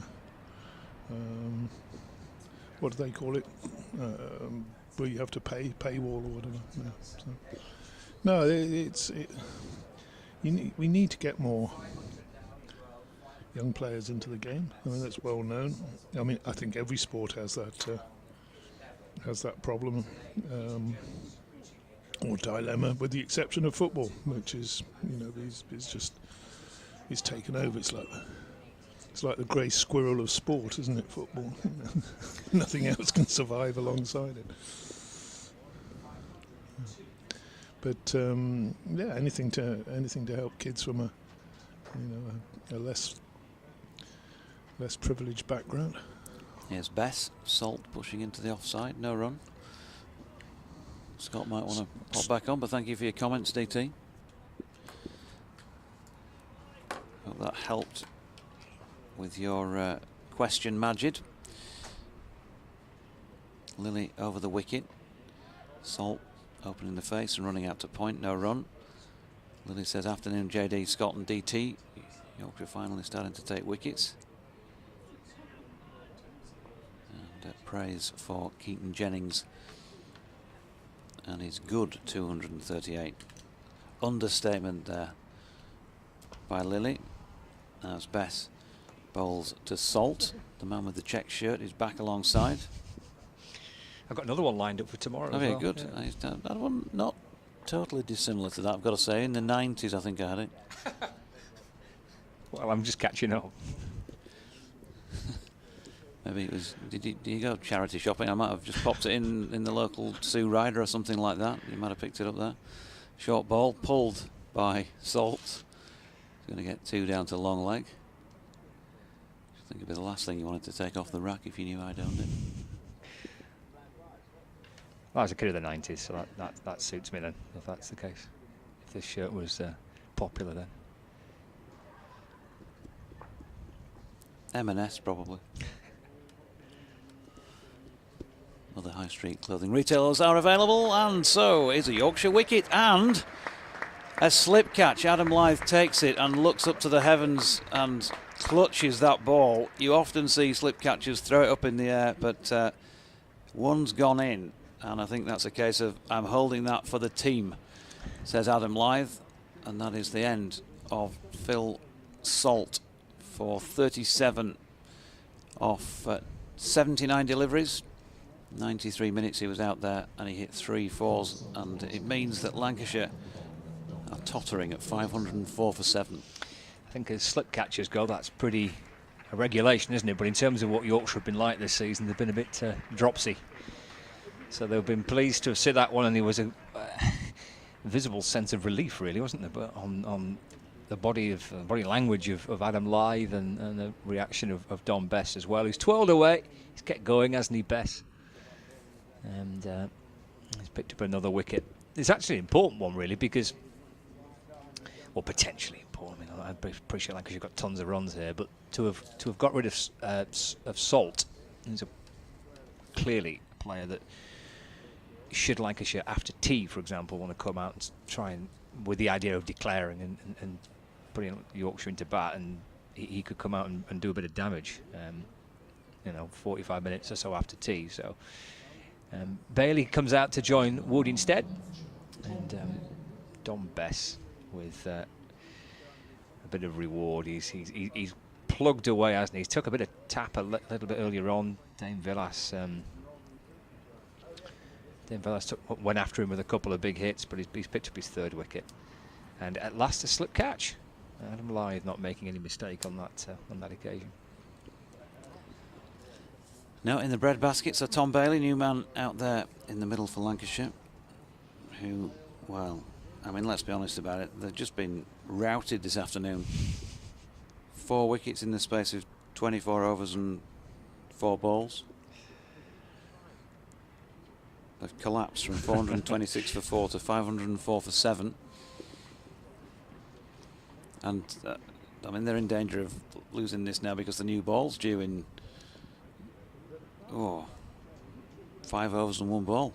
Speaker 4: what do they call it? Where you have to pay paywall or whatever. Yeah, so. No, we need to get more young players into the game. I mean, that's well known. I mean, I think every sport has that problem or dilemma, with the exception of football, which is, you know, he's taken over. It's like the grey squirrel of sport, isn't it? Football. Nothing else can survive alongside it. But yeah, anything to help kids from a less privileged background.
Speaker 2: Here's Bess. Salt pushing into the offside. No run. Scott might want to pop back on, but thank you for your comments, DT. Hope that helped with your question, Majid. Lily over the wicket. Salt opening the face and running out to point. No run. Lily says, "Afternoon, JD, Scott and DT. Yorkshire finally starting to take wickets." Praise for Keaton Jennings and his good 238. Understatement there by Lily. As Bess bowls to Salt. The man with the check shirt is back alongside.
Speaker 3: I've got another one lined up for tomorrow.
Speaker 2: Oh, very
Speaker 3: well.
Speaker 2: good. Yeah. That one not totally dissimilar to that, I've got to say. In the 90s, I think I had it.
Speaker 3: Well, I'm just catching up.
Speaker 2: Maybe it was. Did you go charity shopping? I might have just popped it in the local Sue Rider or something like that. You might have picked it up there. Short ball pulled by Salt. He's going to get two down to long leg. I think it'd be the last thing you wanted to take off the rack if you knew I'd owned it.
Speaker 3: Well, I was a kid of the 90s, so that suits me then, if that's the case. If this shirt was popular then.
Speaker 2: M&S probably. Other high street clothing retailers are available, and so is a Yorkshire wicket, and A slip catch. Adam Lyth takes it and looks up to the heavens and clutches that ball. You often see slip catchers throw it up in the air, but one's gone in, and I think that's a case of I'm holding that for the team, says Adam Lyth, and that is the end of Phil Salt for 37 off 79 deliveries. 93 minutes he was out there, and he hit 3 fours, and it means that Lancashire are tottering at 504 for 7.
Speaker 3: I think as slip catchers go, that's pretty a regulation, isn't it? But in terms of what Yorkshire have been like this season, they've been a bit dropsy. So they've been pleased to have seen that one, and there was a visible sense of relief, really, wasn't there? But on the body language of Adam Lyth and the reaction of Don Bess as well, who's twirled away. He's kept going, hasn't he, Bess? And he's picked up another wicket. It's actually an important one, really, because, well, potentially important. I mean, I appreciate that because you've got tons of runs here, but to have got rid of Salt, he's clearly a player that should Lancashire after tea, for example, want to come out and try and with the idea of declaring and putting Yorkshire into bat, and he could come out and do a bit of damage. 45 minutes or so after tea. So Bailey comes out to join Wood instead, and Don Bess with a bit of reward. He's plugged away, hasn't he? He's took a bit of tap a little bit earlier on. Dane Villas went after him with a couple of big hits, but he's picked up his 3rd wicket. And at last a slip catch. Adam Lyth not making any mistake on that occasion.
Speaker 2: Now in the breadbasket, so Tom Bailey, new man out there in the middle for Lancashire, who, well, I mean, let's be honest about it, they've just been routed this afternoon. 4 wickets in the space of 24 overs and 4 balls. They've collapsed from 426 for 4 to 504 for 7. And, I mean, they're in danger of losing this now because the new ball's due in 5 overs and 1 ball.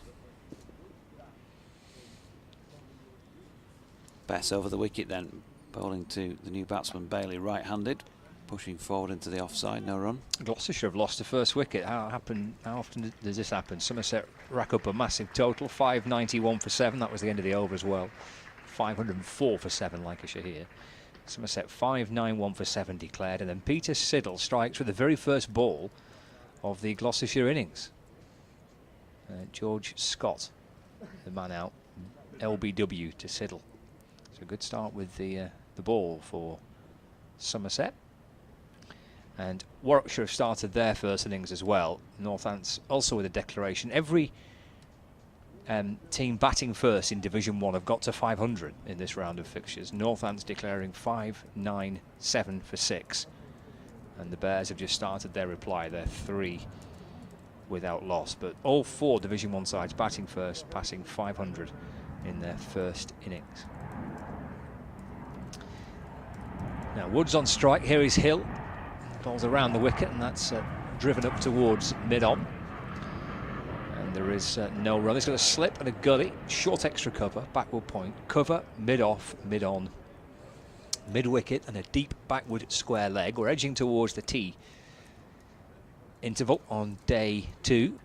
Speaker 2: Bess over the wicket then, bowling to the new batsman Bailey, right-handed, pushing forward into the offside, no run.
Speaker 3: Gloucestershire have lost the first wicket. How often does this happen? Somerset rack up a massive total, 591 for 7. That was the end of the over as well. 504 for 7, Lancashire here. Somerset 591 for 7 declared, and then Peter Siddle strikes with the very first ball of the Gloucestershire innings. George Scott, the man out, LBW to Siddle. So a good start with the ball for Somerset. And Warwickshire have started their first innings as well. Northants also with a declaration. Every team batting first in Division 1 have got to 500 in this round of fixtures. Northants declaring 597 for 6. And the Bears have just started their reply. They're 3 without loss. But all 4 Division 1 sides batting first, passing 500 in their first innings. Now Wood's on strike. Here is Hill. Ball's around the wicket, and that's driven up towards mid-on. And there is no run. He's got a slip and a gully. Short extra cover, backward point. Cover, mid-off, mid-on. Mid-wicket and a deep backward square leg. We're edging towards the tee interval on day 2.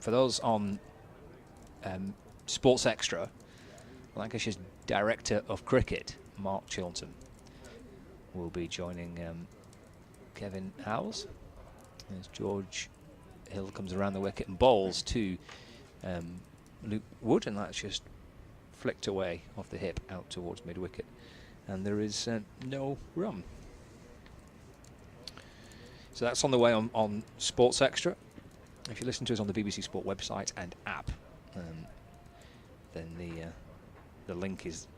Speaker 3: For those on Sports Extra, Lancashire's Director of Cricket, Mark Chilton, will be joining Kevin Howells as George Hill comes around the wicket and bowls to Luke Wood, and that's just flicked away off the hip out towards mid-wicket, and there is no run. So that's on the way on Sports Extra. If you listen to us on the BBC Sport website and app, then the link is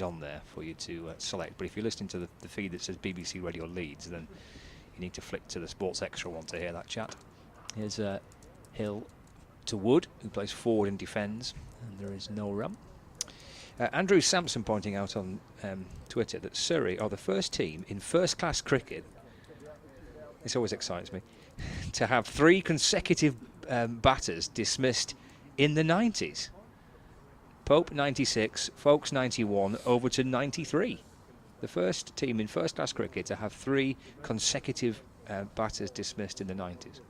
Speaker 3: on there for you to select. But if you're listening to the feed that says BBC Radio Leeds, then you need to flick to the Sports Extra one to hear that chat. Here's Hill to Wood, who plays forward and defends, and there is no run. Andrew Sampson pointing out on Twitter that Surrey are the first team in first-class cricket, this always excites me, to have 3 consecutive batters dismissed in the 90s. Pope 96, Folkes 91, Overton 93. The first team in first-class cricket to have 3 consecutive batters dismissed in the 90s.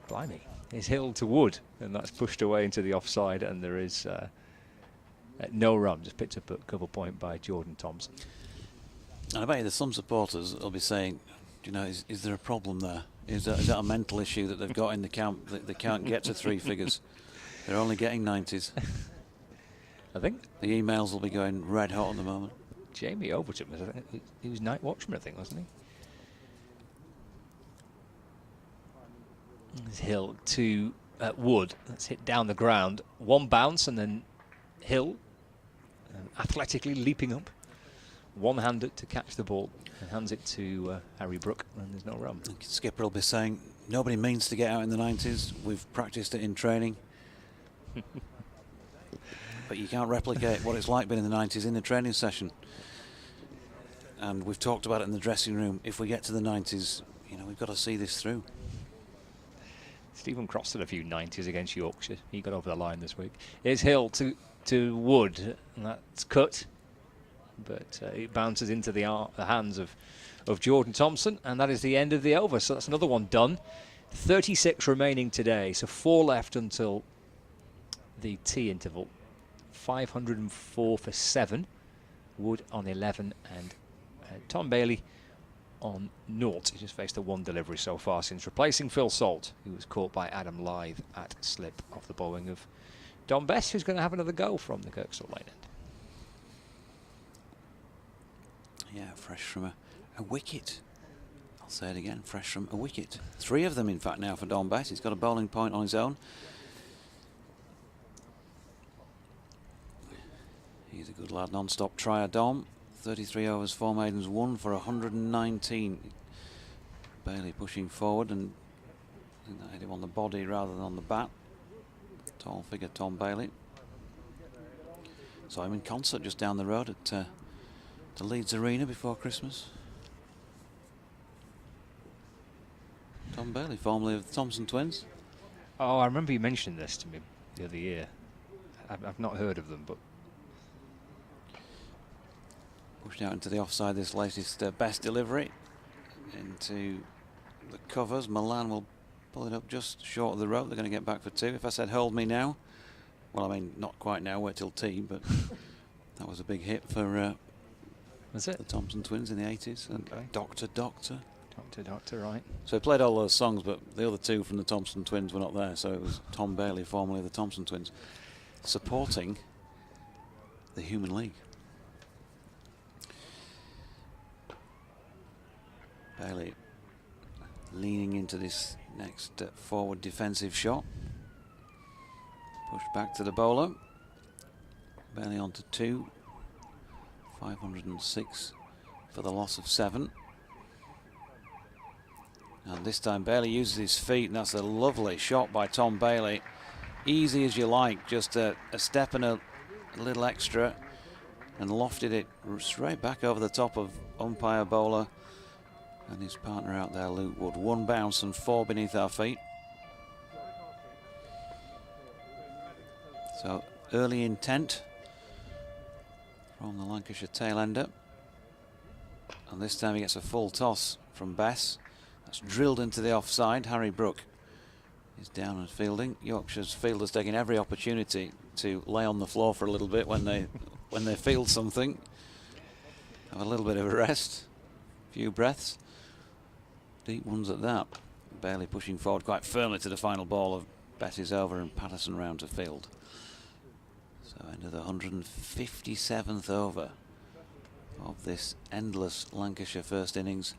Speaker 3: Blimey. It's Hill to Wood, and that's pushed away into the offside, and there is no run. Just picked up a cover point by Jordan Thompson.
Speaker 2: And I bet you there's some supporters will be saying, you know, is there a problem there? Is that a mental issue that they've got in the camp that they can't get to 3 figures? They're only getting 90s.
Speaker 3: I think
Speaker 2: The emails will be going red hot at the moment.
Speaker 3: Jamie Overton he was night watchman, I think, wasn't he? There's Hill to Wood. That's hit down the ground. 1 bounce, and then Hill athletically leaping up, one-handed to catch the ball, and hands it to Harry Brook, and there's no run.
Speaker 2: Skipper will be saying, nobody means to get out in the 90s. We've practiced it in training. But you can't replicate what it's like being in the 90s in the training session. And we've talked about it in the dressing room. If we get to the 90s, you know, we've got to see this through.
Speaker 3: Stephen Cross had a few 90s against Yorkshire. He got over the line this week. Here's Hill to Wood, and that's cut. But it bounces into the hands of Jordan Thompson, and that is the end of the over. So that's another one done. 36 remaining today, so 4 left until the tea interval. 504 for 7. Wood on 11, and Tom Bailey on 0. He just faced a 1 delivery so far since replacing Phil Salt, who was caught by Adam Lythe at slip off the bowling of Don Bess, who's going to have another go from the Kirkstall Lane end.
Speaker 2: Yeah, fresh from a wicket. I'll say it again, fresh from a wicket. 3 of them, in fact, now for Don Bess. He's got a bowling point on his own. He's a good lad, non-stop trier, Dom. 33 overs, 4 maidens, 1 for 119. Bailey pushing forward, and I think that hit him on the body rather than on the bat. Tall figure, Tom Bailey. Saw him in concert just down the road at the Leeds Arena before Christmas. Tom Bailey, formerly of the Thompson twins.
Speaker 3: Oh, I remember you mentioning this to me the other year. I've not heard of them, but
Speaker 2: pushed out into the offside, this latest best delivery into the covers. Milan will pull it up just short of the rope. They're going to get back for 2. If I said hold me now, well, I mean not quite now, wait till tea, but that was a big hit for
Speaker 3: was it
Speaker 2: the Thompson twins in the 80s. And
Speaker 3: Okay.
Speaker 2: Doctor,
Speaker 3: right.
Speaker 2: so he played all those songs, but the other 2 from the Thompson twins were not there, so it was Tom Bailey, formerly of the Thompson twins, supporting the Human League. Bailey leaning into this next forward defensive shot. Push back to the bowler. Bailey on to 2. 506 for the loss of 7. And this time Bailey uses his feet, and that's a lovely shot by Tom Bailey. Easy as you like, just a step and a little extra, and lofted it straight back over the top of umpire bowler and his partner out there, Luke Wood. 1 bounce and 4 beneath our feet. So early intent from the Lancashire tailender, and this time he gets a full toss from Bess. That's drilled into the offside. Harry Brook is down and fielding. Yorkshire's fielders taking every opportunity to lay on the floor for a little bit when they field something. Have a little bit of a rest, a few breaths. Deep ones at that. Bailey pushing forward quite firmly to the final ball of Betty's over, and Patterson round to field. So into the 157th over of this endless Lancashire first innings.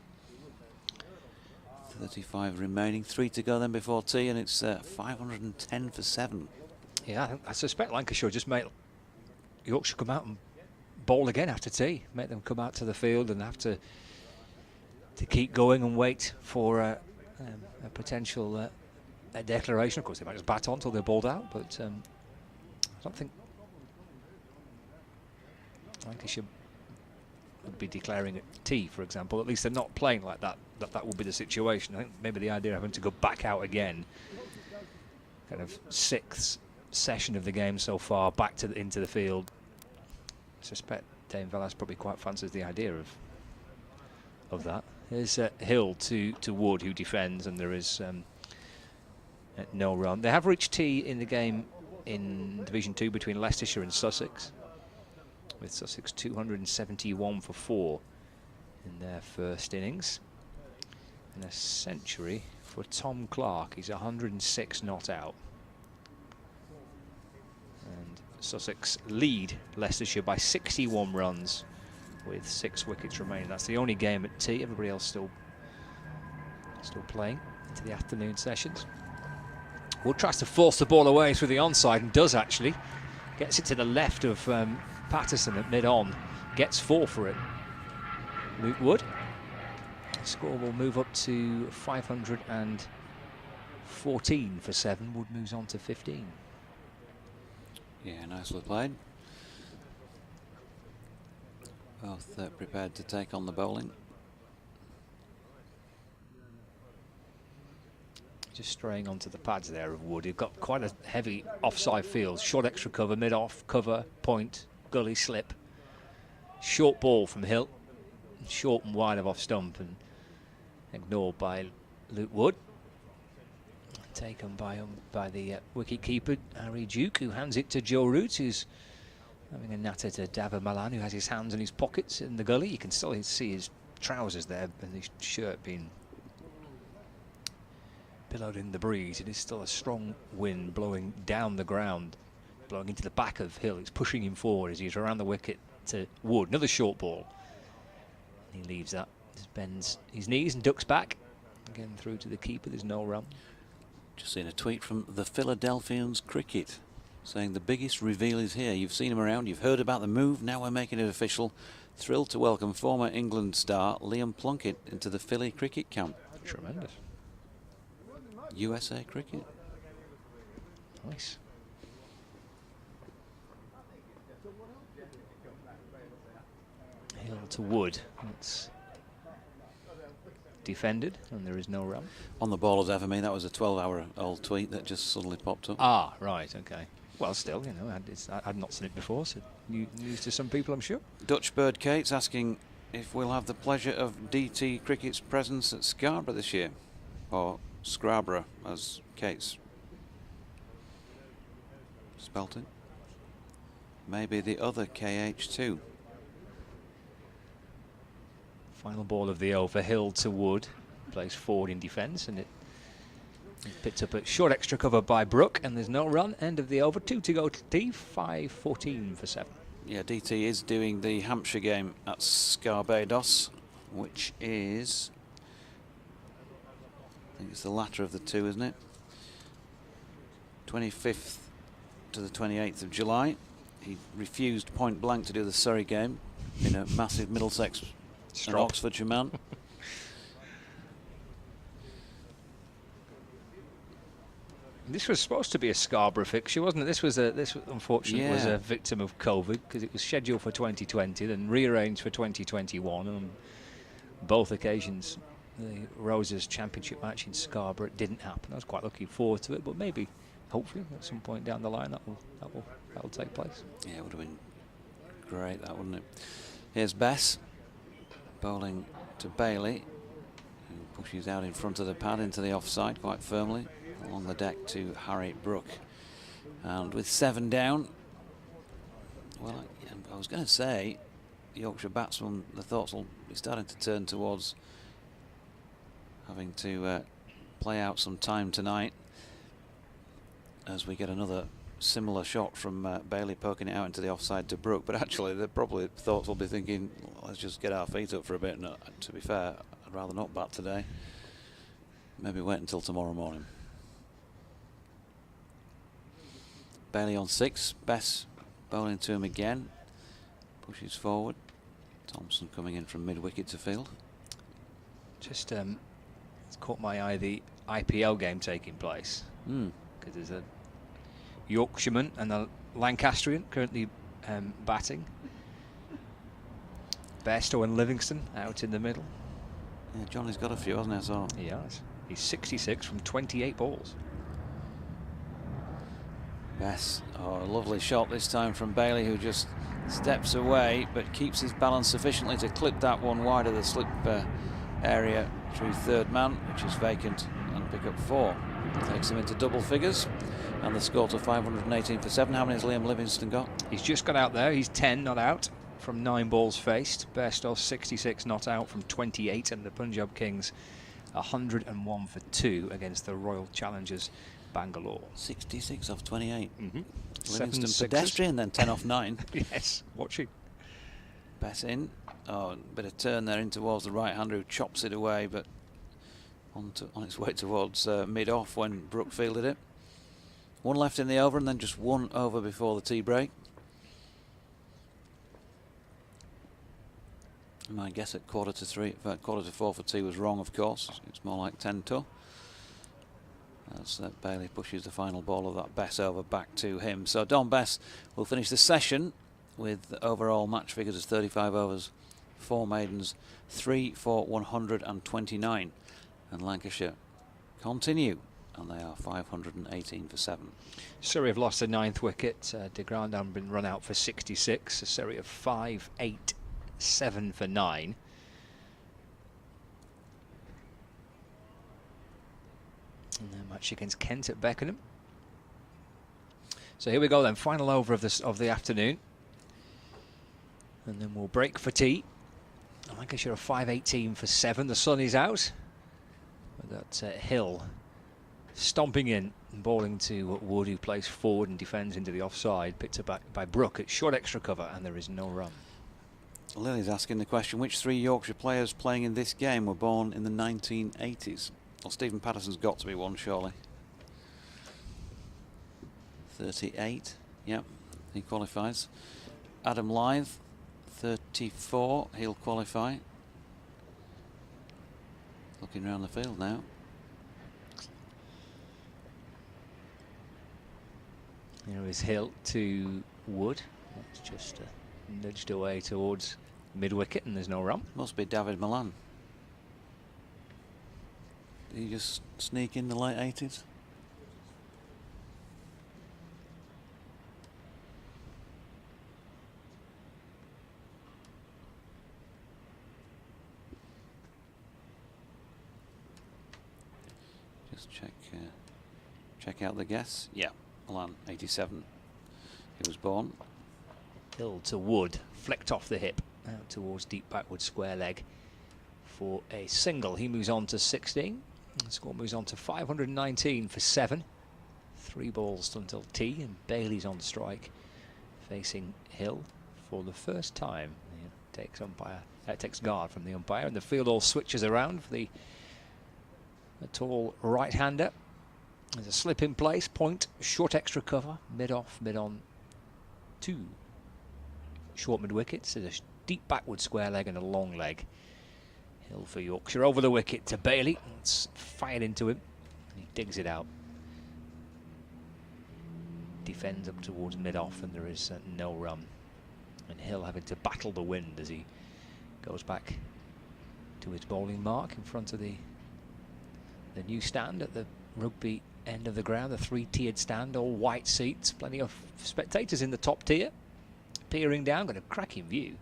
Speaker 2: 35 remaining, 3 to go then before tea, and it's 510 for 7.
Speaker 3: Yeah, I suspect Lancashire just make Yorkshire come out and bowl again after tea. Make them come out to the field and have to keep going and wait for a potential a declaration. Of course, they might just bat on until they're bowled out, but I don't think Lancashire would be declaring at tea, for example. At least they're not playing like that. That would be the situation. I think maybe the idea of having to go back out again, kind of 6th session of the game so far back into the field. I suspect Dame Velas probably quite fancies the idea of that. Here's Hill to Wood, who defends, and there is no run. They have reached tee in the game in Division 2 between Leicestershire and Sussex, with Sussex 271 for 4 in their first innings. And a century for Tom Clark. He's 106 not out. And Sussex lead Leicestershire by 61 runs with 6 wickets remaining. That's the only game at tea. Everybody else still playing into the afternoon sessions. Wood tries to force the ball away through the onside and does actually. Gets it to the left of Patterson at mid-on. Gets 4 for it. Luke Wood. The score will move up to 514 for 7. Wood moves on to 15.
Speaker 2: Yeah, nicely played. Both prepared to take on the bowling.
Speaker 3: Just straying onto the pads there of Wood. You've got quite a heavy offside field. Short extra cover, mid-off, cover, point, gully, slip. Short ball from Hill. Short and wide of off stump and ignored by Luke Wood. Taken by the wicket keeper, Harry Duke, who hands it to Joe Root, who's having a natter to Dava Malan, who has his hands in his pockets in the gully. You can still see his trousers there and his shirt being pillowed in the breeze. It is still a strong wind blowing down the ground, blowing into the back of Hill. It's pushing him forward as he's around the wicket to Wood. Another short ball. He leaves that. Just bends his knees and ducks back. Again through to the keeper. There's no run.
Speaker 2: Just seen a tweet from the Philadelphians Cricket saying the biggest reveal is here. You've seen him around, you've heard about the move, now we're making it official. Thrilled to welcome former England star Liam Plunkett into the Philly cricket camp.
Speaker 3: Tremendous.
Speaker 2: USA Cricket.
Speaker 3: Nice. Hill to Wood. It's defended and there is no run.
Speaker 2: On the ball as ever, that was a 12-hour-old tweet that just suddenly popped up.
Speaker 3: Ah, right, okay. Well, still, you know, I'd not seen it before, so news to some people, I'm sure.
Speaker 2: Dutch Bird Kate's asking if we'll have the pleasure of DT Cricket's presence at Scarborough this year, or Scarborough, as Kate's spelt it. Maybe the other KH too.
Speaker 3: Final ball of the over. Hill to Wood. Plays forward in defence, and it picked up a short extra cover by Brook, and there's no run. End of the over. 2 to go to tea. 5:14 for 7.
Speaker 2: Yeah, DT is doing the Hampshire game at Scarbados, which is, I think it's the latter of the two, isn't it? 25th to the 28th of July. He refused point blank to do the Surrey game in a massive Middlesex and Oxfordshire man.
Speaker 3: This was supposed to be a Scarborough fixture, wasn't it? This unfortunately was a victim of COVID because it was scheduled for 2020, then rearranged for 2021, and on both occasions the Roses Championship match in Scarborough didn't happen. I was quite looking forward to it, but maybe, hopefully, at some point down the line that will take place.
Speaker 2: Yeah, it would have been great, that, wouldn't it? Here's Bess bowling to Bailey, who pushes out in front of the pad into the offside quite firmly. Along the deck to Harry Brook, and with 7 down, well, I was going to say Yorkshire batsmen, the thoughts will be starting to turn towards having to play out some time tonight as we get another similar shot from Bailey poking it out into the offside to Brook, but actually the probably thoughts will be thinking, well, let's just get our feet up for a bit. And to be fair, I'd rather not bat today, maybe wait until tomorrow morning. Bailey on 6, Bess bowling to him again, pushes forward. Thompson coming in from mid-wicket to field.
Speaker 3: Just it's caught my eye, the IPL game taking place, because there's a Yorkshireman and a Lancastrian currently batting. Bairstow and Livingston out in the middle.
Speaker 2: Yeah, Johnny's got a few, hasn't he? I saw.
Speaker 3: He has. He's 66 from 28 balls.
Speaker 2: Bess, oh, a lovely shot this time from Bailey, who just steps away but keeps his balance sufficiently to clip that one wide of the slip area through third man, which is vacant, and pick up 4. Takes him into double figures, and the score to 518 for 7. How many has Liam Livingston got?
Speaker 3: He's just got out there. He's 10 not out from 9 balls faced. Best of 66 not out from 28, and the Punjab Kings 101 for 2 against the Royal Challengers Bangalore.
Speaker 2: 66 off 28.
Speaker 3: Seven
Speaker 2: Livingston
Speaker 3: sixes.
Speaker 2: pedestrian, then 10 off 9.
Speaker 3: Yes, watching.
Speaker 2: Bess in. Oh, bit of turn there in towards the right-hander, who chops it away, but on its way towards mid-off when Brook fielded it. 1 left in the over, and then just 1 over before the tea break. My guess at quarter to 4 for tea was wrong, of course. It's more like 10 to. As Bailey pushes the final ball of that Bess over back to him. So Don Bess will finish the session with overall match figures as 35 overs, 4 maidens, 3 for 129. And Lancashire continue, and they are 518 for 7.
Speaker 3: Surrey have lost the 9th wicket. De Grand have been run out for 66. A Surrey of 5, 8, 7 for 9. And their match against Kent at Beckenham. So here we go then, final over of the afternoon. And then we'll break for tea. Lancashire are 518 for 7. The sun is out. But that Hill stomping in and bowling to Wood, who plays forward and defends into the offside. Picked up by Brook at short extra cover, and there is no run.
Speaker 2: Lily's asking the question, which 3 Yorkshire players playing in this game were born in the 1980s? Well, Stephen Patterson's got to be one, surely. 38, yep, he qualifies. Adam Lythe, 34, he'll qualify. Looking around the field now.
Speaker 3: Here is Hill to Wood. That's just nudged away towards mid-wicket, and there's no run.
Speaker 2: Must be David Milan. Did he just sneak in the late 80s? Just check out the guess. Yeah, Milan, 87. He was born.
Speaker 3: Hill to Wood, flicked off the hip out towards deep backward square leg for a single. He moves on to 16. The score moves on to 519 for 7. 3 balls until tea, and Bailey's on strike, facing Hill for the first time. He takes guard from the umpire, and the field all switches around for the tall right-hander. There's a slip in place, point, short extra cover, mid-off, mid-on, 2 short mid-wickets. There's a deep backward square leg and a long leg. Hill for Yorkshire over the wicket to Bailey. It's fired into him. He digs it out. Defends up towards mid-off, and there is no run. And Hill having to battle the wind as he goes back to his bowling mark in front of the new stand at the rugby end of the ground, the 3-tiered stand, all white seats, plenty of spectators in the top tier, peering down, got a cracking view.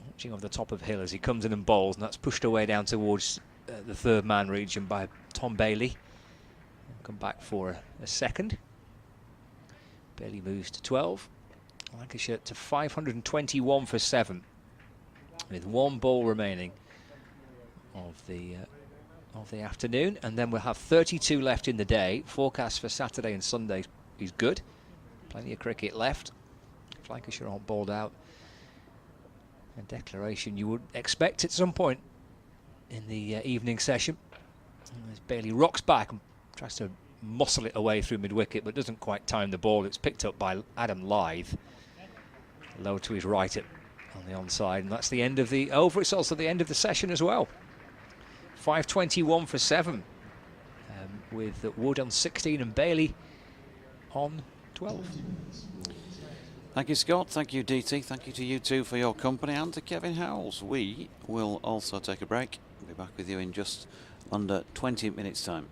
Speaker 3: Watching over the top of Hill as he comes in and bowls, and that's pushed away down towards the third man region by Tom Bailey. He'll come back for a second. Bailey moves to 12. Lancashire to 521 for 7, with 1 ball remaining of the afternoon, and then we'll have 32 left in the day. Forecast for Saturday and Sunday is good. Plenty of cricket left. If Lancashire aren't bowled out, a declaration you would expect at some point in the evening session. As Bailey rocks back and tries to muscle it away through mid-wicket, but doesn't quite time the ball. It's picked up by Adam Lythe, low to his right on the onside, and that's the end of the over. It's also the end of the session as well. 521 for 7, with Wood on 16 and Bailey on 12.
Speaker 2: Thank you, Scott. Thank you, DT. Thank you to you two for your company, and to Kevin Howells. We will also take a break. We'll be back with you in just under 20 minutes' time.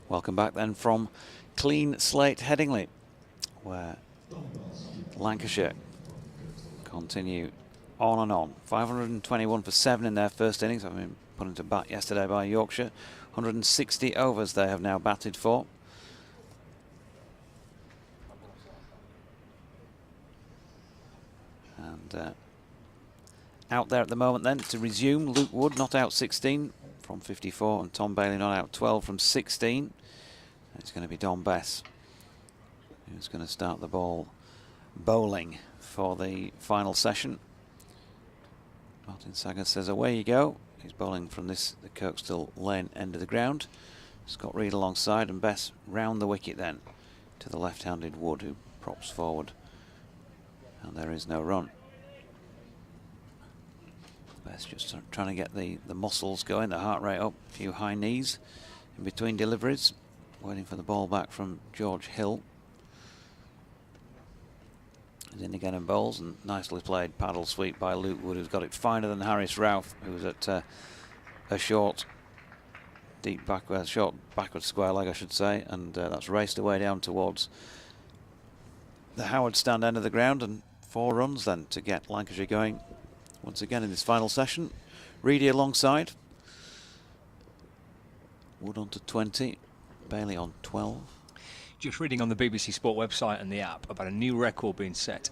Speaker 2: Welcome back then from clean slate Headingley, where Lancashire continue on and on. 521 for 7 in their first innings. I've been put into bat yesterday by Yorkshire. 160 overs they have now batted for. And out there at the moment then to resume. Luke Wood not out 16 from 54 and Tom Bailey not out 12 from 16. It's going to be Don Bess who's going to start the ball bowling for the final session. Martin Saggers says away you go. He's bowling from the Kirkstall Lane end of the ground. Scott Reed alongside and Bess round the wicket then to the left-handed Wood, who props forward, and there is no run. Bess just trying to get the muscles going, the heart rate up, a few high knees in between deliveries, waiting for the ball back from George Hill. He's in again and bowls, and nicely played paddle sweep by Luke Wood, who's got it finer than Harris Ralph, who's at a short backward square leg, I should say, and that's raced away down towards the Howard stand end of the ground, and 4 runs then to get Lancashire going once again in this final session. Reedy alongside. Wood on to 20, Bailey on 12.
Speaker 3: Just reading on the BBC Sport website and the app about a new record being set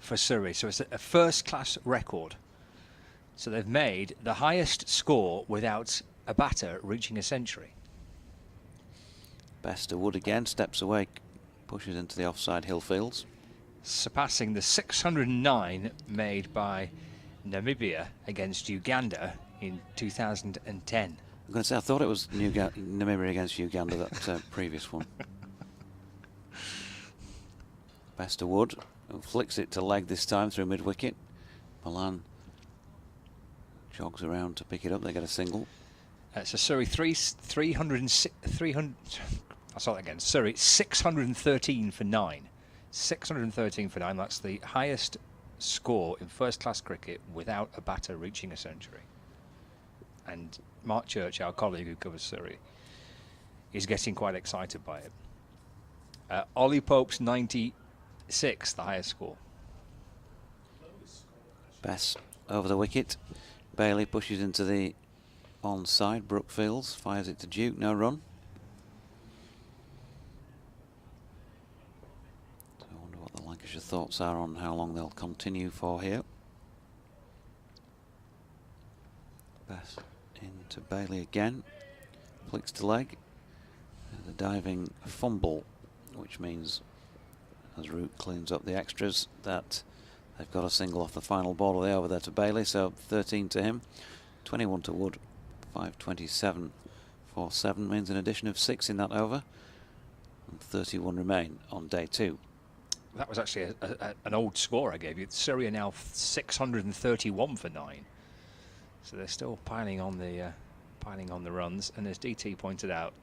Speaker 3: for Surrey. So it's a first-class record. So they've made the highest score without a batter reaching a century.
Speaker 2: Best to Wood again, steps away, pushes into the offside Hill fields.
Speaker 3: Surpassing the 609 made by Namibia against Uganda in 2010.
Speaker 2: I'm going to say, I thought it was Namibia against Uganda, that previous one. Best to Wood, who flicks it to leg this time through mid-wicket. Milan jogs around to pick it up, they get a single.
Speaker 3: So Surrey 300, I'll start that again. Surrey 613 for 9. 613 for 9, that's the highest score in first-class cricket without a batter reaching a century. And Mark Church, our colleague who covers Surrey, is getting quite excited by it. Ollie Pope's 96, the highest score.
Speaker 2: Bess over the wicket. Bailey pushes into the onside. Brookfields fires it to Duke, no run. So I wonder what the Lancashire thoughts are on how long they'll continue for here. Bess into Bailey again, flicks to leg, the diving fumble, which means as Root cleans up the extras that they've got a single off the final ball of the over there to Bailey, so 13 to him, 21 to Wood, 5:27 for 7 means an addition of 6 in that over, and 31 remain on day 2.
Speaker 3: That was actually an old score I gave you. Surrey are now 631 for 9. So they're still piling on the runs, and as DT pointed out,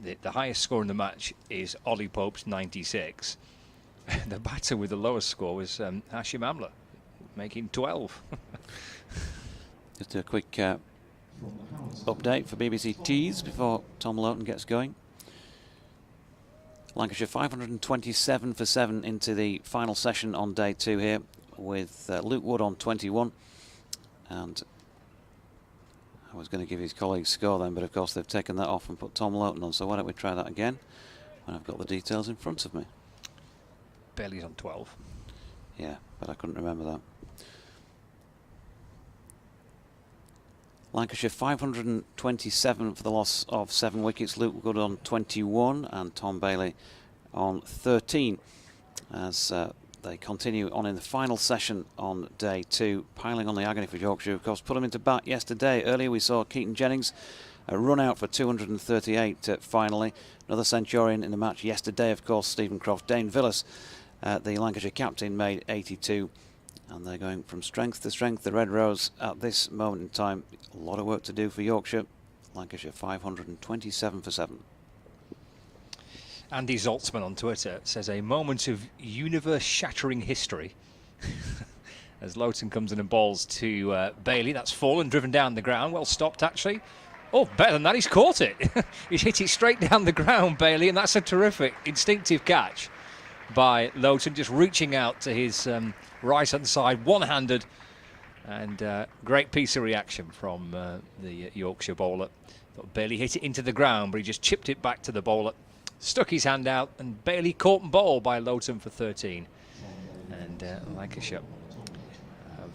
Speaker 3: the highest score in the match is Ollie Pope's 96. The batter with the lowest score was Hashim Amla, making 12.
Speaker 2: Just do a quick update for BBC Tees before Tom Lowton gets going. Lancashire 527 for 7 into the final session on day 2 here, with Luke Wood on 21, and I was going to give his colleagues score then, but of course they've taken that off and put Tom Lowton on, so why don't we try that again when I've got the details in front of me.
Speaker 3: Bailey's on 12.
Speaker 2: Yeah, but I couldn't remember that. Lancashire 527 for the loss of 7 wickets. Luke Wood on 21 and Tom Bailey on 13 as they continue on in the final session on day 2, piling on the agony for Yorkshire. Of course, put them into bat yesterday. Earlier we saw Keaton Jennings run out for 238 finally. Another centurion in the match yesterday, of course, Stephen Croft. Dane Villas, the Lancashire captain, made 82. And they're going from strength to strength, the Red Rose, at this moment in time. A lot of work to do for Yorkshire. Lancashire 527 for 7.
Speaker 3: Andy Zoltzman on Twitter says a moment of universe-shattering history as Lowton comes in and bowls to Bailey. That's fallen, driven down the ground. Well stopped, actually. Oh, better than that, he's caught it. He's hit it straight down the ground, Bailey, and that's a terrific instinctive catch by Lowton, just reaching out to his right-hand side, one-handed, and great piece of reaction from the Yorkshire bowler. Thought Bailey hit it into the ground, but he just chipped it back to the bowler, stuck his hand out, and Bailey caught and bowled by Lowton for 13. And Lancashire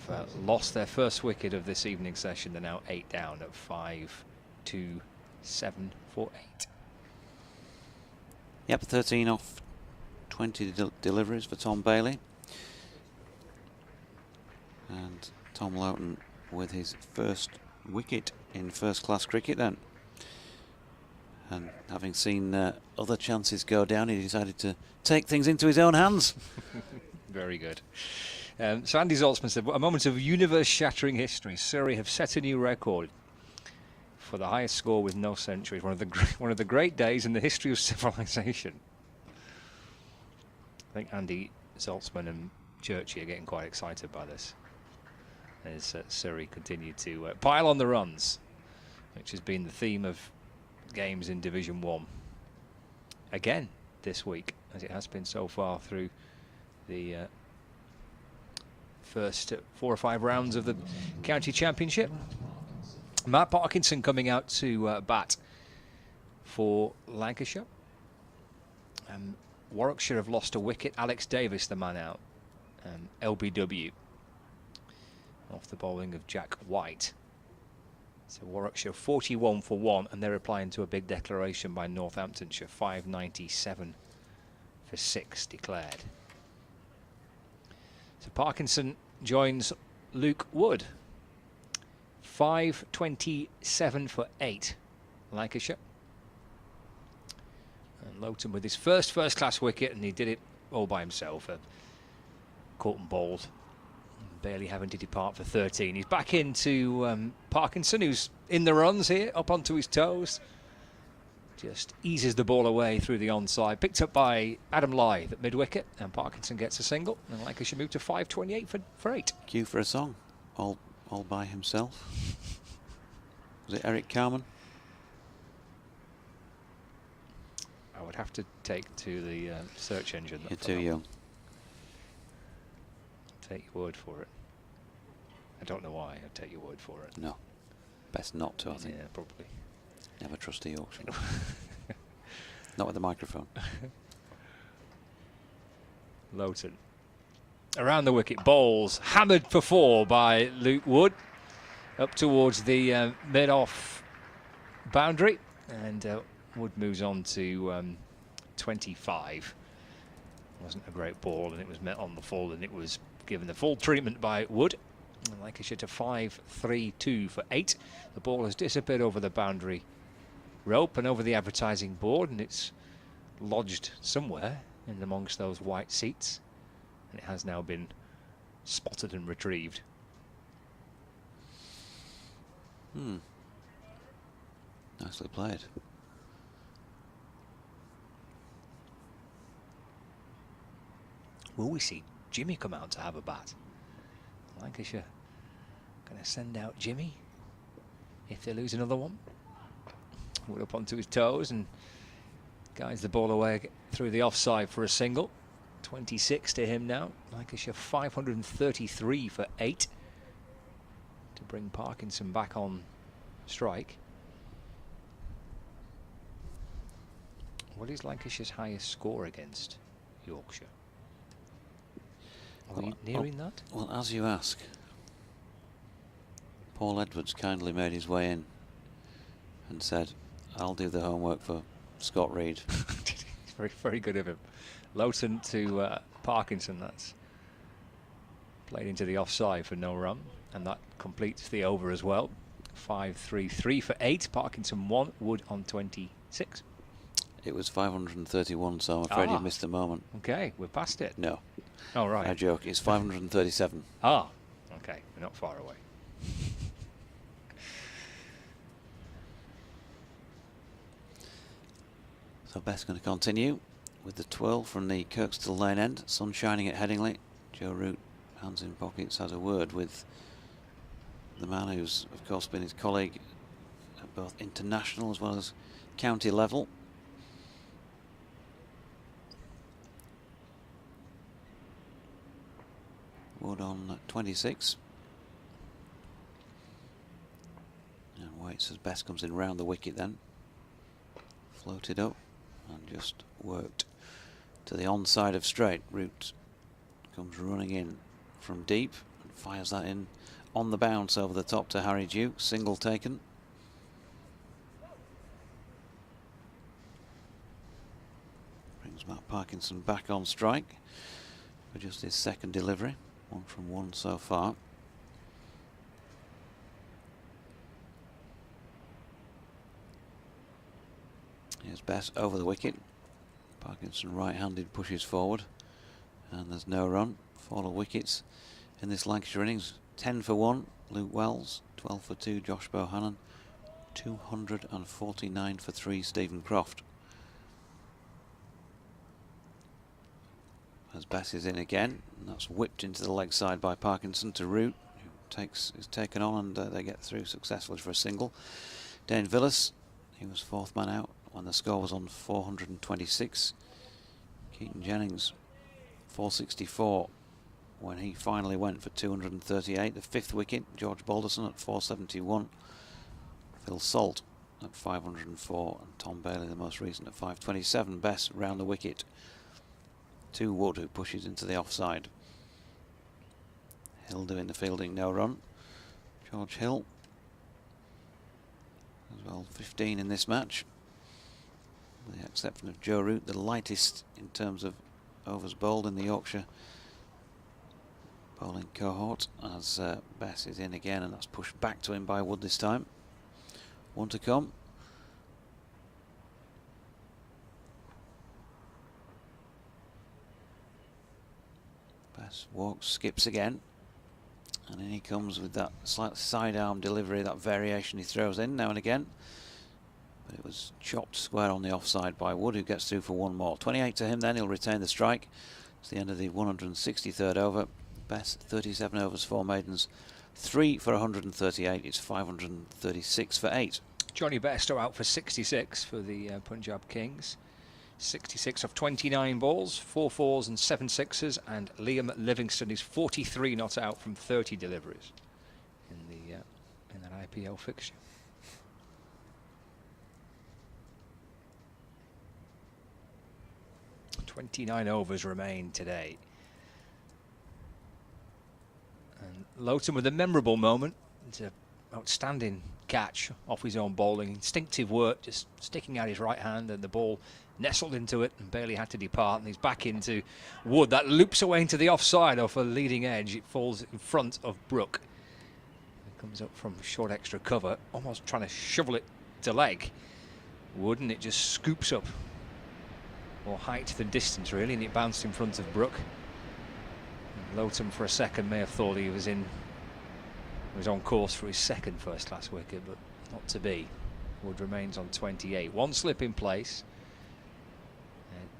Speaker 3: have lost their first wicket of this evening's session. They're now 8 down at 5, 2, 7 for 8.
Speaker 2: Yep, 13 off 20 deliveries for Tom Bailey. And Tom Lowton with his first wicket in first-class cricket then. And having seen other chances go down, he decided to take things into his own hands.
Speaker 3: Very good. So Andy Zaltzman said, a moment of universe-shattering history. Surrey have set a new record for the highest score with no centuries. One of the great days in the history of civilization. I think Andy Zaltzman and Churchy are getting quite excited by this, as Surrey continue to pile on the runs, which has been the theme of games in Division 1 again this week, as it has been so far through the first 4 or 5 rounds of the county championship. Matt Parkinson coming out to bat for Lancashire. Warwickshire have lost a wicket. Alex Davis, the man out. LBW off the bowling of Jack White. So Warwickshire 41 for 1, and they're replying to a big declaration by Northamptonshire, 597 for 6 declared. So Parkinson joins Luke Wood, 527 for 8, Lancashire. And Lowton with his first-class wicket, and he did it all by himself. Caught and bowled. Bailey having to depart for 13. He's back into Parkinson, who's in the runs here, up onto his toes. Just eases the ball away through the onside. Picked up by Adam Lythe at mid-wicket, and Parkinson gets a single. And Lancashire move to 528 for 8.
Speaker 2: Cue for a song, all by himself. Was it Eric Carman?
Speaker 3: I would have to take to the search engine.
Speaker 2: You're too young.
Speaker 3: Take your word for it. I don't know why. I'd take your word for it.
Speaker 2: No, best not to, I think.
Speaker 3: Yeah, probably.
Speaker 2: Never trust a Yorkshireman. Not with the microphone.
Speaker 3: Lowton. Around the wicket, bowls. Hammered for 4 by Luke Wood. Up towards the mid-off boundary. And Wood moves on to 25. Wasn't a great ball, and it was met on the full, and it was given the full treatment by Wood. And Lancashire to 5-3-2 for 8. The ball has disappeared over the boundary rope and over the advertising board, and it's lodged somewhere in amongst those white seats, and it has now been spotted and retrieved.
Speaker 2: Nicely played.
Speaker 3: Will we see Jimmy come out to have a bat? Lancashire going to send out Jimmy if they lose another one. Wood up onto his toes and guides the ball away through the offside for a single. 26 to him now. Lancashire 533 for 8 to bring Parkinson back on strike. What is Lancashire's highest score against Yorkshire? Are we nearing that?
Speaker 2: Well, as you ask, Paul Edwards kindly made his way in and said, I'll do the homework for Scott Reed.
Speaker 3: Very, very good of him. Lowton to Parkinson, that's played into the offside for no run, and that completes the over as well. 5-3-3 for 8. Parkinson 1, Wood on 26.
Speaker 2: It was 531, so I'm afraid you missed the moment.
Speaker 3: Okay, we're past it.
Speaker 2: No.
Speaker 3: Oh, right.
Speaker 2: I joke. It's 537.
Speaker 3: Ah, okay. We're not far away.
Speaker 2: So Beth's going to continue with the 12 from the Kirkstall Lane end. Sun shining at Headingley. Joe Root, hands in pockets, has a word with the man who's, of course, been his colleague at both international as well as county level. Wood on 26. And waits as Best comes in round the wicket then. Floated up and just worked to the onside of straight. Root comes running in from deep and fires that in on the bounce over the top to Harry Duke. Single taken. Brings Matt Parkinson back on strike for just his second delivery. 1 from 1 so far. Here's Best over the wicket. Parkinson right-handed pushes forward, and there's no run. 4 wickets in this Lancashire innings. 10 for 1, Luke Wells. 12 for 2, Josh Bohannon. 249 for 3, Stephen Croft. As Bess is in again, and that's whipped into the leg side by Parkinson to Root, who is taken on, and they get through successfully for a single. Dane Villas, he was 4th man out when the score was on 426. Keaton Jennings, 464 when he finally went for 238. The 5th wicket, George Balderson at 471. Phil Salt at 504, and Tom Bailey, the most recent, at 527. Bess round the wicket to Wood, who pushes into the offside. Hill doing the fielding, no run. George Hill as well, 15 in this match. With the exception of Joe Root, the lightest in terms of overs bowled in the Yorkshire bowling cohort, as Bess is in again, and that's pushed back to him by Wood this time. 1 to come. Bess walks, skips again, and in he comes with that slight sidearm delivery, that variation he throws in now and again. But it was chopped square on the offside by Wood, who gets through for 1 more. 28 to him then, he'll retain the strike. It's the end of the 163rd over. Bess, 37 overs, 4 maidens, 3 for 138. It's 536 for 8.
Speaker 3: Johnny Bairstow out for 66 for the Punjab Kings. 66 of 29 balls, 4 fours and 7 sixes, and Liam Livingston is 43 not out from 30 deliveries in that IPL fixture. .29 overs remain today. And Loughton with a memorable moment. It's an outstanding catch off his own bowling. Instinctive work, just sticking out his right hand, and the ball nestled into it, and Bailey had to depart, and he's back into Wood. That loops away into the offside off a leading edge. It falls in front of Brook. It comes up from short extra cover, almost trying to shovel it to leg. Wood, and it just scoops up more height than distance, really, and it bounced in front of Brook. Loughton for a second may have thought he was on course for his second first-class wicket, but not to be. Wood remains on 28. 1 slip in place.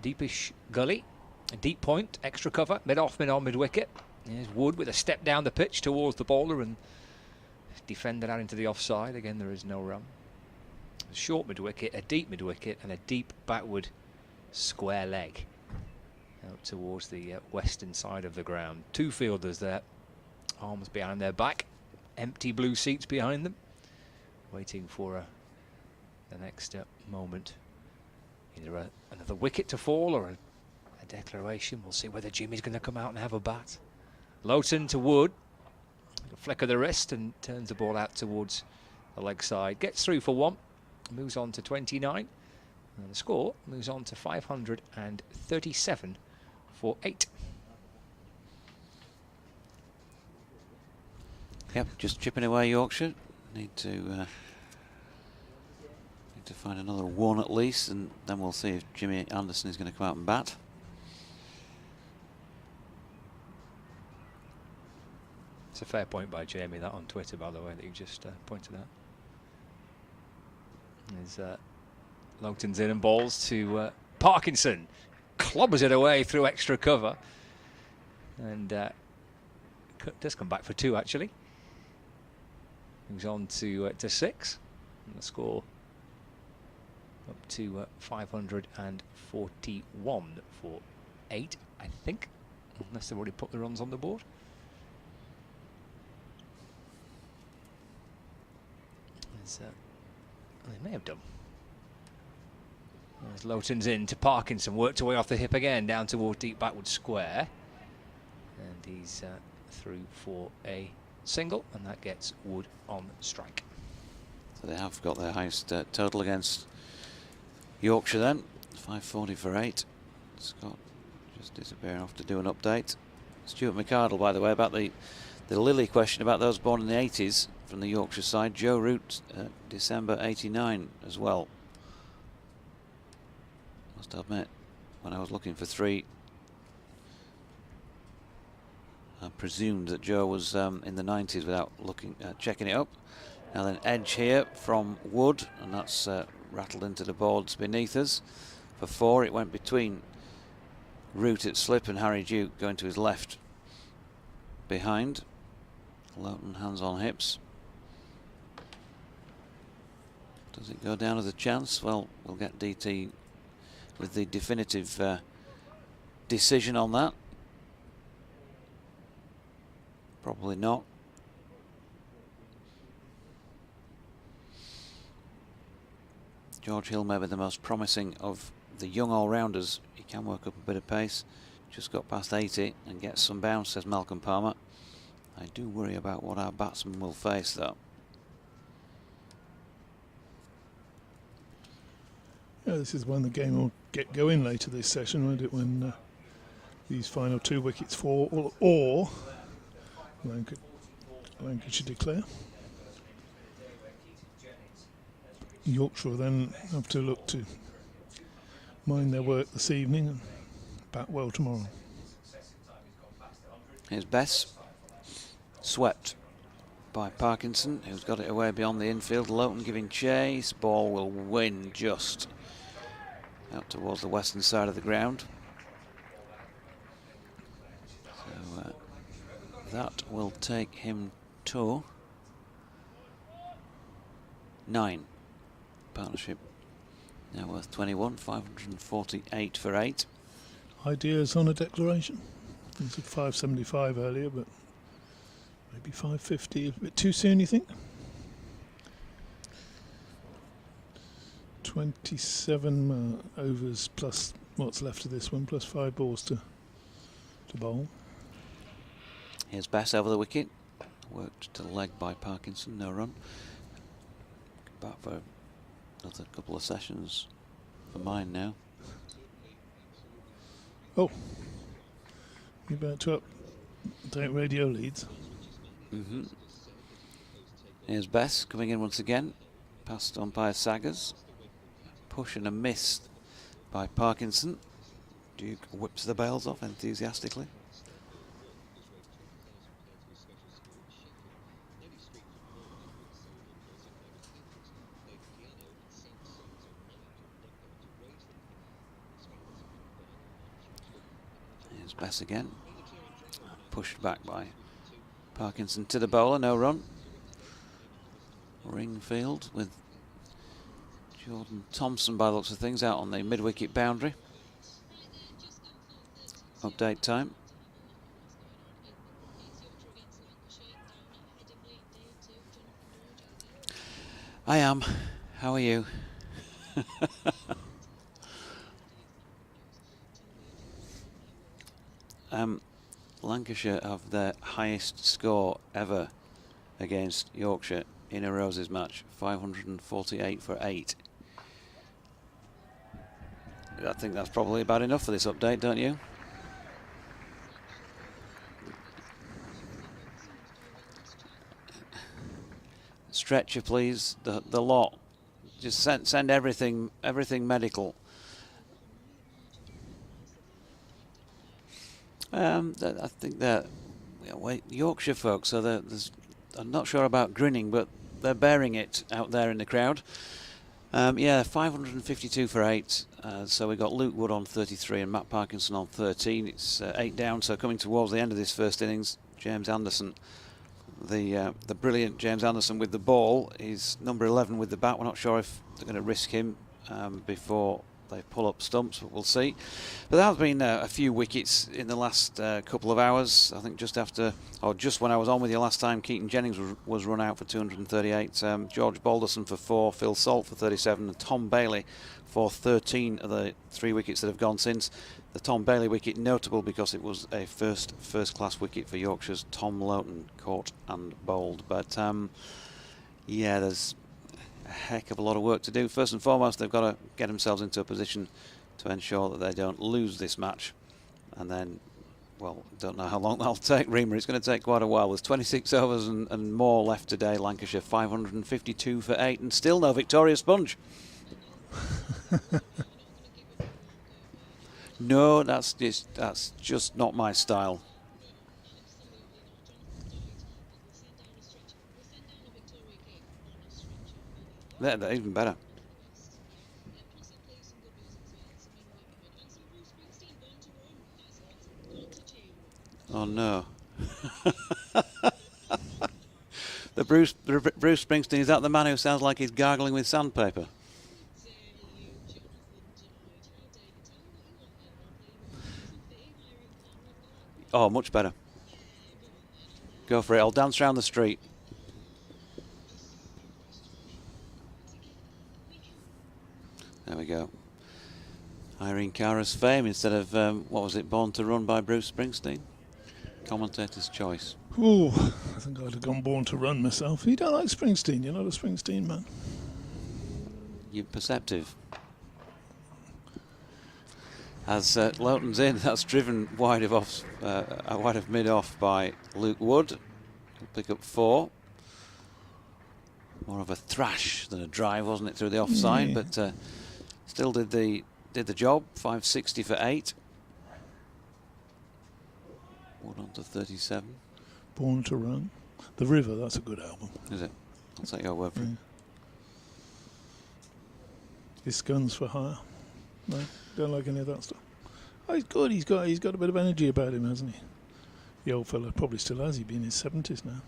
Speaker 3: Deepish gully, a deep point, extra cover, mid-off, mid-on, mid-wicket. Here's Wood with a step down the pitch towards the bowler and defended out into the offside. Again, there is no run. A short mid-wicket, a deep mid-wicket, and a deep backward square leg out towards the western side of the ground. 2 fielders there, arms behind their back, empty blue seats behind them, waiting for the next moment. Either another wicket to fall or a declaration. We'll see whether Jimmy's going to come out and have a bat. Loughton to Wood, a flick of the wrist, and turns the ball out towards the leg side. Gets through for 1, moves on to 29. And the score moves on to 537 for 8.
Speaker 2: Yep, just chipping away Yorkshire. Need to find another 1 at least, and then we'll see if Jimmy Anderson is going to come out and bat.
Speaker 3: It's a fair point by Jamie, that on Twitter, by the way, that you just pointed out. There's Loughton's in and balls to Parkinson. Clobbers it away through extra cover. And does come back for 2, actually. Moves on to 6. And the score up to 541 for 8, I think, unless they've already put the runs on the board. They may have done. As Lowton's in to Parkinson, worked away off the hip again, down toward deep backward square. And he's through for a single, and that gets Wood on strike.
Speaker 2: So they have got their highest total against Yorkshire then. 540 for 8. Scott just disappearing off to do an update. Stuart McArdle, by the way, about the Lily question about those born in the 80s from the Yorkshire side. Joe Root, December 89 as well. Must admit, when I was looking for 3, I presumed that Joe was in the 90s without looking, checking it up. Now then, edge here from Wood, and that's rattled into the boards beneath us. For 4, it went between Root at slip and Harry Duke going to his left behind. Lowton hands on hips. Does it go down as a chance? Well, we'll get DT with the definitive decision on that. Probably not. George Hill may be the most promising of the young all-rounders. He can work up a bit of pace. Just got past 80 and gets some bounce, says Malcolm Palmer. I do worry about what our batsman will face, though.
Speaker 4: Yeah, this is when the game will get going later this session, won't it? When these final 2 wickets fall, or Lancashire declare. Yorkshire then have to look to mind their work this evening and bat well tomorrow.
Speaker 2: Here's Bess, swept by Parkinson, who's got it away beyond the infield. Lowton giving chase. Ball will win just out towards the western side of the ground. So that will take him to 9. Partnership now worth 21, 548 for 8.
Speaker 4: Ideas on a declaration? You said 575 earlier, but maybe 550 a bit too soon, you think? 27 overs plus what's left of this one, plus 5 balls to bowl.
Speaker 2: Here's Bass over the wicket. Worked to the leg by Parkinson, no run. Back for another couple of sessions for mine now.
Speaker 4: Oh, you're about to update radio leads.
Speaker 2: Here's Bess coming in once again, past umpire Saggers. Push and a miss by Parkinson. Duke whips the bails off enthusiastically. Here's Bess again. Pushed back by Parkinson to the bowler, no run. Ringfield with Jordan Thompson, by the looks of things, out on the mid-wicket boundary. Update time. I am. How are you? Lancashire have their highest score ever against Yorkshire in a Roses match, 548 for 8. I think that's probably about enough for this update, don't you? Stretcher, please. The lot. Just send everything medical. I think that Yorkshire folks, so I'm not sure about grinning, but they're bearing it out there in the crowd. Yeah, 552 for 8. So we got Luke Wood on 33 and Matt Parkinson on 13. It's 8 down, so coming towards the end of this first innings, James Anderson the brilliant James Anderson with the ball. He's number 11 with the bat. We're not sure if they're going to risk him before they pull up stumps, but we'll see. But there have been a few wickets in the last couple of hours. I think just after, or just when I was on with you last time, Keaton Jennings was run out for 238. George Balderson for 4, Phil Salt for 37, and Tom Bailey for 13 of the 3 wickets that have gone since. The Tom Bailey wicket notable because it was a first-class wicket for Yorkshire's Tom Loughton, caught and bowled. But yeah, there's a heck of a lot of work to do. First and foremost, they've got to get themselves into a position to ensure that they don't lose this match. And then, well, don't know how long that'll take, Reamer. It's going to take quite a while. There's 26 overs and more left today. Lancashire 552 for 8 and still no Victoria Sponge. No, that's just not my style. They're even better. Oh no. The Bruce Springsteen, is that the man who sounds like he's gargling with sandpaper? Oh, much better. Go for it. I'll dance around the street. There we go. Irene Cara's fame instead of, what was it, Born to Run by Bruce Springsteen? Commentator's choice.
Speaker 4: Oh, I think I'd have gone Born to Run myself. You don't like Springsteen, you're not a Springsteen man.
Speaker 2: You're perceptive. As Loughton's in, that's driven wide of mid-off by Luke Wood. He'll pick up 4. More of a thrash than a drive, wasn't it, through the offside?
Speaker 4: Yeah.
Speaker 2: But still did the job. 560 for 8. Wood on to 37.
Speaker 4: Born to Run. The River, that's a good album.
Speaker 2: Is it? I'll take your word for it.
Speaker 4: His Guns for Hire. No, don't like any of that stuff. Oh, he's good. He's got a bit of energy about him, hasn't he? The old fella probably still has. He'd be in his 70s now.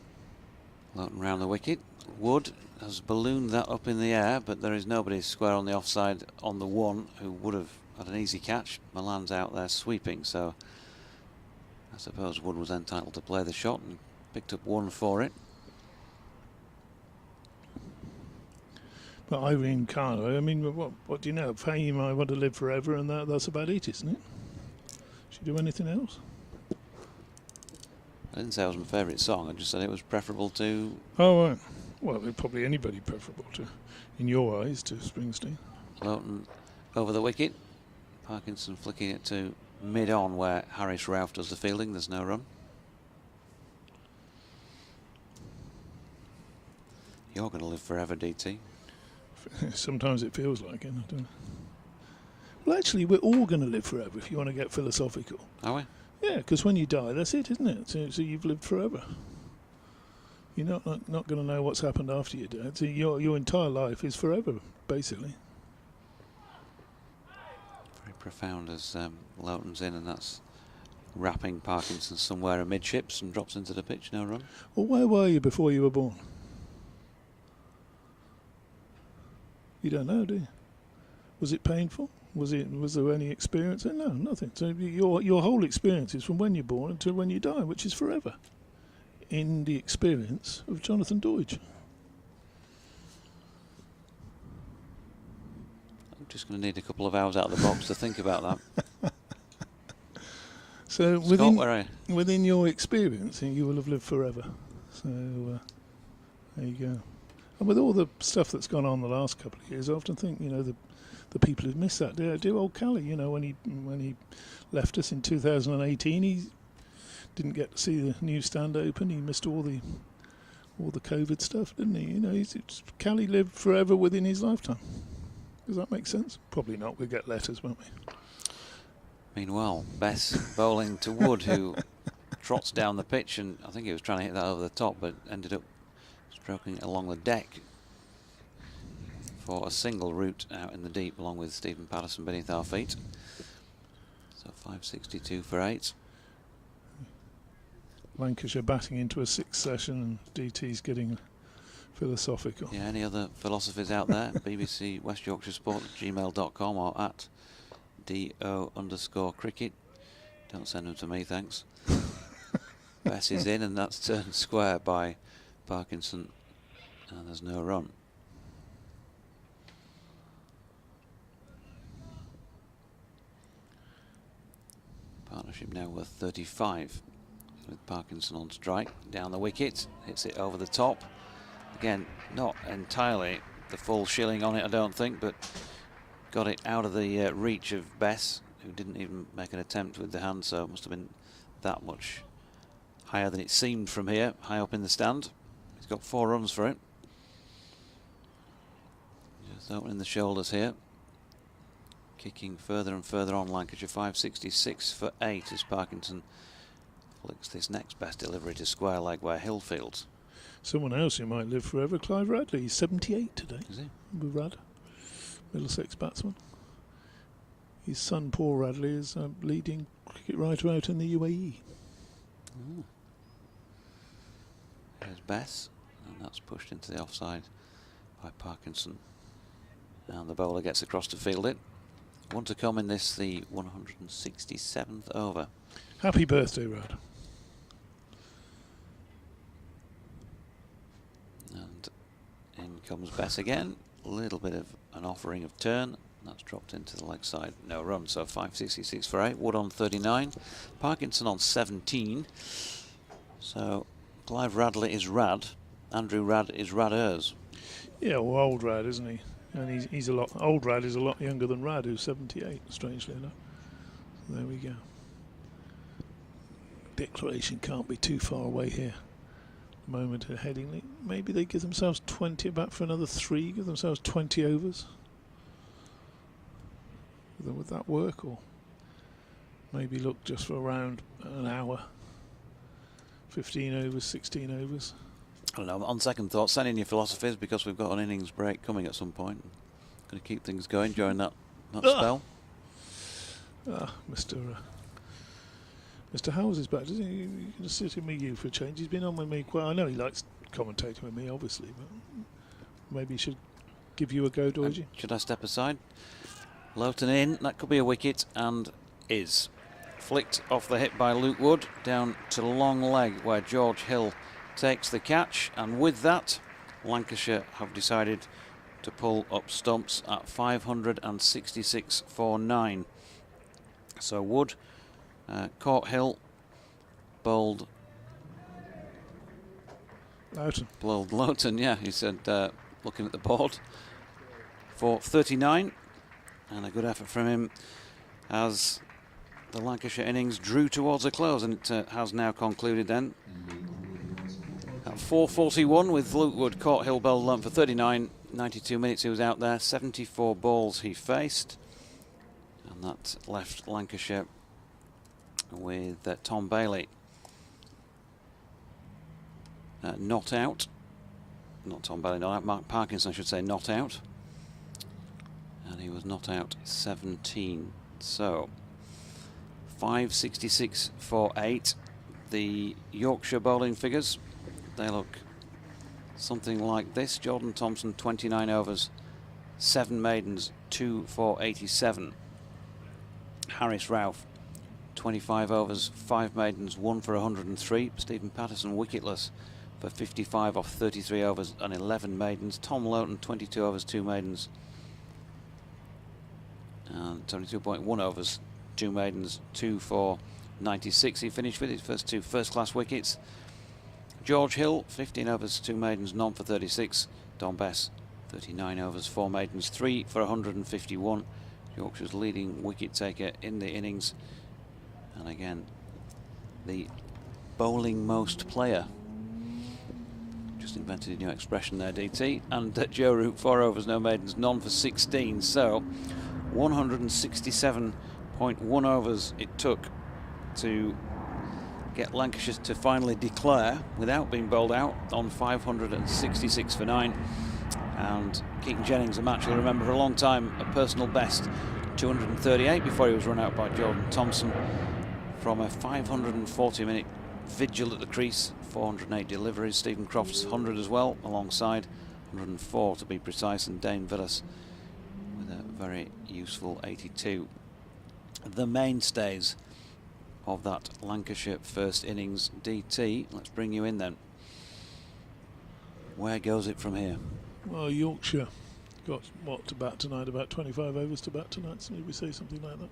Speaker 2: Loughton round the wicket. Wood has ballooned that up in the air, but there is nobody square on the offside on the 1 who would have had an easy catch. Milan's out there sweeping, so I suppose Wood was entitled to play the shot and picked up 1 for it.
Speaker 4: But Irene Cara, I mean, what do you know? Fame, I Want to Live Forever, and that's about it, isn't it? Should you do anything else?
Speaker 2: I didn't say it was my favourite song, I just said it was preferable to...
Speaker 4: Oh, right. Well, probably anybody preferable to, in your eyes, to Springsteen.
Speaker 2: Loughton over the wicket. Parkinson flicking it to mid-on where Harris Ralph does the fielding. There's no run. You're going to live forever, DT.
Speaker 4: Sometimes it feels like it, I don't know. Well, actually, we're all going to live forever if you want to get philosophical.
Speaker 2: Are we?
Speaker 4: Yeah, because when you die, that's it, isn't it? So you've lived forever. You're not going to know what's happened after you die. So your entire life is forever, basically.
Speaker 2: Very profound as Loughton's in, and that's wrapping Parkinson somewhere amidships and drops into the pitch. No run.
Speaker 4: Well, where were you before you were born? You don't know, do you? Was it painful? Was there any experience? No, nothing. So your whole experience is from when you're born until when you die, which is forever. In the experience of Jonathan Deutsch.
Speaker 2: I'm just going to need a couple of hours out of the box to think about that.
Speaker 4: So
Speaker 2: Scott,
Speaker 4: within your experience, you will have lived forever. So there you go. And with all the stuff that's gone on the last couple of years, I often think, the people who've missed that. Do old Cally, when he left us in 2018, he didn't get to see the new stand open. He missed all the COVID stuff, didn't he? Cally lived forever within his lifetime. Does that make sense? Probably not. We'll get letters, won't we?
Speaker 2: Meanwhile, Bess bowling to Wood, who trots down the pitch, and I think he was trying to hit that over the top, but ended up stroking it along the deck for a single route out in the deep, along with Stephen Patterson beneath our feet. So 562 for 8.
Speaker 4: Lancashire batting into a 6th session and DT's getting philosophical.
Speaker 2: Yeah, any other philosophies out there? BBC West Yorkshire Sport @gmail.com or at @DO_cricket. Don't send them to me, thanks. Bess is in, and that's turned square by Parkinson, and there's no run. Partnership now worth 35 with Parkinson on strike. Down the wicket, hits it over the top. Again, not entirely the full shilling on it, I don't think, but got it out of the reach of Bess, who didn't even make an attempt with the hand, so it must have been that much higher than it seemed from here, high up in the stand. He's got 4 runs for it. Just opening the shoulders here. Kicking further and further on. Lancashire 566 for 8 as Parkinson flicks this next best delivery to square leg where Hill fields.
Speaker 4: Someone else who might live forever, Clive Radley. He's 78 today.
Speaker 2: Is he?
Speaker 4: With Rad, Middlesex batsman. His son Paul Radley is leading cricket writer out in the UAE.
Speaker 2: Oh. Here's Bess, and that's pushed into the offside by Parkinson. And the bowler gets across to field it. One to come in this, the 167th over.
Speaker 4: Happy birthday, Rad.
Speaker 2: And in comes Bess again. A little bit of an offering of turn. That's dropped into the leg side. No run, so 566 for 8. Wood on 39. Parkinson on 17. So Clive Radley is Rad. Andrew Rad is Raders.
Speaker 4: Yeah, well, old Rad, isn't he? And he's a lot. Old Rad is a lot younger than Rad, who's 78. Strangely enough. So there we go. Declaration can't be too far away here. Moment at Headingley. Maybe they give themselves 20 back for another 3. Give themselves 20 overs. Would that work, or maybe look just for around an hour? 15 overs, 16 overs.
Speaker 2: I don't know. On second thought, send in your philosophies because we've got an innings break coming at some point. Going to keep things going during that spell.
Speaker 4: Mr. Howes is back, isn't he? You're going to sit in with you for a change. He's been on with me quite. I know he likes commentating with me, obviously, but maybe he should give you a go, Dorji.
Speaker 2: Should I step aside? Loughton in. That could be a wicket, and is. Flicked off the hip by Luke Wood, down to long leg where George Hill takes the catch, and with that Lancashire have decided to pull up stumps at 566 for 9. So Wood caught Hill, bowled Loughton, yeah, he said, looking at the board, for 39, and a good effort from him as the Lancashire innings drew towards a close, and it has now concluded then. At 4:41 with Luke Wood, caught Hill, bowled Loughton for 39, 92 minutes he was out there, 74 balls he faced, and that left Lancashire with Tom Bailey not out. Not Tom Bailey, not out. Mark Parkinson, I should say, not out. And he was not out 17. So 566 for 8. The Yorkshire bowling figures, they look something like this. Jordan Thompson, 29 overs, 7 maidens, 2 for 87. Harris Ralph, 25 overs, 5 maidens, 1 for 103. Stephen Patterson wicketless for 55 off 33 overs and 11 maidens. Tom Loughton, 22 overs, 2 maidens, and 22.1 overs, 2 maidens, 2 for 96. He finished with his first 2 first-class wickets. George Hill, 15 overs, 2 maidens, none for 36. Don Bess, 39 overs, 4 maidens, 3 for 151. Yorkshire's leading wicket taker in the innings. And again, the bowling most player. Just invented a new expression there, DT. And Joe Root, 4 overs, no maidens, none for 16. So 167.1 overs it took to get Lancashire to finally declare without being bowled out on 566 for 9. And Keaton Jennings, a match you'll remember for a long time, a personal best, 238 before he was run out by Jordan Thompson from a 540 vigil at the crease, 408 deliveries. Stephen Croft's 100 as well, alongside 104 to be precise, and Dane Villas with a very useful 82. The mainstays of that Lancashire first innings. DT, let's bring you in then. Where goes it from here?
Speaker 4: Well, Yorkshire got what to bat tonight? About 25 overs to bat tonight. So maybe we say something like that.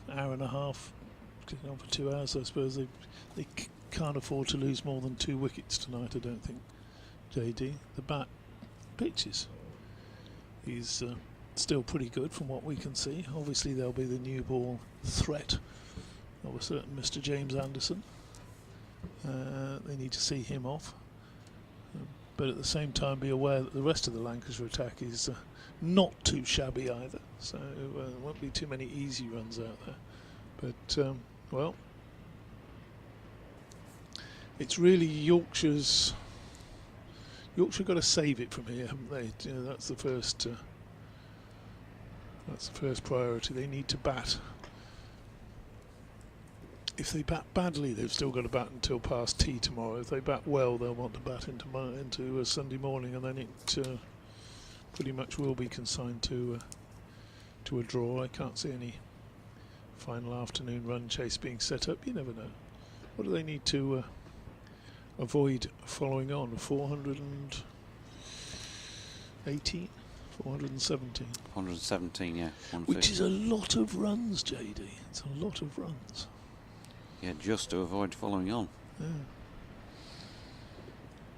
Speaker 4: Hour and a half, getting on for 2 hours. I suppose they can't afford to lose more than 2 wickets tonight. I don't think. JD, the bat pitches. He's still pretty good from what we can see. Obviously, there'll be the new ball threat of a certain Mr. James Anderson. They need to see him off. But at the same time be aware that the rest of the Lancashire attack is not too shabby either, so there won't be too many easy runs out there. But well, it's really Yorkshire's. Yorkshire got to save it from here, haven't they? You know, that's the first. That's the first priority. They need to bat. If they bat badly, they've still got to bat until past tea tomorrow. If they bat well, they'll want to bat into Sunday morning, and then it pretty much will be consigned to a draw. I can't see any final afternoon run chase being set up. You never know. What do they need to avoid following on? 418, 417.
Speaker 2: 117, yeah.
Speaker 4: Which is a lot of runs, JD. It's a lot of runs.
Speaker 2: Yeah, just to avoid following on.
Speaker 4: Yeah.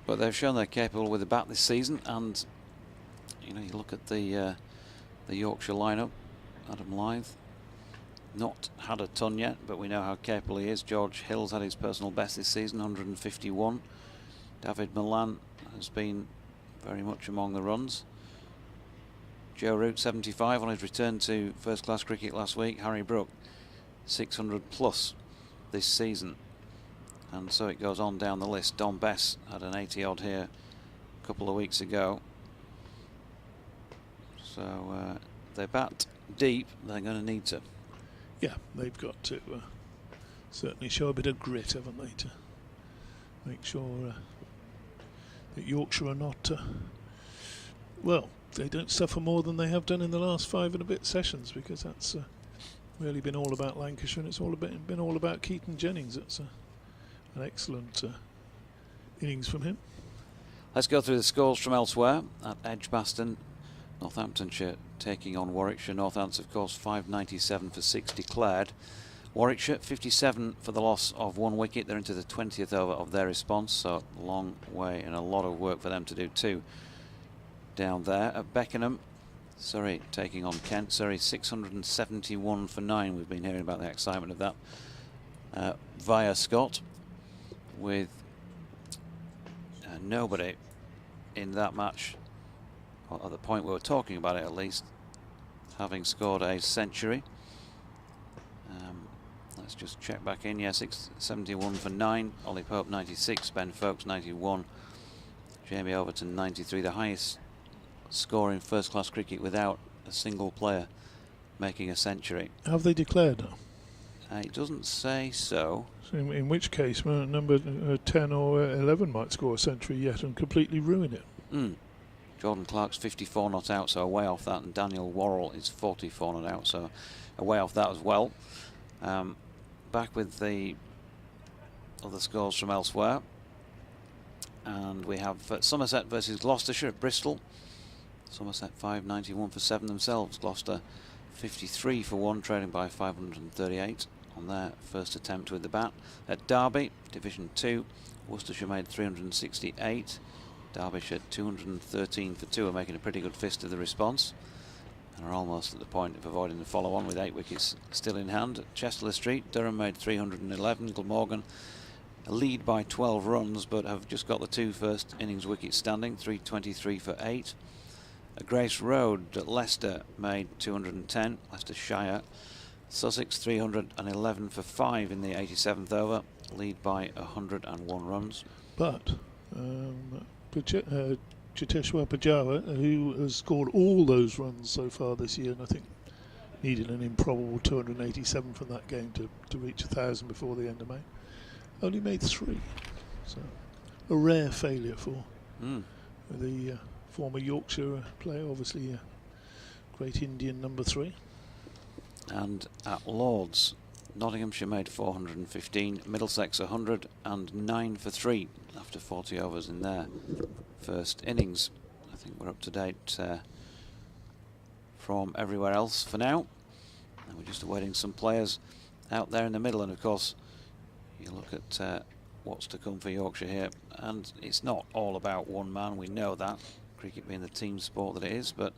Speaker 2: But they've shown they're capable with the bat this season, and you know, you look at the Yorkshire lineup. Adam Lyth, not had a ton yet, but we know how capable he is. George Hill's had his personal best this season, 151. David Milan has been very much among the runs. Joe Root, 75 on his return to first-class cricket last week. Harry Brook, 600 plus this season, and so it goes on down the list. Don Bess had an 80 odd here a couple of weeks ago, so they bat deep. They're going to need to.
Speaker 4: Yeah, they've got to certainly show a bit of grit, haven't they, to make sure that Yorkshire are not well, they don't suffer more than they have done in the last 5 and a bit sessions, because that's really been all about Lancashire, and it's been all about Keaton Jennings. It's an excellent innings from him.
Speaker 2: Let's go through the scores from elsewhere. At Edgbaston, Northamptonshire taking on Warwickshire. Northants, of course, 597 for 6 declared. Warwickshire 57 for the loss of 1 wicket. They're into the 20th over of their response, so a long way and a lot of work for them to do too down there. At Beckenham, Surrey taking on Kent. Surrey 671 for 9. We've been hearing about the excitement of that via Scott, with nobody in that match, or at the point we were talking about it at least, having scored a century. Let's just check back in. Yeah, 671 for 9. Ollie Pope 96, Ben Folkes 91, Jamie Overton 93, the highest score in first-class cricket without a single player making a century.
Speaker 4: Have they declared now?
Speaker 2: It doesn't say so.
Speaker 4: In which case, number 10 or 11 might score a century yet and completely ruin it.
Speaker 2: Jordan Clark's 54 not out, so away off that, and Daniel Worrell is 44 not out, so away off that as well. Back with the other scores from elsewhere, and we have Somerset versus Gloucestershire at Bristol. Somerset 591 for 7 themselves. Gloucester 53 for 1, trailing by 538 on their first attempt with the bat. At Derby, Division 2, Worcestershire made 368. Derbyshire 213 for 2 are making a pretty good fist of the response, and are almost at the point of avoiding the follow-on with 8 wickets still in hand. At Chester Street, Durham made 311. Glamorgan a lead by 12 runs, but have just got the 2 first innings wickets standing, 323 for 8. At Grace Road, at Leicester made 210. Leicestershire. Sussex 311 for 5 in the 87th over, lead by 101 runs.
Speaker 4: But Chiteshwar Pujara, who has scored all those runs so far this year, and I think needed an improbable 287 from that game to reach 1,000 before the end of May. Only made 3, so a rare failure for the former Yorkshire player, obviously a great Indian number 3.
Speaker 2: And at Lords, Nottinghamshire made 415, Middlesex 100, and 9 for 3 after 40 overs in their first innings. I think we're up to date from everywhere else for now, and we're just awaiting some players out there in the middle. And of course, you look at what's to come for Yorkshire here, and it's not all about one man, we know that, cricket being the team sport that it is, but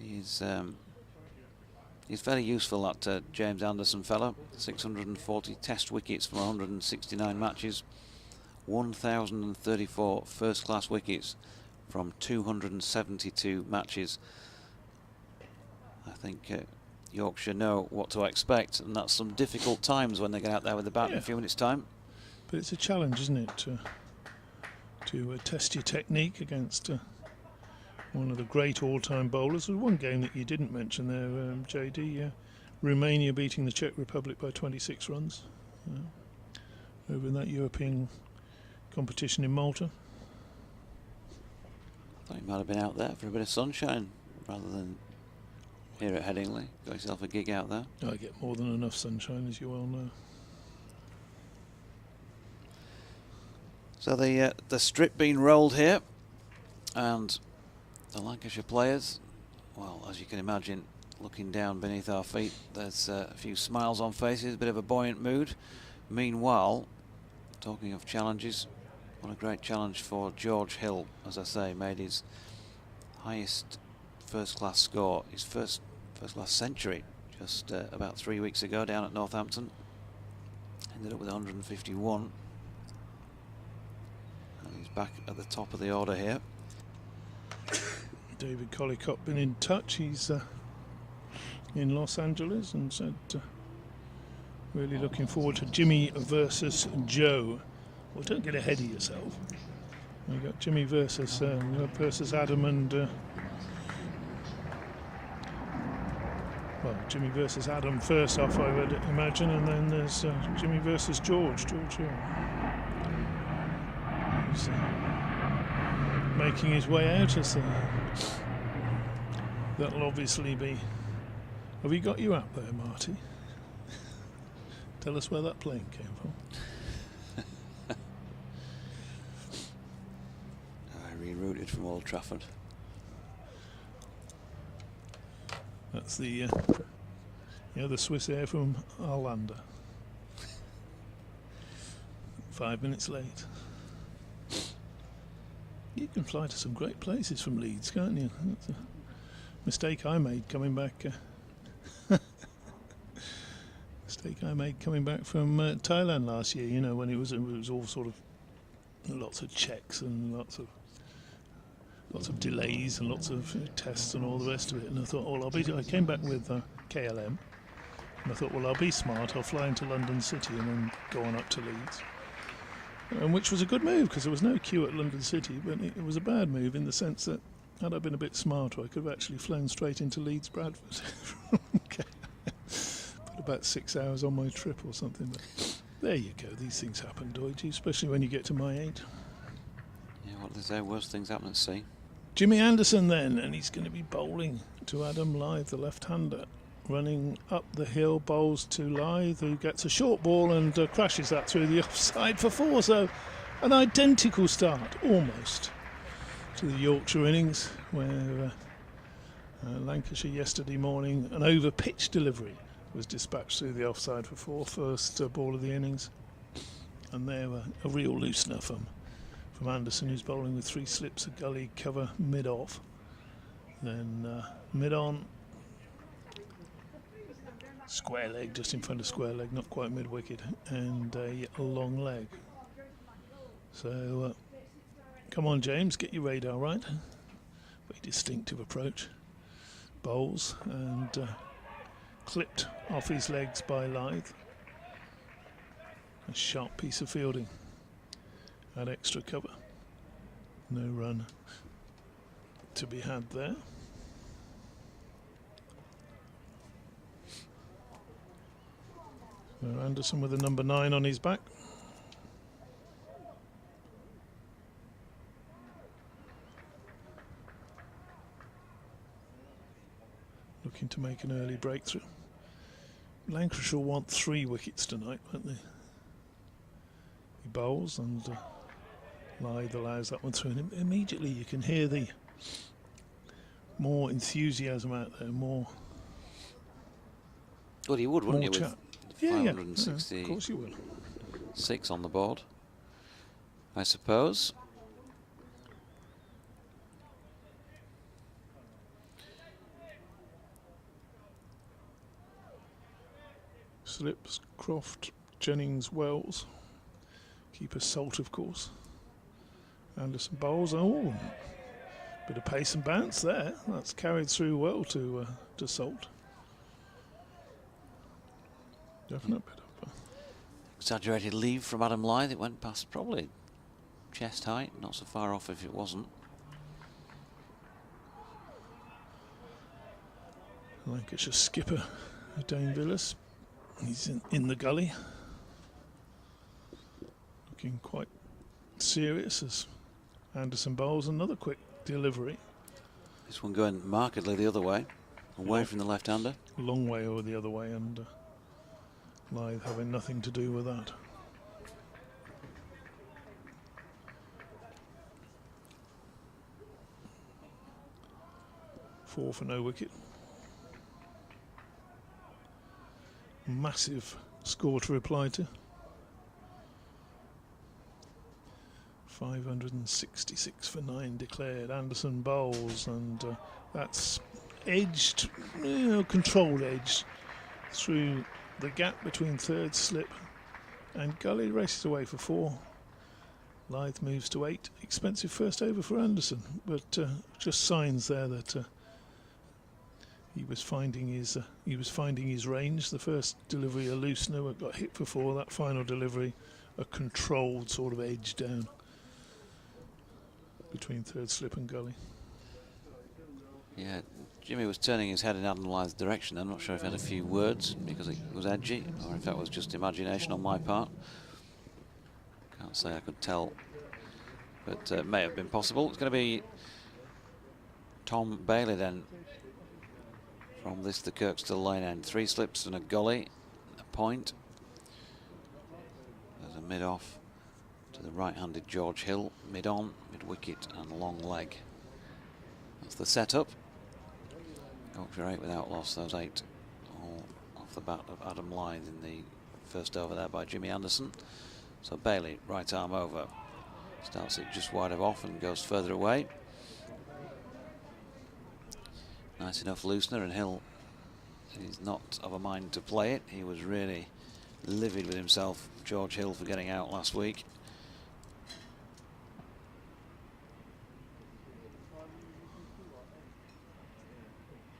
Speaker 2: he's very useful, that James Anderson fellow. 640 test wickets from 169 matches, 1,034 first-class wickets from 272 matches. I think Yorkshire know what to expect, and that's some difficult times when they get out there with the bat in a few minutes' time.
Speaker 4: But it's a challenge, isn't it, to test your technique against one of the great all-time bowlers. There's one game that you didn't mention there, JD. Romania beating the Czech Republic by 26 runs over in that European competition in Malta.
Speaker 2: I thought you might have been out there for a bit of sunshine rather than here at Headingley. Got yourself a gig out there.
Speaker 4: I get more than enough sunshine, as you well know.
Speaker 2: So the strip being rolled here, and the Lancashire players, well, as you can imagine, looking down beneath our feet, there's a few smiles on faces, a bit of a buoyant mood. Meanwhile, talking of challenges, what a great challenge for George Hill, as I say, made his highest first-class score, his first-class century, just about 3 weeks ago down at Northampton. Ended up with 151. And he's back at the top of the order here.
Speaker 4: David Collicott been in touch. He's in Los Angeles and said really looking forward to Jimmy versus Joe. Well, don't get ahead of yourself. We've got Jimmy versus Adam and well, Jimmy versus Adam first off, I would imagine, and then there's Jimmy versus George Hill. He's making his way out as that'll obviously be. Have we got you up there, Marty? Tell us where that plane came from.
Speaker 2: I rerouted from Old Trafford.
Speaker 4: That's the Swiss Air from Arlanda. 5 minutes late. You can fly to some great places from Leeds, can't you? That's a mistake I made coming back. From Thailand last year. You know, when it was all sort of lots of checks and lots of delays and lots of tests and all the rest of it. And I thought, I came back with KLM, and I thought, well, I'll be smart. I'll fly into London City and then go on up to Leeds. Which was a good move because there was no queue at London City, but it was a bad move in the sense that had I been a bit smarter, I could have actually flown straight into Leeds Bradford. Put about 6 hours on my trip or something. But there you go. These things happen, Doidgy, especially when you get to my age.
Speaker 2: Yeah, what do they say? Worst things happen at sea.
Speaker 4: Jimmy Anderson then, and he's going to be bowling to Adam Lyth, the left-hander. Running up the hill, bowls to Lyth, who gets a short ball and crashes that through the offside for 4. So an identical start, almost, to the Yorkshire innings, where Lancashire yesterday morning, an over-pitch delivery was dispatched through the offside for 4, first ball of the innings. And there a real loosener from Anderson, who's bowling with 3 slips of gully cover mid-off. Then mid-on, square leg, just in front of square leg, not quite mid-wicket, and a long leg. So, come on, James, get your radar right. Very distinctive approach. Bowls and clipped off his legs by Lyth. A sharp piece of fielding. Had extra cover. No run to be had there. Anderson with a number 9 on his back. Looking to make an early breakthrough. Lancashire want 3 wickets tonight, won't they? He bowls and Lyth allows that one through, and immediately you can hear the more enthusiasm out there, more.
Speaker 2: Well, you would, wouldn't you?
Speaker 4: Chat.
Speaker 2: With
Speaker 4: Yeah,
Speaker 2: 566
Speaker 4: of course you will.
Speaker 2: on the board, I suppose.
Speaker 4: Slips, Croft, Jennings, Wells. Keeper Salt, of course. Anderson bowls. Oh, bit of pace and bounce there. That's carried through well to Salt. Definite bit of.
Speaker 2: Exaggerated leave from Adam Lyth. It went past probably chest height. Not so far off if it wasn't.
Speaker 4: Lancashire skipper Dane Villas. He's in the gully. Looking quite serious as Anderson bowls another quick delivery.
Speaker 2: This one going markedly the other way, away from the left-hander.
Speaker 4: Long way over the other way, and Lyth having nothing to do with that. Four for no wicket. Massive score to reply to. 566 for 9 declared. Anderson bowls, and that's edged, controlled edge through the gap between third slip and gully. Races away for 4. Lyth moves to 8. Expensive first over for Anderson, but just signs there that he was finding his range. The first delivery a loosener, got hit for 4. That final delivery a controlled sort of edge down between third slip and gully.
Speaker 2: Yeah, Jimmy was turning his head in Adam Lyth's direction. I'm not sure if he had a few words because it was edgy, or if that was just imagination on my part. Can't say I could tell, but it may have been possible. It's going to be Tom Bailey then from this, the Kirkstall lane end. 3 slips and a gully, a point. There's a mid-off to the right-handed George Hill, mid-on, mid-wicket and long leg. That's the setup. Yorkshire 8 without loss, those 8 all off the bat of Adam Lyth in the first over there by Jimmy Anderson. So Bailey, right arm over, starts it just wide of off and goes further away. Nice enough loosener, and Hill is not of a mind to play it. He was really livid with himself, George Hill, for getting out last week.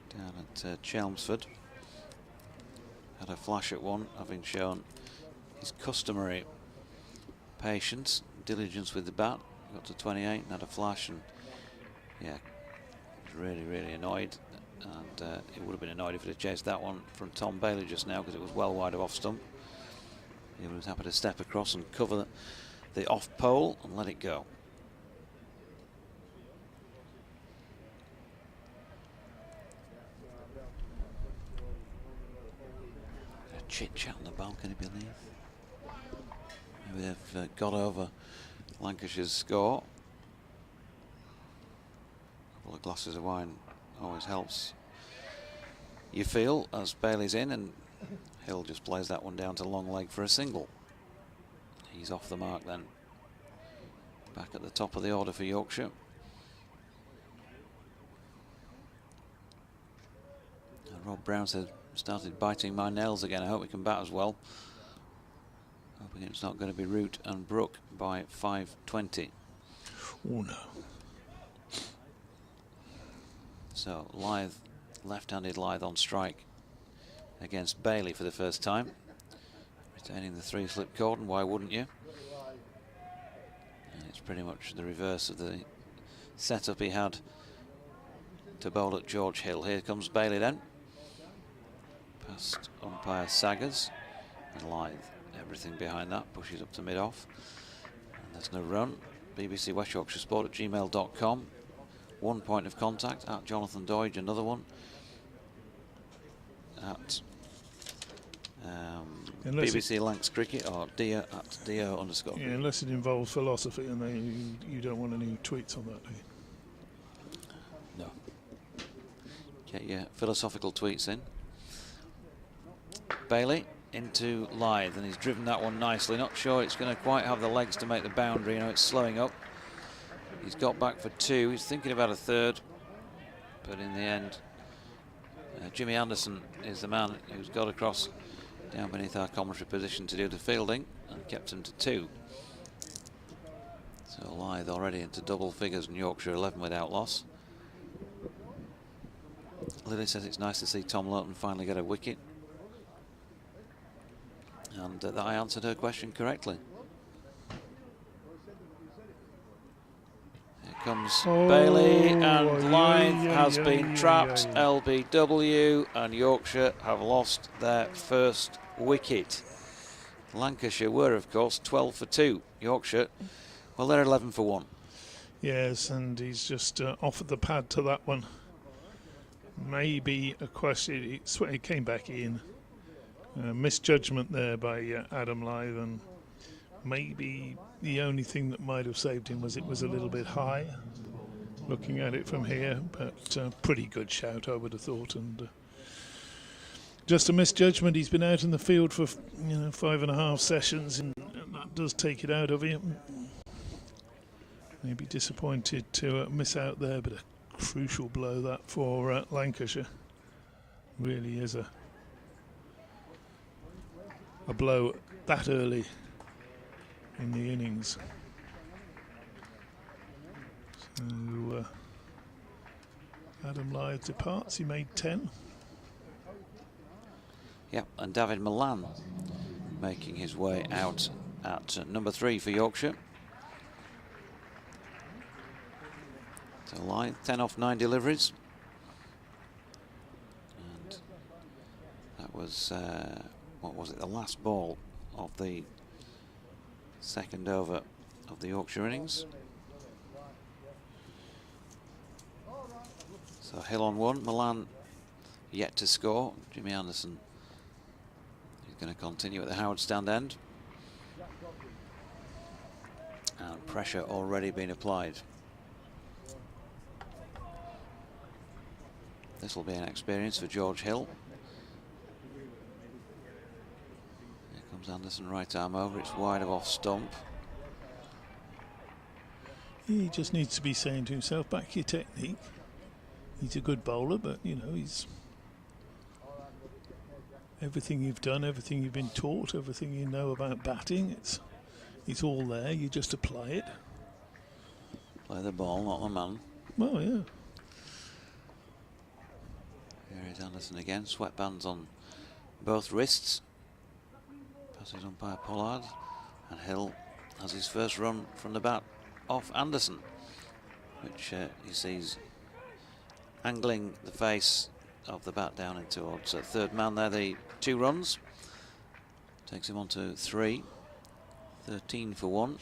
Speaker 2: Down at Chelmsford. Had a flash at one, having shown his customary patience, diligence with the bat. Got to 28 and had a flash, and yeah, really annoyed, and he would have been annoyed if he'd have chased that one from Tom Bailey just now, because it was well wide of off stump. He was happy to step across and cover the off pole and let it go. A chit chat on the balcony beneath. Maybe they've got over Lancashire's score. A couple of glasses of wine always helps, you feel, as Bailey's in, and Hill just plays that one down to long leg for a single. He's off the mark then. Back at the top of the order for Yorkshire. And Rob Brown said, started biting my nails again. I hope we can bat as well. Hoping it's not going to be Root and Brook by 5:20.
Speaker 4: Oh no.
Speaker 2: So Lyth, left-handed Lyth on strike against Bailey for the first time. Retaining the 3-slip cordon, why wouldn't you? And it's pretty much the reverse of the setup he had to bowl at George Hill. Here comes Bailey then. Past umpire Saggers. And Lythe, everything behind that, pushes up to mid-off. And there's no run. BBC West Yorkshire Sport at gmail.com. One point of contact at Jonathan Doidge, another one at BBC Lancs Cricket, or Dio at Dio_.
Speaker 4: Yeah, unless it involves philosophy, and you don't want any tweets on that, do you?
Speaker 2: No. Get your philosophical tweets in. Bailey into Lythe, and he's driven that one nicely. Not sure it's going to quite have the legs to make the boundary. You know, it's slowing up. He's got back for 2. He's thinking about a 3rd, but in the end, Jimmy Anderson is the man who's got across down beneath our commentary position to do the fielding and kept him to 2. So Lythe already into double figures in Yorkshire 11 without loss. Lily says it's nice to see Tom Lawton finally get a wicket, and that I answered her question correctly. Here comes Bailey, and Lythe has been trapped. LBW, and Yorkshire have lost their first wicket. Lancashire were, of course, 12 for 2. Yorkshire, well, they're 11 for 1.
Speaker 4: Yes, and he's just offered the pad to that one. Maybe a question. It came back in. Misjudgment there by Adam Lythe, and maybe the only thing that might have saved him was it was a little bit high, looking at it from here, but pretty good shout, I would have thought, and just a misjudgment. He's been out in the field for 5.5 sessions, and that does take it out of him. Maybe disappointed to miss out there, but a crucial blow that for Lancashire. Really is a blow that early in the innings. So Adam Lythe departs. He made 10.
Speaker 2: Yeah, and David Milan making his way out at number 3 for Yorkshire. So Lythe, 10 off 9 deliveries. And that was, what was it, the last ball of the second over of the Yorkshire innings. So Hill on 1, Milan yet to score. Jimmy Anderson is going to continue at the Howard stand end. And pressure already been applied. This will be an experience for George Hill. Here comes Anderson, right arm over, it's wide of off stump.
Speaker 4: He just needs to be saying to himself, back your technique. He's a good bowler, but he's everything you've done, everything you've been taught, everything you know about batting, it's all there. You just apply it.
Speaker 2: Play the ball, not the man.
Speaker 4: Well, yeah.
Speaker 2: Here is Anderson again, sweatbands on both wrists. Passes umpire Pollard, and Hill has his first run from the bat off Anderson, which he sees angling the face of the bat down in towards third man there. The 2 runs takes him on to 3, 13 for 1.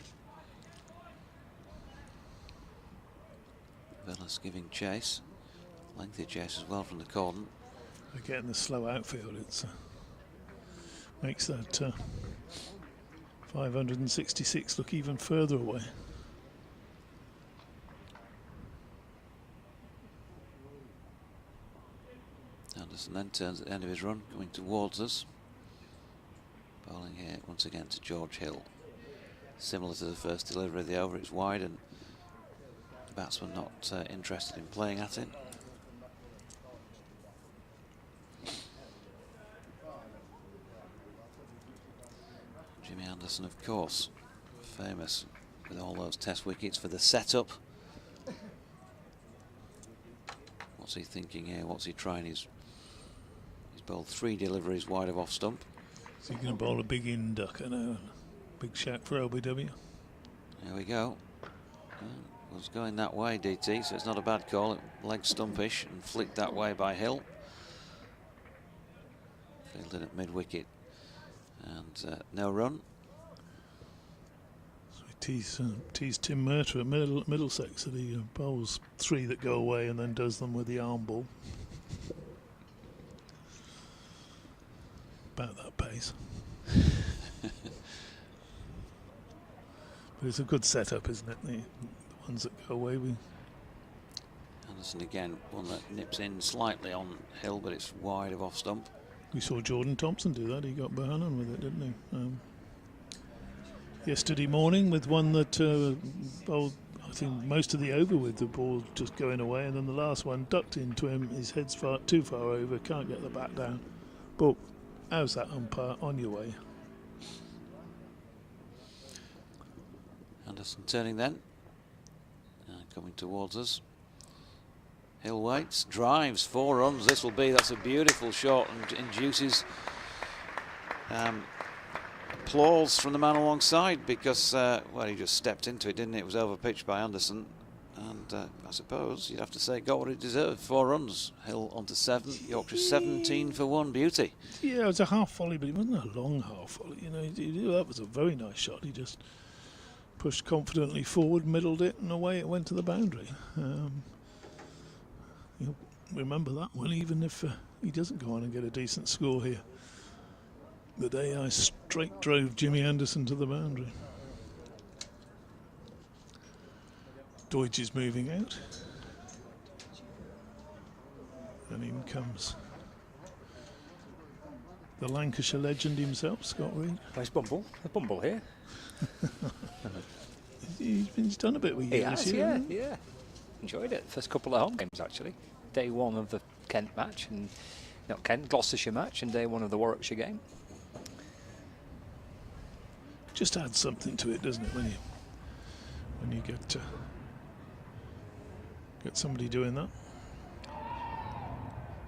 Speaker 2: Villas giving chase, lengthy chase as well from the cordon.
Speaker 4: Again, the slow outfield, it makes that 566 look even further away.
Speaker 2: Anderson then turns at the end of his run, coming towards us. Bowling here once again to George Hill. Similar to the first delivery of the over, it's wide, and the batsman not interested in playing at it. Jimmy Anderson, of course, famous with all those test wickets for the setup. What's he thinking here? What's he trying? He's bowled 3 deliveries wide of off stump.
Speaker 4: Is he going to bowl a big in ducker now? Big shot for LBW.
Speaker 2: There we go. Was going that way, DT, so it's not a bad call. Leg stumpish and flicked that way by Hill. Fielded at mid-wicket. And no run.
Speaker 4: So he teased Tim Murter at Middlesex that he bowls 3 that go away and then does them with the arm ball. About that pace. But it's a good setup, isn't it? The ones that go away.
Speaker 2: Anderson again, one that nips in slightly on Hill, but it's wide of off stump.
Speaker 4: We saw Jordan Thompson do that. He got Bohannon with it, didn't he? Yesterday morning with one that bowled, I think, most of the over with the ball just going away, and then the last one ducked into him. His head's too far over, can't get the bat down. But how's that umpire? On your way.
Speaker 2: Anderson turning then, coming towards us. Hill waits, drives, 4 runs. This will be, that's a beautiful shot and induces applause from the man alongside because, well, he just stepped into it, didn't he? It was overpitched by Anderson. And I suppose you'd have to say got what it deserved. 4 runs. Hill onto 7. Yorkshire 17 for 1. Beauty.
Speaker 4: Yeah, it was a half volley, but it wasn't a long half volley. You know, that was a very nice shot. He just pushed confidently forward, middled it, and away it went to the boundary. You'll remember that one, even if he doesn't go on and get a decent score here. The day I straight drove Jimmy Anderson to the boundary. Deutsch is moving out. And in comes the Lancashire legend himself, Scott Reed.
Speaker 3: Where's Bumble? There's Bumble here.
Speaker 4: He's done a bit with you.
Speaker 3: He has, yeah. Enjoyed it. First couple of home games, actually. Day 1 of the Kent match, and not Kent, Gloucestershire match, and day 1 of the Warwickshire game.
Speaker 4: Just adds something to it, doesn't it, when you get somebody doing that.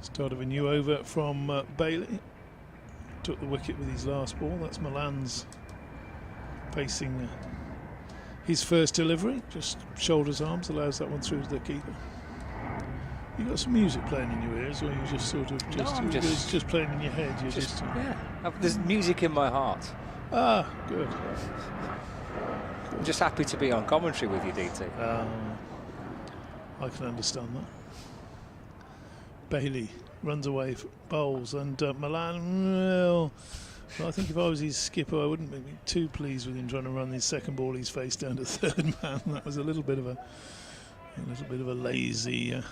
Speaker 4: Start of a new over from Bailey. Took the wicket with his last ball. That's Milan's facing his first delivery. Just shoulders, arms, allows that one through to the keeper. You got some music playing in your ears, or you just sort of it's just playing in your head? You're just
Speaker 3: yeah. There's music in my heart.
Speaker 4: Ah, good.
Speaker 3: I'm just happy to be on commentary with you, DT.
Speaker 4: I can understand that. Bailey runs away, bowls, and Milan, well, I think if I was his skipper, I wouldn't be too pleased with him trying to run his second ball his face down to third man. That was a little bit of a lazy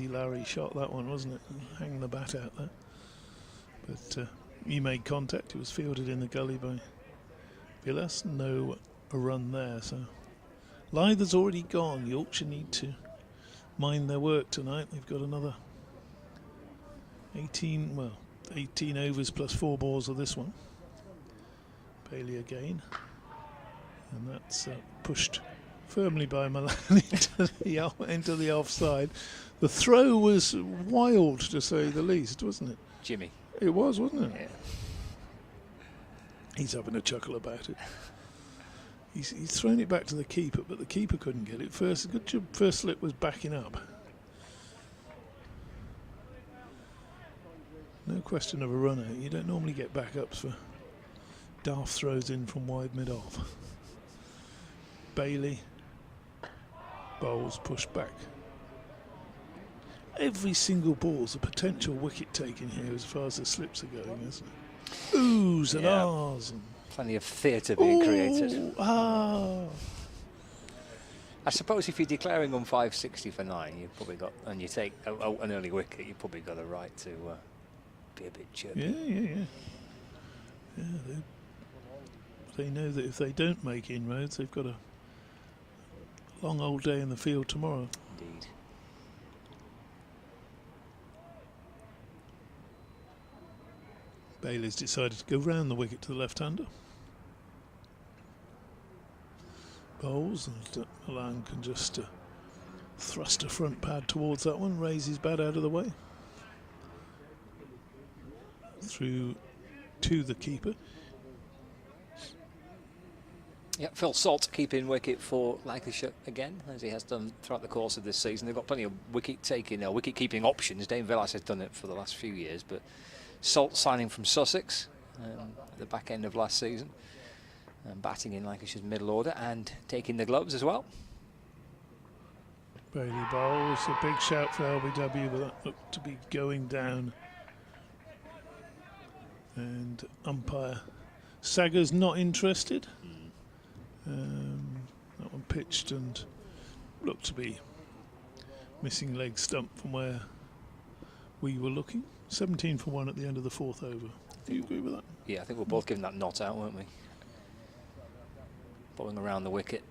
Speaker 4: Larry shot, that one, wasn't it? Hang the bat out there. But he made contact. It was fielded in the gully by Villas. No run there. So Lyther's already gone. Yorkshire need to mind their work tonight. They've got another 18 overs plus 4 balls of this one. Bailey again, and that's pushed firmly by Milan into the offside. The throw was wild, to say the least, wasn't it?
Speaker 3: Jimmy.
Speaker 4: It was, wasn't it?
Speaker 3: Yeah.
Speaker 4: He's having a chuckle about it. He's thrown it back to the keeper, but the keeper couldn't get it. First slip was backing up. No question of a run out. You don't normally get backups for daft throws in from wide mid-off. Bailey bowls pushed back. Every single ball's a potential wicket taking here as far as the slips are going, isn't it? Oohs and ahs. And
Speaker 3: plenty of theatre being created.
Speaker 4: Ah.
Speaker 3: I suppose if you're declaring on 560 for 9, you've probably got, and you take an early wicket, you've probably got a right to be a bit chirpy.
Speaker 4: Yeah, they know that if they don't make inroads, they've got a long old day in the field tomorrow.
Speaker 3: Indeed.
Speaker 4: Bailey's decided to go round the wicket to the left-hander. Bowls, and Milan can just thrust a front pad towards that one, raise his bat out of the way. Through to the keeper.
Speaker 3: Yeah, Phil Salt keeping wicket for Lancashire again, as he has done throughout the course of this season. They've got plenty of wicket-keeping options. Dane Villas has done it for the last few years, but Salt signing from Sussex, at the back end of last season, and batting in Lancashire's middle order and taking the gloves as well.
Speaker 4: Bailey bowls, a big shout for LBW, but that looked to be going down. And umpire Sager's not interested. That one pitched and looked to be missing leg stump from where we were looking. 17 for 1 at the end of the 4th over. Do you agree with that?
Speaker 3: Yeah, I think we're both giving that not out, weren't we? Bowling around the wicket.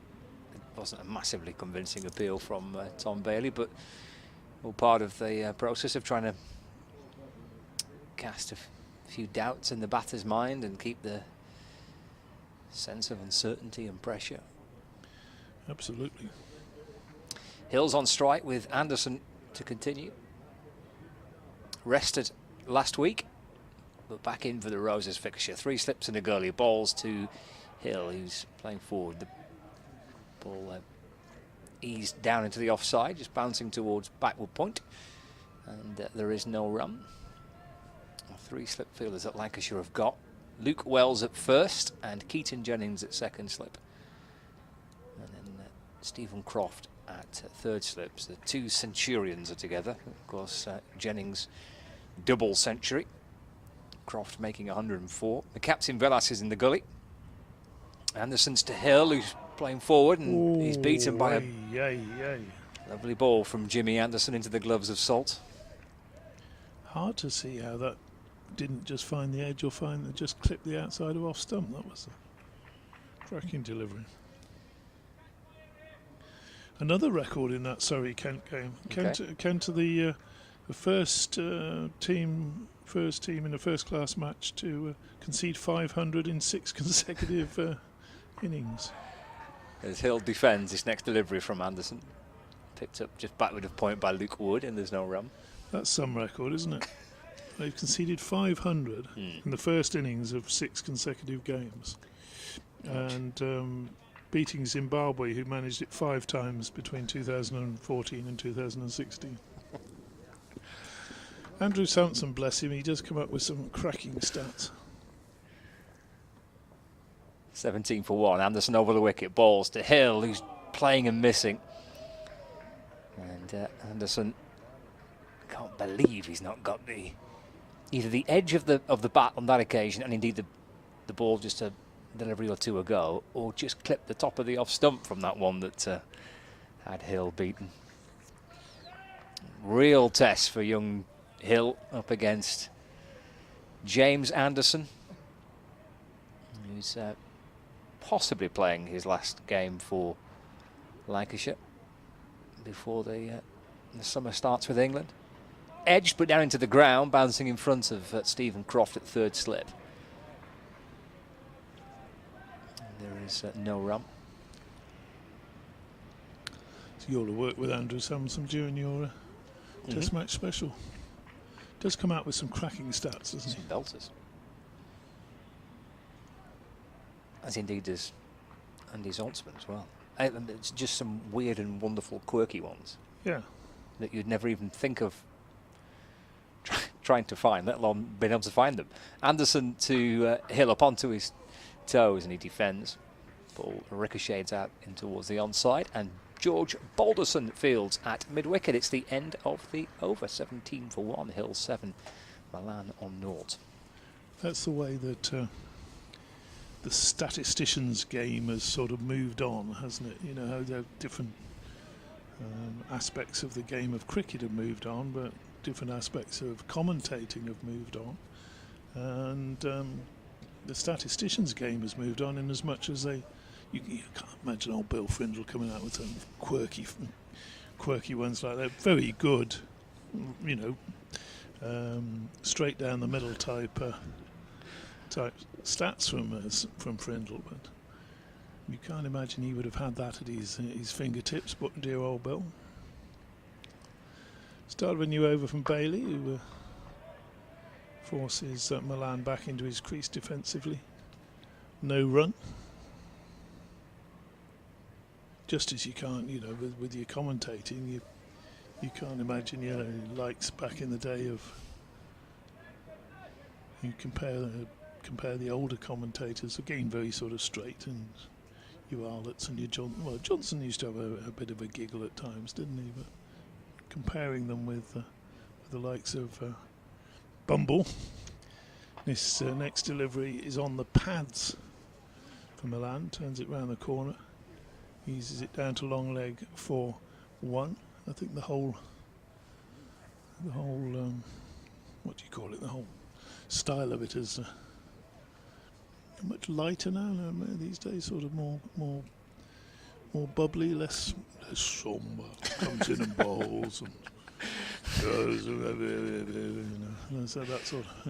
Speaker 3: It wasn't a massively convincing appeal from Tom Bailey, but all part of the process of trying to cast a few doubts in the batter's mind and keep the sense of uncertainty and pressure.
Speaker 4: Absolutely.
Speaker 3: Hill's on strike with Anderson to continue. Rested last week, but back in for the Roses fixture. 3 slips and a gurley. Balls to Hill, who's playing forward. The ball eased down into the offside, just bouncing towards backward point. And there is no run. 3 slip fielders that Lancashire have got. Luke Wells at first and Keaton Jennings at second slip. And then Stephen Croft at third slips. The 2 Centurions are together. Of course, Jennings double century. Croft making 104. The captain Velas is in the gully. Anderson's to Hill, who's playing forward, and he's beaten by a lovely ball from Jimmy Anderson into the gloves of Salt.
Speaker 4: Hard to see how that didn't just find the edge or just clip the outside of off stump. That was a cracking delivery. Another record in that Surrey Kent game. Kent are the first team in a first-class match to concede 500 in 6 consecutive innings.
Speaker 3: As Hill defends this next delivery from Anderson, picked up just backward of point by Luke Wood, and there's no run.
Speaker 4: That's some record, isn't it? They've conceded 500 in the first innings of 6 consecutive games. And beating Zimbabwe, who managed it 5 times between 2014 and 2016. Andrew Sampson, bless him, he does come up with some cracking stats.
Speaker 3: 17 for 1. Anderson over the wicket. Balls to Hill, who's playing and missing. And Anderson can't believe he's not got either the edge of the bat on that occasion, and indeed the ball just a delivery or 2 ago, or just clipped the top of the off stump from that one that had Hill beaten. Real test for young Hill up against James Anderson, who's possibly playing his last game for Lancashire before the summer starts with England. Edged but down into the ground, bouncing in front of Stephen Croft at third slip. And there is no run.
Speaker 4: So you'll have worked with Andrew Sampson during your Test match special. Does come out with some cracking stats, doesn't he?
Speaker 3: Belters. As indeed does Andy Zaltzman as well. It's just some weird and wonderful, quirky ones.
Speaker 4: Yeah.
Speaker 3: That you'd never even think of trying to find, let alone being able to find them. Anderson to Hill up onto his toes, and he defends. Ball ricochets out in towards the onside, and George Balderson fields at mid-wicket. It's the end of the over. 17 for 1. Hill 7. Milan on 0.
Speaker 4: That's the way that the statistician's game has sort of moved on, hasn't it? You know, how the different aspects of the game of cricket have moved on, but different aspects of commentating have moved on. And the statistician's game has moved on in as much as you can't imagine old Bill Frindle coming out with some quirky ones like that. Very good, you know, straight down the middle type stats from Frindle, but you can't imagine he would have had that at his fingertips. But dear old Bill. Start of a new over from Bailey, who forces Milan back into his crease defensively. No run. Just as you can't, you know, with your commentating, you can't imagine, you know, likes back in the day of. You compare compare the older commentators, again very sort of straight, and your Arletts and your Johnson used to have a bit of a giggle at times, didn't he? But comparing them with the likes of Bumble, this next delivery is on the pads for Milan, turns it round the corner, eases it down to long leg for 1. I think the whole what do you call it, the whole style of it is much lighter now these days, sort of more bubbly, less somber, comes in and bowls and goes, so that sort of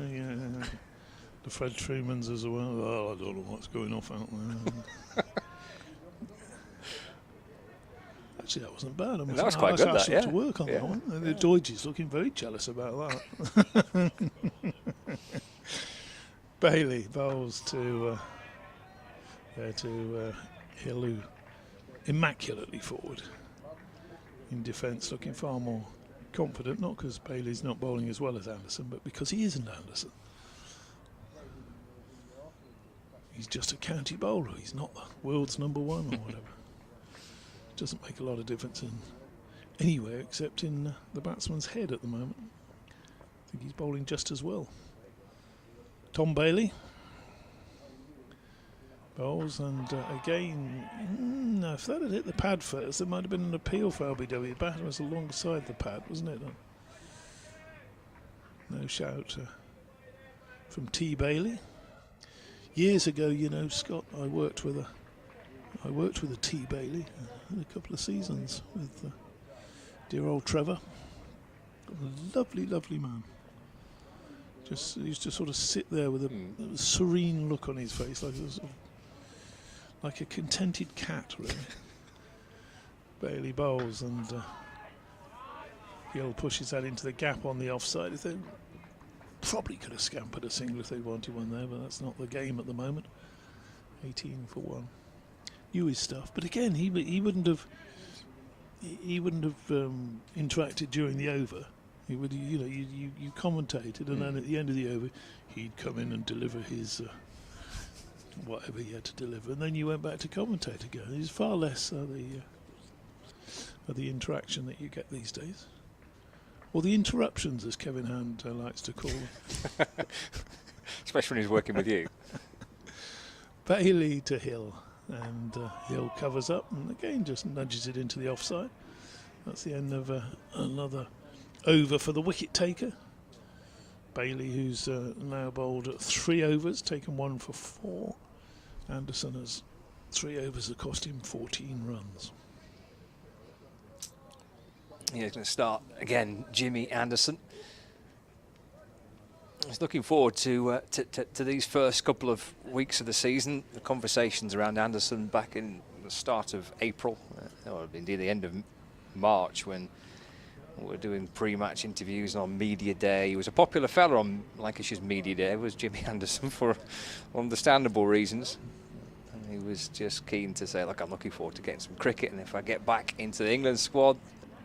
Speaker 4: the Fred Trumans as well. Oh, I don't know what's going off out there. Actually, that wasn't bad.
Speaker 3: That was quite good, that, yeah.
Speaker 4: To work on that one. And the Deutsch looking very jealous about that. Bailey bowls to Hill, who immaculately forward in defence, looking far more confident, not because Bailey's not bowling as well as Anderson, but because he isn't Anderson. He's just a county bowler. He's not the world's number 1 or whatever. Doesn't make a lot of difference in anywhere except in the batsman's head at the moment. I think he's bowling just as well. Tom Bailey bowls, and again, no, if that had hit the pad first, there might have been an appeal for LBW. The batter was alongside the pad, wasn't it? No shout from T. Bailey. Years ago, you know, Scott, I worked with a T. Bailey in a couple of seasons with dear old Trevor. A lovely, lovely man. Just used to sort of sit there with a serene look on his face, like a contented cat, really. Bailey bowls, and Gill pushes that into the gap on the offside. If they probably could have scampered a single if they wanted one there, but that's not the game at the moment. 18 for 1. Knew his stuff, but again, he wouldn't have interacted during the over. He would, you commentated, and then at the end of the over, he'd come in and deliver his whatever he had to deliver, and then you went back to commentate again. There's far less of the interaction that you get these days, or the interruptions, as Kevin Hand likes to call them.
Speaker 3: Especially when he's working with you.
Speaker 4: Bailey to Hill, and Hill covers up, and again just nudges it into the offside. That's the end of another over for the wicket taker. Bailey, who's now bowled 3 overs, taken 1 for 4. Anderson has 3 overs that cost him 14 runs.
Speaker 3: He's going to start again, Jimmy Anderson. He's looking forward to these first couple of weeks of the season. The conversations around Anderson back in the start of April, or indeed the end of March, when we're doing pre-match interviews on media day. He was a popular fella on Lancashire's media day, was Jimmy Anderson, for understandable reasons. And he was just keen to say, look, I'm looking forward to getting some cricket, and if I get back into the England squad,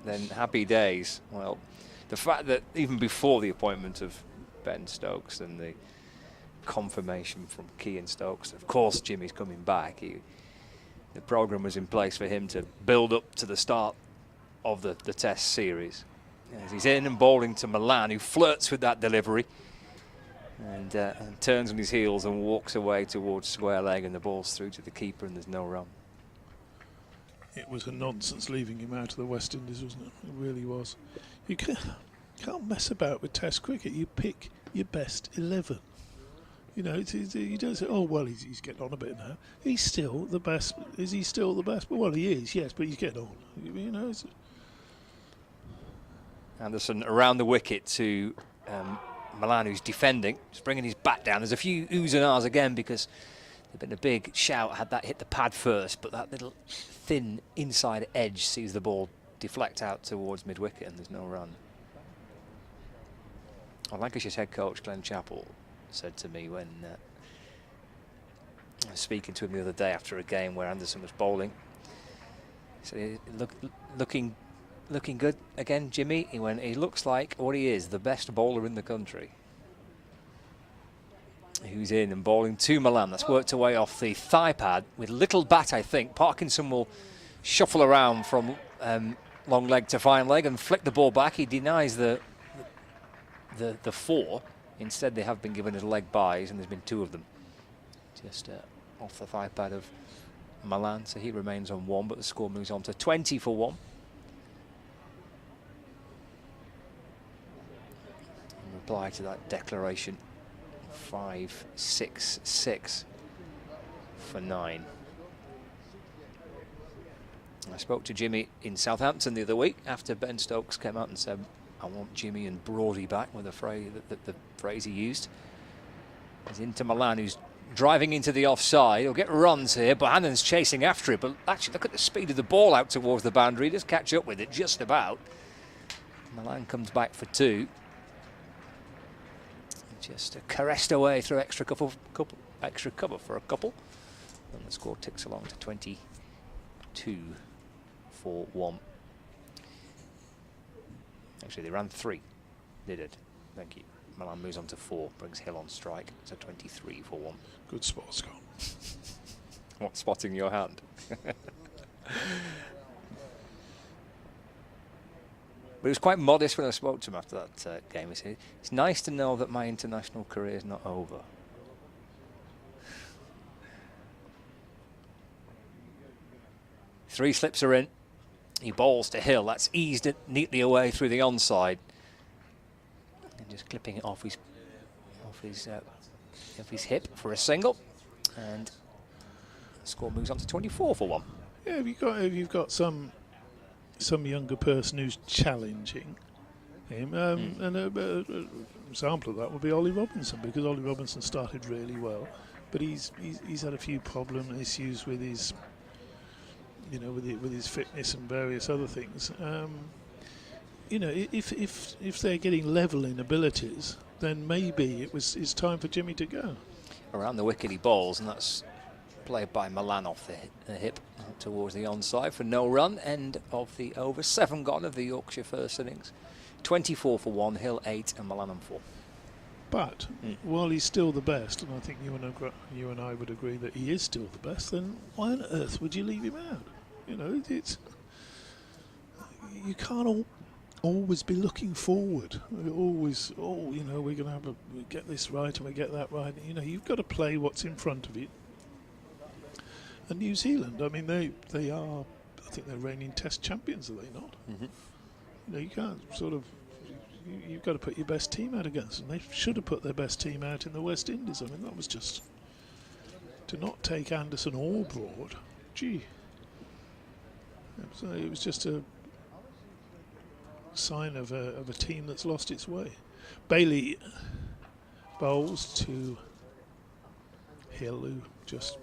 Speaker 3: then happy days. Well, the fact that even before the appointment of Ben Stokes and the confirmation from Kean Stokes, of course Jimmy's coming back, the programme was in place for him to build up to the start of the Test series. As he's in and bowling to Milan, who flirts with that delivery and turns on his heels and walks away towards square leg, and the ball's through to the keeper and there's no run.
Speaker 4: It was a nonsense leaving him out of the West Indies, wasn't it? It really was. You can't mess about with Test cricket. You pick your best 11. You know, you don't say, oh, well, he's getting on a bit now. He's still the best. Is he still the best? Well, he is, yes, but he's getting on. You know,
Speaker 3: Anderson around the wicket to Milan, who's defending, just bringing his bat down. There's a few oohs and ahs again because there's been a big shout had that hit the pad first, but that little thin inside edge sees the ball deflect out towards mid-wicket and there's no run. Lancashire's head coach, Glenn Chappell, said to me when I was speaking to him the other day after a game where Anderson was bowling, he said, looking good again, Jimmy. He went, he looks like what he is, the best bowler in the country. who's in and bowling to Milan. That's worked away off the thigh pad with little bat, I think. Parkinson will shuffle around from long leg to fine leg and flick the ball back. He denies the 4. Instead, they have been given his leg byes, and there's been 2 of them. Just off the thigh pad of Milan, so he remains on 1, but the score moves on to 20 for 1. In reply to that declaration, 5-6-6 for 9. I spoke to Jimmy in Southampton the other week after Ben Stokes came out and said, I want Jimmy and Brody back, with the phrase he used. He's into Milan, who's driving into the offside. He'll get runs here. Bohannon's chasing after it, but actually look at the speed of the ball out towards the boundary. Just catch up with it just about. Milan comes back for 2. Just caressed away through extra cover for a couple. And the score ticks along to 22 for 1. Actually, they ran 3. They did. Thank you. Milan moves on to 4, brings Hill on strike. So 23 for 1.
Speaker 4: Good spot, Scott.
Speaker 3: What, spotting your hand? But he was quite modest when I spoke to him after that game. He said, it's nice to know that my international career is not over. Three slips are in. He bowls to Hill. That's eased it neatly away through the onside. And just clipping it off his hip for a single. And the score moves on to 24 for 1.
Speaker 4: Yeah, if you've got some younger person who's challenging him, and an example of that would be Ollie Robinson, because Ollie Robinson started really well, but he's had a few issues with his, with his fitness and various other things. If they're getting level in abilities, then maybe it's time for Jimmy to go.
Speaker 3: Around the wicket he bowls, and that's played by Milan off the hip towards the onside for no run. End of the over. 7 gone of the Yorkshire first innings. 24 for 1, Hill 8 and Milan on 4.
Speaker 4: But while he's still the best, and I think you and I would agree that he is still the best, then why on earth would you leave him out? You can't always be looking forward. Always, we're going to get this right and we get that right. You've got to play what's in front of you. And New Zealand, I mean, they are, I think they're reigning Test champions, are they not? Mm-hmm. You can't you've got to put your best team out against them. They should have put their best team out in the West Indies. I mean, that was just, to not take Anderson or Broad, gee. It was just a sign of a team that's lost its way. Bailey bowls to Hill, who just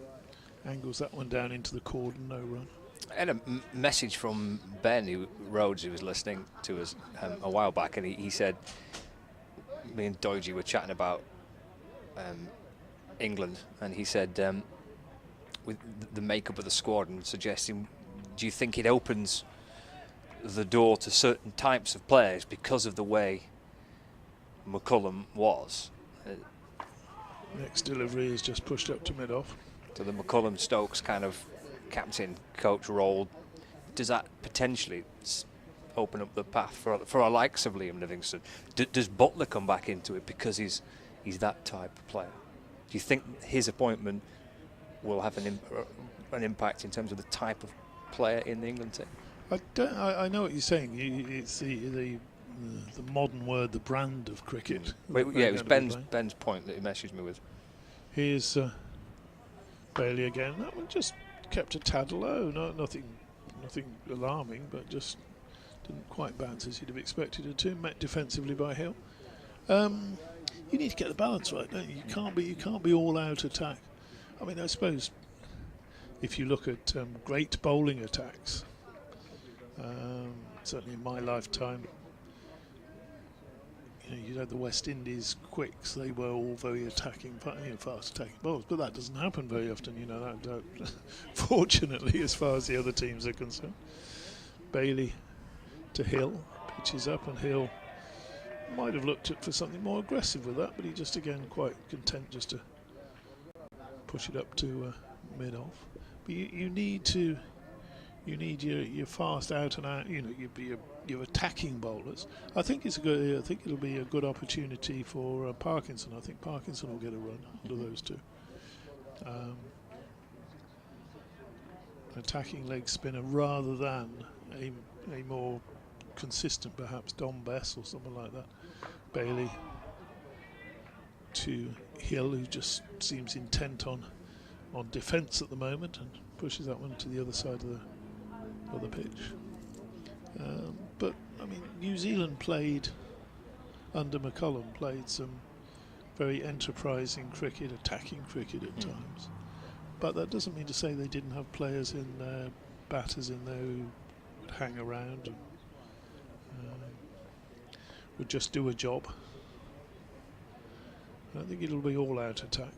Speaker 4: angles that one down into the cordon, no run.
Speaker 3: I had a message from Ben Rhodes, who was listening to us a while back, and he said, me and Doiji were chatting about England, and he said, with the makeup of the squad, and suggesting, do you think it opens the door to certain types of players because of the way McCullum was?
Speaker 4: Next delivery is just pushed up to mid-off.
Speaker 3: So the McCullum-Stokes kind of captain coach role, does that potentially open up the path for our likes of Liam Livingstone? Does Butler come back into it because he's that type of player? Do you think his appointment will have an impact in terms of the type of player in the England team?
Speaker 4: I know what you're saying. It's the modern word, the brand of cricket.
Speaker 3: Yeah, it was Ben's point that he messaged me with.
Speaker 4: Here's Bailey again. That one just kept a tad low. Nothing alarming, but just didn't quite bounce as you'd have expected it to. Met defensively by Hill. You need to get the balance right, don't you? You can't be all out attack. I mean, I suppose if you look at great bowling attacks, certainly in my lifetime, you had the West Indies quicks. They were all very attacking, fast attacking bowlers, but that doesn't happen very often. That fortunately, as far as the other teams are concerned. Bailey to Hill, pitches up, and Hill might have looked for something more aggressive with that, but he just again quite content just to push it up to mid off. But you need your fast out and out. You know, your attacking bowlers. I think it's a good. I think it'll be a good opportunity for Parkinson. I think Parkinson will get a run under those two. Attacking leg spinner rather than a more consistent, perhaps Dom Bess or someone like that. Bailey to Hill, who just seems intent on defence at the moment and pushes that one to the other side of the pitch. But I mean, New Zealand played under McCullum, played some very enterprising cricket, attacking cricket at times. But that doesn't mean to say they didn't have players in there, batters in there who would hang around and would just do a job. I think it'll be all out attack.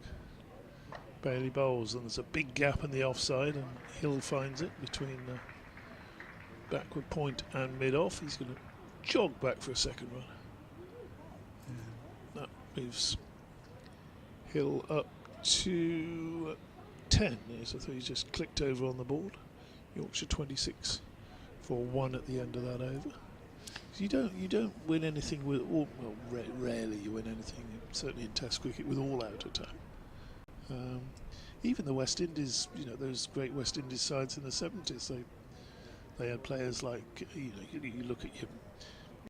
Speaker 4: Bailey bowls and there's a big gap in the offside and Hill finds it between backward point and mid off. He's going to jog back for a second run. That moves Hill up to 10. Yes, I thought he just clicked over on the board. Yorkshire 26 for 1 at the end of that over. You don't win anything with all, well, rarely you win anything, certainly in Test cricket, with all out attack. Even the West Indies, you know, those great West Indies sides in the 70s, they had players like, you look at your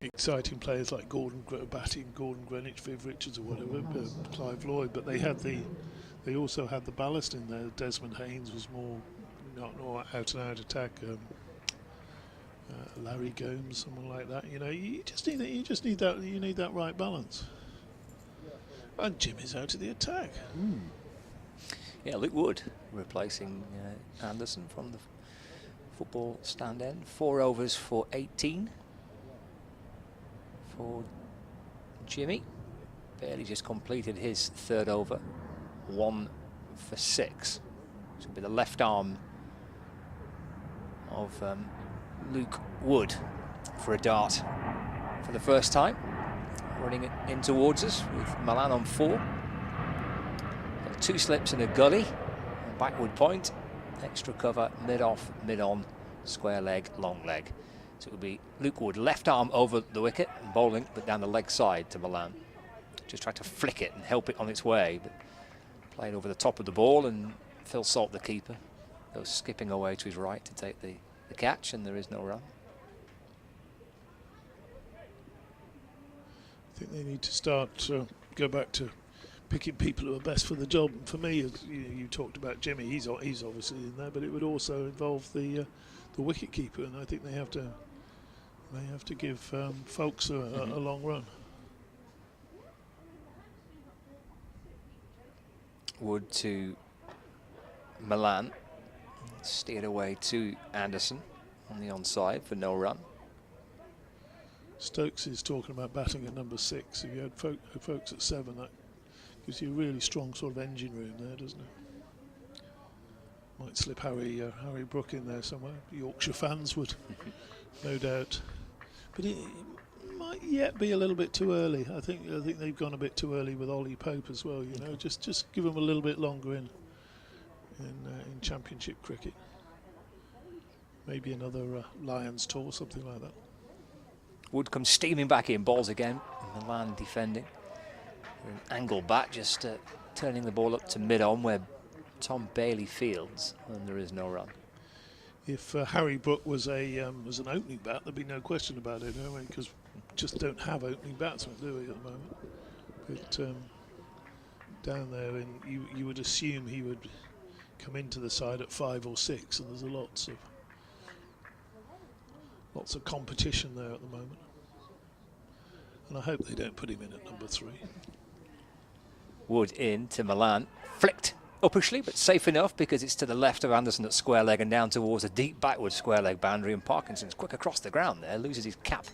Speaker 4: exciting players like Gordon Greenwich, Viv Richards or whatever, Clive Lloyd, but they also had the ballast in there. Desmond Haynes was more not out and out attack. Larry Gomes, someone like that. You know, you need that right balance. And Jimmy's out of the attack.
Speaker 3: Yeah, Luke Wood replacing Anderson from the football stand end. 4 overs for 18 for Jimmy. Barely just completed his 3rd over. 1 for 6. This will be the left arm of Luke Wood for a dart for the first time. Running it in towards us with Milan on 4. Got 2 slips and a gully. A backward point. Extra cover, mid-off, mid-on, square leg, long leg. So it will be Luke Wood, left arm over the wicket, bowling, but down the leg side to Milan. Just tried to flick it and help it on its way, but played over the top of the ball, and Phil Salt, the keeper, goes skipping away to his right to take the catch, and there is no run.
Speaker 4: I think they need to start go back to picking people who are best for the job. And for me, as you talked about Jimmy, he's obviously in there, but it would also involve the wicket keeper, and I think they have to give Folks a long run.
Speaker 3: Wood to Milan, steered away to Anderson on the onside for no run.
Speaker 4: Stokes is talking about batting at number 6. If you had Folks at 7, that gives you a really strong sort of engine room there, doesn't it? Might slip Harry Brook in there somewhere. Yorkshire fans would, no doubt. But it might yet be a little bit too early. I think they've gone a bit too early with Ollie Pope as well. You know, just give them a little bit longer in Championship cricket. Maybe another Lions tour, something like that.
Speaker 3: Wood comes steaming back in, balls again. Milan defending. An angle bat, just turning the ball up to mid-on where Tom Bailey fields, and there is no run.
Speaker 4: If Harry Brook was an opening bat, there'd be no question about it, because just don't have opening batsmen, do we, at the moment? But down there, and you would assume he would come into the side at 5 or 6, and there's lots of competition there at the moment. And I hope they don't put him in at number 3.
Speaker 3: Wood in to Milan, flicked uppishly, but safe enough because it's to the left of Anderson at square leg and down towards a deep backward square leg boundary, and Parkinson's quick across the ground there, loses his cap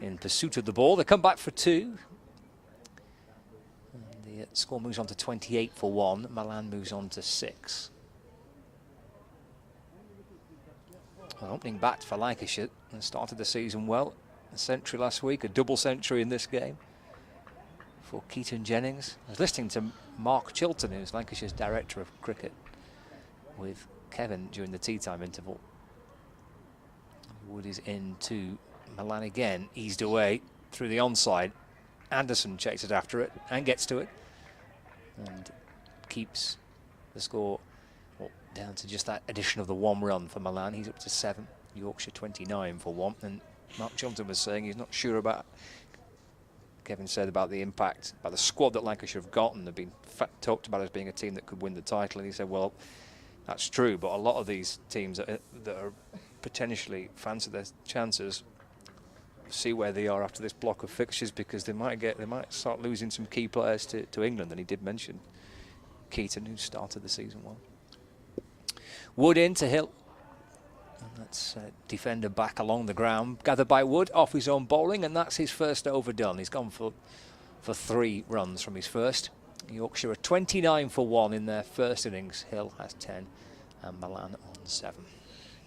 Speaker 3: in pursuit of the ball. They come back for 2. And the score moves on to 28 for 1. Milan moves on to 6. Well, opening bat for Lancashire and started the season well. a century last week, a double century in this game for Keaton Jennings. I was listening to Mark Chilton, who's Lancashire's director of cricket, with Kevin during the tea time interval. Wood is into Milan again, eased away through the onside. Anderson chases after it and gets to it and keeps the score down to just that addition of the 1 run for Milan. He's up to 7. Yorkshire 29 for 1. And Mark Chilton was saying he's not sure about, Kevin said, about the impact, about the squad that Lancashire have gotten. They've been talked about as being a team that could win the title. And he said, well, that's true, but a lot of these teams that are potentially fancy their chances see where they are after this block of fixtures, because they might start losing some key players to England. And he did mention Keaton, who started the season well. Wood into Hill, and that's defender back along the ground, gathered by Wood off his own bowling, and that's his first over done. He's gone for 3 runs from his first. Yorkshire are 29 for 1 in their first innings. Hill has 10 and Milan on 7.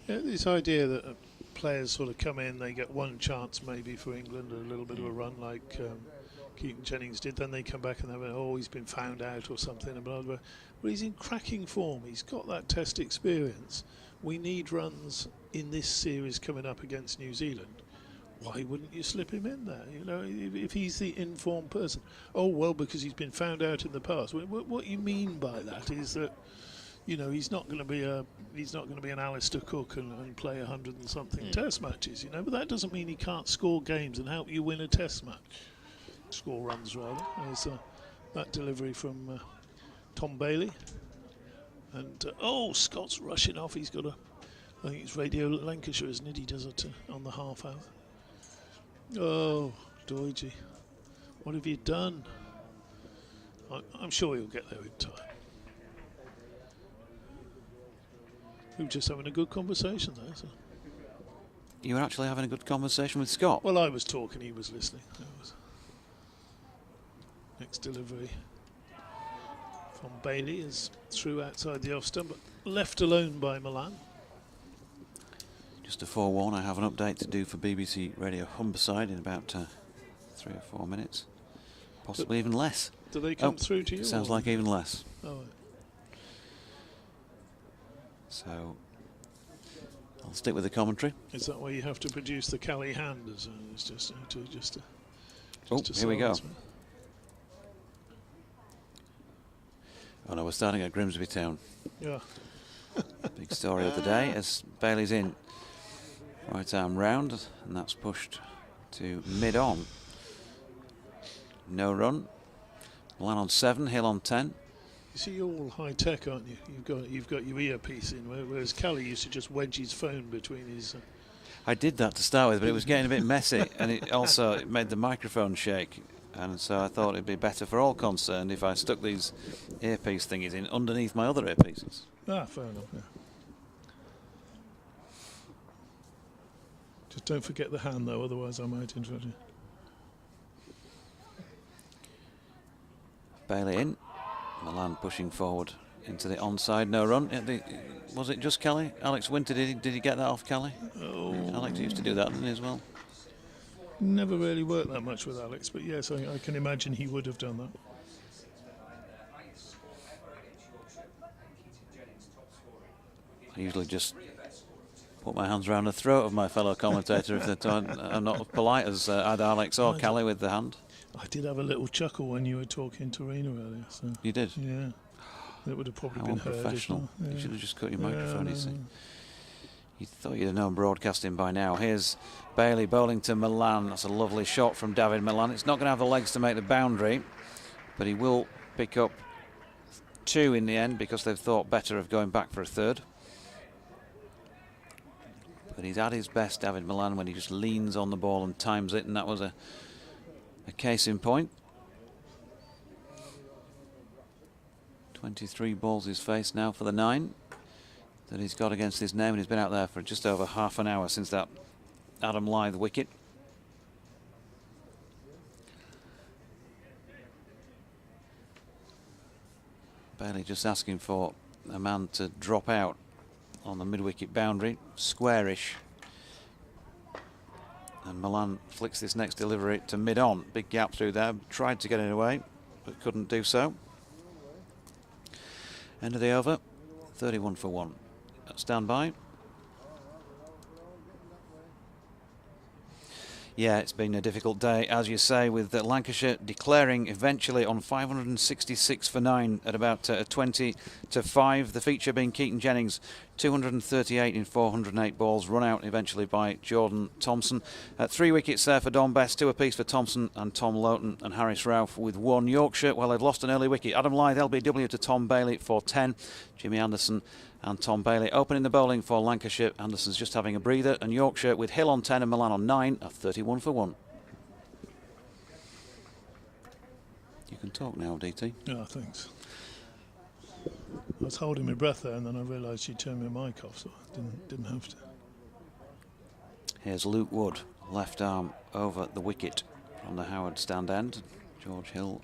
Speaker 4: Yeah, this idea that players sort of come in, they get one chance maybe for England, a little bit of a run like Keaton Jennings did, then they come back and they've always been found out or something, and blah, blah, blah. But he's in cracking form. He's got that Test experience. We need runs in this series coming up against New Zealand. Why wouldn't you slip him in there? You know, if he's the informed person. Oh well, because he's been found out in the past. What you mean by that is that, you know, he's not going to be an Alistair Cook and play 100 and something Test matches. You know, but that doesn't mean he can't score games and help you win a Test match. Score runs rather. There's that delivery from Tom Bailey, and Scott's rushing off. He's got I think it's Radio Lancashire, isn't it? He does it on the half hour. Oh, Doidgy, what have you done? I'm sure he'll get there in time. We were just having a good conversation there. So.
Speaker 2: You were actually having a good conversation with Scott?
Speaker 4: Well, I was talking, he was listening. Next delivery from Bailey is through outside the off stump, but left alone by Milan.
Speaker 2: Just to forewarn, I have an update to do for BBC Radio Humberside in about 3 or 4 minutes, possibly even less.
Speaker 4: Do they come through to you?
Speaker 2: Sounds like even less.
Speaker 4: Oh.
Speaker 2: So I'll stick with the commentary.
Speaker 4: Is that why you have to produce the Cali hand? It's just
Speaker 2: here we go. Oh no, we're starting at Grimsby Town.
Speaker 4: Yeah.
Speaker 2: Big story of the day as Bailey's in. Right arm round, and that's pushed to mid-on. No run. Milan on 7, Hill on 10.
Speaker 4: You see, you're all high tech, aren't you? You've got your earpiece in, whereas Cali used to just wedge his phone between his.
Speaker 2: I did that to start with, but it was getting a bit messy, and it made the microphone shake. And so I thought it'd be better for all concerned if I stuck these earpiece thingies in underneath my other earpieces.
Speaker 4: Ah, fair enough. Yeah. Just don't forget the hand, though, otherwise I might interrupt you.
Speaker 2: Bailey in. Milan pushing forward into the onside, no run. Was it just Kelly? Alex Winter, did he get that off Kelly?
Speaker 4: Oh.
Speaker 2: Alex used to do that, didn't he, as well?
Speaker 4: Never really worked that much with Alex, but yes, I can imagine he would have done that.
Speaker 2: I usually just put my hands around the throat of my fellow commentator if they're not as polite as either Alex or Kelly with the hand.
Speaker 4: I did have a little chuckle when you were talking to Rena earlier. So.
Speaker 2: You did?
Speaker 4: Yeah. That would have probably
Speaker 2: How
Speaker 4: been heard.
Speaker 2: unprofessional.
Speaker 4: Yeah.
Speaker 2: You should have just cut your microphone,
Speaker 4: no.
Speaker 2: you see. You thought you'd have known broadcasting by now. Here's Bailey bowling to Milan. That's a lovely shot from David Milan. It's not going to have the legs to make the boundary, but he will pick up 2 in the end because they've thought better of going back for a 3rd. But he's at his best, David Milan, when he just leans on the ball and times it, and that was a case in point. 23 balls his face now for the 9 that he's got against his name, and he's been out there for just over half an hour since that Adam Lyth wicket. Bailey just asking for a man to drop out on the mid-wicket boundary, squarish. And Milan flicks this next delivery to mid-on. Big gap through there. Tried to get it away, but couldn't do so. End of the over. 31 for 1. Stand by. Yeah, it's been a difficult day, as you say, with Lancashire declaring eventually on 566 for 9 at about 20 to 5. The feature being Keaton Jennings, 238 in 408 balls, run out eventually by Jordan Thompson. 3 wickets there for Don Best, 2 apiece for Thompson and Tom Loughton, and Harris Ralph with 1. Yorkshire, well, they've lost an early wicket. Adam Lyth, LBW to Tom Bailey for 10. Jimmy Anderson and Tom Bailey opening the bowling for Lancashire. Anderson's just having a breather, and Yorkshire with Hill on 10 and Milan on 9 are 31 for 1. You can talk now, DT.
Speaker 4: Yeah, thanks. I was holding my breath there, and then I realised she turned my mic off, so I didn't have to.
Speaker 2: Here's Luke Wood, left arm over the wicket from the Howard stand end. George Hill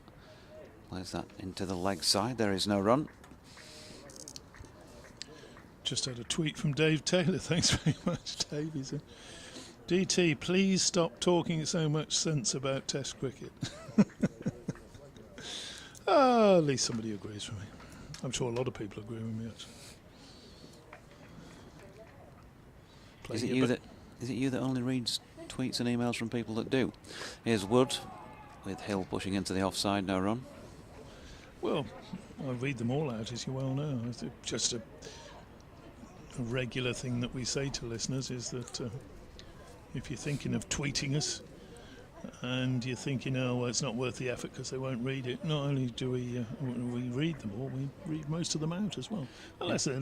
Speaker 2: plays that into the leg side. There is no run.
Speaker 4: Just had a tweet from Dave Taylor. Thanks very much, Dave. He said, DT, please stop talking so much sense about Test cricket. At least somebody agrees with me. I'm sure a lot of people agree with me, actually.
Speaker 2: Is it you that only reads tweets and emails from people that do? Here's Wood with Hill pushing into the offside, no run.
Speaker 4: Well, I read them all out, as you well know. It's just a regular thing that we say to listeners is that if you're thinking of tweeting us and you're thinking, oh, well, it's not worth the effort because they won't read it, not only do we read them all, we read most of them out as well, unless they're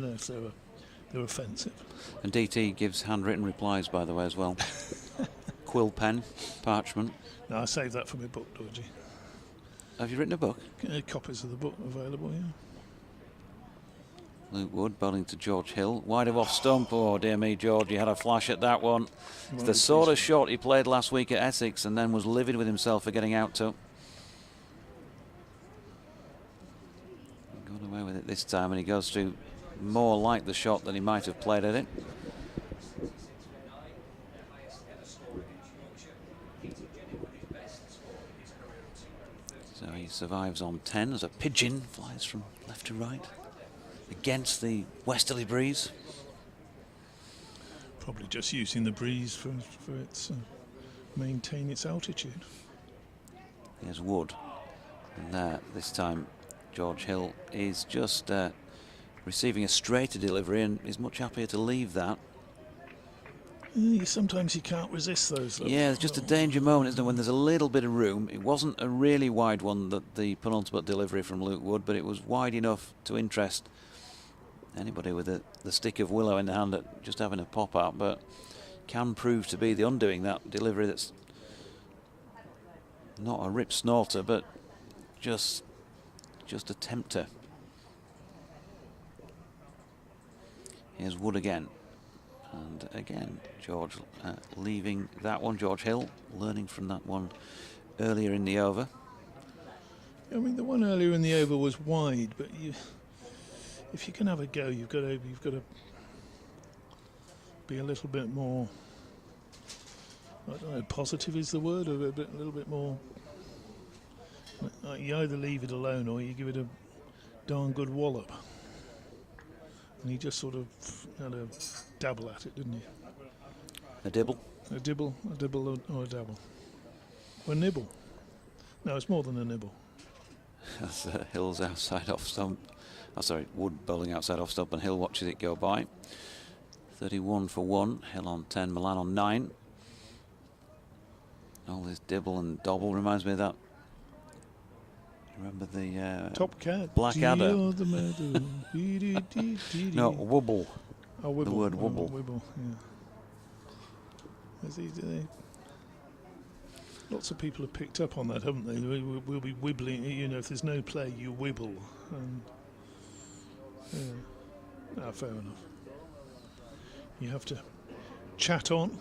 Speaker 4: offensive.
Speaker 2: And DT gives handwritten replies, by the way, as well. Quill pen, parchment.
Speaker 4: No, I saved that for my book, Dodgy.
Speaker 2: Have you written a book?
Speaker 4: Copies of the book available, yeah.
Speaker 2: Luke Wood bowling to George Hill. Wide of off stump. Oh, dear me, George, you had a flash at that one. It's the sort of shot he played last week at Essex and then was livid with himself for getting out to. Got away with it this time, and he goes to more like the shot than he might have played at it. So he survives on 10 as a pigeon flies from left to right against the westerly breeze.
Speaker 4: Probably just using the breeze for its maintain its altitude.
Speaker 2: Here's Wood, and there this time George Hill is just receiving a straighter delivery and is much happier to leave that.
Speaker 4: Sometimes you can't resist those.
Speaker 2: Yeah, it's just a danger moment, isn't it, when there's a little bit of room. It wasn't a really wide one, the penultimate delivery from Luke Wood, but it was wide enough to interest anybody with the stick of willow in the hand at just having a pop out, but can prove to be the undoing, that delivery that's not a rip snorter, but just a tempter. Here's Wood again. And again, George leaving that one. George Hill learning from that one earlier in the over.
Speaker 4: I mean, the one earlier in the over was wide, but if you can have a go, you've got to be a little bit more. I don't know. Positive is the word, or a little bit more. You either leave it alone or you give it a darn good wallop. And he just sort of had a dabble at it, didn't he?
Speaker 2: A dibble?
Speaker 4: A dibble or a dabble. Or a nibble. No, it's more than a nibble.
Speaker 2: That's Hill's outside off stump. Oh, sorry, Wood bowling outside off stump, and Hill watches it go by. 31 for 1. Hill on 10, Milan on 9. All this dibble and dobble reminds me of that. Remember the
Speaker 4: Top Cat,
Speaker 2: Blackadder?
Speaker 4: No,
Speaker 2: wobble.
Speaker 4: Oh, wibble.
Speaker 2: The word wobble.
Speaker 4: Wibble, yeah. Lots of people have picked up on that, haven't they? We'll be wibbling. You know, if there's no play, you wibble. And, fair enough. You have to chat on,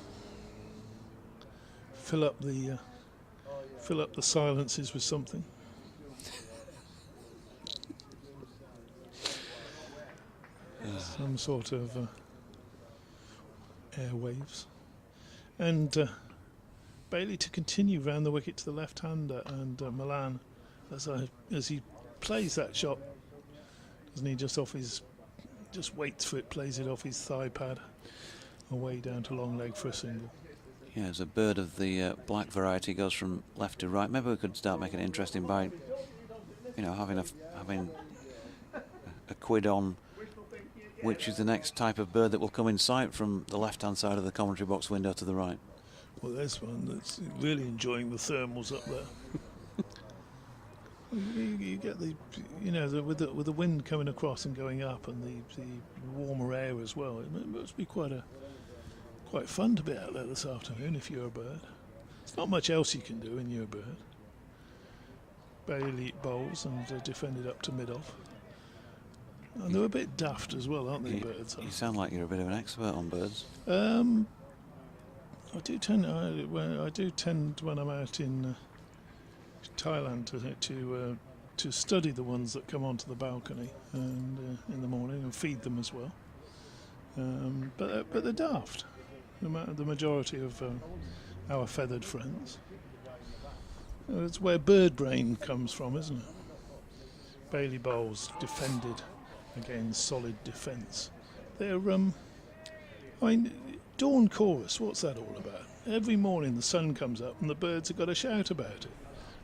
Speaker 4: fill up the silences with something. Some sort of airwaves. And Bailey to continue round the wicket to the left-hander, and Milan, as he plays that shot, doesn't he, just waits for it, plays it off his thigh pad, away down to long leg for a single.
Speaker 2: Yeah, as a bird of the black variety goes from left to right. Maybe we could start making it interesting by, having a quid on which is the next type of bird that will come in sight from the left-hand side of the commentary box window to the right.
Speaker 4: Well, there's one that's really enjoying the thermals up there. you get with the wind coming across and going up, and the warmer air as well. It must be quite fun to be out there this afternoon if you're a bird. There's not much else you can do when you're a bird. Bailey bowls and defended up to mid-off. And they're a bit daft as well, aren't they, birds?
Speaker 2: You sound like you're a bit of an expert on birds.
Speaker 4: I do tend when I'm out in Thailand to study the ones that come onto the balcony and in the morning, and feed them as well. But they're daft. The majority of our feathered friends. It's where bird brain comes from, isn't it? Bailey bowls, defended. Again, solid defence. They're, dawn chorus, what's that all about? Every morning the sun comes up and the birds have got a shout about it.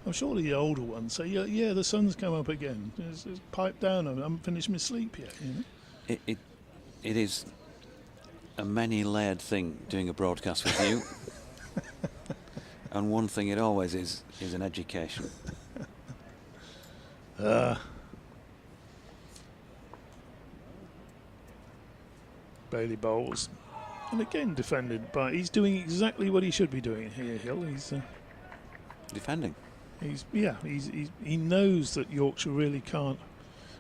Speaker 4: I'm sure the older ones say, yeah, the sun's come up again. It's pipe down, I haven't finished my sleep yet.
Speaker 2: It is a many-layered thing doing a broadcast with you. And one thing it always is an education.
Speaker 4: Bailey bowls, and again defended, but he's doing exactly what he should be doing here, Hill. He's
Speaker 2: defending.
Speaker 4: He knows that Yorkshire really can't.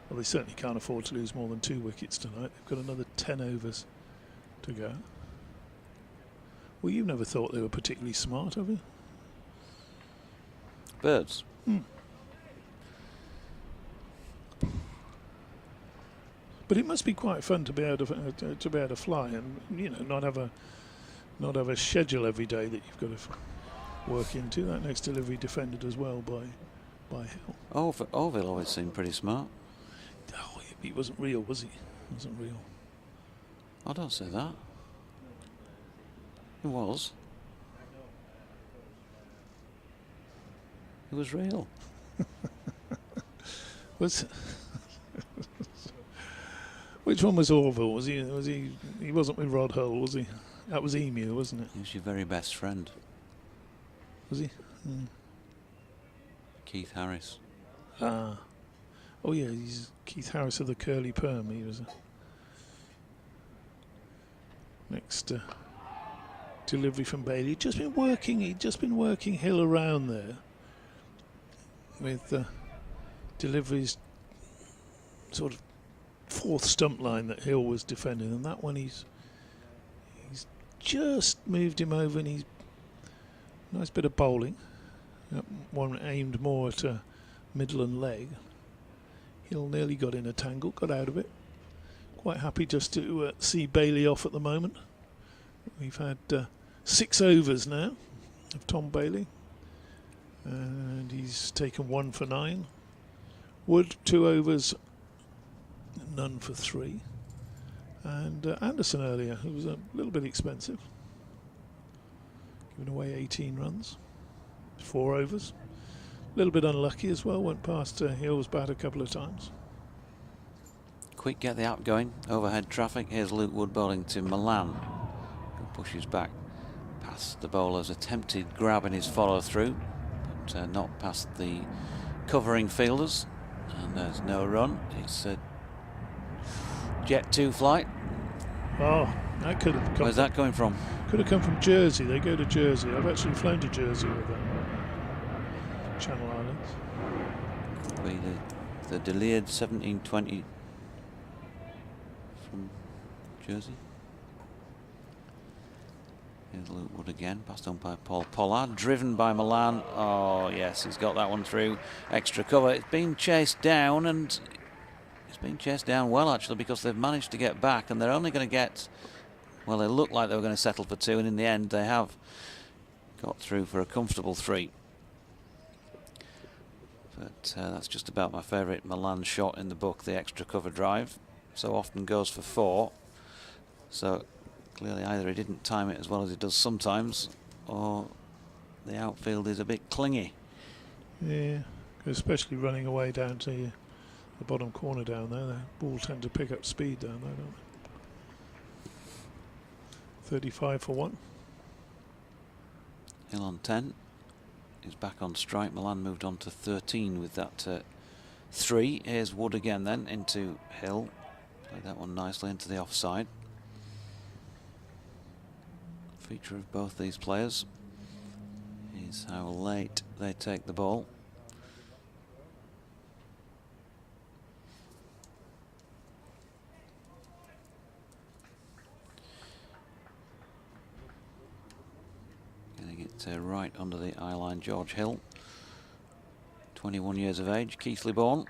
Speaker 4: Well, they certainly can't afford to lose more than 2 wickets tonight. They've got another 10 overs to go. Well, you've never thought they were particularly smart, have you?
Speaker 2: Birds.
Speaker 4: But it must be quite fun to be able to fly and not have a schedule every day that you've got to work into. That next delivery defended as well by Hill.
Speaker 2: Orville always seemed pretty smart.
Speaker 4: Oh, he wasn't real, was he? He wasn't real.
Speaker 2: I don't say that. He was. He was real.
Speaker 4: Which one was Orville? Was he? He wasn't with Rod Hull, was he? That was Emu, wasn't it?
Speaker 2: He was your very best friend.
Speaker 4: Was he?
Speaker 2: Keith Harris.
Speaker 4: Ah. Oh yeah, he's Keith Harris of the curly perm. He was. Next delivery from Bailey. He'd just been working Hill around there with deliveries, sort of fourth stump line that Hill was defending, and that one he's just moved him over, and he's nice bit of bowling. That one aimed more at middle and leg. Hill nearly got in a tangle, got out of it. Quite happy just to see Bailey off at the moment. We've had 6 overs now of Tom Bailey, and he's taken 1 for 9. Wood 2 overs, none for 3. And Anderson earlier, who was a little bit expensive, giving away 18 runs, 4 overs. A little bit unlucky as well, went past Hill's bat a couple of times.
Speaker 2: Quick, get the app going. Overhead traffic. Here's Luke Wood bowling to Milan, who pushes back past the bowler's attempted grab in his follow through, but not past the covering fielders. And there's no run. It's a Jet 2 flight.
Speaker 4: Oh, that could have come.
Speaker 2: Where's that coming from?
Speaker 4: Could have come from Jersey. They go to Jersey. I've actually flown to Jersey with them. Channel Islands.
Speaker 2: Be the Deleard 1720 from Jersey. Here's Luke Wood again, passed on by Paul Pollard, driven by Milan. Oh yes, he's got that one through. Extra cover. It's been chased down, and it's been chased down well actually, because they've managed to get back, and they're only going to get, well, they looked like they were going to settle for 2, and in the end they have got through for a comfortable 3. But that's just about my favourite Milan shot in the book, the extra cover drive. So often goes for 4. So clearly either he didn't time it as well as he does sometimes, or the outfield is a bit clingy.
Speaker 4: Yeah, especially running away down to the bottom corner down there. The ball tend to pick up speed down there, don't they? 35 for 1.
Speaker 2: Hill on 10. He's back on strike. Milan moved on to 13 with that 3. Here's Wood again then into Hill. Played that one nicely into the offside. Feature of both these players is how late they take the ball. Getting it right under the eye line, George Hill, 21 years of age, Keighley born.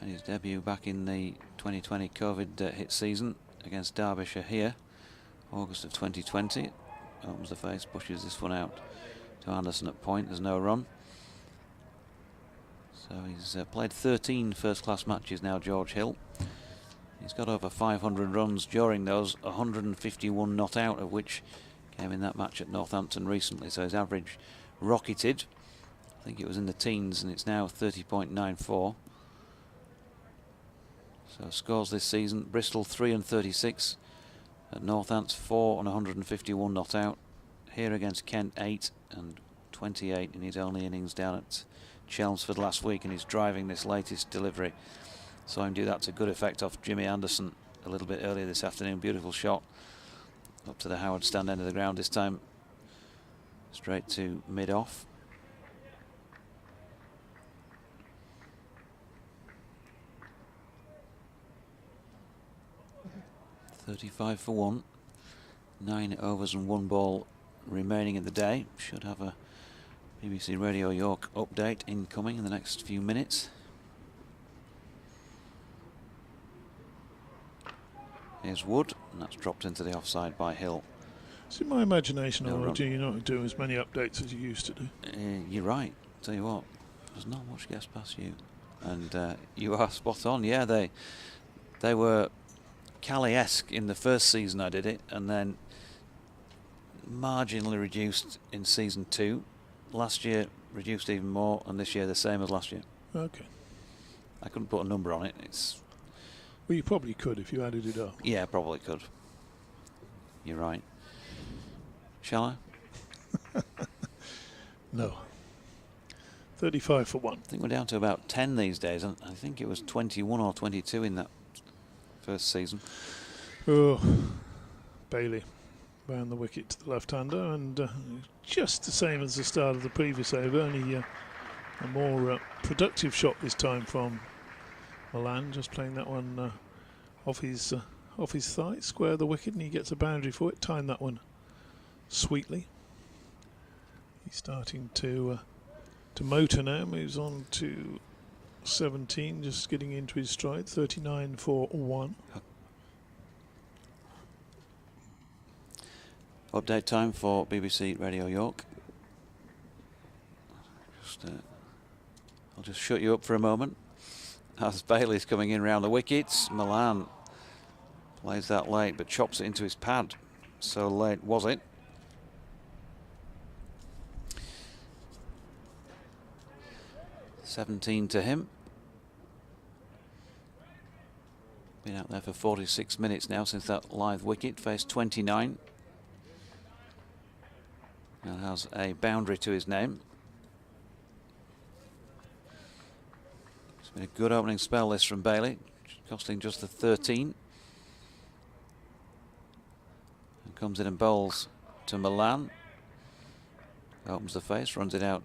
Speaker 2: Made his debut back in the 2020 COVID hit season against Derbyshire here, August of 2020. Opens the face, pushes this one out to Anderson at point. There's no run. So he's played 13 first-class matches now, George Hill. He's got over 500 runs during those, 151 not out, of which came in that match at Northampton recently. So his average rocketed. I think it was in the teens, and it's now 30.94. So scores this season: Bristol 3 and 36, at Northants 4 and 151 not out. Here against Kent 8 and 28 in his only innings down at Chelmsford last week, and he's driving this latest delivery. Saw him do that to good effect off Jimmy Anderson a little bit earlier this afternoon. Beautiful shot up to the Howard stand end of the ground, this time straight to mid-off. .35 for 1. 9 overs and 1 ball remaining in the day. Should have a BBC Radio York update incoming in the next few minutes. Here's Wood, and that's dropped into the offside by Hill.
Speaker 4: Is it my imagination,
Speaker 2: No
Speaker 4: or
Speaker 2: run.
Speaker 4: do you not do as many updates as you used to do?
Speaker 2: You're right. Tell you what, there's not much gets past you, and you are spot on. Yeah, they were Cali-esque in the first season I did it, and then marginally reduced in season 2. Last year reduced even more, and this year the same as last year.
Speaker 4: Okay.
Speaker 2: I couldn't put a number on it.
Speaker 4: Well, you probably could if you added it up.
Speaker 2: Yeah, probably could. You're right. Shall I?
Speaker 4: No. 35 for 1.
Speaker 2: I think we're down to about 10 these days, and I think it was 21 or 22 in that first season.
Speaker 4: Oh, Bailey round the wicket to the left-hander, and just the same as the start of the previous over, only a more productive shot this time from Milan, just playing that one off his thigh, square the wicket, and he gets a boundary for it. Timed that one sweetly. He's starting to motor now, moves on to 17, just getting into his stride. 39 for 1.
Speaker 2: Update time for BBC Radio York. I'll just shut you up for a moment. As Bailey's coming in round the wickets, Milan plays that late but chops it into his pad. So late was it? .17 to him. Been out there for 46 minutes now since that live wicket. Faced 29. And has a boundary to his name. It's been a good opening spell this from Bailey, costing just the 13. And comes in and bowls to Milan. Opens the face, runs it out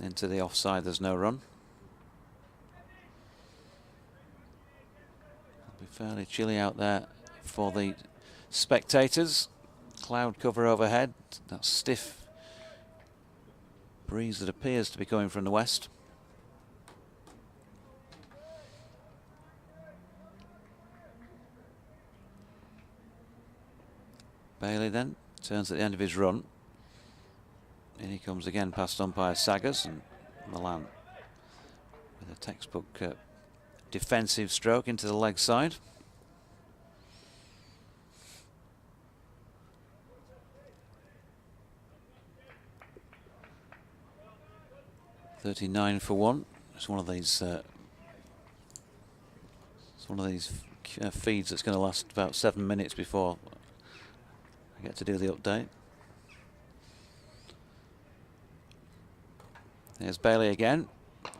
Speaker 2: into the offside. There's no run. It'll be fairly chilly out there for the spectators. Cloud cover overhead, that stiff breeze that appears to be coming from the west. Bailey then turns at the end of his run. In he comes again past umpire Saggers, and Milan with a textbook defensive stroke into the leg side. $39 for 1. It's one of these. It's one of these feeds that's going to last about 7 minutes before I get to do the update. There's Bailey again,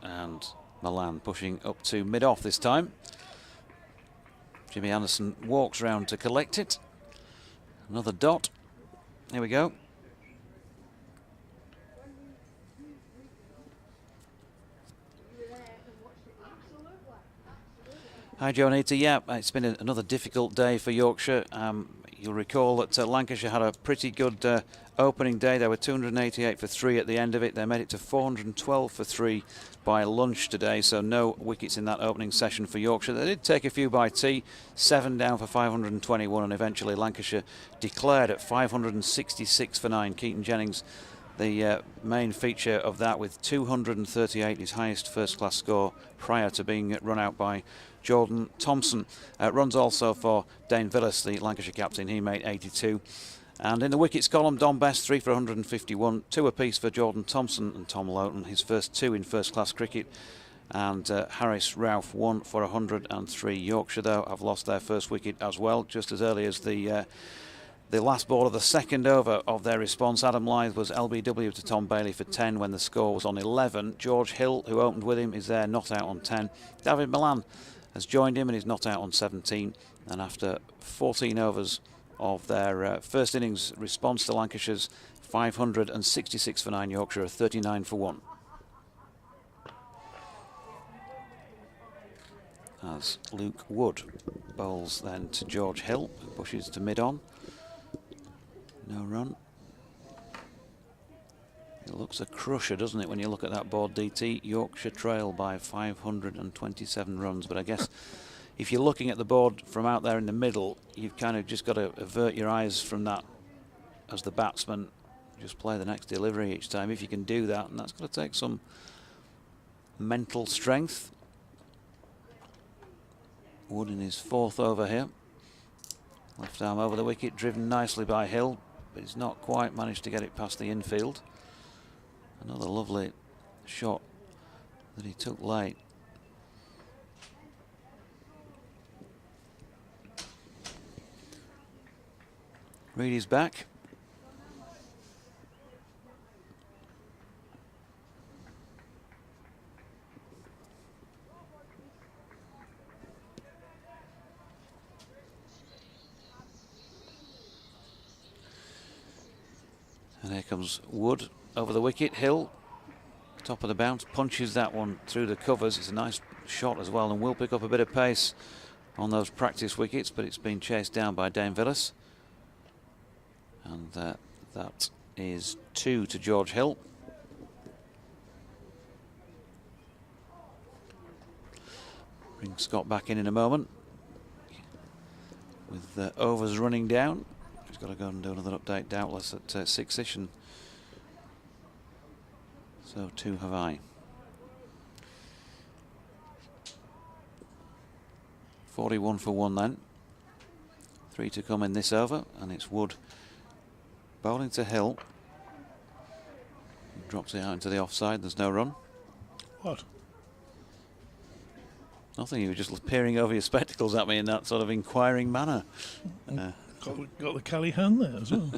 Speaker 2: and Milan pushing up to mid-off this time. Jimmy Anderson walks round to collect it. Another dot. Here we go. Hi, Jonita. Yeah, it's been another difficult day for Yorkshire. You'll recall that Lancashire had a pretty good opening day. They were 288 for 3 at the end of it. They made it to 412 for 3 by lunch today, so no wickets in that opening session for Yorkshire. They did take a few by tea, 7 down for 521, and eventually Lancashire declared at 566 for 9. Keaton Jennings, the main feature of that, with 238, his highest first-class score prior to being run out by Jordan Thompson. Runs also for Dane Villas, the Lancashire captain. He made 82. And in the wickets column, Don Best 3 for 151, 2 apiece for Jordan Thompson and Tom Lowton, his first 2 in first-class cricket. And Harris Ralph 1 for 103. Yorkshire, though, have lost their first wicket as well, just as early as the last ball of the second over of their response. Adam Lyth was LBW to Tom Bailey for 10 when the score was on 11. George Hill, who opened with him, is there not out on 10. David Milan has joined him and is not out on 17. And after 14 overs of their first innings response to Lancashire's 566 for 9, Yorkshire are 39 for 1. As Luke Wood bowls then to George Hill, who pushes to mid-on. No run. It looks a crusher, doesn't it, when you look at that board, DT. Yorkshire trail by 527 runs, but I guess if you're looking at the board from out there in the middle, you've kind of just got to avert your eyes from that as the batsman. Just play the next delivery each time, if you can do that, and that's going to take some mental strength. Wood in his 4th over here. Left arm over the wicket, driven nicely by Hill, but he's not quite managed to get it past the infield. Another lovely shot that he took late. Reedy's back. And here comes Wood over the wicket. Hill, top of the bounce, punches that one through the covers. It's a nice shot as well, and will pick up a bit of pace on those practice wickets, but it's been chased down by Dane Villas. And that is 2 to George Hill. Bring Scott back in a moment. With the overs running down, he's got to go and do another update, doubtless, at 6ish, and so too have I. 41 for 1 then. 3 to come in this over, and it's Wood bowling to Hill. He drops it out into the offside. There's no run.
Speaker 4: What?
Speaker 2: Nothing. You were just peering over your spectacles at me in that sort of inquiring manner.
Speaker 4: Got the Cali hand there as well.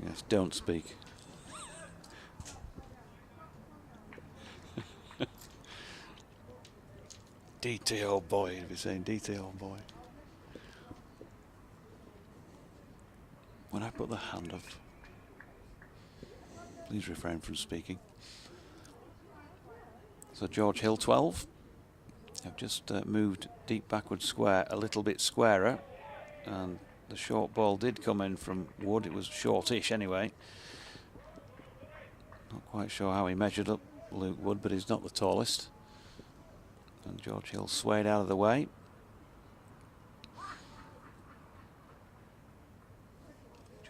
Speaker 2: Yes, don't speak. DT old boy, you'd be saying DT old boy. When I put the hand up, please refrain from speaking. So George Hill 12. I've just moved deep backward square a little bit squarer, and the short ball did come in from Wood. It was shortish anyway. Not quite sure how he measured up, Luke Wood, but he's not the tallest. And George Hill swayed out of the way.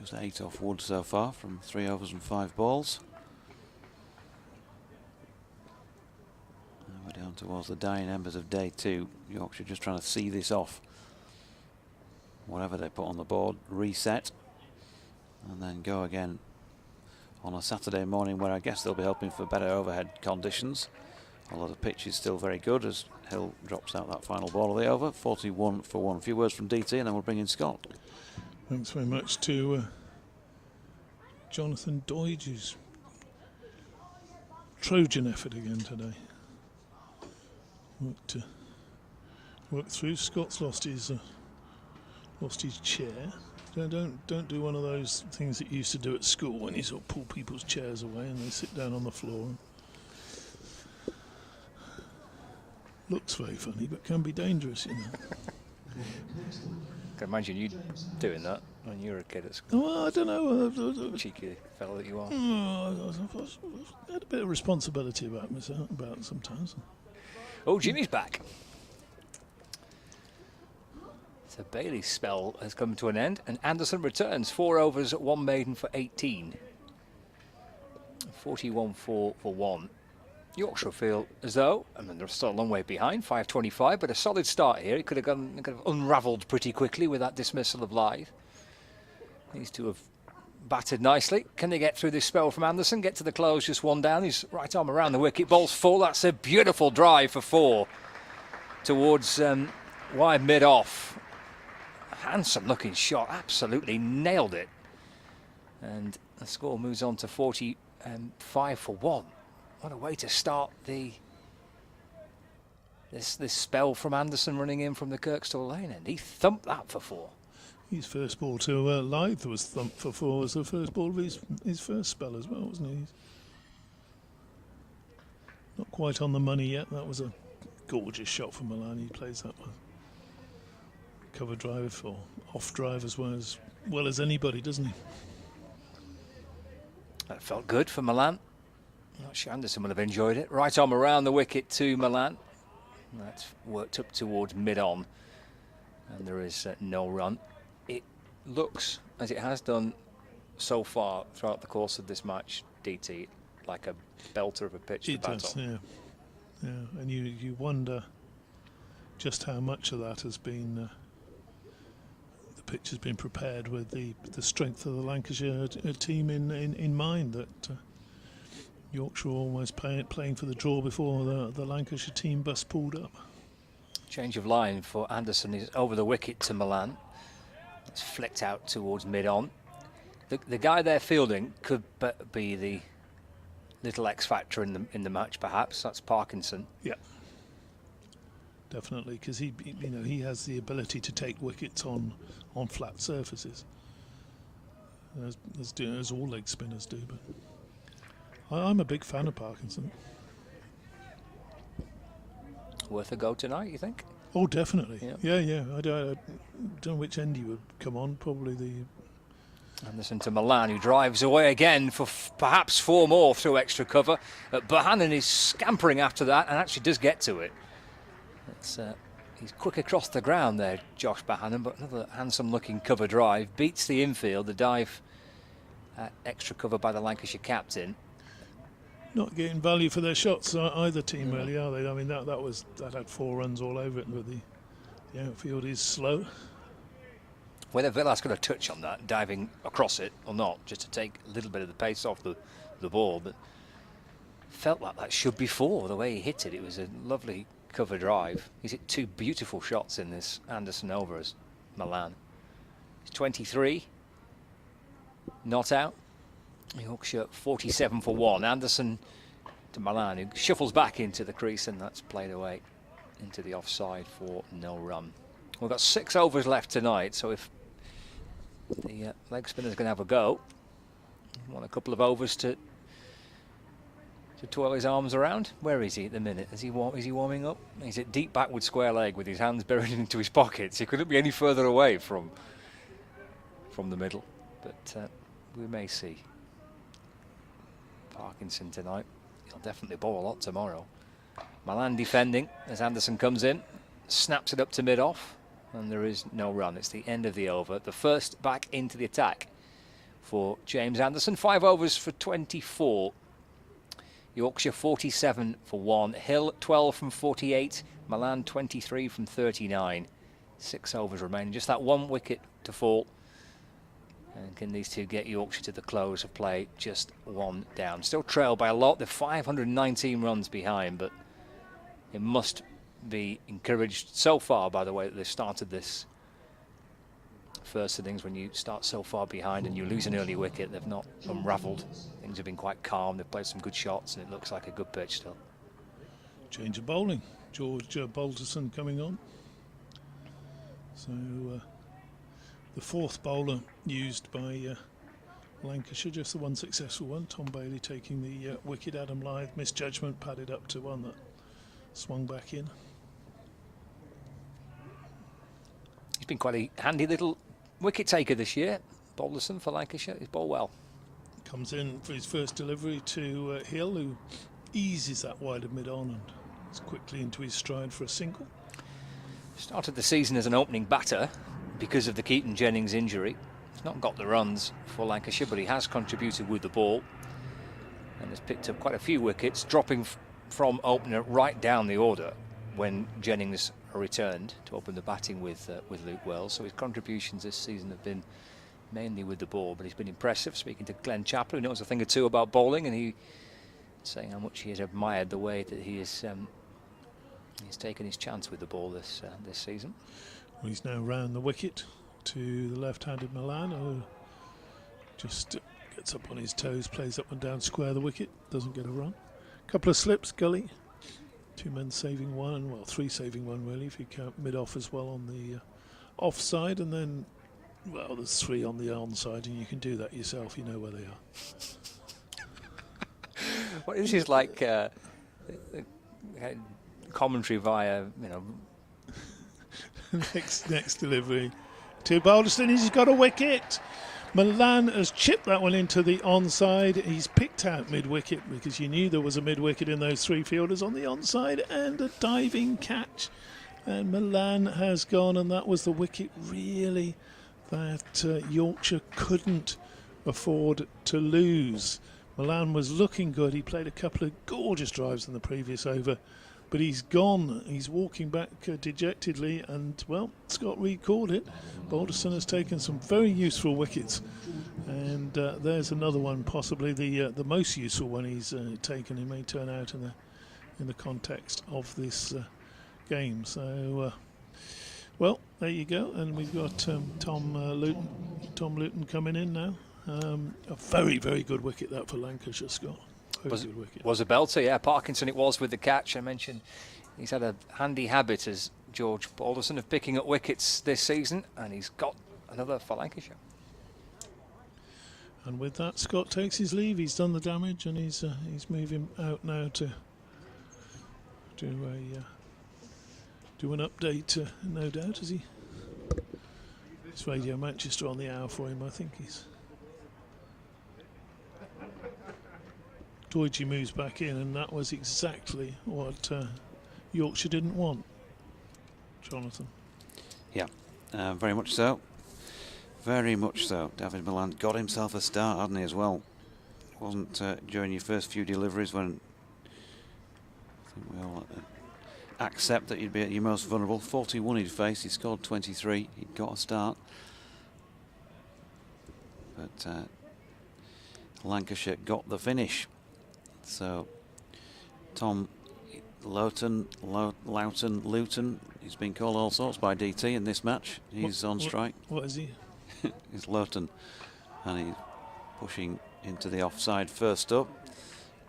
Speaker 2: Just 8 off Wood so far from 3 overs and 5 balls. And we're down towards the dying embers of day 2. Yorkshire just trying to see this off. Whatever they put on the board, reset, and then go again on a Saturday morning where I guess they'll be hoping for better overhead conditions. Although the pitch is still very good as Hill drops out that final ball of the over. 41 for 1. A few words from DT and then we'll bring in Scott.
Speaker 4: Thanks very much to Jonathan Doidge's Trojan effort again today. Worked through. Scott's lost his chair. Don't do one of those things that you used to do at school when you sort of pull people's chairs away and they sit down on the floor. Looks very funny, but can be dangerous, you know.
Speaker 3: I can imagine you doing that when you were a kid at school.
Speaker 4: Well, I don't know.
Speaker 3: Cheeky fellow that you are.
Speaker 4: I had a bit of responsibility about myself, about sometimes.
Speaker 3: Oh, Jimmy's back. So Bailey's spell has come to an end, and Anderson returns. 4 overs, 1 maiden for 18. 41 for 1. Yorkshire feel as though, I mean, they're still a long way behind, 5.25, but a solid start here. He could have unravelled pretty quickly with that dismissal of Lythe. These two have batted nicely. Can they get through this spell from Anderson? Get to the close, just 1 down. He's right arm around the wicket. Ball's full. That's a beautiful drive for 4 towards wide mid-off. Handsome looking shot. Absolutely nailed it. And the score moves on to 45 for 1. What a way to start this spell from Anderson running in from the Kirkstall Lane end. He thumped that for 4.
Speaker 4: His first ball to Lythe was thumped for 4 as the first ball of his first spell as well, wasn't he? Not quite on the money yet. That was a gorgeous shot from Milan. He plays that one. Cover drive or off drive as well as anybody, doesn't he?
Speaker 3: That felt good for Milan. Not sure Anderson would have enjoyed it. Right arm around the wicket to Milan. That's worked up towards mid-on. And there is no run. It looks, as it has done so far throughout the course of this match, DT, like a belter of a pitch to bat on.
Speaker 4: Yeah. And you wonder just how much of that has been... the pitch has been prepared with the strength of the Lancashire team in mind, that... Yorkshire almost playing for the draw before the Lancashire team bus pulled up.
Speaker 3: Change of line for Anderson is over the wicket to Milan. It's flicked out towards mid-on. The guy they're fielding could be the little X factor in the match, perhaps. That's Parkinson. Yeah,
Speaker 4: definitely, because he has the ability to take wickets on flat surfaces, as all leg spinners do. But I'm a big fan of Parkinson.
Speaker 3: Worth a go tonight, you think?
Speaker 4: Oh, definitely.
Speaker 3: Yep.
Speaker 4: Yeah. I don't know which end he would come on. Probably the...
Speaker 3: Anderson to Milan, who drives away again for perhaps 4 more through extra cover. Bohannon is scampering after that and actually does get to it. He's quick across the ground there, Josh Bohannon, but another handsome-looking cover drive. Beats the infield, the dive at extra cover by the Lancashire captain.
Speaker 4: Not getting value for their shots, either team, really, are they? I mean, that had 4 runs all over it, but the outfield is slow.
Speaker 3: Whether Villas got a touch on that, diving across it or not, just to take a little bit of the pace off the ball, but felt like that should be 4, the way he hit it. It was a lovely cover drive. He's hit 2 beautiful shots in this Anderson over as Milan. He's 23, not out. Yorkshire 47 for 1. Anderson to Milan, who shuffles back into the crease, and that's played away into the offside for no run. We've got 6 overs left tonight, so if the leg spinner's going to have a go, want a couple of overs to twirl his arms around. Where is he at the minute? Is he warming up? He's at deep backward square leg with his hands buried into his pockets. He couldn't be any further away from the middle, but we may see Parkinson tonight. He'll definitely bowl a lot tomorrow. Milan defending as Anderson comes in, snaps it up to mid-off, and there is no run. It's the end of the over. The first back into the attack for James Anderson. 5 overs for 24. Yorkshire 47 for 1. Hill 12 from 48. Milan 23 from 39. 6 overs remaining. Just that 1 wicket to fall. And can these two get Yorkshire to the close of play? Just 1 down. Still trailed by a lot. They're 519 runs behind, but it must be encouraged so far by the way that they've started this first innings. When you start so far behind and you lose an early wicket, they've not unravelled. Things have been quite calm. They've played some good shots and it looks like a good pitch still.
Speaker 4: Change of bowling. George Balderson coming on. So the 4th bowler used by Lancashire, just the 1 successful one. Tom Bailey taking the wicket. Adam Lyth, misjudgment, padded up to 1 that swung back in.
Speaker 3: He's been quite a handy little wicket taker this year. Balderson for Lancashire. He's bowled well.
Speaker 4: Comes in for his first delivery to Hill, who eases that wider mid-on and is quickly into his stride for a single.
Speaker 3: Started the season as an opening batter because of the Keaton Jennings injury. He's not got the runs for Lancashire, but he has contributed with the ball and has picked up quite a few wickets, dropping from opener right down the order when Jennings returned to open the batting with Luke Wells. So his contributions this season have been mainly with the ball, but he's been impressive. Speaking to Glenn Chaplin, who knows a thing or two about bowling, and he saying how much he has admired the way that he is he's taken his chance with the ball this season.
Speaker 4: Well, he's now round the wicket to the left-handed Milan, who just gets up on his toes, plays up and down square the wicket, doesn't get a run. Couple of slips, Gully. 2 men saving 1, well, 3 saving 1 really, if you count mid-off as well on the offside, and then, well, there's 3 on the onside, and you can do that yourself, you know where they are.
Speaker 3: Well, this is like commentary via, you know.
Speaker 4: next delivery to Balderson. He's got a wicket. Milan has chipped that one into the onside. He's picked out mid-wicket because you knew there was a mid-wicket in those 3 fielders on the onside, and a diving catch. And Milan has gone, and that was the wicket really that Yorkshire couldn't afford to lose. Milan was looking good. He played a couple of gorgeous drives in the previous over, but he's gone. He's walking back dejectedly, and, well, Scott Reed called it. Balderson has taken some very useful wickets, and there's another one, possibly the most useful one he's taken. He may turn out in the context of this game. So, well, there you go, and we've got Tom Luton coming in now. A very, very good wicket that for Lancashire, Scott.
Speaker 3: Was a belter, yeah. Parkinson it was with the catch. I mentioned he's had a handy habit as George Balderson of picking up wickets this season, and he's got another for Lancashire.
Speaker 4: And with that, Scott takes his leave. He's done the damage, and he's moving out now to do an update, no doubt, is he? It's Radio Manchester on the hour for him, I think he's. Doidge moves back in, and that was exactly what Yorkshire didn't want. Jonathan.
Speaker 2: Yeah, very much so. Very much so. David Milan got himself a start, hadn't he, as well? It wasn't during your first few deliveries when I think we all accept that you'd be at your most vulnerable. 41 he'd faced, he scored 23, he'd got a start. But Lancashire got the finish. So Tom Luton, he's been called all sorts by DT in this match. He's on strike.
Speaker 4: What is he?
Speaker 2: He's Luton, and he's pushing into the offside first up.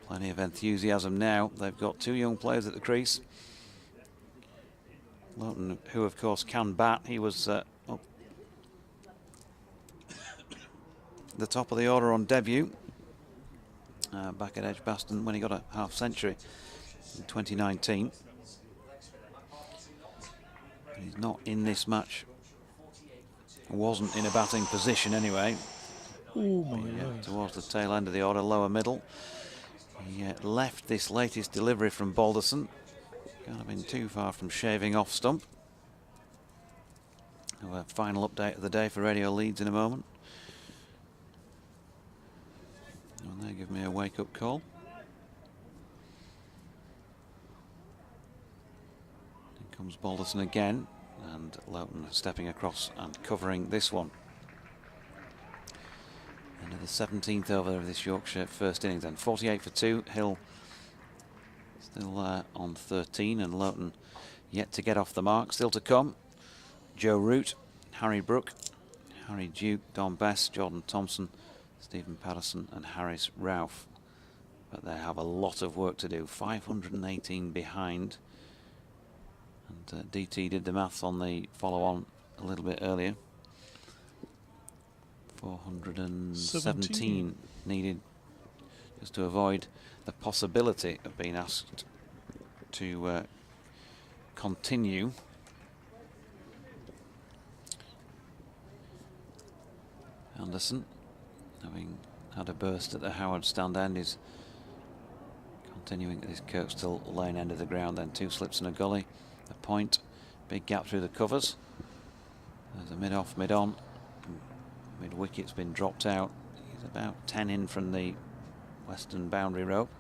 Speaker 2: Plenty of enthusiasm now. They've got 2 young players at the crease. Luton, who of course can bat, he was up the top of the order on debut. Back at Edgbaston when he got a half century in 2019. He's not in this match. Wasn't in a batting position anyway.
Speaker 4: Oh my God.
Speaker 2: Towards the tail end of the order, lower middle. He left this latest delivery from Balderson. Can't have been too far from shaving off stump. A final update of the day for Radio Leeds in a moment. And they give me a wake-up call. In comes Balderson again, and Loughton stepping across and covering this one. Into the 17th over of this Yorkshire first innings, and 48 for 2. Hill still on 13, and Loughton yet to get off the mark. Still to come, Joe Root, Harry Brook, Harry Duke, Don Bess, Jordan Thompson, Stephen Patterson and Harris Ralph. But they have a lot of work to do. 518 behind. And DT did the maths on the follow-on a little bit earlier. 417 needed just to avoid the possibility of being asked to continue. Anderson, having had a burst at the Howard stand end, is continuing at this Kirkstall lane end of the ground. Then 2 slips and a gully, a point, big gap through the covers. There's a mid-off, mid-on. Mid-wicket's been dropped out. He's about 10 in from the western boundary rope,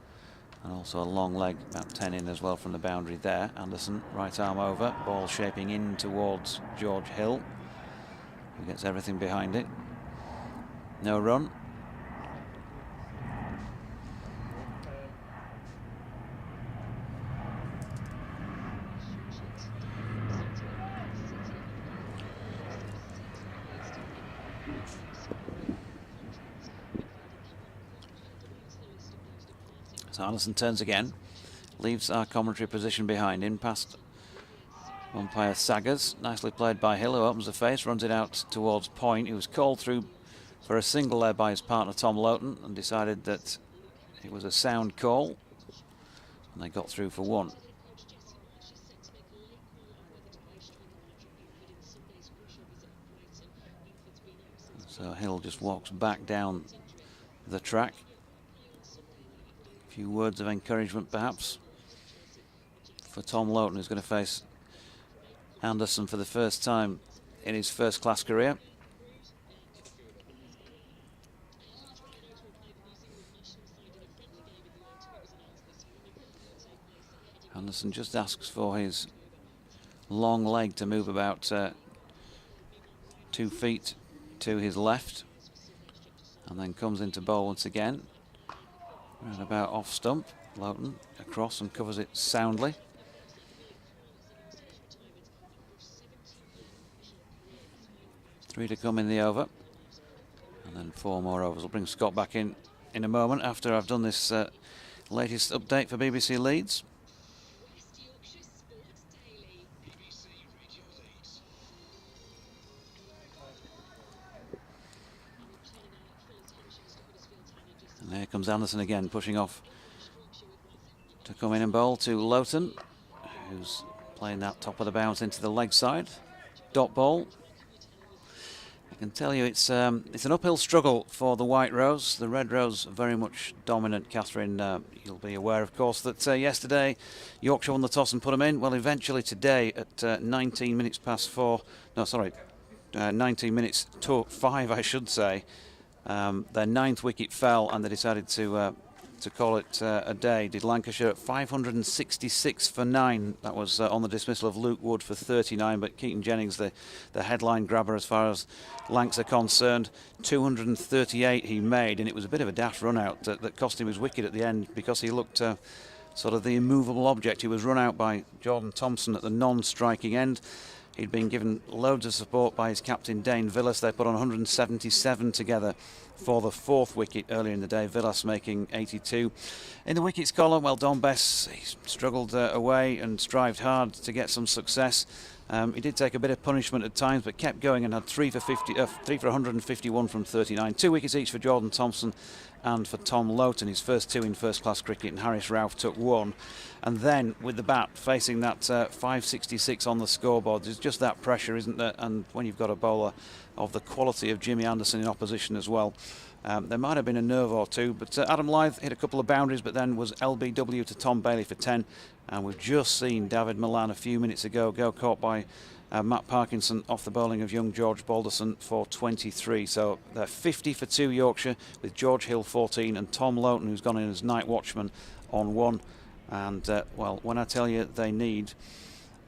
Speaker 2: and also a long leg, about 10 in as well from the boundary there. Anderson, right arm over, ball shaping in towards George Hill, who gets everything behind it. No run. So Anderson turns again, leaves our commentary position behind, in past umpire Saggers. Nicely played by Hill, who opens the face, runs it out towards point. He was called through for a single there by his partner Tom Loughton, and decided that it was a sound call, and they got through for 1. So Hill just walks back down the track. A few words of encouragement perhaps for Tom Loughton, who's going to face Anderson for the first time in his first-class career. Anderson just asks for his long leg to move about 2 feet to his left, and then comes into bowl once again. Right about off stump. Loughton across and covers it soundly. Three to come in the over, and then 4 more overs. We'll bring Scott back in a moment after I've done this latest update for BBC Leeds. And there comes Anderson again, pushing off to come in and bowl to Loughton, who's playing that top of the bounce into the leg side. Dot ball. I can tell you it's an uphill struggle for the White Rose. The Red Rose very much dominant. Catherine, you'll be aware, of course, that yesterday Yorkshire won the toss and put them in. Well, eventually today at 19 minutes past 4, no, sorry, 19 minutes to 5, I should say. Their 9th wicket fell, and they decided to call it a day. Did Lancashire at 566 for 9. That was on the dismissal of Luke Wood for 39. But Keaton Jennings, the headline grabber as far as Lancs are concerned, 238 he made, and it was a bit of a daft run out that cost him his wicket at the end, because he looked sort of the immovable object. He was run out by Jordan Thompson at the non-striking end. He'd been given loads of support by his captain Dane Villas. They put on 177 together for the 4th wicket earlier in the day, Villas making 82. In the wickets column, well, Don Bess, he struggled away and strived hard to get some success. He did take a bit of punishment at times, but kept going and had 3 for 151 from 39. 2 wickets each for Jordan Thompson and for Tom Loughton, his first 2 in first-class cricket, and Harris Ralph took 1. And then with the bat facing that 566 on the scoreboard, there's just that pressure, isn't there? And when you've got a bowler of the quality of Jimmy Anderson in opposition as well, There might have been a nerve or two, but Adam Lyth hit a couple of boundaries, but then was LBW to Tom Bailey for 10. And we've just seen David Milan a few minutes ago go caught by Matt Parkinson off the bowling of young George Balderson for 23. So they're 50 for 2 Yorkshire, with George Hill 14 and Tom Loughton, who's gone in as night watchman, on 1. And, well, when I tell you they need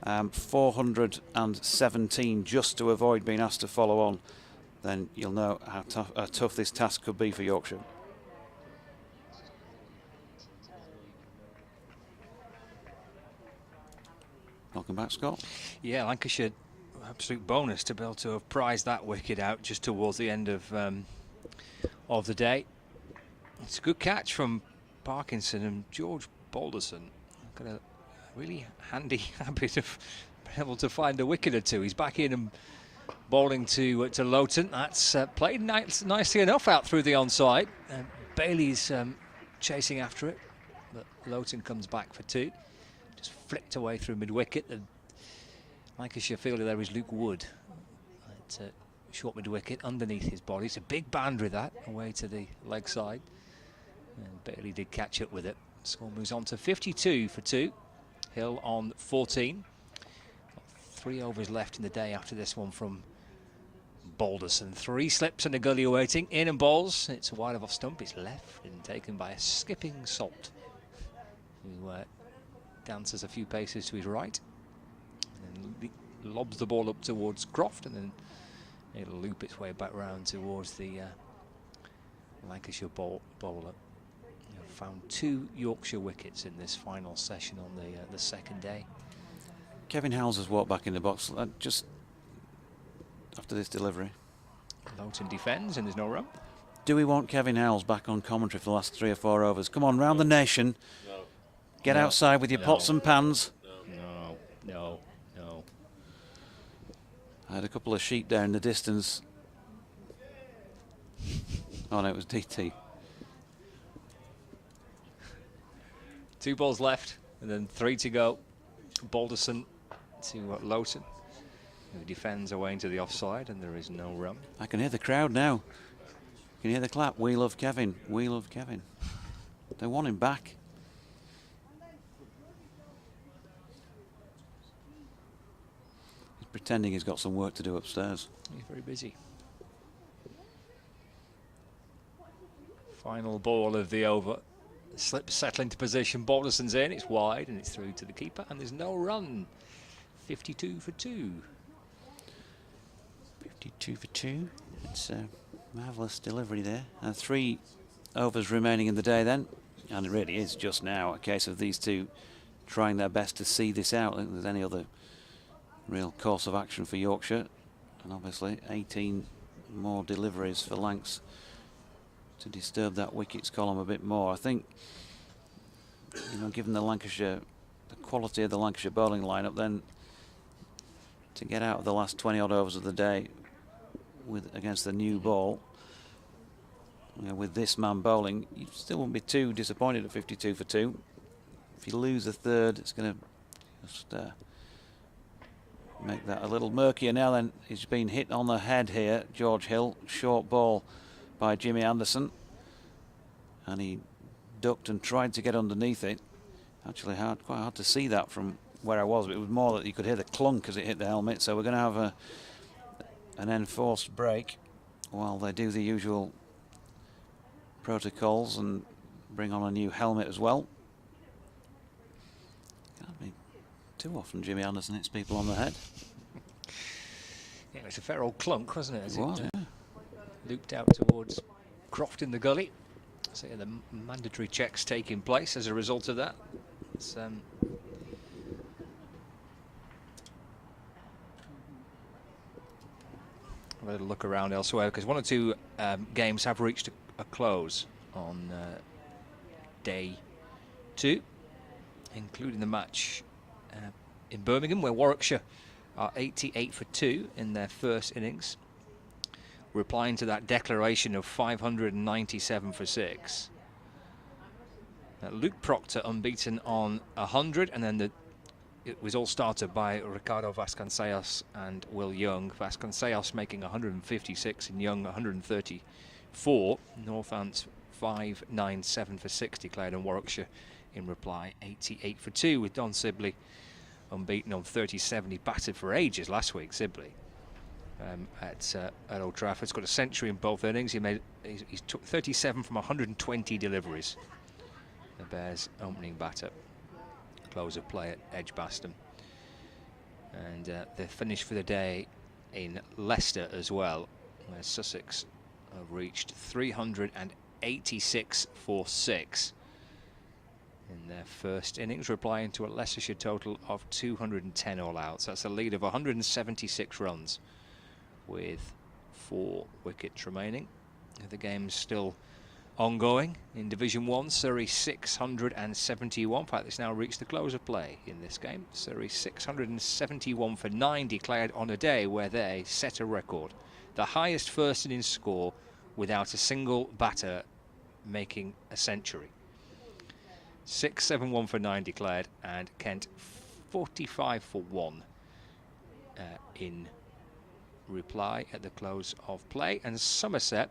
Speaker 2: 417 just to avoid being asked to follow on, then you'll know how tough this task could be for Yorkshire. Welcome back, Scott.
Speaker 3: Yeah, Lancashire, absolute bonus to be able to have prized that wicket out just towards the end of the day. It's a good catch from Parkinson, and George Balderson got a really handy habit of being able to find a wicket or two. He's back in and bowling to Loughton. That's played nicely enough out through the onside. Bailey's chasing after it, but Loughton comes back for 2. Just flicked away through mid-wicket. The Lancashire fielder there is Luke Wood. It's a short mid-wicket underneath his body. It's a big boundary, that, away to the leg side. And Bailey did catch up with it. Score moves on to 52 for 2. Hill on 14. 3 overs left in the day after this one from Balderson. 3 slips and a gully awaiting. In and bowls. It's wide of off stump. It's left and taken by a skipping Salt, who dances a few paces to his right and lobs the ball up towards Croft, and then it'll loop its way back round towards the Lancashire bowler. Found 2 Yorkshire wickets in this final session on the second day.
Speaker 2: Kevin Howells has walked back in the box just after this delivery.
Speaker 3: Loughton defends and there's no run.
Speaker 2: Do we want Kevin Howells back on commentary for the last 3 or 4 overs? Come on, round the nation.
Speaker 5: No.
Speaker 2: Get outside with your pots and pans.
Speaker 3: No.
Speaker 2: I had a couple of sheep there in the distance. Oh no, it was DT.
Speaker 3: 2 balls left and then 3 to go. Balderson to Loughton, who defends away into the offside, and there is no run.
Speaker 2: I can hear the crowd now. You can hear the clap. We love Kevin. We love Kevin. They want him back. He's pretending he's got some work to do upstairs.
Speaker 3: He's very busy. Final ball of the over. Slip settle into position. Balderson's in. It's wide and it's through to the keeper, and there's no run. 52 for 2.
Speaker 2: 52 for 2. It's a marvellous delivery there. 3 overs remaining in the day then. And it really is just now a case of these two trying their best to see this out. I don't think there's any other real course of action for Yorkshire. And obviously 18 more deliveries for Lancs to disturb that wickets column a bit more. I think, given the quality of the Lancashire bowling lineup, then to get out of the last 20 odd overs of the day against the new ball, with this man bowling, you still won't be too disappointed at 52 for 2. If you lose a third, it's going to just make that a little murkier. Now then, he's been hit on the head here, George Hill. Short ball by Jimmy Anderson, and he ducked and tried to get underneath it. Actually quite hard to see that from where I was, but it was more that you could hear the clunk as it hit the helmet. So we're going to have an enforced break while they do the usual protocols and bring on a new helmet as well. Can't be too often Jimmy Anderson hits people on the head.
Speaker 3: Yeah, it was a fair old clunk, wasn't it? As
Speaker 2: It was, yeah.
Speaker 3: Looped out towards Croft in the gully. So the mandatory checks taking place as a result of that. It's, a little look around elsewhere, because 1 or 2 games have reached a close on day 2, including the match in Birmingham, where Warwickshire are 88 for 2 in their first innings, replying to that declaration of 597 for 6. Luke Proctor unbeaten on 100, and then it was all started by Ricardo Vasconcelos and Will Young. Vasconcelos making 156 and Young 130 4. Northants 597 for 6 declared, and Warwickshire in reply 88 for 2, with Don Sibley unbeaten on 37. He battered for ages last week, Sibley, at Old Trafford. He's got a century in both innings. He's took 37 from 120 deliveries. The Bears opening batter. Close of play at Edgbaston. And they're finished for the day in Leicester as well, where Sussex have reached 386 for 6 in their first innings, replying to a Leicestershire total of 210 all outs. That's a lead of 176 runs with 4 wickets remaining. The game's still ongoing in Division 1. Surrey 671. In fact, it's now reached the close of play in this game. Surrey 671 for 9 declared on a day where they set a record. The highest first innings score without a single batter making a century. 671 for 9 declared, and Kent 45 for 1 in reply at the close of play. And Somerset,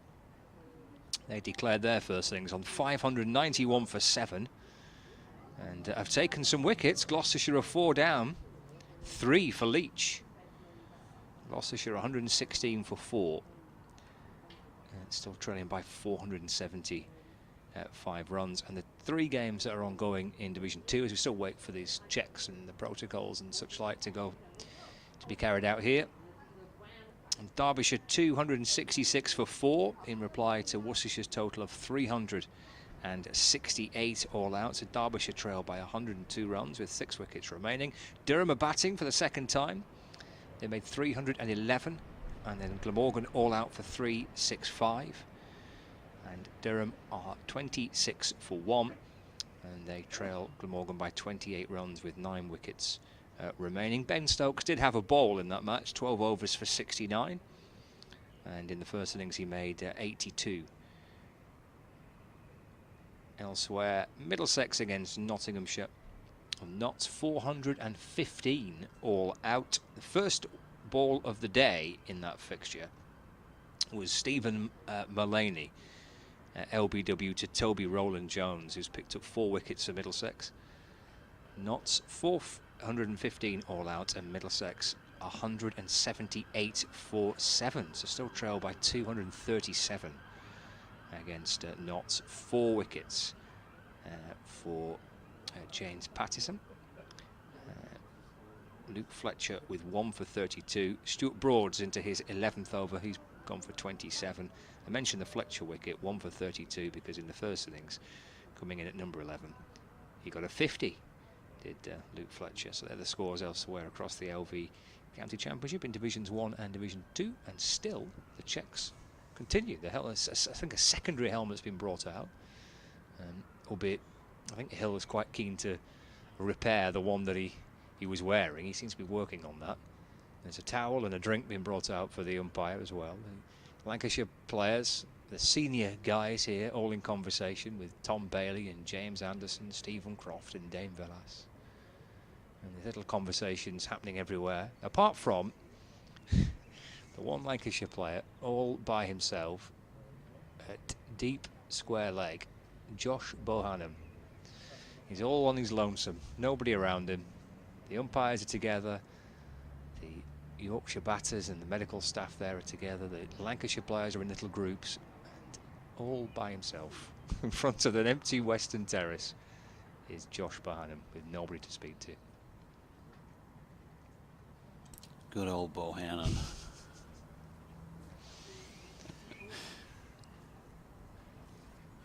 Speaker 3: they declared their first innings on 591 for 7 and have taken some wickets. Gloucestershire are 4 down, 3 for Leach. Gloucestershire 116 for 4 and still trailing by 475 runs. And the 3 games that are ongoing in Division 2, as we still wait for these checks and the protocols and such like to be carried out here. And Derbyshire 266 for 4 in reply to Worcestershire's total of 368 all out. So Derbyshire trail by 102 runs with 6 wickets remaining. Durham are batting for the second time. They made 311, and then Glamorgan all out for 365. And Durham are 26 for 1, and they trail Glamorgan by 28 runs with 9 wickets remaining. Ben Stokes did have a ball in that match, 12 overs for 69, and in the first innings he made 82. Elsewhere, Middlesex against Nottinghamshire. Notts 415 all out. The first ball of the day in that fixture was Stephen Mullaney, LBW to Toby Rowland-Jones, who's picked up 4 wickets for Middlesex. Notts 415 all out, and Middlesex 178 for 7, so still trail by 237 against Notts. 4 wickets for James Pattison. Luke Fletcher with 1 for 32. Stuart Broad's into his 11th over. He's gone for 27. I mentioned the Fletcher wicket, 1 for 32, because in the first innings, coming in at number 11, he got a 50, did Luke Fletcher. So they're the scores elsewhere across the LV County Championship in Divisions 1 and Division 2, and still the checks continue. I think a secondary helmet's been brought out, albeit I think Hill is quite keen to repair the one that he was wearing. He seems to be working on that. There's a towel and a drink being brought out for the umpire as well. The Lancashire players, the senior guys here, all in conversation with Tom Bailey and James Anderson, Stephen Croft and Dame Villas. And there's little conversations happening everywhere, apart from the one Lancashire player all by himself at deep square leg, Josh Bohannon. He's all on his lonesome, nobody around him. The umpires are together, the Yorkshire batters and the medical staff there are together, the Lancashire players are in little groups, and all by himself in front of an empty Western Terrace is Josh Bohannon with nobody to speak to.
Speaker 2: Good old Bohannon.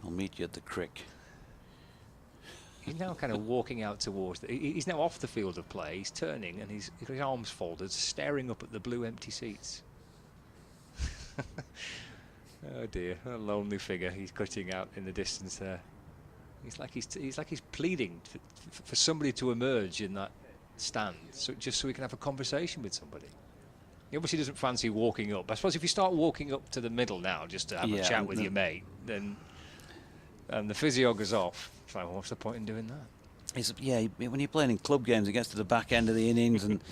Speaker 2: I'll meet you at the crick.
Speaker 3: He's now kind of walking out towards he's now off the field of play. He's turning and he's got his arms folded, staring up at the blue empty seats. Oh dear, what a lonely figure he's cutting out in the distance there. He's like he's pleading for somebody to emerge in that stand, just so he can have a conversation with somebody. He obviously doesn't fancy walking up. I suppose if you start walking up to the middle now just to have a chat with your mate, then and the physio goes off. It's like, well, what's the point in doing that?
Speaker 2: When you're playing in club games, it gets to the back end of the innings, and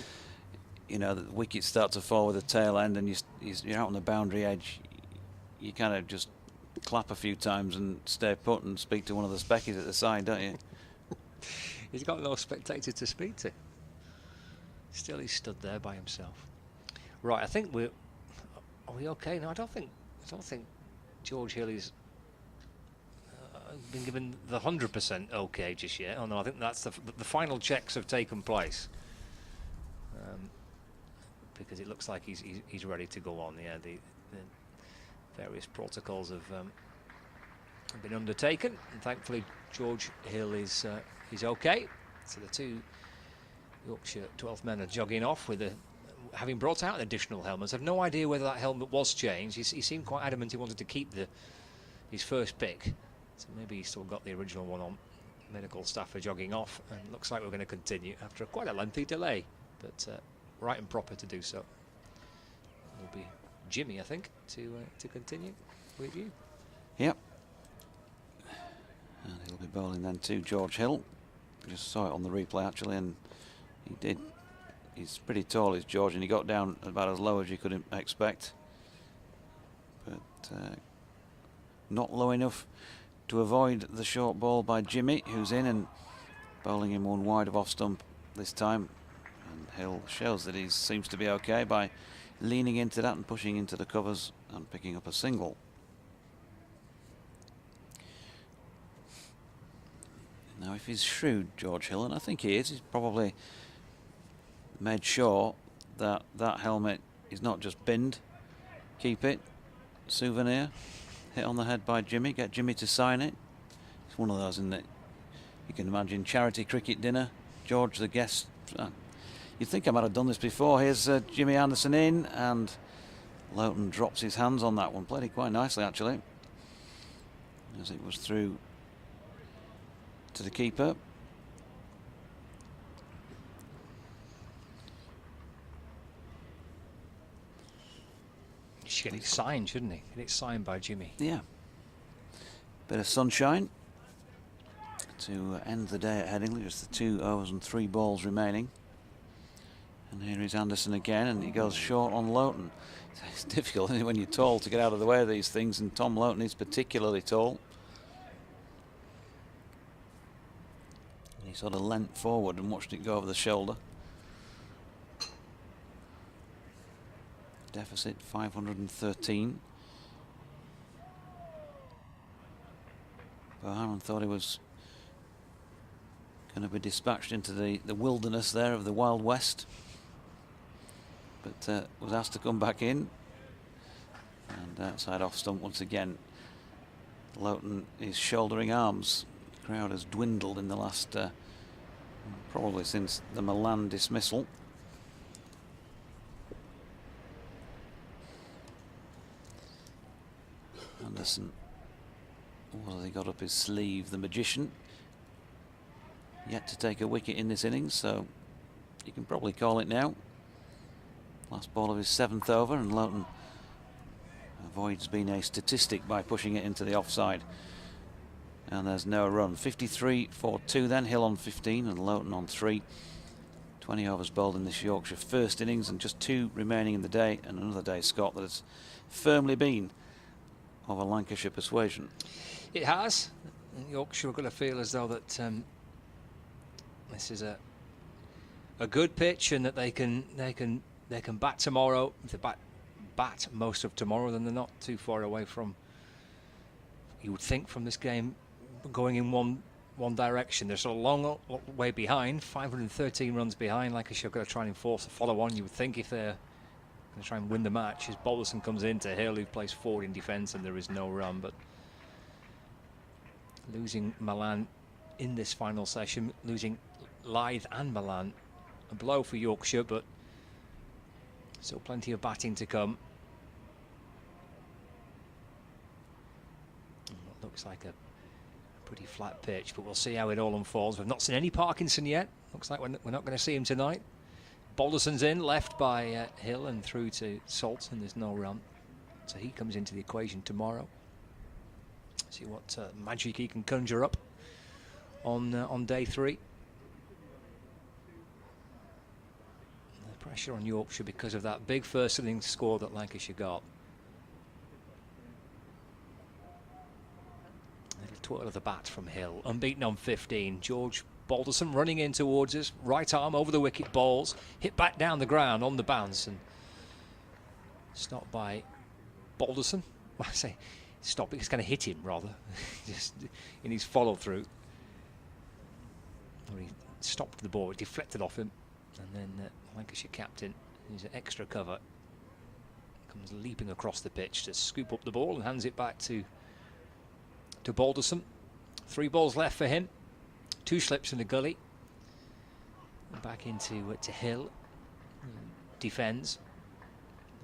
Speaker 2: the wickets start to fall with the tail end, and you're out on the boundary edge. You kind of just clap a few times and stay put and speak to one of the speckies at the side, don't you?
Speaker 3: He's got no spectator to speak to. Still, he's stood there by himself. Right, I think we're. Are we okay? No, I don't think George Hill is been given the 100% okay just yet. Oh no, I think that's the final checks have taken place. Because it looks like he's ready to go on. Yeah, the various protocols have been undertaken, and thankfully George Hill is okay. So the two Yorkshire 12th men are jogging off with having brought out additional helmets. I've no idea whether that helmet was changed. He seemed quite adamant he wanted to keep his first pick, so maybe he's still got the original one on. Medical staff are jogging off, and looks like we're going to continue after quite a lengthy delay, but right and proper to do so. It'll be Jimmy, I think, to continue with you.
Speaker 2: Yep. And he'll be bowling then to George Hill. Just saw it on the replay actually, and he did. He's pretty tall, is George, and he got down about as low as you could expect, but not low enough to avoid the short ball by Jimmy, who's in and bowling him one wide of off stump this time. And Hill shows that he seems to be okay by leaning into that and pushing into the covers and picking up a single. Now, if he's shrewd, George Hill, and I think he is, he's probably made sure that that helmet is not just binned. Keep it, souvenir, hit on the head by Jimmy, get Jimmy to sign it. It's one of those, isn't it? You can imagine charity cricket dinner, George the guest. You'd think I might have done this before. Here's Jimmy Anderson in, and Loughton drops his hands on that one. Played it quite nicely actually, as it was through to the keeper.
Speaker 3: He should get it signed, shouldn't he? Get it signed by Jimmy.
Speaker 2: Yeah. Bit of sunshine to end the day at Headingley. Just the 2 overs and 3 balls remaining. And here is Anderson again, and he goes short on Loughton. It's difficult, isn't it, when you're tall, to get out of the way of these things, and Tom Loughton is particularly tall. And he sort of leant forward and watched it go over the shoulder. Deficit 513. Bohannon thought he was going to be dispatched into the wilderness there of the Wild West, but was asked to come back in. And outside off stump once again, Loughton is shouldering arms. The crowd has dwindled in the last, probably since the Milan dismissal. Anderson, what has he got up his sleeve? The magician. Yet to take a wicket in this innings, so you can probably call it now. Last ball of his 7th over, and Loughton avoids being a statistic by pushing it into the offside. And there's no run. 53 for 2 then, Hill on 15 and Loughton on 3. 20 overs bowled in this Yorkshire first innings, and just 2 remaining in the day, and another day, Scott, that has firmly been of a Lancashire persuasion.
Speaker 3: It has. Yorkshire are going to feel as though that this is a good pitch, and that they can bat tomorrow. If they bat most of tomorrow, then they're not too far away from, you would think, from this game going in one direction. They're sort of long way behind, 513 runs behind. Lancashire are going to try and enforce a follow-on, you would think, if they're going to try and win the match. As Balderson comes in to Hill, who plays forward in defence, and there is no run. But losing Milan in this final session, losing Lythe and Milan, a blow for Yorkshire, but still plenty of batting to come. What looks like a pretty flat pitch, but we'll see how it all unfolds. We've not seen any Parkinson yet. Looks like we're not going to see him tonight. Balderson's in, left by Hill and through to Salt, and there's no run. So he comes into the equation tomorrow. See what magic he can conjure up on day 3. The pressure on Yorkshire because of that big first innings score that Lancashire got. twirl of the bat from Hill. Unbeaten on 15. George Balderson running in towards us. Right arm over the wicket, balls. Hit back down the ground on the bounce and stopped by Balderson. Well, I say stop, it's going to hit him rather. Just in his follow through. He stopped the ball, it deflected off him. And then Lancashire captain, who's an extra cover, comes leaping across the pitch to scoop up the ball and hands it back to Balderson. 3 balls left for him. 2 slips in the gully. Back into to Hill. Defends.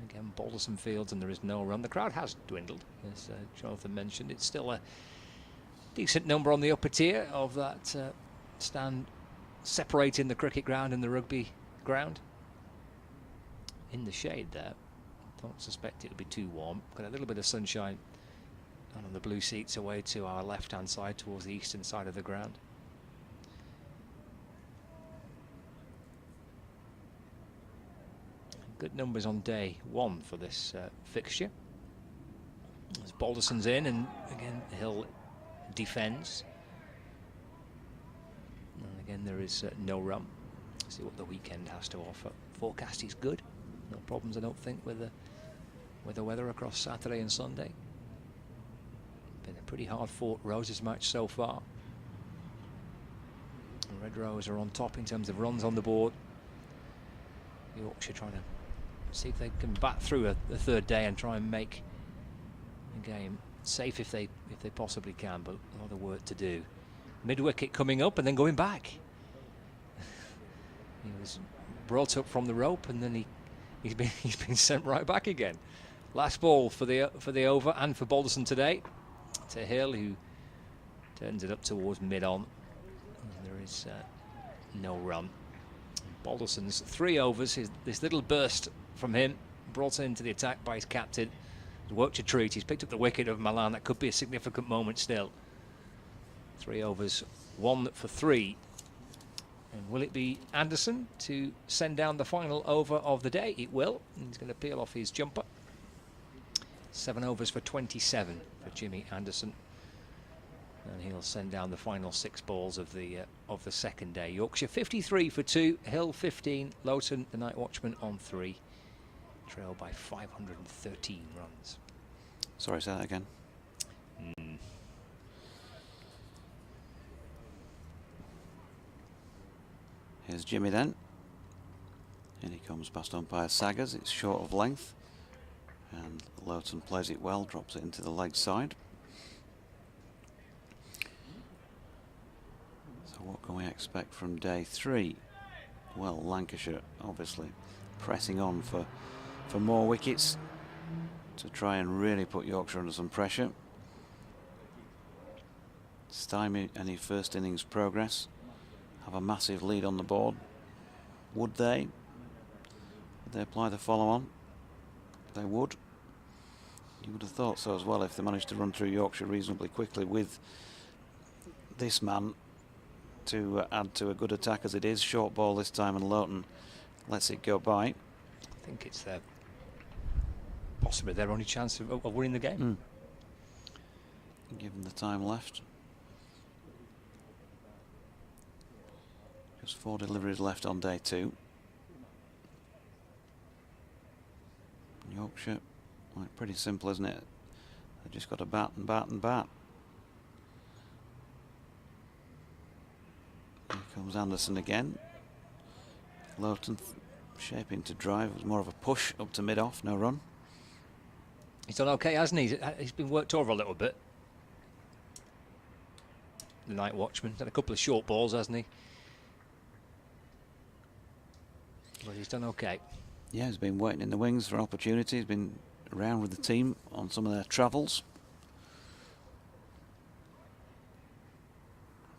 Speaker 3: Again, Balderson fields and there is no run. The crowd has dwindled, as Jonathan mentioned. It's still a decent number on the upper tier of that stand separating the cricket ground and the rugby ground. In the shade there. Don't suspect it'll be too warm. Got a little bit of sunshine down on the blue seats away to our left-hand side towards the eastern side of the ground. Good numbers on day 1 for this fixture. As Balderson's in, and again Hill defends. And again there is no run. See what the weekend has to offer. Forecast is good. No problems, I don't think, with the weather across Saturday and Sunday. Been a pretty hard-fought Roses match so far. The Red Rose are on top in terms of runs on the board. Yorkshire trying to see if they can bat through a third day and try and make the game safe if they possibly can, but a lot of work to do. Mid-wicket coming up and then going back. He was brought up from the rope and then he's been sent right back again. Last ball for the over and for Balderson today. To Hill, who turns it up towards mid-on. There is no run. Balderson's 3 overs. This little burst from him, brought into the attack by his captain. He's worked a treat. He's picked up the wicket of Malan. That could be a significant moment still. 3 overs, 1 for 3. And will it be Anderson to send down the final over of the day? It will. He's going to peel off his jumper. 7 overs for 27 for Jimmy Anderson. And he'll send down the final 6 balls of the second day. Yorkshire 53 for 2, Hill 15, Lowton, the night watchman, on 3. Trail by 513 runs.
Speaker 2: Sorry, say that again. Here's Jimmy then. And he comes past umpire Saggers. It's short of length. And Lowton plays it well, drops it into the leg side. So what can we expect from day 3? Well, Lancashire obviously pressing on for more wickets to try and really put Yorkshire under some pressure. Stymie any first innings progress. Have a massive lead on the board. Would they? Would they apply the follow-on? They would. You would have thought so as well if they managed to run through Yorkshire reasonably quickly with this man to add to a good attack as it is. Short ball this time and Lowton lets it go by.
Speaker 3: I think it's possibly their only chance of winning the game.
Speaker 2: Given the time left. Just 4 deliveries left on day 2. Yorkshire, well, pretty simple, isn't it? They've just got to bat and bat and bat. Here comes Anderson again. Lowton shaping to drive. It was more of a push up to mid-off, no run.
Speaker 3: He's done okay, hasn't he? He's been worked over a little bit. The night watchman had a couple of short balls, hasn't he? But he's done okay.
Speaker 2: Yeah, he's been waiting in the wings for opportunity. He's been around with the team on some of their travels.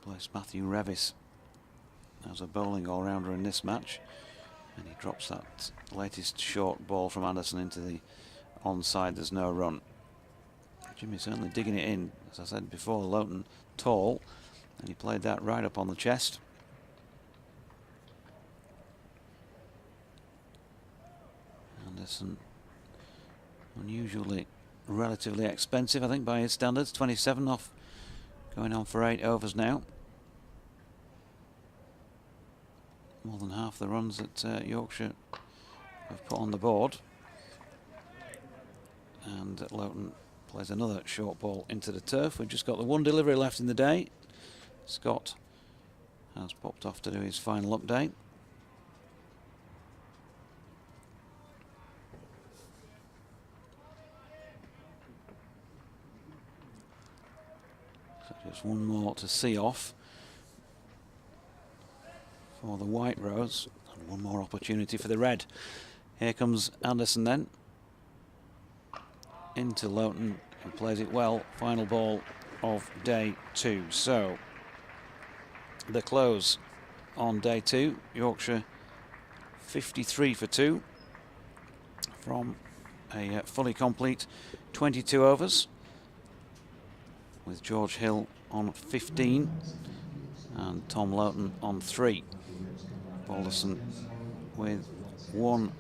Speaker 2: Plays Matthew Revis as a bowling all-rounder in this match. And he drops that latest short ball from Anderson into the onside. There's no run. Jimmy's certainly digging it in. As I said before, Lowton tall. And he played that right up on the chest. Anderson, unusually relatively expensive, I think, by his standards. 27 off going on for 8 overs now. More than half the runs that Yorkshire have put on the board. And Loughton plays another short ball into the turf. We've just got the one delivery left in the day. Scott has popped off to do his final update. So just one more to see off for the White Rose, and one more opportunity for the red. Here comes Anderson then into Loughton, and plays it well. Final ball of day 2. So the close on day 2, Yorkshire 53 for 2 from a fully complete 22 overs, with George Hill on 15 and Tom Loughton on 3. Balderson with 1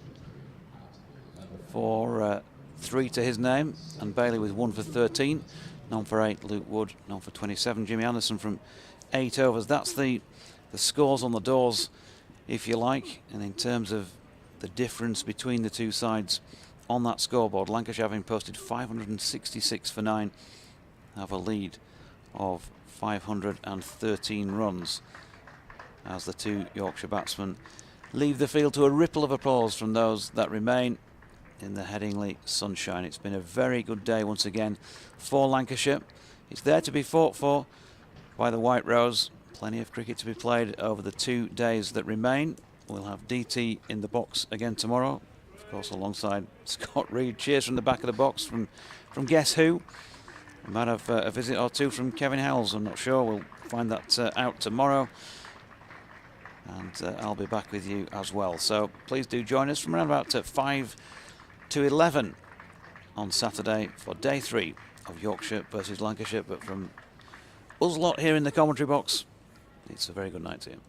Speaker 2: for 3 to his name, and Bailey with 1 for 13. None for 8, Luke Wood. None for 27, Jimmy Anderson from 8 overs. That's the scores on the doors, if you like. And in terms of the difference between the two sides on that scoreboard, Lancashire, having posted 566 for 9, have a lead of 513 runs, as the two Yorkshire batsmen leave the field to a ripple of applause from those that remain in the Headingley sunshine. It's been a very good day once again for Lancashire. It's there to be fought for by the White Rose. Plenty of cricket to be played over the 2 days that remain. We'll have DT in the box again tomorrow, of course, alongside Scott Reed. Cheers from the back of the box from Guess Who. We might have a visit or two from Kevin Howells, I'm not sure. We'll find that out tomorrow. And I'll be back with you as well. So please do join us from around about 5 to 11 on Saturday for day 3 of Yorkshire versus Lancashire. But from us lot here in the commentary box, it's a very good night to you.